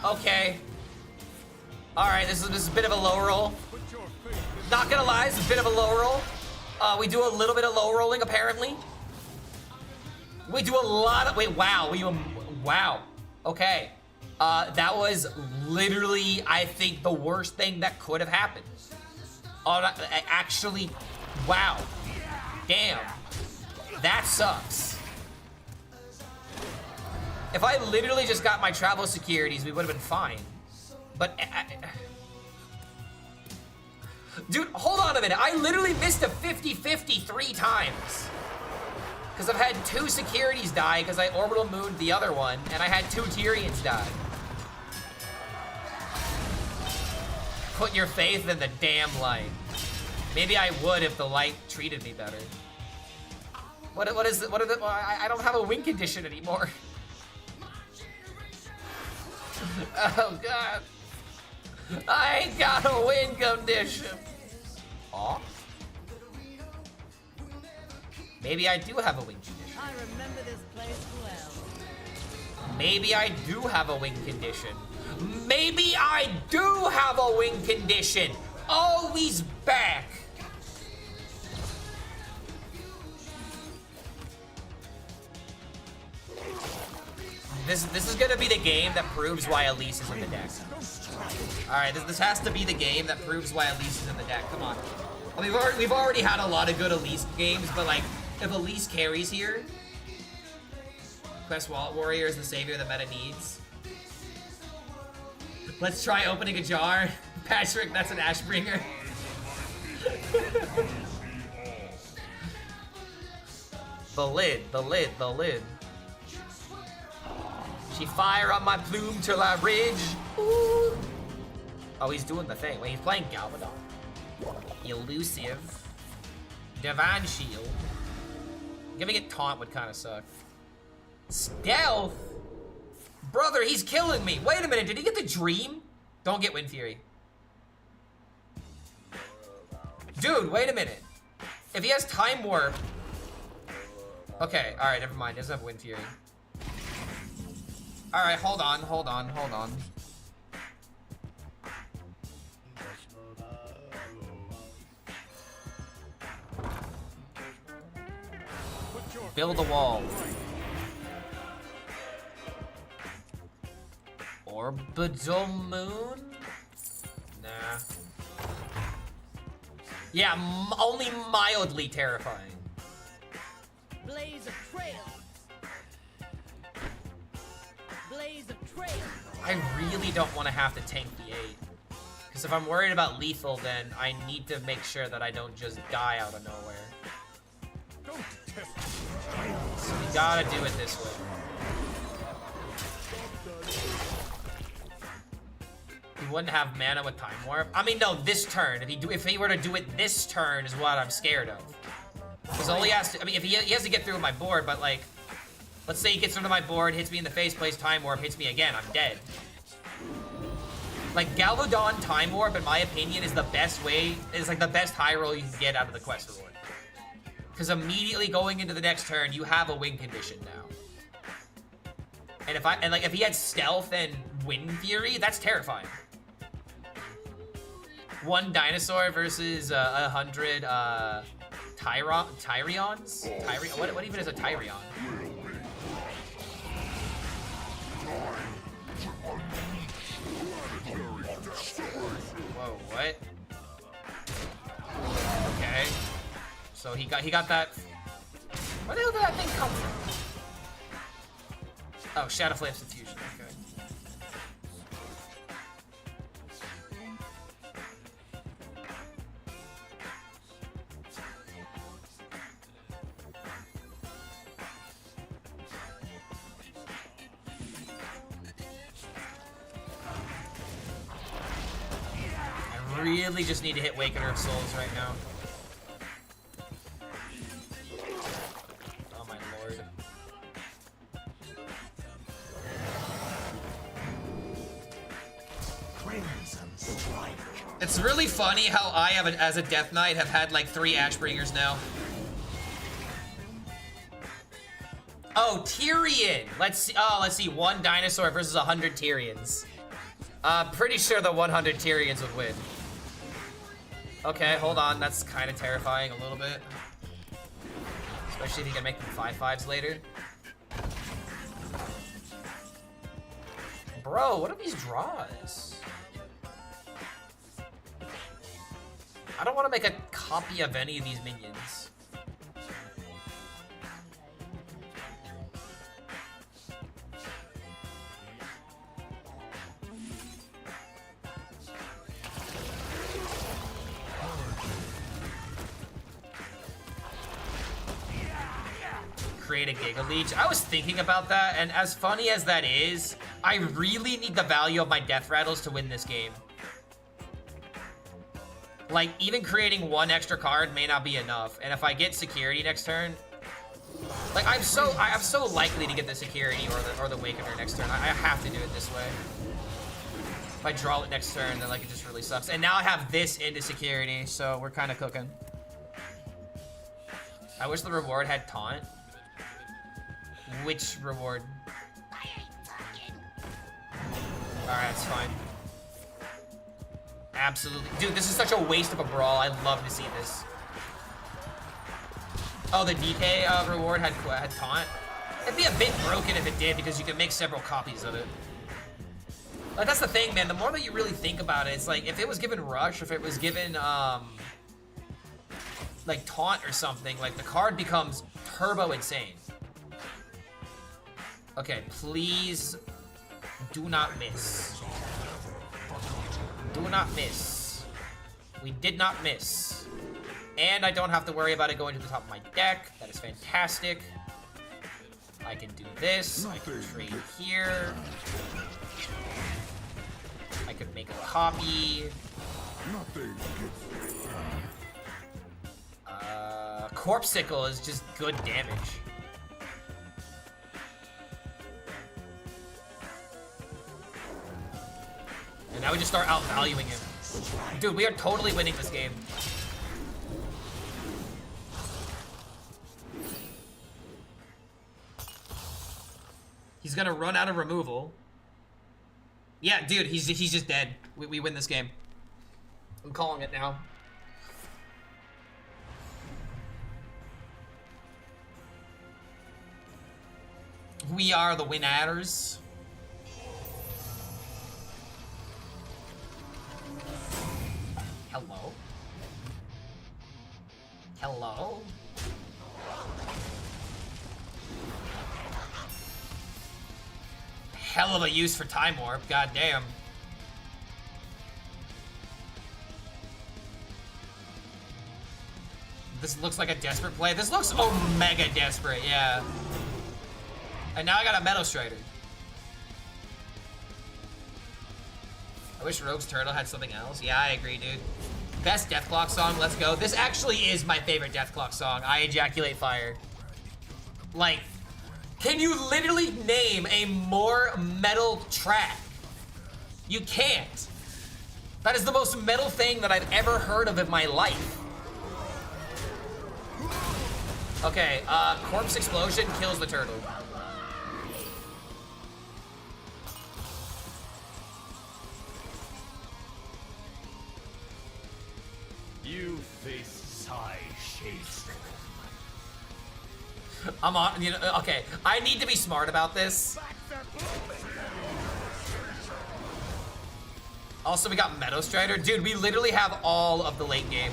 Okay. Alright, this is a bit of a low roll. Not gonna lie, it's a bit of a low roll. We do a little bit of low rolling, apparently. We do a lot of, wait, wow. Wow. Okay. That was literally, I think, the worst thing that could have happened. Actually, wow. Damn. That sucks. If I literally just got my travel securities, we would have been fine. But, dude, hold on a minute. I literally missed a 50-50 3 times. Because I've had 2 securities die because I orbital mooned the other one, and I had 2 Tyrions die. Put your faith in the damn light. Maybe I would if the light treated me better. I don't have a win condition anymore. Oh god. I ain't got a win condition. Aw. Maybe I do have a win condition. I remember this place well. Maybe I do have a win condition. Maybe I do have a win condition. Oh, he's back. This is gonna be the game that proves why Elise is in the deck. All right, this has to be the game that proves why Elise is in the deck. Come on. We've already had a lot of good Elise games, but like, if Elise carries here, Quest Wallet Warrior is the savior the meta needs. Let's try opening a jar. Patrick, that's an Ashbringer. The lid. She fire on my plume till I ridge. Ooh. Oh, he's doing the thing. Wait, he's playing Galvadon. Elusive. Divine Shield. Giving it taunt would kind of suck. Stealth? Brother, he's killing me. Wait a minute, did he get the dream? Don't get Wind Fury. Dude, wait a minute. If he has Time Warp... Okay, alright, never mind. He doesn't have Wind Fury. Alright, hold on. Build a wall. Orbital Moon? Nah. Yeah, only mildly terrifying. Blaze of trail. Blaze of trail. I really don't want to have to tank the 8. Because if I'm worried about lethal, then I need to make sure that I don't just die out of nowhere. So we gotta do it this way. He wouldn't have mana with Time Warp. I mean, no, this turn. If he were to do it this turn is what I'm scared of. Because all he has to, I mean, if he has to get through my board, but like, let's say he gets onto my board, hits me in the face, plays Time Warp, hits me again, I'm dead. Like, Galvadon Time Warp, in my opinion, is the best way, is like the best high roll you can get out of the quest reward. Because immediately going into the next turn, you have a win condition now. And if he had Stealth and Wind Fury, that's terrifying. 1 dinosaur versus 100 Tyrions? What even is a Tyrion? Whoa, what? Okay. So he got that. Where the hell did that thing come from? Oh, Shadow Flame's Infusion, okay. I really just need to hit Wakener of Souls right now. Oh my lord. Crimson Strike. It's really funny how I have, as a Death Knight, have had like 3 Ashbringers now. Oh, Tyrion! Let's see, 1 dinosaur versus 100 Tyrions. Pretty sure the 100 Tyrions would win. Okay, hold on, that's kind of terrifying a little bit. Especially if you can make them 5/5s later. Bro, what are these draws? I don't want to make a copy of any of these minions. Create a Giga Leech. I was thinking about that, and as funny as that is, I really need the value of my Death Rattles to win this game. Like, even creating 1 extra card may not be enough, and if I get security next turn, like I'm so likely to get the security or the Awakener next turn. I have to do it this way. If I draw it next turn, then like it just really sucks. And now I have this into security, so we're kind of cooking. I wish the reward had taunt. Which reward? Alright, it's fine. Absolutely. Dude, this is such a waste of a brawl. I'd love to see this. Oh, the DK reward had taunt? It'd be a bit broken if it did, because you can make several copies of it. Like, that's the thing, man. The more that you really think about it, it's like, if it was given Rush, if it was given, like taunt or something, like the card becomes turbo insane. Okay, please do not miss. Do not miss. We did not miss. And I don't have to worry about it going to the top of my deck. That is fantastic. I can do this. I can trade here. I could make a copy. Corpsicle is just good damage. And now we just start outvaluing him. Dude, we are totally winning this game. He's gonna run out of removal. Yeah, dude, he's just dead. We win this game. I'm calling it now. We are the winners. Hello? Hello? Hell of a use for Time Warp, goddamn. This looks like a desperate play. This looks omega desperate, yeah. And now I got a Meadow Strider. I wish Rogue's Turtle had something else. Yeah, I agree, dude. Best Deathclock song, let's go. This actually is my favorite Deathclock song. I Ejaculate Fire. Like, can you literally name a more metal track? You can't. That is the most metal thing that I've ever heard of in my life. Okay, Corpse Explosion kills the turtle. You face sigh shapes. I'm on, you know, okay. I need to be smart about this. Also, we got Meadow Strider. Dude, we literally have all of the late game.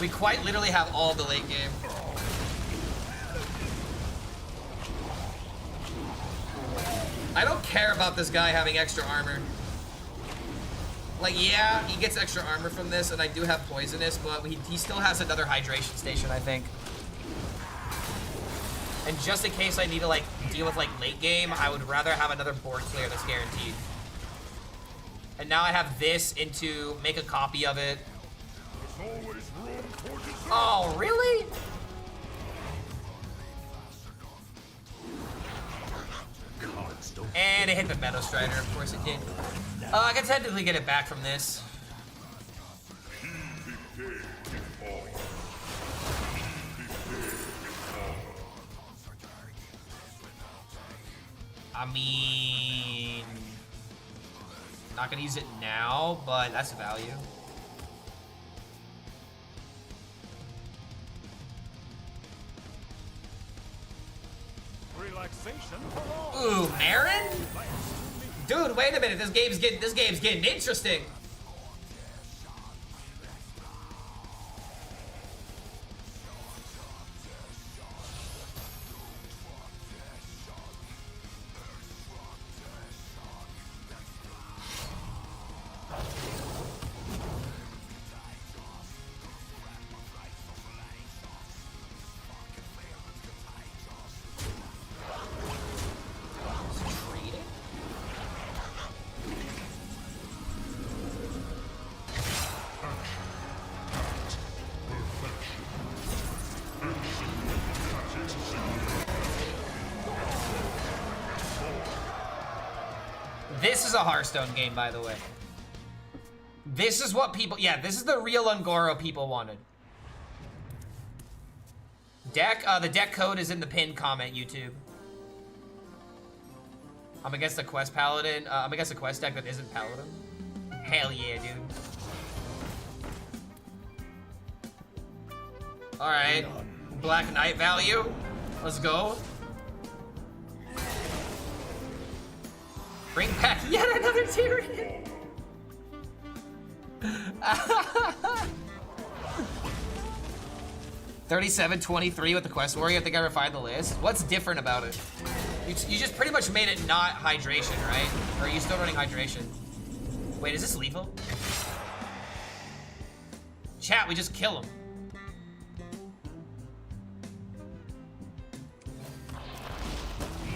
We quite literally have all the late game. I don't care about this guy having extra armor. Like, yeah, he gets extra armor from this, and I do have Poisonous, but he still has another Hydration Station, I think. And just in case I need to, like, deal with, like, late game, I would rather have another board clear that's guaranteed. And now I have this into make a copy of it. Oh, really? And it hit the Meadow Strider, of course it did. I can technically get it back from this. I mean, not gonna use it now, but that's a value. Relaxation. Ooh, Marin? Dude, wait a minute. This game's getting interesting. This is a Hearthstone game, by the way. This is what people, yeah, this is the real Ungoro people wanted. The deck code is in the pinned comment, YouTube. I'm against the Quest Paladin. I'm against a Quest deck that isn't Paladin. Hell yeah, dude. Alright. Black Knight value. Let's go. Bring back yet another Tyrion. 37-23 with the quest warrior. I think I refined the list. What's different about it? You just pretty much made it not hydration, right? Or are you still running hydration? Wait, is this lethal? Chat, we just kill him.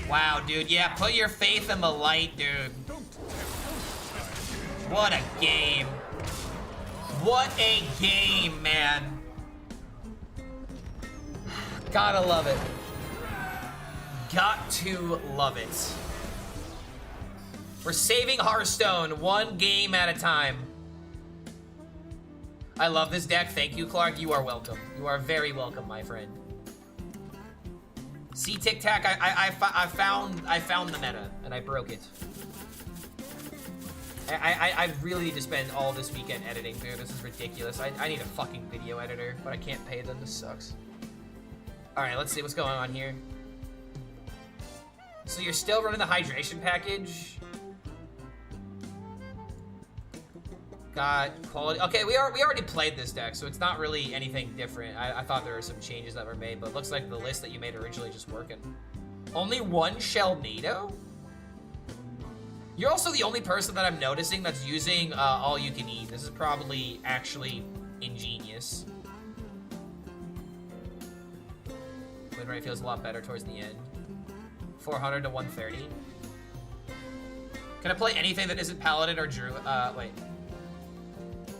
Wow, dude. Yeah, put your faith in the light, dude. What a game. What a game, man. Gotta love it. Got to love it. We're saving Hearthstone one game at a time. I love this deck. Thank you, Clark. You are welcome. You are very welcome, my friend. See, Tic Tac, I found the meta, and I broke it. I really need to spend all this weekend editing, dude. This is ridiculous. I need a fucking video editor, but I can't pay them. This sucks. Alright, let's see what's going on here. So you're still running the hydration package? Got quality. Okay, we already played this deck, so it's not really anything different. I thought there were some changes that were made, but it looks like the list that you made originally just working. Only one shell NATO? You're also the only person that I'm noticing that's using all you can eat. This is probably actually ingenious. Win rate feels a lot better towards the end. 400 to 130. Can I play anything that isn't Paladin or Druid? Wait.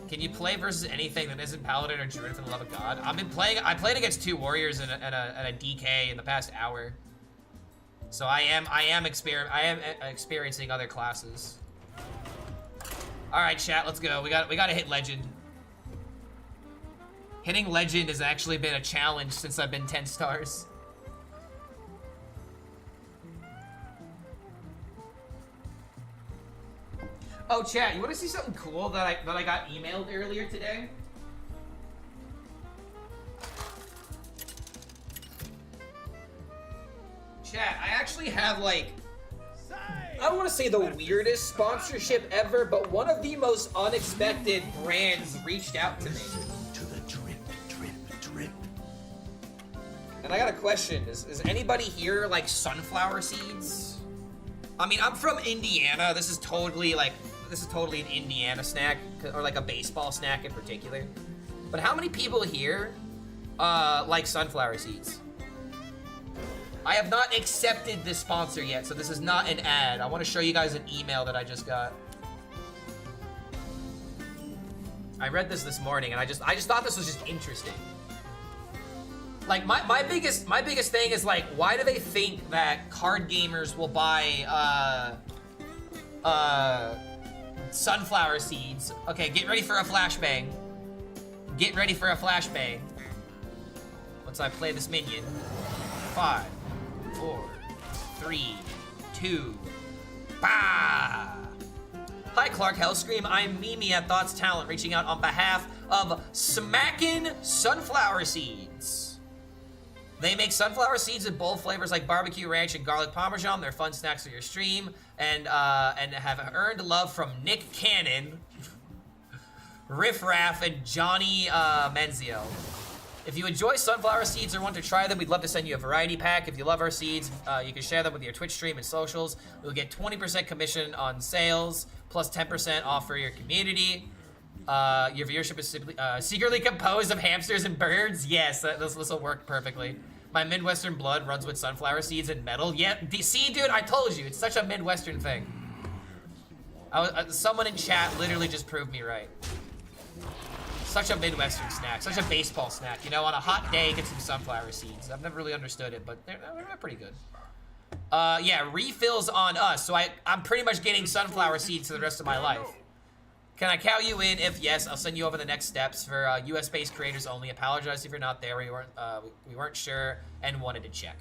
Can you play versus anything that isn't Paladin or Druid for the love of God? I played against 2 Warriors and a DK in the past hour. So I am experiencing other classes. All right, chat, let's go. We got to hit Legend. Hitting Legend has actually been a challenge since I've been 10 stars. Oh, chat, you want to see something cool that I got emailed earlier today? Chat, I actually have, like, I don't want to say the weirdest sponsorship ever, but one of the most unexpected brands reached out to me. To the drip, drip, drip. And I got a question. Is anybody here like sunflower seeds? I mean, I'm from Indiana. This is totally an Indiana snack, or like a baseball snack in particular. But how many people here like sunflower seeds? I have not accepted this sponsor yet, so this is not an ad. I want to show you guys an email that I just got. I read this morning, and I just thought this was just interesting. Like, my biggest thing is, like, why do they think that card gamers will buy sunflower seeds? Okay, get ready for a flashbang. Get ready for a flashbang. Once I play this minion. 5, 4, 3, 2, bah! Hi, Clark HELLSCREAM. I'm Mimi at Thoughts Talent, reaching out on behalf of Smackin' Sunflower Seeds. They make sunflower seeds in bold flavors like barbecue ranch and garlic parmesan. They're fun snacks for your stream, and have earned love from Nick Cannon, Riff Raff, and Johnny Menziel. If you enjoy sunflower seeds or want to try them, we'd love to send you a variety pack. If you love our seeds, you can share them with your Twitch stream and socials. We'll get 20% commission on sales, plus 10% off for your community. Your viewership is simply, secretly composed of hamsters and birds. Yes, this will work perfectly. My Midwestern blood runs with sunflower seeds and metal. Yeah, see, dude, I told you, it's such a Midwestern thing. Someone in chat literally just proved me right. Such a Midwestern snack, such a baseball snack. You know, on a hot day, get some sunflower seeds. I've never really understood it, but they're pretty good. Yeah, refills on us. So I'm pretty much getting sunflower seeds for the rest of my life. Can I count you in? If yes, I'll send you over the next steps for US-based creators only. Apologize if you're not there. We weren't sure and wanted to check.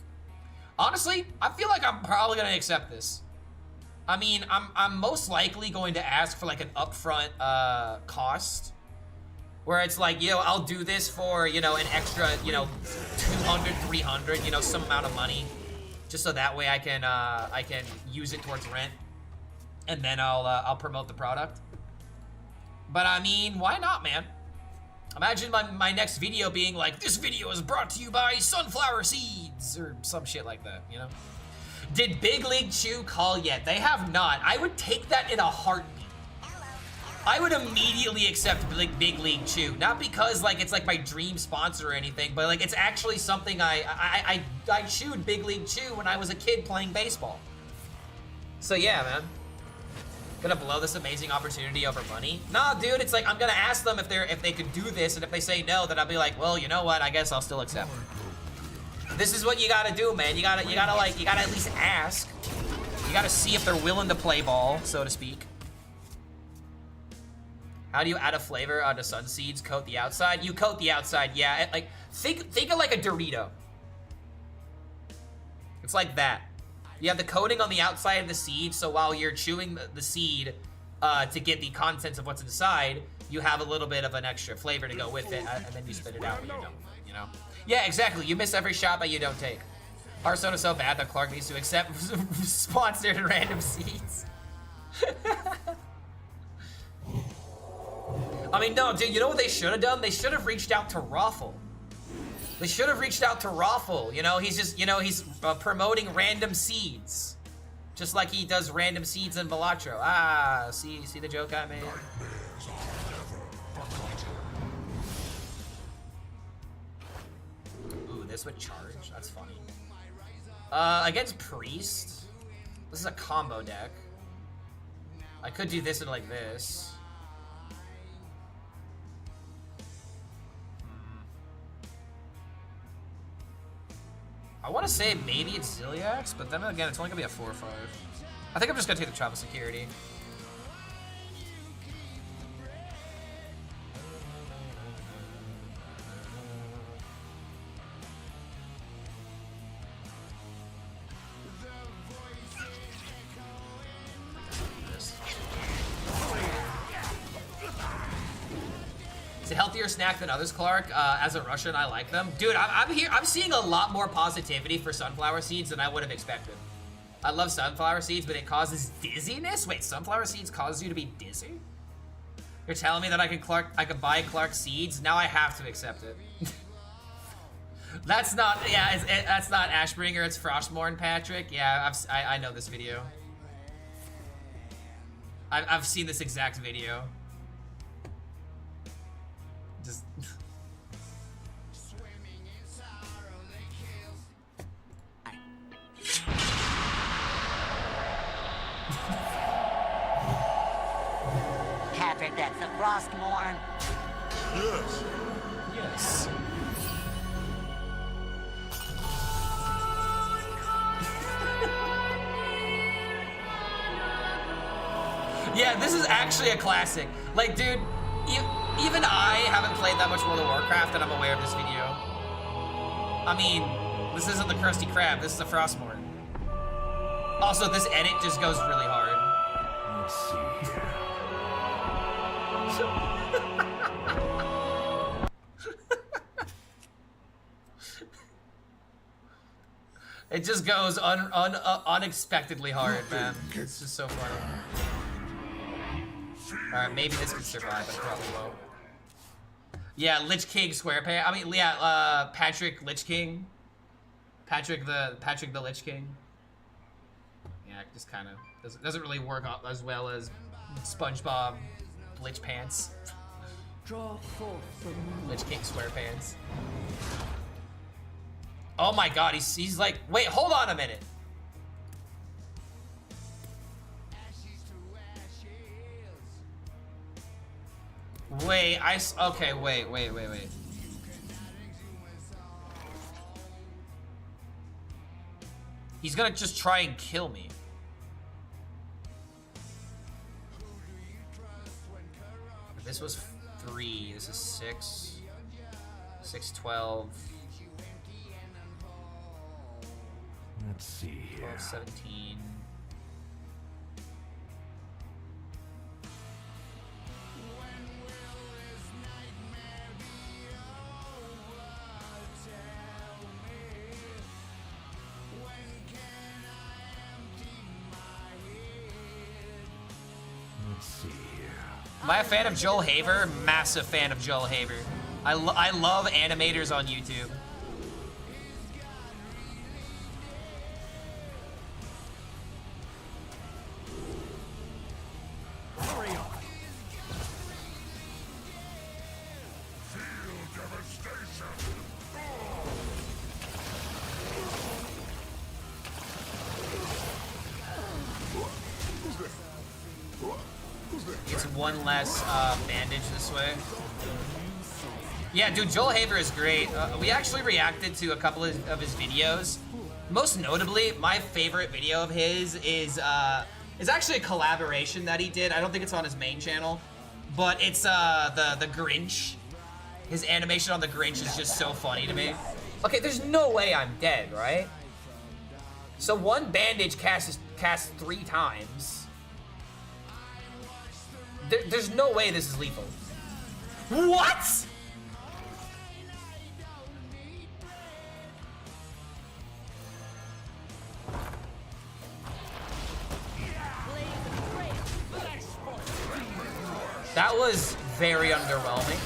Honestly, I feel like I'm probably gonna accept this. I mean, I'm most likely going to ask for like an upfront cost, where it's like, yo, I'll do this for, you know, an extra, you know, 200, 300, you know, some amount of money, just so that way I can use it towards rent, and then I'll promote the product. But I mean, why not, man? Imagine my next video being like, this video is brought to you by sunflower seeds, or some shit like that, you know? Did Big League Chew call yet? They have not. I would take that in a heartbeat. I would immediately accept Big League Chew. Not because like it's like my dream sponsor or anything, but like it's actually something I chewed Big League Chew when I was a kid playing baseball. So yeah, man. Gonna blow this amazing opportunity over money? Nah, dude, it's like I'm gonna ask them if they could do this, and if they say no, then I'll be like, well, you know what? I guess I'll still accept. This is what you gotta do, man. You gotta at least ask. You gotta see if they're willing to play ball, so to speak. How do you add a flavor onto sun seeds? Coat the outside? You coat the outside, yeah. Like think of like a Dorito. It's like that. You have the coating on the outside of the seed, so while you're chewing the seed to get the contents of what's inside, you have a little bit of an extra flavor to go with it, and then you spit it out when you're done with it, you know? Yeah, exactly. You miss every shot that you don't take. Hearthstone is so bad that Clark needs to accept sponsored random seeds. I mean, no, dude, you know what they should have done? They should have reached out to Raffle. They should have reached out to Raffle. You know, he's just, you know, he's promoting random seeds. Just like he does random seeds in Balatro. Ah, see the joke I made? Ooh, this would charge. That's funny. Against Priest, this is a combo deck. I could do this in like this. I want to say maybe it's Ziliax, but then again, it's only gonna be a 4 or 5. I think I'm just gonna take the travel security. It's a healthier snack than others, Clark. As a Russian, I like them. Dude, I'm seeing a lot more positivity for sunflower seeds than I would have expected. I love sunflower seeds, but it causes dizziness? Wait, sunflower seeds causes you to be dizzy? You're telling me that I could buy Clark seeds? Now I have to accept it. That's not, yeah, that's not Ashbringer, it's Frostmourne, Patrick. Yeah, I know this video. I've seen this exact video. Just Patrick, that's the Frostmourne. Yes. yes. Yeah, this is actually a classic. Like, dude, even I haven't played that much World of Warcraft, and I'm aware of this video. I mean, this isn't the Krusty Krab, this is the Frostmourne. Also, this edit just goes really hard. Let's see here. It just goes unexpectedly hard, man. It's just so funny. Alright, maybe this could survive, but probably won't. Yeah, Lich King SquarePants. I mean, yeah, Patrick Lich King. Patrick the Lich King. Yeah, it just kind of doesn't really work as well as SpongeBob Lich Pants. Draw forth from Lich King SquarePants. Oh my god, he's like, wait, hold on a minute. Wait, okay, wait. He's gonna just try and kill me. This was 3, this is 6. 6, 12. Let's see here. 12, 17. Let's see here. Am I a fan of Joel Haver? Massive fan of Joel Haver. I love animators on YouTube. Hurry on. Feel devastation. It's one less bandage this way. Yeah, dude, Joel Haver is great. We actually reacted to a couple of his videos. Most notably, my favorite video of his is actually a collaboration that he did. I don't think it's on his main channel, but it's the Grinch. His animation on the Grinch is just so funny to me. Okay, there's no way I'm dead, right? So one bandage casts 3 times. There's no way this is lethal. What? That was very underwhelming.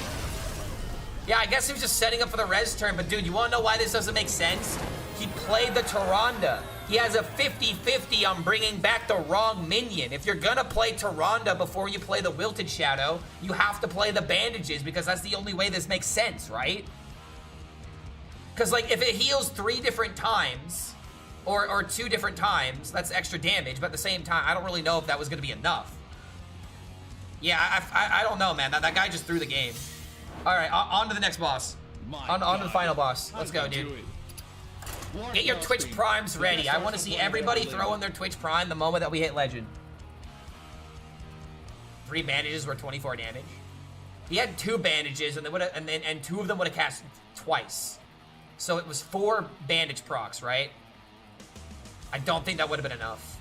Yeah, I guess he was just setting up for the res turn, but dude, you wanna know why this doesn't make sense? He played the Tyrande. He has a 50-50 on bringing back the wrong minion. If you're gonna play Tyrande before you play the Wilted Shadow, you have to play the bandages because that's the only way this makes sense, right? Because, like, if it heals 3 different times, or 2 different times, that's extra damage, but at the same time, I don't really know if that was gonna be enough. Yeah, I don't know, man. That guy just threw the game. All right, on to the next boss. On to the final boss. Let's go, dude. Get your Twitch Primes ready. I want to see everybody throw in their Twitch Prime the moment that we hit Legend. 3 bandages were 24 damage. He had 2 bandages, and 2 of them would have cast twice. So it was 4 bandage procs, right? I don't think that would have been enough.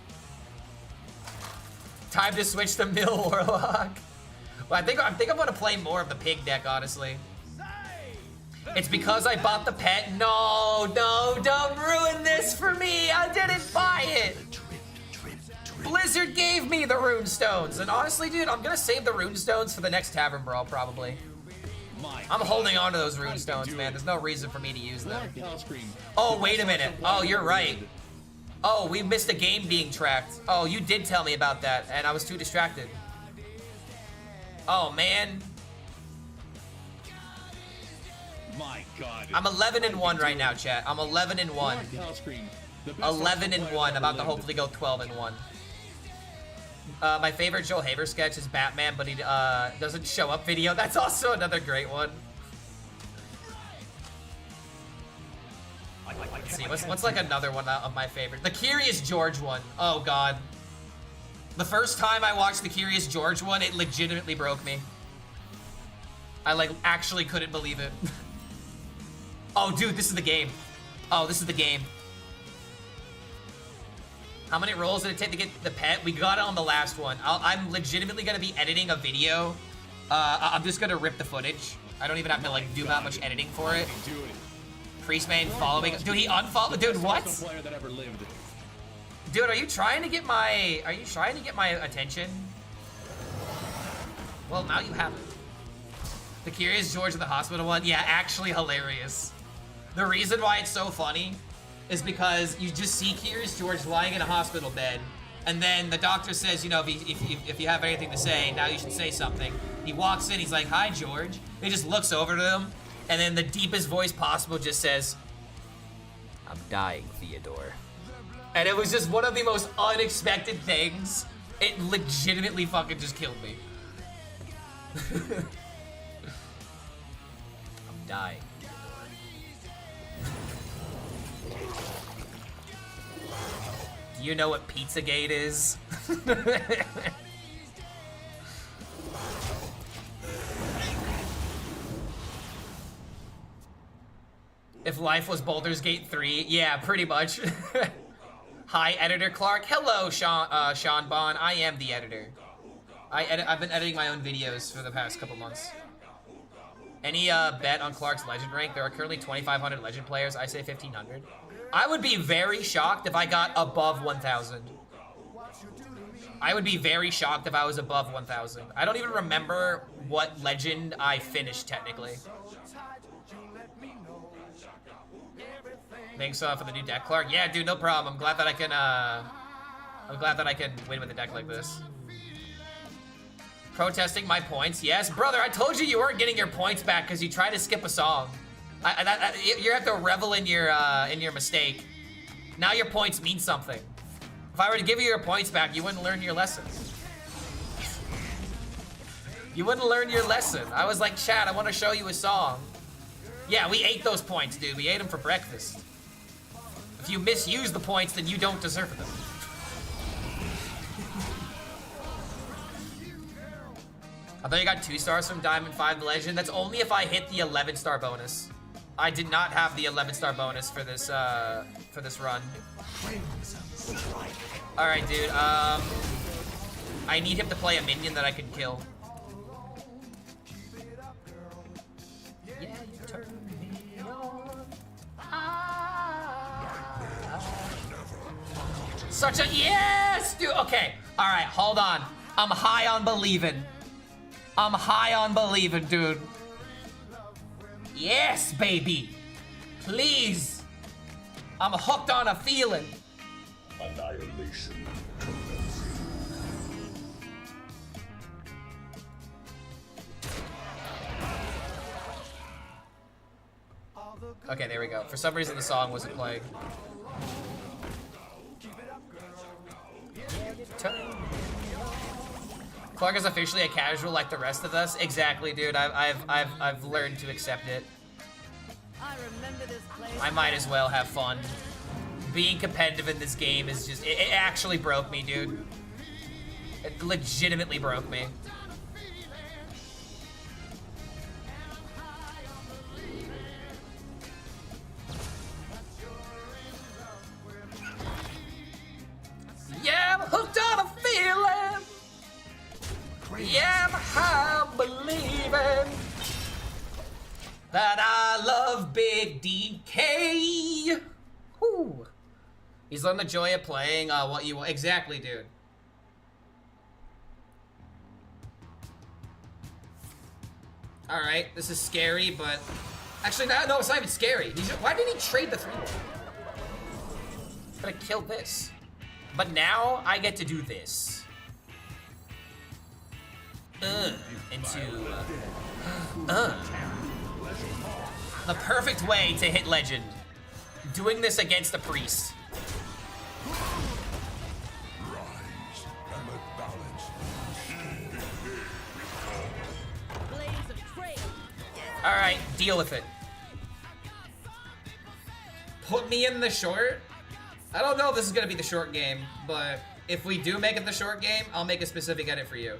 Time to switch to Mill Warlock. Well, I think I'm gonna play more of the pig deck, honestly. It's because I bought the pet. No, don't ruin this for me. I didn't buy it. Blizzard gave me the rune stones, and honestly, dude, I'm gonna save the rune stones for the next Tavern Brawl, probably. I'm holding on to those rune stones, man. There's no reason for me to use them. Oh, wait a minute. Oh, you're right. Oh, we missed a game being tracked. Oh, you did tell me about that, and I was too distracted. Oh, man. My God. I'm 11-1 right now, chat. I'm 11-1. 11-1. About to hopefully go 12-1. My favorite Joel Haver sketch is Batman, but he doesn't show up video. That's also another great one. Let's see, what's like another one of my favorite? The Curious George one. Oh, God. The first time I watched the Curious George one, it legitimately broke me. I, like, actually couldn't believe it. Oh, dude, this is the game. Oh, this is the game. How many rolls did it take to get the pet? We got it on the last one. I'm legitimately going to be editing a video. I'm just going to rip the footage. I don't even have to, like, do that much editing for it. Priest main following. Dude, he unfollowed. Dude, what? Dude, are you trying to get my attention? Well, now you have it. The Curious George in the hospital one? Yeah, actually hilarious. The reason why it's so funny is because you just see Curious George lying in a hospital bed, and then the doctor says, you know, if you have anything to say, now you should say something. He walks in, he's like, "Hi, George." He just looks over to him, and then the deepest voice possible just says, "I'm dying, Theodore." And it was just one of the most unexpected things. It legitimately fucking just killed me. I'm dying. Do you know what Pizzagate is? If life was Baldur's Gate 3, yeah, pretty much. Hi, Editor Clark. Hello, Sean Bond. I am the editor. I've been editing my own videos for the past couple months. Any bet on Clark's legend rank? There are currently 2,500 legend players. I say 1,500. I would be very shocked if I got above 1,000. I would be very shocked if I was above 1,000. I don't even remember what legend I finished technically. Thanks for the new deck, Clark. Yeah, dude, no problem. I'm glad that I can win with a deck like this. Protesting my points. Yes, brother, I told you weren't getting your points back because you tried to skip a song. You have to revel in your mistake. Now your points mean something. If I were to give you your points back, you wouldn't learn your lesson. You wouldn't learn your lesson. I was like, Chad, I want to show you a song. Yeah, we ate those points, dude. We ate them for breakfast. If you misuse the points, then you don't deserve them. I thought you got 2 stars from Diamond 5 Legend. That's only if I hit the 11-star bonus. I did not have the 11-star bonus for this run. All right, dude. I need him to play a minion that I can kill. Yeah, you turn me on. Such a yes, dude. Okay. All right, hold on. I'm high on believing. I'm high on believing, dude. Yes, baby. Please. I'm hooked on a feeling. Annihilation. Okay, there we go. For some reason, the song wasn't playing. Clark is officially a casual like the rest of us. Exactly, dude. I've learned to accept it. I remember this place. I might as well have fun. Being competitive in this game is just, it actually broke me, dude. It legitimately broke me. Yeah, I'm hooked on a feeling. Yeah, I'm high believing that I love Big DK. Whew. He's learned the joy of playing what you want. Exactly, dude. Alright, this is scary, but... Actually, no, it's not even scary. Why didn't he trade the 3-1? Gonna kill this. But now, I get to do this. The perfect way to hit Legend. Doing this against a priest. Alright, deal with it. Put me in the short? I don't know if this is gonna be the short game, but if we do make it the short game, I'll make a specific edit for you.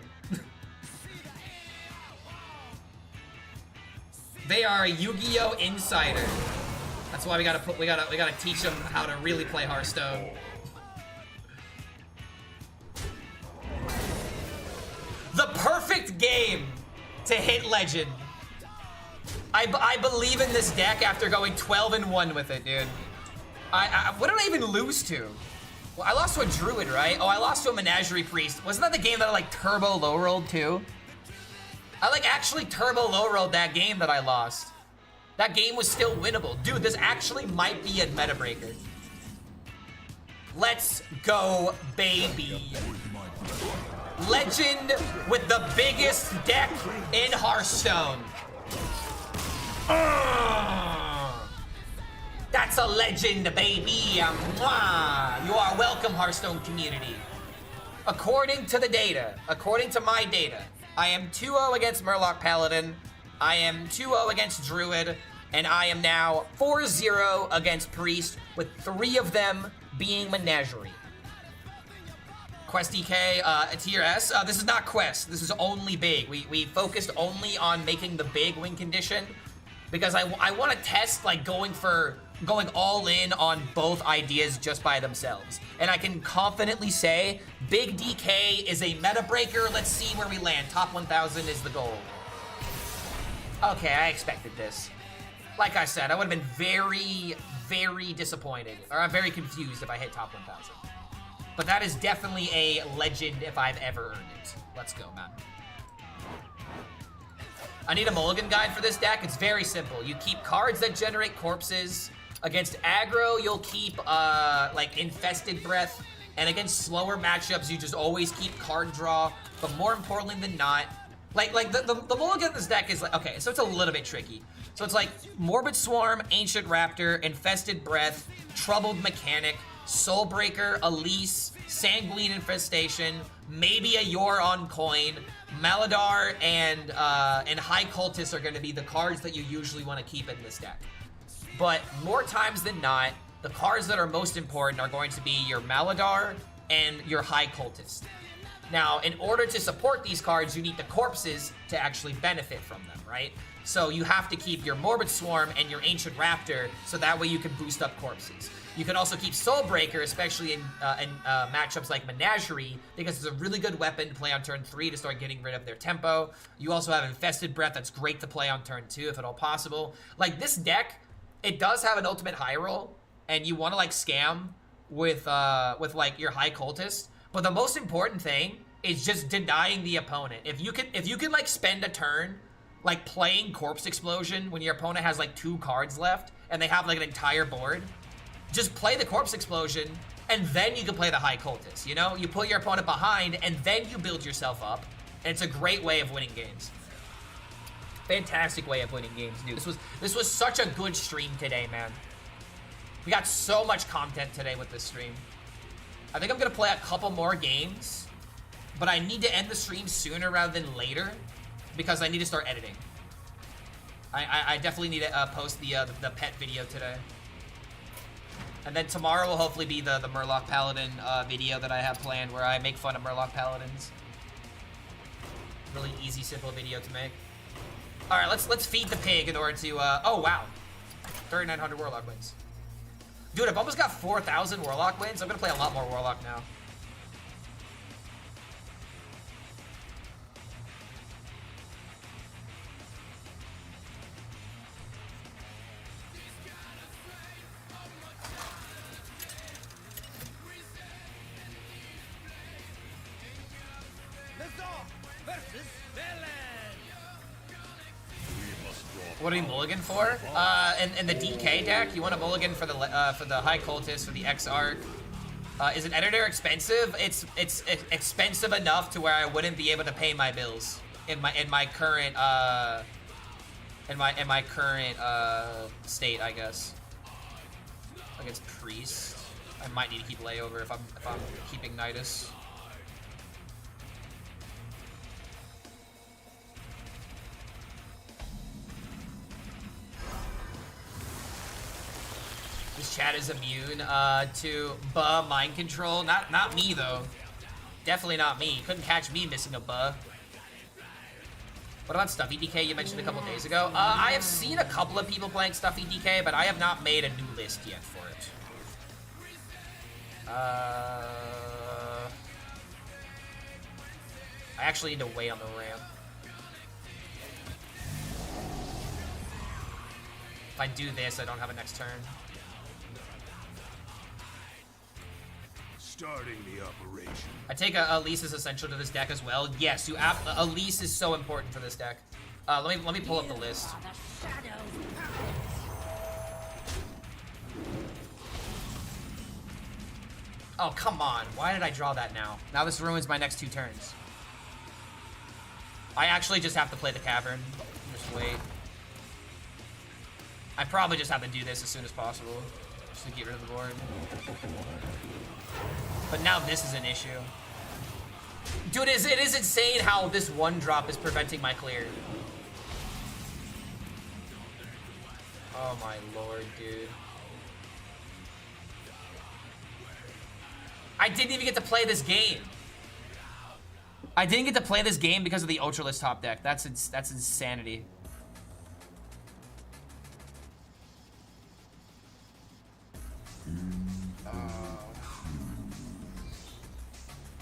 They are a Yu-Gi-Oh! Insider. That's why we gotta teach them how to really play Hearthstone. The perfect game to hit Legend. I believe in this deck after going 12-1 with it, dude. What did I even lose to? Well, I lost to a Druid, right? Oh, I lost to a Menagerie Priest. Wasn't that the game that I like turbo low rolled too? I like actually turbo low rolled that game that I lost. That game was still winnable. Dude, this actually might be a meta breaker. Let's go, baby. Legend with the biggest deck in Hearthstone. That's a legend, baby. Mwah. You are welcome, Hearthstone community. According to the data, according to my data, I am 2-0 against Murloc Paladin, I am 2-0 against Druid, and I am now 4-0 against Priest, with 3 of them being Menagerie. Quest DK, tier S. This is not Quest, this is only big. We focused only on making the big win condition, because I want to test like going all in on both ideas just by themselves. And I can confidently say, Big DK is a meta breaker. Let's see where we land. Top 1,000 is the goal. Okay, I expected this. Like I said, I would have been very, very disappointed. Or I'm very confused if I hit top 1,000. but that is definitely a legend if I've ever earned it. Let's go, man. I need a mulligan guide for this deck. It's very simple. You keep cards that generate corpses. Against aggro, you'll keep, like, Infested Breath. And against slower matchups, you just always keep card draw. But more importantly than not, like the mulligan in this deck is like, okay, so it's a little bit tricky. So it's like Morbid Swarm, Ancient Raptor, Infested Breath, Troubled Mechanic, Soulbreaker, Elise, Sanguine Infestation, maybe a Yoron Coin, Maladar, and High Cultist are going to be the cards that you usually want to keep in this deck. But more times than not, the cards that are most important are going to be your Maladar and your High Cultist. Now, in order to support these cards, you need the corpses to actually benefit from them, right? So you have to keep your Morbid Swarm and your Ancient Raptor, so that way you can boost up corpses. You can also keep Soulbreaker, especially in matchups like Menagerie, because it's a really good weapon to play on turn 3 to start getting rid of their tempo. You also have Infested Breath that's great to play on turn 2 if at all possible. Like, this deck, it does have an ultimate high roll, and you want to, like, scam with like, your High Cultist. But the most important thing is just denying the opponent. If you can like, spend a turn, like, playing Corpse Explosion when your opponent has, like, 2 cards left, and they have, like, an entire board, just play the Corpse Explosion, and then you can play the High Cultist, you know? You put your opponent behind, and then you build yourself up, and it's a great way of winning games. Fantastic way of winning games, dude. This was such a good stream today, man. We got so much content today with this stream. I think I'm gonna play a couple more games, but I need to end the stream sooner rather than later because I need to start editing. I definitely need to post the pet video today. And then tomorrow will hopefully be the Murloc Paladin video that I have planned where I make fun of Murloc Paladins. Really easy, simple video to make. All right, let's feed the pig in order to, oh wow, 3,900 Warlock wins. Dude, I've almost got 4,000 Warlock wins. I'm gonna play a lot more Warlock now. What are you mulligan for? In the DK deck, you want a mulligan for the High Cultist, for the X-Arc. Is an editor expensive? It's expensive enough to where I wouldn't be able to pay my bills in my current state, I guess. Against Priest, I might need to keep layover if I'm keeping Nidus. This chat is immune to mind control. Not me though. Definitely not me. You couldn't catch me missing a What about Stuffy DK you mentioned a couple days ago? I have seen a couple of people playing Stuffy DK, but I have not made a new list yet for it. I actually need to wait on the ramp. If I do this, I don't have a next turn. Starting the operation. I take Elise is essential to this deck as well. Yes, Elise is so important for this deck. Let me pull up the list. Oh, come on. Why did I draw that now? Now this ruins my next 2 turns. I actually just have to play the Cavern. Just wait. I probably just have to do this as soon as possible. Just to get rid of the board. But now this is an issue. Dude, it is insane how this 1-drop is preventing my clear. Oh my lord, dude. I didn't even get to play this game. I didn't get to play this game because of the Ultralist top deck. That's insanity.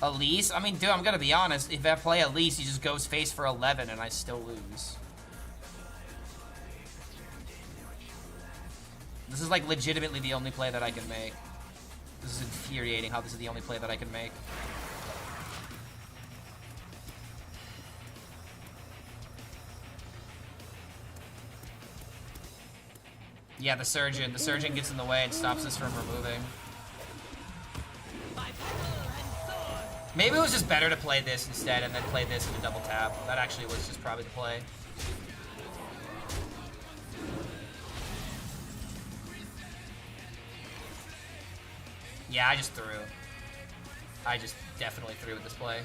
Elise? I mean, dude, I'm gonna be honest. If I play Elise, he just goes face for 11 and I still lose. This is like legitimately the only play that I can make. This is infuriating how this is the only play that I can make. Yeah, the surgeon. The surgeon gets in the way and stops us from removing. Maybe it was just better to play this instead and then play this in a double tap. That actually was just probably the play. Yeah, I just threw. I just definitely threw with this play.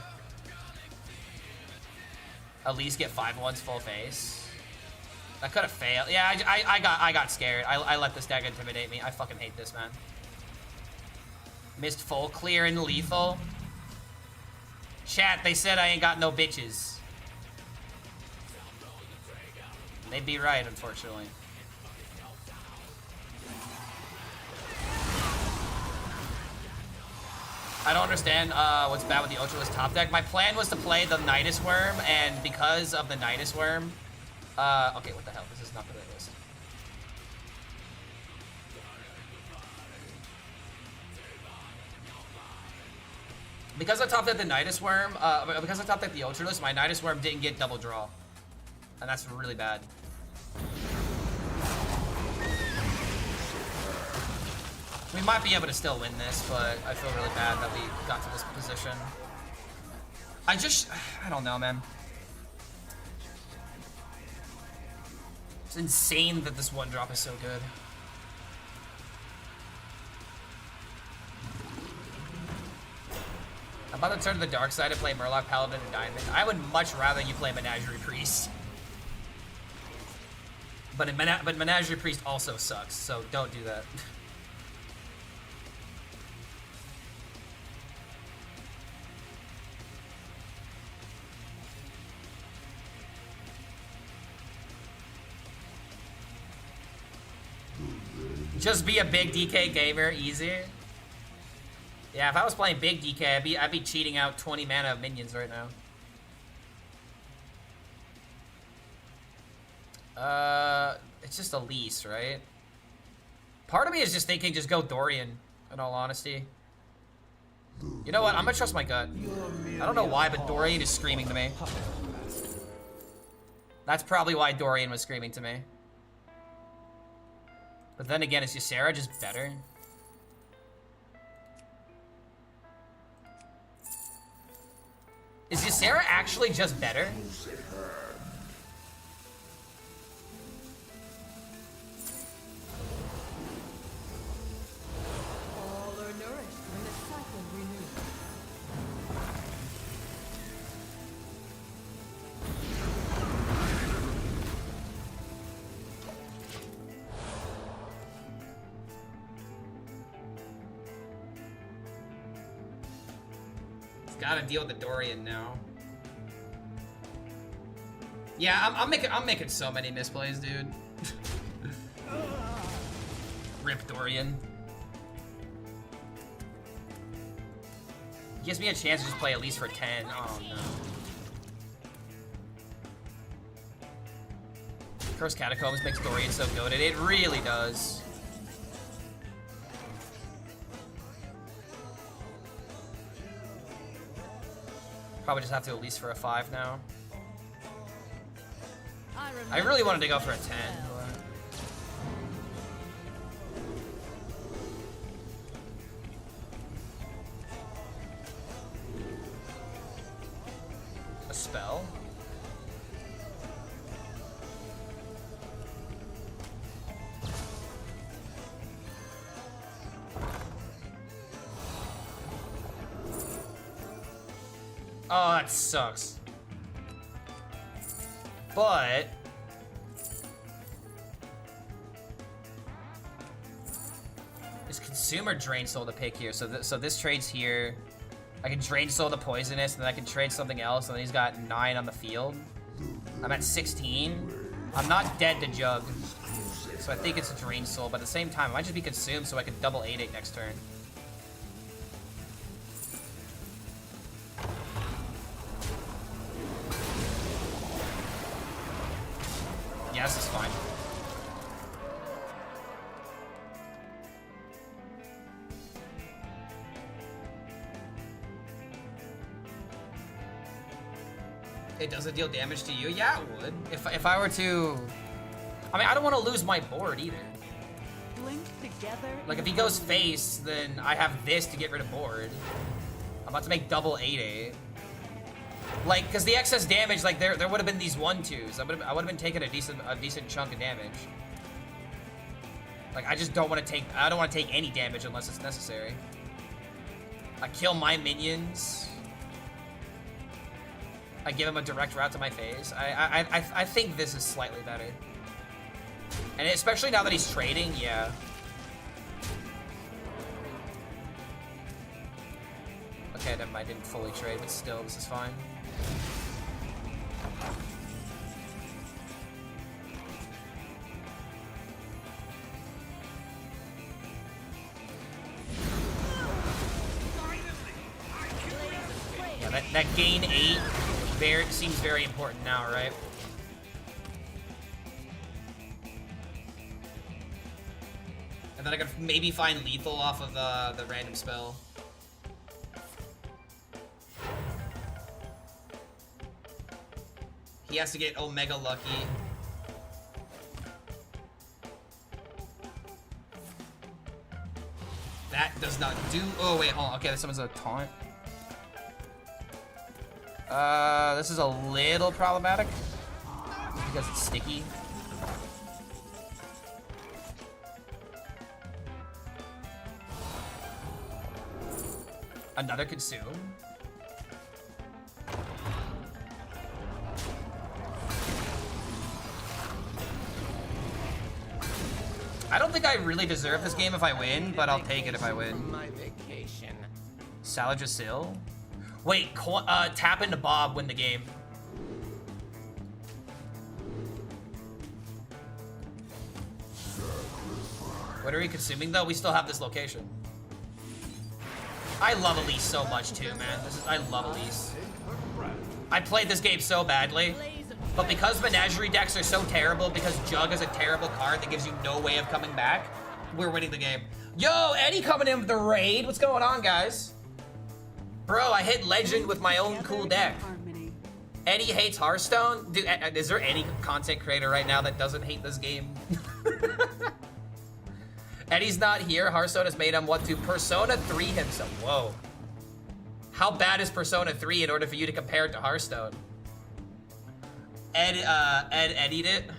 At least get 5-1s full face. That could have failed. Yeah, I got scared. I let this deck intimidate me. I fucking hate this, man. Missed full clear and lethal. Chat, they said I ain't got no bitches. They'd be right, unfortunately. I don't understand what's bad with the Ultralist top deck. My plan was to play the Nidus Worm, and because of the Nidus Worm... okay, what the hell? This is not the right list. Because I top decked the Nidus Worm, because I top decked the Ultralist, my Nidus Worm didn't get double draw. And that's really bad. We might be able to still win this, but I feel really bad that we got to this position. I don't know, man. It's insane that this one drop is so good. I'm about to turn to the dark side and play Murloc, Paladin, and Diamond. I would much rather you play Menagerie Priest. But Menagerie Priest also sucks, so don't do that. Just be a big DK gamer, easy. Yeah, if I was playing big DK, I'd be cheating out 20 mana of minions right now. It's just a lease, right? Part of me is just thinking just go Dorian, in all honesty. You know what? I'm gonna trust my gut. I don't know why, but Dorian is screaming to me. That's probably why Dorian was screaming to me. But then again, is Ysera just better? Is Ysera actually just better? All are nourished when the cycle renews. Gotta deal with the Dorian now. Yeah, I'm making so many misplays, dude. Rip Dorian. Gives me a chance to just play at least for 10. Oh no. Cursed Catacombs makes Dorian so good. It really does. Probably just have to at least for a 5 now. I really wanted to go for a 10. A spell? Oh, that sucks. But is Consumer Drain Soul to pick here? So this trade's here. I can Drain Soul the Poisonous, and then I can trade something else, and then he's got 9 on the field. I'm at 16. I'm not dead to Jug, so I think it's a Drain Soul, but at the same time, it might just be Consumed so I can double 8 next turn. Yeah, this is fine. It doesn't deal damage to you? Yeah, it would. If I were to... I mean, I don't want to lose my board either. Linked together. Like, if he goes face, then I have this to get rid of board. I'm about to make double 8-8. Like, because the excess damage, like, there would have been these 1-2s. I would have been taking a decent chunk of damage. Like, I just don't want to take... I don't want to take any damage unless it's necessary. I kill my minions. I give him a direct route to my face. I think this is slightly better. And especially now that he's trading, yeah. Okay, never mind, I didn't fully trade, but still, this is fine. Yeah, that gain 8 seems very important now, right? And then I can maybe find lethal off of the random spell. He has to get Omega lucky. That does not do... Oh, wait, hold on. Okay, this one's a taunt. This is a little problematic because it's sticky. Another consume. I don't think I really deserve this game if I win, but I'll take it if I win. My vacation. Saladrasil? Wait, tap into Bob, win the game. What are we consuming though? We still have this location. I love Elise so much too, man. I love Elise. I played this game so badly, but because Menagerie decks are so terrible, because Jug is a terrible card that gives you no way of coming back, we're winning the game. Yo, Eddie coming in with the raid. What's going on, guys? Bro, I hit Legend with my own cool deck. Eddie hates Hearthstone? Dude, is there any content creator right now that doesn't hate this game? Eddie's not here. Hearthstone has made him what to Persona 3 himself. Whoa. How bad is Persona 3 in order for you to compare it to Hearthstone? Ed Eddied it?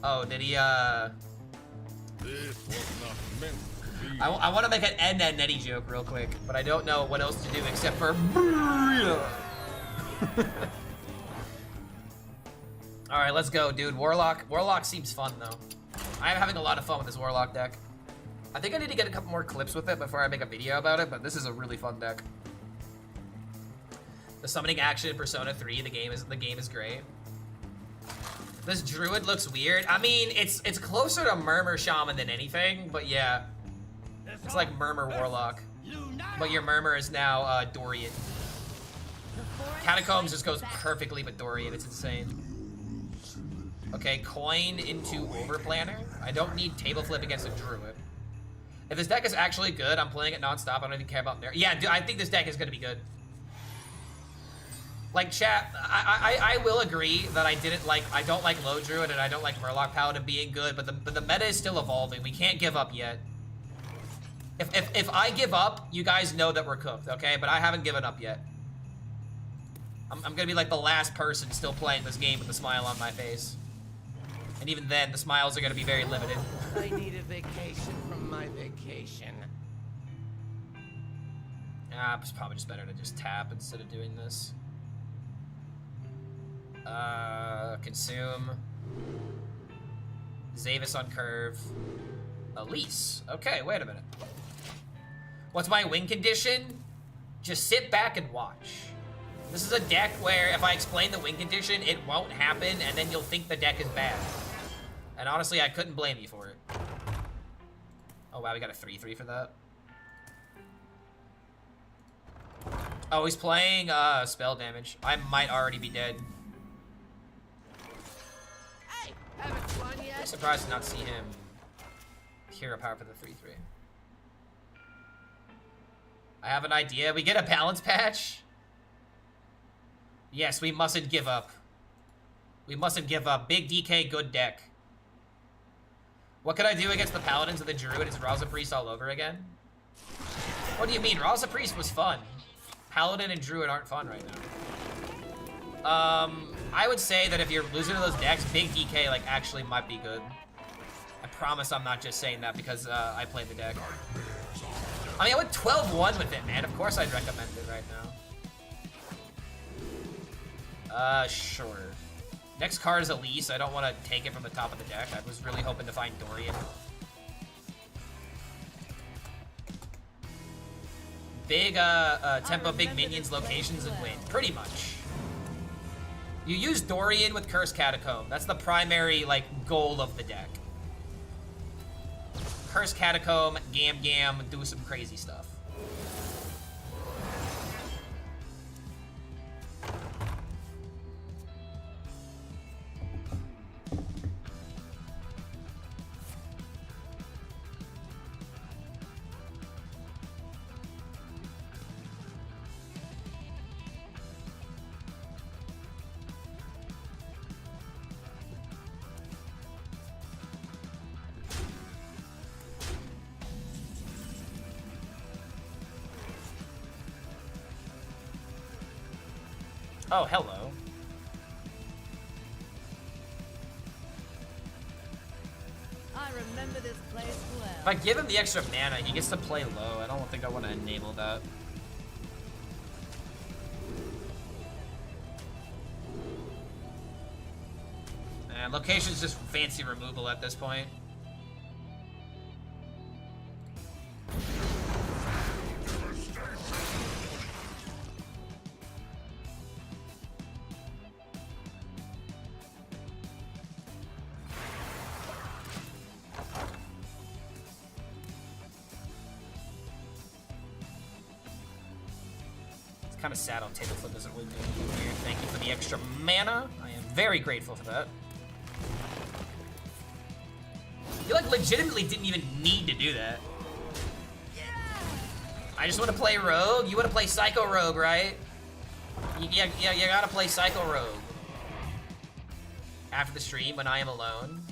Oh, did he, This was not meant to be. I want to make an Ed and Eddie joke real quick, but I don't know what else to do except for Alright, let's go, dude. Warlock seems fun, though. I am having a lot of fun with this Warlock deck. I think I need to get a couple more clips with it before I make a video about it, but this is a really fun deck. The summoning action in Persona 3, the game is great. This Druid looks weird. I mean, it's closer to Murmur Shaman than anything, but yeah. It's like Murmur Warlock. But your Murmur is now Dorian. Catacombs just goes perfectly with Dorian. It's insane. Okay, coin into Overplanner. I don't need table flip against a Druid. If this deck is actually good, I'm playing it nonstop. I don't even care about there. Yeah, dude, I think this deck is gonna be good. Like, chat, I will agree that I don't like Low Druid and I don't like Murloc Paladin being good, but the meta is still evolving. We can't give up yet. If I give up, you guys know that we're cooked, okay? But I haven't given up yet. I'm gonna be like the last person still playing this game with a smile on my face. And even then, the smiles are gonna be very limited. I need a vacation from my vacation. It's probably just better to just tap instead of doing this. Consume. Zavis on curve. Elise. Okay, wait a minute. What's my win condition? Just sit back and watch. This is a deck where if I explain the win condition, it won't happen, and then you'll think the deck is bad. And honestly, I couldn't blame you for it. Oh wow, we got a 3/3 for that. Oh, he's playing spell damage. I might already be dead. Hey, haven't fun I'm yet? surprised to not see him hero power for the 3/3. I have an idea. We get a balance patch. Yes, we mustn't give up. We mustn't give up. Big DK, good deck. What could I do against the Paladins and the Druid? Is Raza Priest all over again? What do you mean? Raza Priest was fun. Paladin and Druid aren't fun right now. I would say that if you're losing to those decks, Big DK, like, actually might be good. I promise I'm not just saying that because I played the deck. I mean, I went 12-1 with it, man. Of course I'd recommend it right now. Sure. Next card is Elise. I don't want to take it from the top of the deck. I was really hoping to find Dorian. Big, tempo, big minions, locations, and win. Pretty much. You use Dorian with Curse Catacomb. That's the primary, like, goal of the deck. Curse Catacomb, Gam, do some crazy stuff. Oh, hello. I remember this place well. If I give him the extra mana, he gets to play low. I don't think I want to enable that. And location's just fancy removal at this point. Kind of sad on Tableflip doesn't really do anything weird. Thank you for the extra mana. I am very grateful for that. You like legitimately didn't even need to do that. I just want to play Rogue. You want to play Psycho Rogue, right? Yeah, you gotta play Psycho Rogue. After the stream when I am alone.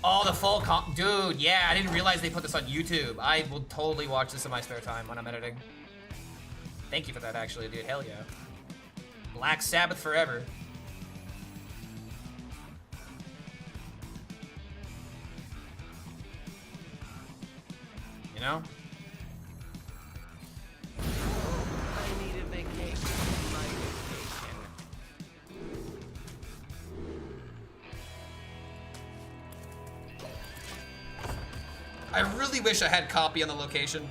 Oh, the full comp. Dude, yeah, I didn't realize they put this on YouTube. I will totally watch this in my spare time when I'm editing. Thank you for that, actually, dude. Hell yeah. Black Sabbath forever. You know? I need a vacation from my vacation. I really wish I had copy on the location.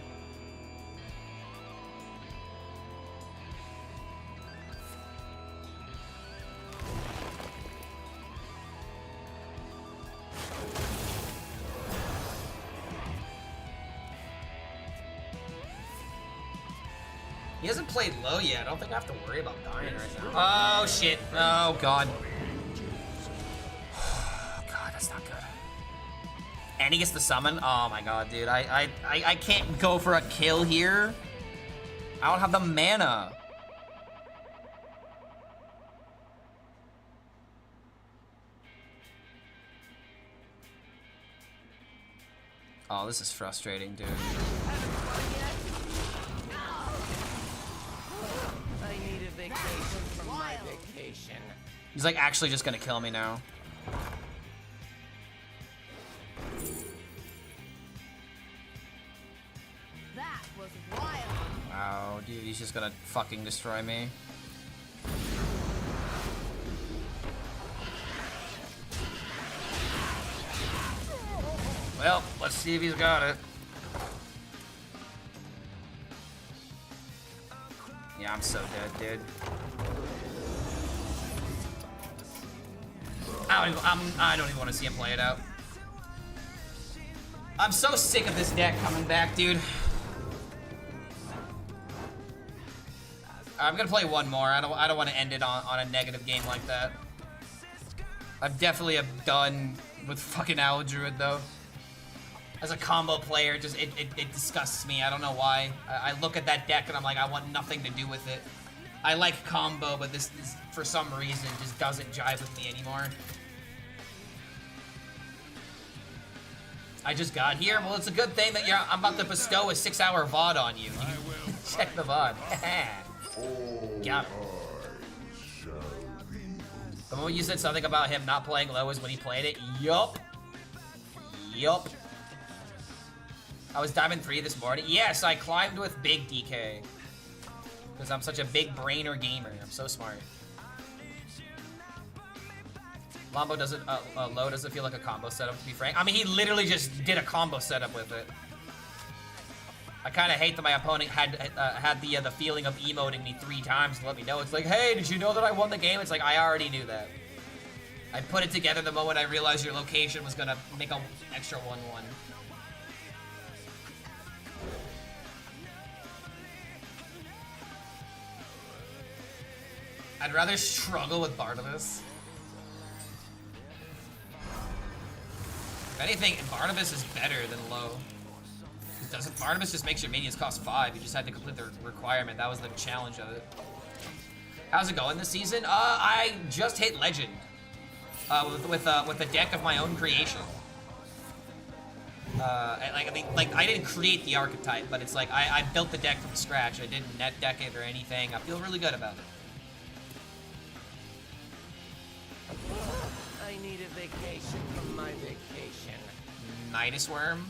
He hasn't played low yet. I don't think I have to worry about dying right now. Oh, shit. Oh, God. God, that's not good. And he gets the summon? Oh, my God, dude. I can't go for a kill here. I don't have the mana. Oh, this is frustrating, dude. I need a vacation from my vacation. He's like actually just gonna kill me now. That was wild. Wow, dude, he's just gonna fucking destroy me. Well, let's see if he's got it. Yeah, I'm so dead, dude. I don't even want to see him play it out. I'm so sick of this deck coming back, dude. I'm gonna play one more. I don't want to end it on a negative game like that. I definitely am done with fucking Owl Druid though. As a combo player, just it disgusts me. I don't know why. I look at that deck and I'm like, I want nothing to do with it. I like combo, but this for some reason just doesn't jive with me anymore. I just got here. Well, it's a good thing that I'm about to bestow a 6-hour VOD on you. Check the VOD. Got it. The moment you said something about him not playing low is when he played it. Yup. Yup. I was Diamond 3 this morning. Yes, I climbed with Big DK. Because I'm such a big brainer gamer. I'm so smart. Lombo doesn't, low doesn't feel like a combo setup, to be frank. I mean, he literally just did a combo setup with it. I kind of hate that my opponent had the feeling of emoting me 3 times to let me know. It's like, hey, did you know that I won the game? It's like, I already knew that. I put it together the moment I realized your location was gonna make an extra 1-1. I'd rather struggle with Barnabas. If anything, Barnabas is better than low. Barnabas just makes your minions cost 5. You just had to complete the requirement. That was the challenge of it. How's it going this season? I just hit Legend. With a deck of my own creation. I didn't create the archetype, but it's like I built the deck from scratch. I didn't net deck it or anything. I feel really good about it. I need a vacation from my vacation. Nidus Worm.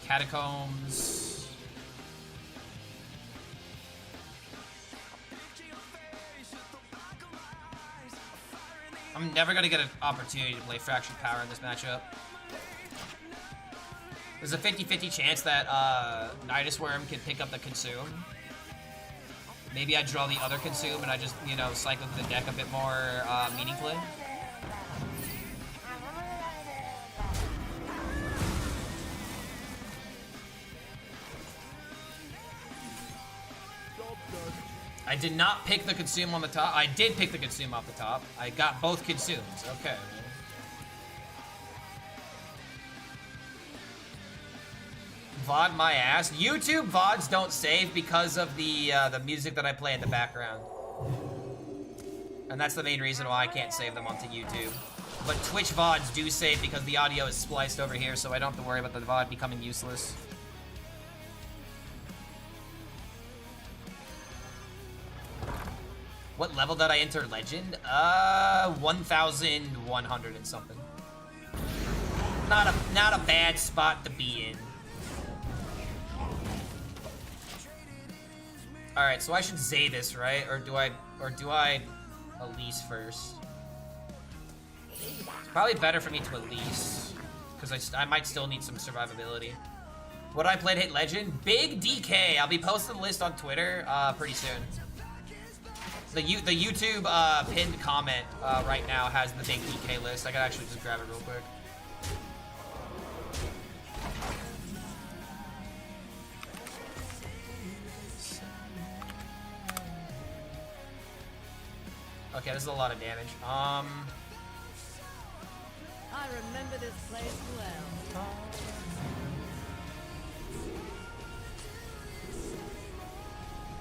Catacombs. I'm never gonna get an opportunity to play Fractured Power in this matchup. There's a 50-50 chance that Nidus Worm can pick up the Consume. Maybe I draw the other Consume and I just, you know, cycle through the deck a bit more meaningfully. I did not pick the Consume on the top. I did pick the Consume off the top. I got both Consumes. Okay. VOD my ass. YouTube VODs don't save because of the music that I play in the background. And that's the main reason why I can't save them onto YouTube. But Twitch VODs do save because the audio is spliced over here, so I don't have to worry about the VOD becoming useless. What level did I enter Legend? 1,100 and something. Not a bad spot to be in. All right, so I should Zay this, right? Or do I Elise first? It's probably better for me to Elise because I might still need some survivability. What I played hit Legend? Big DK. I'll be posting the list on Twitter pretty soon. The YouTube pinned comment right now has the big DK list. I can actually just grab it real quick. Okay, this is a lot of damage. I remember this place well.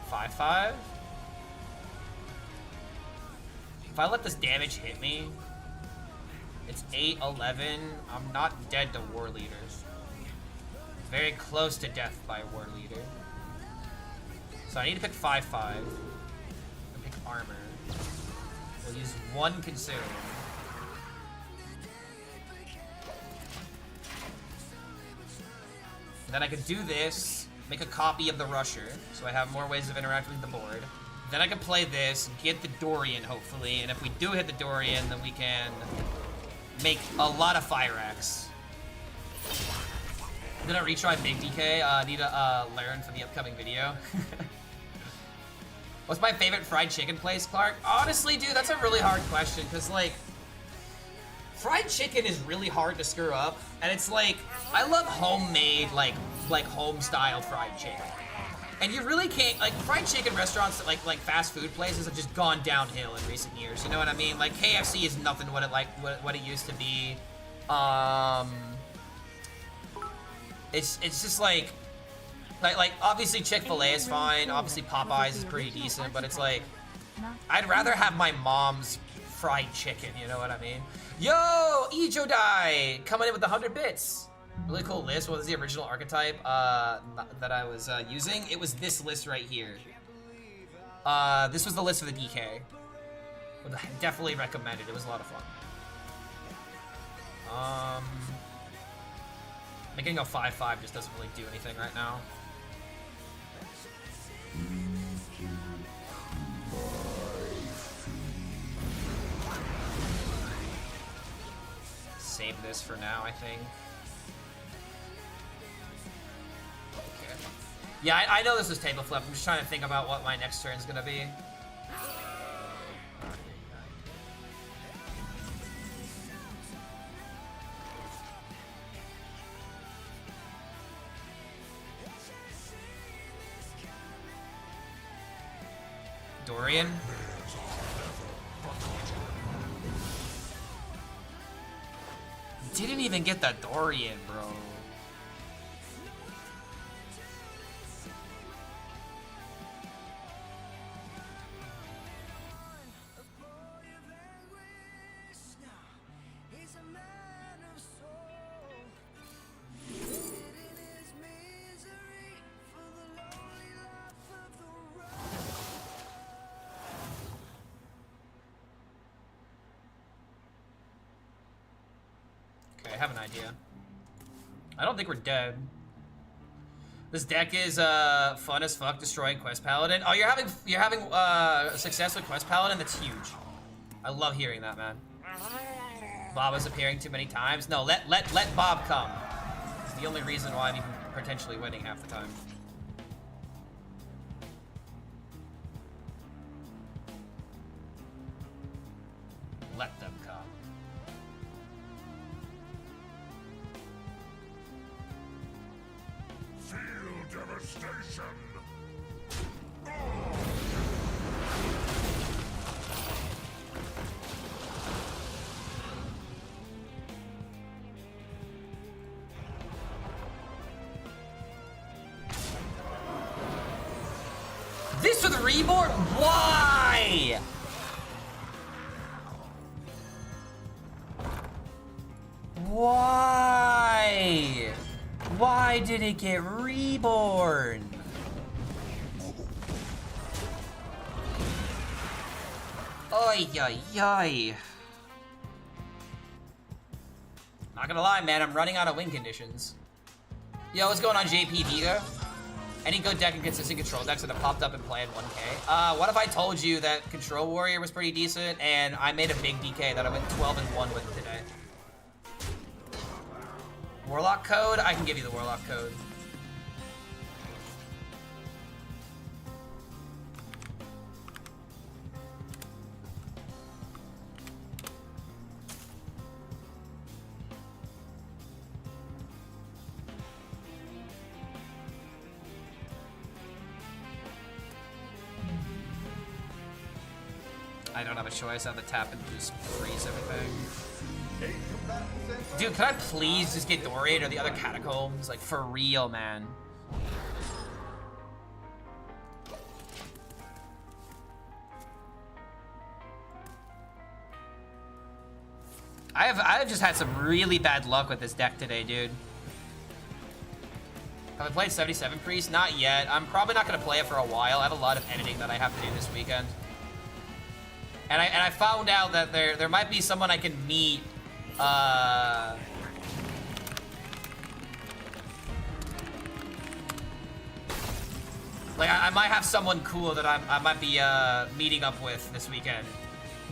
5/5. If I let this damage hit me, it's 8/11. I'm not dead to War Leaders. Very close to death by War Leader. So I need to pick 5/5. And pick armor. We'll use 1 Consume. And then I could do this, make a copy of the Rusher, so I have more ways of interacting with the board. Then I can play this, get the Dorian, hopefully, and if we do hit the Dorian, then we can make a lot of Fire Axe. Did I retry Big DK? I need to learn for the upcoming video. What's my favorite fried chicken place, Clark? Honestly, dude, that's a really hard question, because, like, fried chicken is really hard to screw up, and it's like, I love homemade, like home-styled fried chicken. And you really can't, like, fried chicken restaurants, like fast food places have just gone downhill in recent years, you know what I mean? Like, KFC is nothing what it used to be. It's just like obviously Chick-fil-A is fine, obviously Popeyes is pretty decent, but it's like I'd rather have my mom's fried chicken, you know what I mean? Yo, Ijodai coming in with 100 bits. Really cool list. What was the original archetype that I was using? It was this list right here. This was the list for the DK. Would definitely recommend it. It was a lot of fun. Making a 5/5 just doesn't really do anything right now. Save this for now, I think. Okay. Yeah, I know this is table flip. I'm just trying to think about what my next turn is gonna be. Dorian. Didn't even get the Dorian, bro. I have an idea. I don't think we're dead. This deck is fun as fuck, destroying Quest Paladin. Oh, you're having success with Quest Paladin? That's huge. I love hearing that, man. Bob is appearing too many times. No, let Bob come. It's the only reason why I'm even potentially winning half the time. Let them come. Devastation! This with Reborn? Why? Why? Why did it get reborn? Oy, oy, oy. Not gonna lie, man, I'm running out of win conditions. Yo, what's going on, JP Vita? Any good deck and consistent control decks that have popped up and play in 1K? What if I told you that Control Warrior was pretty decent and I made a big DK that I went 12-1 with today? Warlock code? I can give you the Warlock code. I don't have a choice. I have to tap and just freeze everything. Dude, can I please just get Dorian or the other catacombs? Like, for real, man. I've just had some really bad luck with this deck today, dude. Have I played 77 Priest? Not yet. I'm probably not going to play it for a while. I have a lot of editing that I have to do this weekend. And I found out that there might be someone I can meet. Like I might have someone cool that I might be meeting up with this weekend.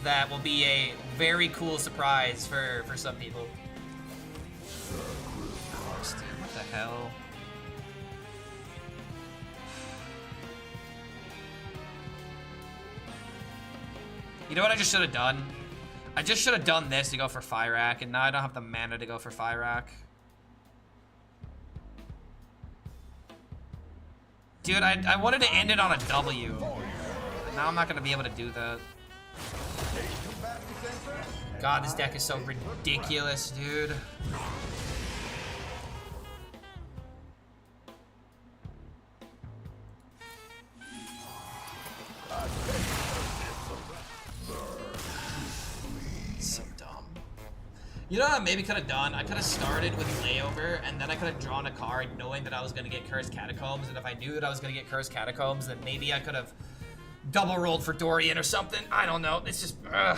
That will be a very cool surprise for some people. What the hell? You know what I just should have done? I just should have done this to go for Fyrak, and now I don't have the mana to go for Fyrak. Dude, I wanted to end it on a W. Now I'm not going to be able to do that. God, this deck is so ridiculous, dude. So dumb. You know what I maybe could have done? I could have started with Layover, and then I could have drawn a card knowing that I was going to get Cursed Catacombs, and if I knew that I was going to get Cursed Catacombs, then maybe I could have double rolled for Dorian or something. I don't know. It's just... ugh.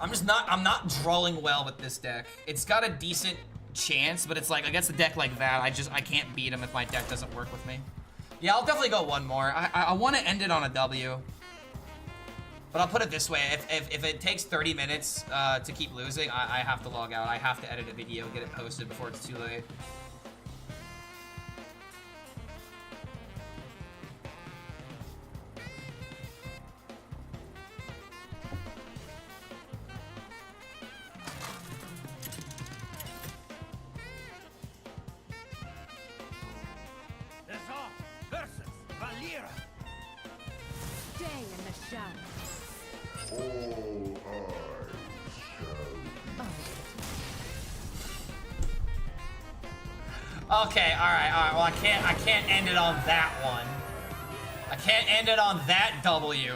I'm not drawing well with this deck. It's got a decent chance, but it's like, against a deck like that, I can't beat him if my deck doesn't work with me. Yeah, I'll definitely go one more. I want to end it on a W. But I'll put it this way, if it takes 30 minutes to keep losing, I have to log out. I have to edit a video, get it posted before it's too late. Stay in the shadows. All eyes shall Okay, alright. Well, I can't end it on that one. I can't end it on that W.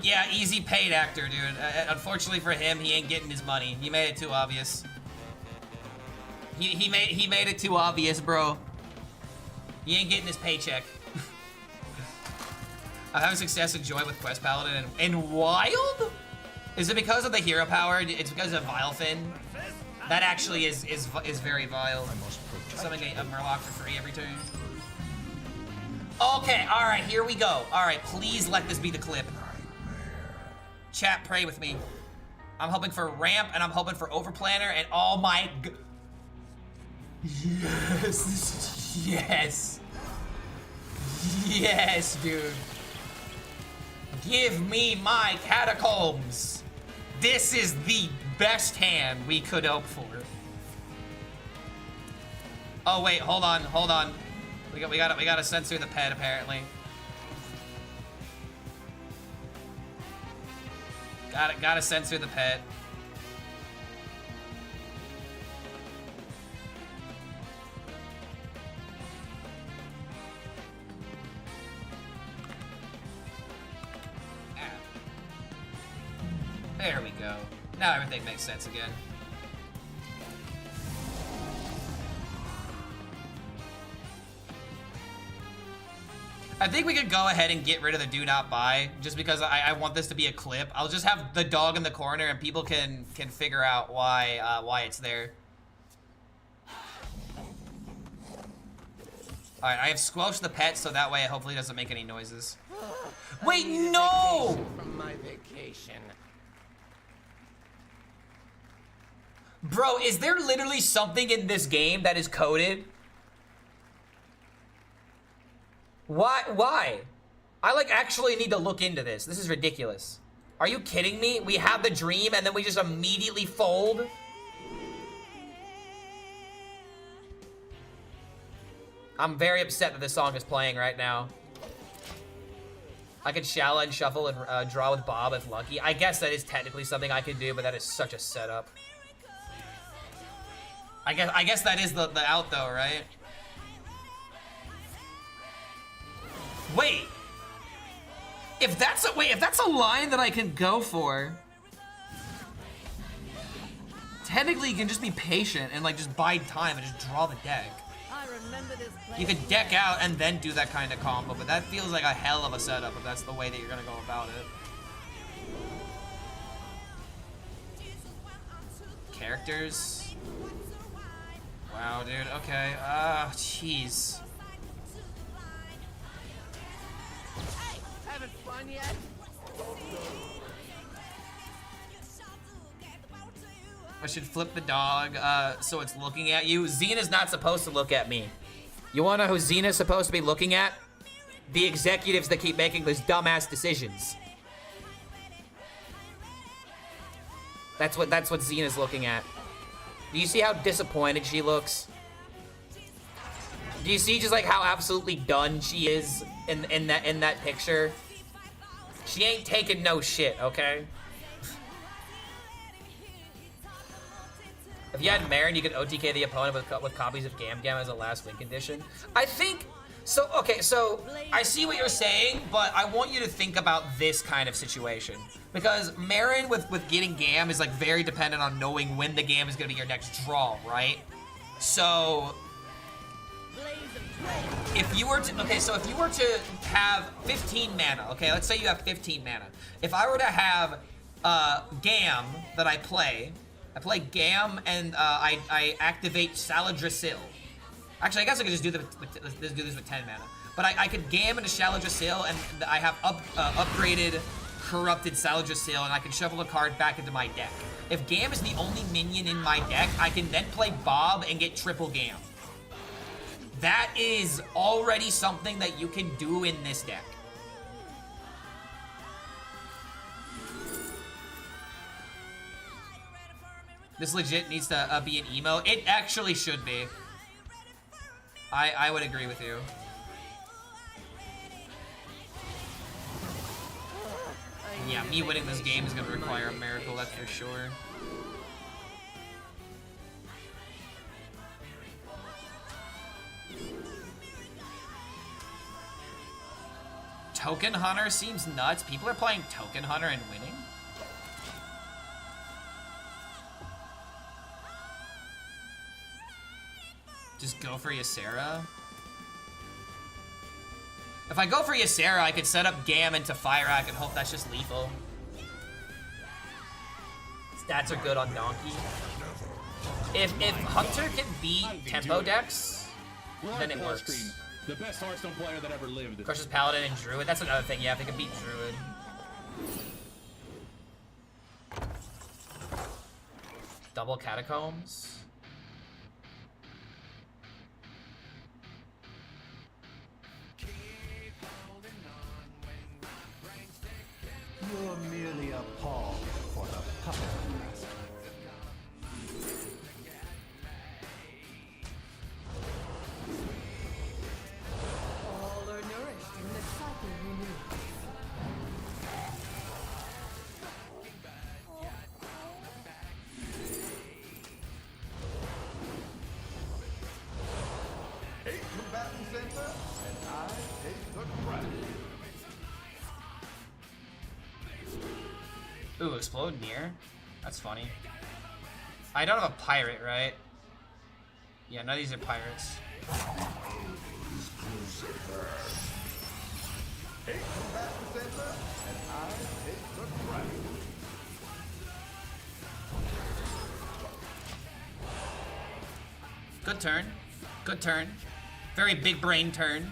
Yeah, easy paid actor, dude. Unfortunately for him, he ain't getting his money. He made it too obvious. He made it too obvious, bro. He ain't getting his paycheck. I'm having success and joy with Quest Paladin and Wild? Is it because of the hero power? It's because of Vilefin? That actually is very vile. Something a Murloc for free every turn. Okay, alright, here we go. Alright, please let this be the clip. Chat, pray with me. I'm hoping for ramp and I'm hoping for overplanner and oh my g- Yes. Yes. Yes, dude. Give me my catacombs. This is the best hand we could hope for. Oh wait, hold on. We gotta censor the pet apparently. Gotta censor the pet. There we go. Now everything makes sense again. I think we could go ahead and get rid of the do not buy, just because I want this to be a clip. I'll just have the dog in the corner and people can figure out why it's there. Alright, I have squelched the pet so that way it hopefully doesn't make any noises. Wait, no! From my vacation. Bro, is there literally something in this game that is coded? Why? I like actually need to look into this. This is ridiculous. Are you kidding me? We have the dream and then we just immediately fold? I'm very upset that this song is playing right now. I could Shala and shuffle and draw with Bob if lucky. I guess that is technically something I could do, but that is such a setup. I guess that is the out though, right? Wait. If that's a line that I can go for, technically you can just be patient and like just bide time and just draw the deck. I remember this place. You could deck out and then do that kind of combo, but that feels like a hell of a setup if that's the way that you're gonna go about it. Characters. Wow, dude, okay. Jeez. Hey, having fun yet? I should flip the dog so it's looking at you. Xena's not supposed to look at me. You wanna know who Xena's supposed to be looking at? The executives that keep making those dumbass decisions. That's what Xena's looking at. Do you see how disappointed she looks? Do you see just like how absolutely done she is in that picture? She ain't taking no shit, okay? If you had Marin, you could OTK the opponent with copies of Gam Gam as a last win condition. I think so. Okay, so I see what you're saying, but I want you to think about this kind of situation because Marin with getting Gam is like very dependent on knowing when the Gam is gonna be your next draw, right? So if you were to have 15 mana, okay, let's say you have 15 mana. If I were to have Gam that I play Gam and I activate Saladrassil. Actually, I guess I could just do this with 10 mana. But I could Gam into Saladrassil and I have upgraded Corrupted Saladrassil and I can shuffle a card back into my deck. If Gam is the only minion in my deck, I can then play Bob and get triple Gam. That is already something that you can do in this deck. This legit needs to be an emo. It actually should be. I would agree with you. Yeah, me winning this game is gonna require a miracle, that's for sure. Token Hunter seems nuts. People are playing Token Hunter and winning. Just go for Ysera. If I go for Ysera, I could set up Gam into Firac and hope that's just lethal. Stats are good on Donkey. If Hunter can beat tempo decks, then it works. The best Hearthstone player that ever lived. Crushes Paladin and Druid. That's another thing. Yeah, if they can beat Druid. Double Catacombs. You're merely a pawn for the puppet master. All are nourished and the cycle renews. Eight combatant center, and I take the crown. Ooh, explode near? That's funny. I don't have a pirate, right? Yeah, none of these are pirates. Eight combatant center, and I take the crown. Good turn. Good turn. Very big brain turn.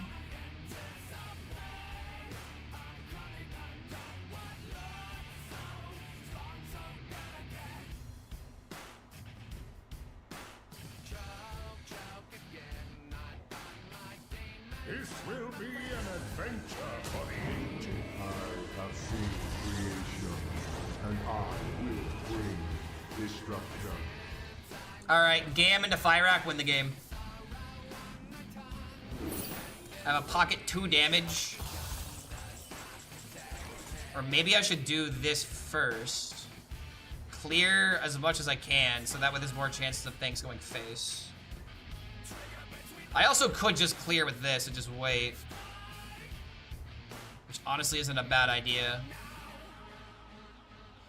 This will be an adventure for the ages. I have seen creation, and I will bring destruction. Alright, Gam into Firac, win the game. I have a pocket 2 damage. Or maybe I should do this first. Clear as much as I can, so that way there's more chances of things going face. I also could just clear with this and just wait. Which honestly isn't a bad idea.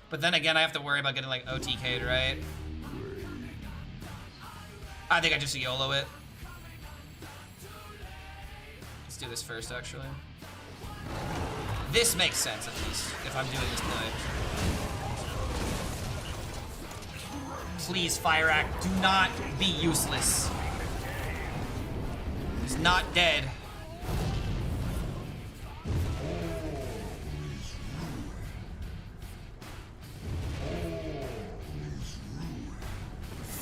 But then again, I have to worry about getting like OTK'd, right? I think I just YOLO it. Let's do this first, actually. This makes sense, at least, if I'm doing this play. Please, Firac, do not be useless. He's not dead.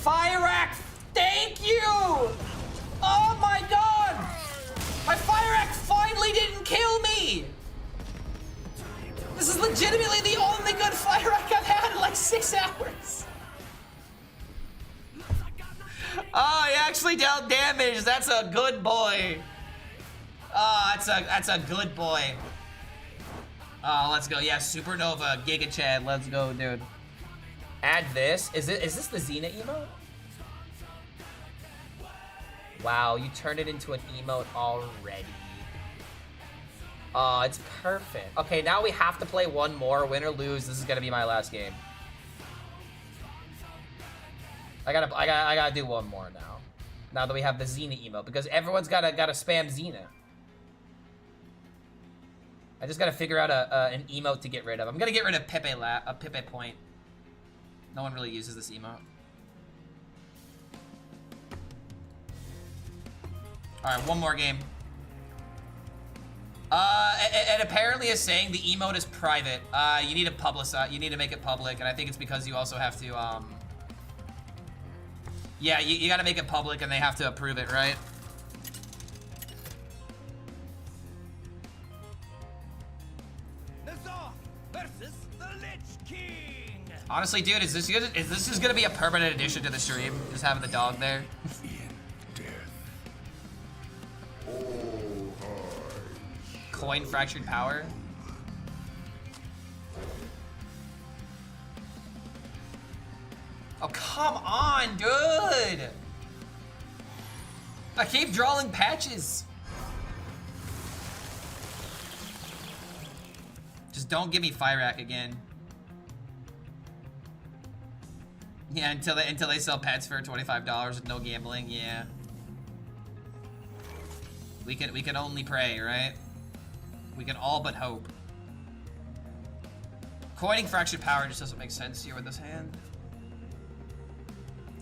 Firac, thank you! Oh my god! My Firac finally didn't kill me! This is legitimately the only good Firac I've had in like 6 hours. Oh, he actually dealt damage. damage. That's a good boy. Oh, that's a good boy. Oh, let's go. Yeah, Supernova, Giga Chad. Let's go, dude. Add this. Is this the Xena emote? Wow, you turned it into an emote already. Oh, it's perfect. Okay, now we have to play one more. Win or lose, this is gonna be my last game. I gotta do one more now. Now that we have the Xena emote, because everyone's gotta spam Xena. I just gotta figure out an emote to get rid of. I'm gonna get rid of Pepe Point. No one really uses this emote. All right, one more game. And apparently is saying the emote is private. You need to publicize. You need to make it public, and I think it's because you also have to. Yeah, you got to make it public, and they have to approve it, right? Versus the Lich King. Honestly, dude, is this just gonna be a permanent addition to the stream? Just having the dog there. Coin fractured power. Oh, come on, dude! I keep drawing patches. Just don't give me Fyrak again. Yeah, until they sell pets for $25 with no gambling, yeah. We can only pray, right? We can all but hope. Coining fractured power just doesn't make sense here with this hand.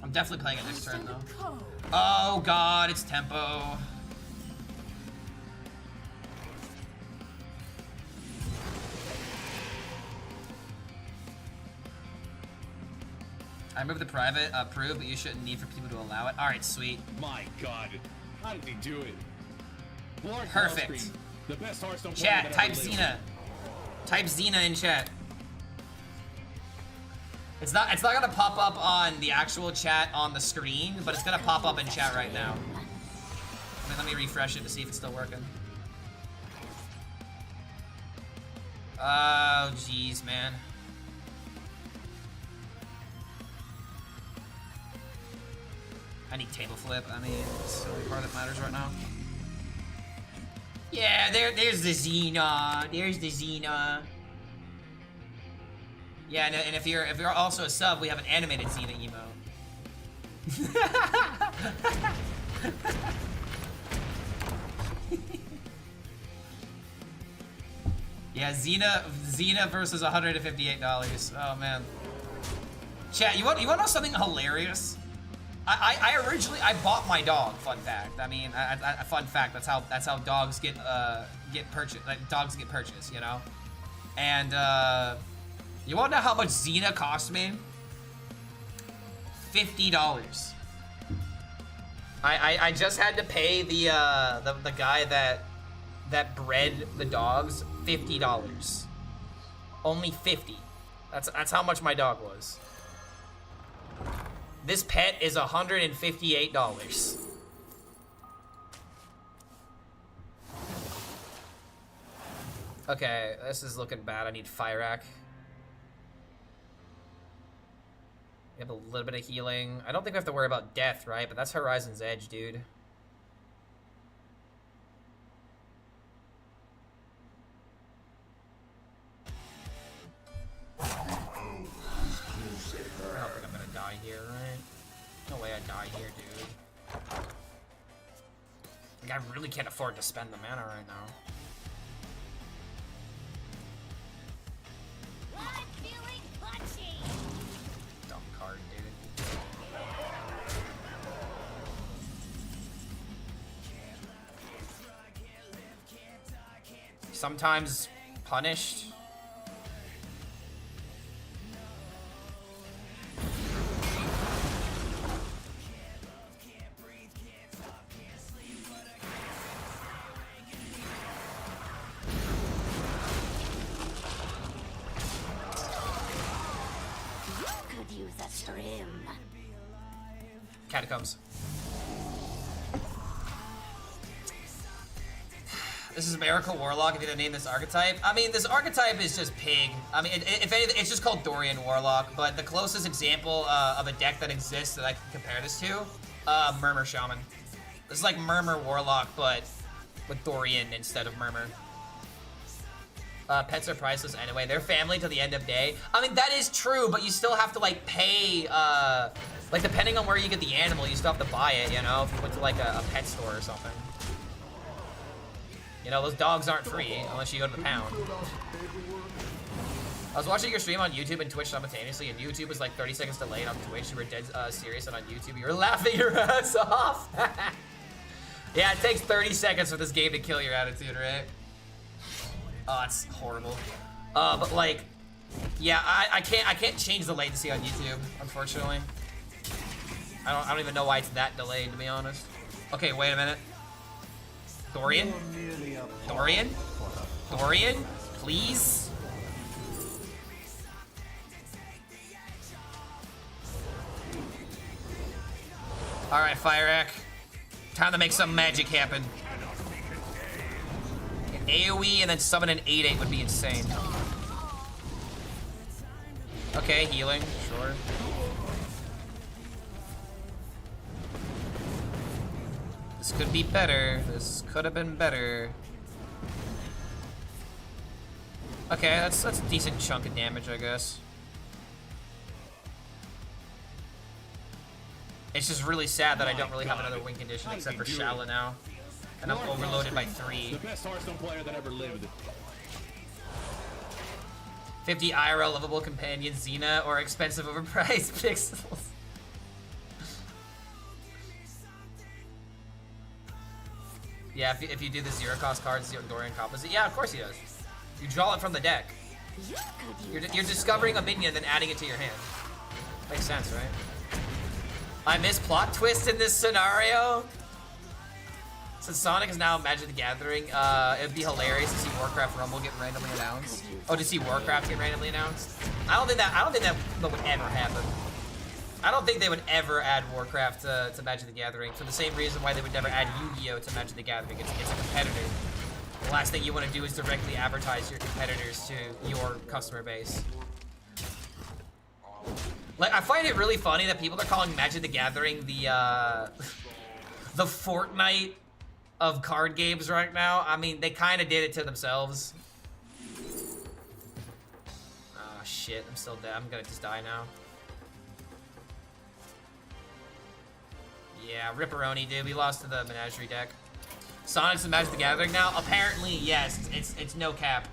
I'm definitely playing it next turn though. Oh god, it's tempo. I removed the private approve, but you shouldn't need for people to allow it. All right, sweet. My god, how did he do it? Lord Perfect. Hellscream, the best Hearthstone Chat, player that type ever lived. Xena. Type Xena in chat. It's not gonna pop up on the actual chat on the screen, but it's gonna pop up in chat right now. Let me refresh it to see if it's still working. Oh, jeez, man. I need table flip. I mean, it's the only part that matters right now. Yeah, there's the Xena. There's the Xena. Yeah, and if you're also a sub, we have an animated Xena emote. Yeah, Xena versus $158. Oh man. Chat, you want to know something hilarious? I originally bought my dog. Fun fact. I mean, fun fact. That's how dogs get purchased. Like dogs get purchased, you know. And you want to know how much Xena cost me? $50. I just had to pay the guy that bred the dogs $50. Only 50. That's how much my dog was. This pet is $158. Okay, this is looking bad. I need Fyrak. We have a little bit of healing. I don't think we have to worry about death, right? But that's Horizon's Edge, dude. I don't think I'm gonna die here, right? No way I die here, dude. Like, I really can't afford to spend the mana right now. I'm feeling punchy. Dumb card, dude. Sometimes punished. Could use a stream. Catacombs. This is Miracle Warlock if you didn't name this archetype. I mean, this archetype is just pig. I mean, if anything, it's just called Dorian Warlock, but the closest example of a deck that exists that I can compare this to, Murmur Shaman. This is like Murmur Warlock, but with Dorian instead of Murmur. Pets are priceless anyway. They're family till the end of day. I mean, that is true, but you still have to, like, pay, like, depending on where you get the animal, you still have to buy it, you know, if you went to, like, a pet store or something. You know, those dogs aren't free unless you go to the pound. I was watching your stream on YouTube and Twitch simultaneously, and YouTube was, like, 30 seconds delayed on Twitch. You were dead serious, and on YouTube, you were laughing your ass off. Yeah, it takes 30 seconds for this game to kill your attitude, right? Oh, it's horrible. But like, yeah, I can't change the latency on YouTube, unfortunately. I don't even know why it's that delayed, to be honest. Okay, wait a minute. Dorian? Dorian? Dorian? Please? Alright, Fire-Ack. Time to make some magic happen. AoE and then summon an 8/8 would be insane. Okay, healing, sure. This could be better. This could have been better. Okay, that's a decent chunk of damage, I guess. It's just really sad that I don't really have another win condition except for Shala now. And I'm overloaded by 3. The best Hearthstone player that ever lived. 50 IRL lovable companion, Xena, or expensive overpriced pixels. Yeah, if you do the zero cost cards, Dorian composite. Yeah, of course he does. You draw it from the deck. You're discovering a minion and then adding it to your hand. Makes sense, right? I miss plot twist in this scenario. Since Sonic is now Magic the Gathering, it'd be hilarious to see Warcraft Rumble get randomly announced. Oh, to see Warcraft get randomly announced? I don't think that would ever happen. I don't think they would ever add Warcraft to Magic the Gathering for the same reason why they would never add Yu-Gi-Oh to Magic the Gathering. It's a competitor. The last thing you want to do is directly advertise your competitors to your customer base. Like, I find it really funny that people are calling Magic the Gathering the Fortnite of card games right now. I mean, they kind of did it to themselves. Oh, shit. I'm still dead. I'm gonna just die now. Yeah, Ripperoni, dude. We lost to the Menagerie deck. Sonic's the Magic the Gathering now? Apparently, yes. It's no cap.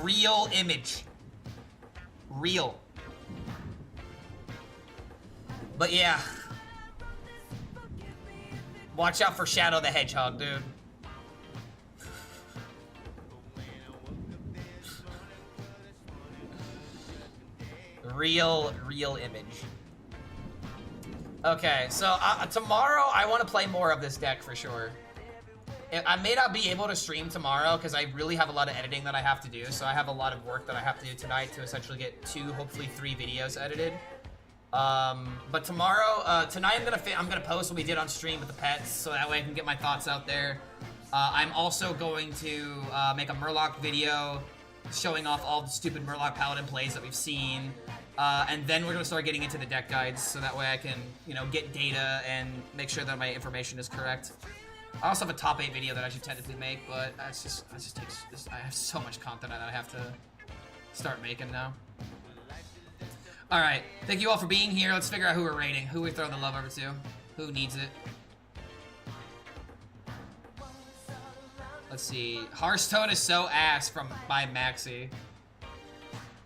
Real image. Real. But yeah. Watch out for Shadow the Hedgehog, dude. Real image. Okay, so tomorrow I want to play more of this deck for sure. I may not be able to stream tomorrow because I really have a lot of editing that I have to do. So I have a lot of work that I have to do tonight to essentially get 2, hopefully 3 videos edited. But tomorrow, tonight I'm gonna post what we did on stream with the pets, so that way I can get my thoughts out there. I'm also going to make a Murloc video showing off all the stupid Murloc Paladin plays that we've seen. And then we're gonna start getting into the deck guides, so that way I can, you know, get data and make sure that my information is correct. I also have a top 8 video that I should technically make, but that just takes. I have so much content that I have to start making now. All right, thank you all for being here. Let's figure out who we're rating, who we throw the love over to, who needs it. Let's see. Hearthstone is so ass by Maxi.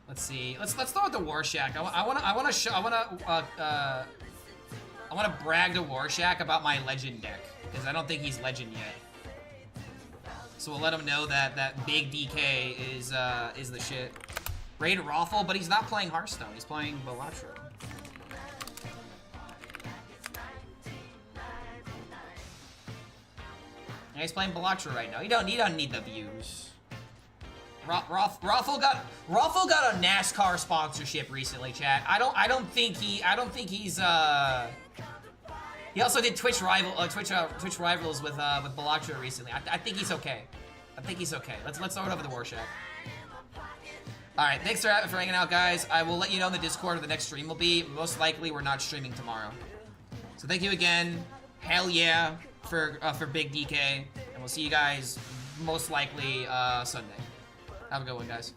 Let's see. Let's throw out the Warshack. I wanna brag to Warshack about my Legend deck, because I don't think he's Legend yet. So we'll let him know that Big DK is the shit. Raid Raffle, but he's not playing Hearthstone. He's playing Balatro. Yeah, he's playing Balatro right now. He don't need the views. Raffle got a NASCAR sponsorship recently, chat. I don't think he's he also did Twitch rivals with Balacho recently. I think he's okay. I think he's okay. Let's throw it over the war chat. All right, thanks for hanging out, guys. I will let you know in the Discord where the next stream will be. Most likely, we're not streaming tomorrow. So thank you again. Hell yeah for Big DK, and we'll see you guys most likely Sunday. Have a good one, guys.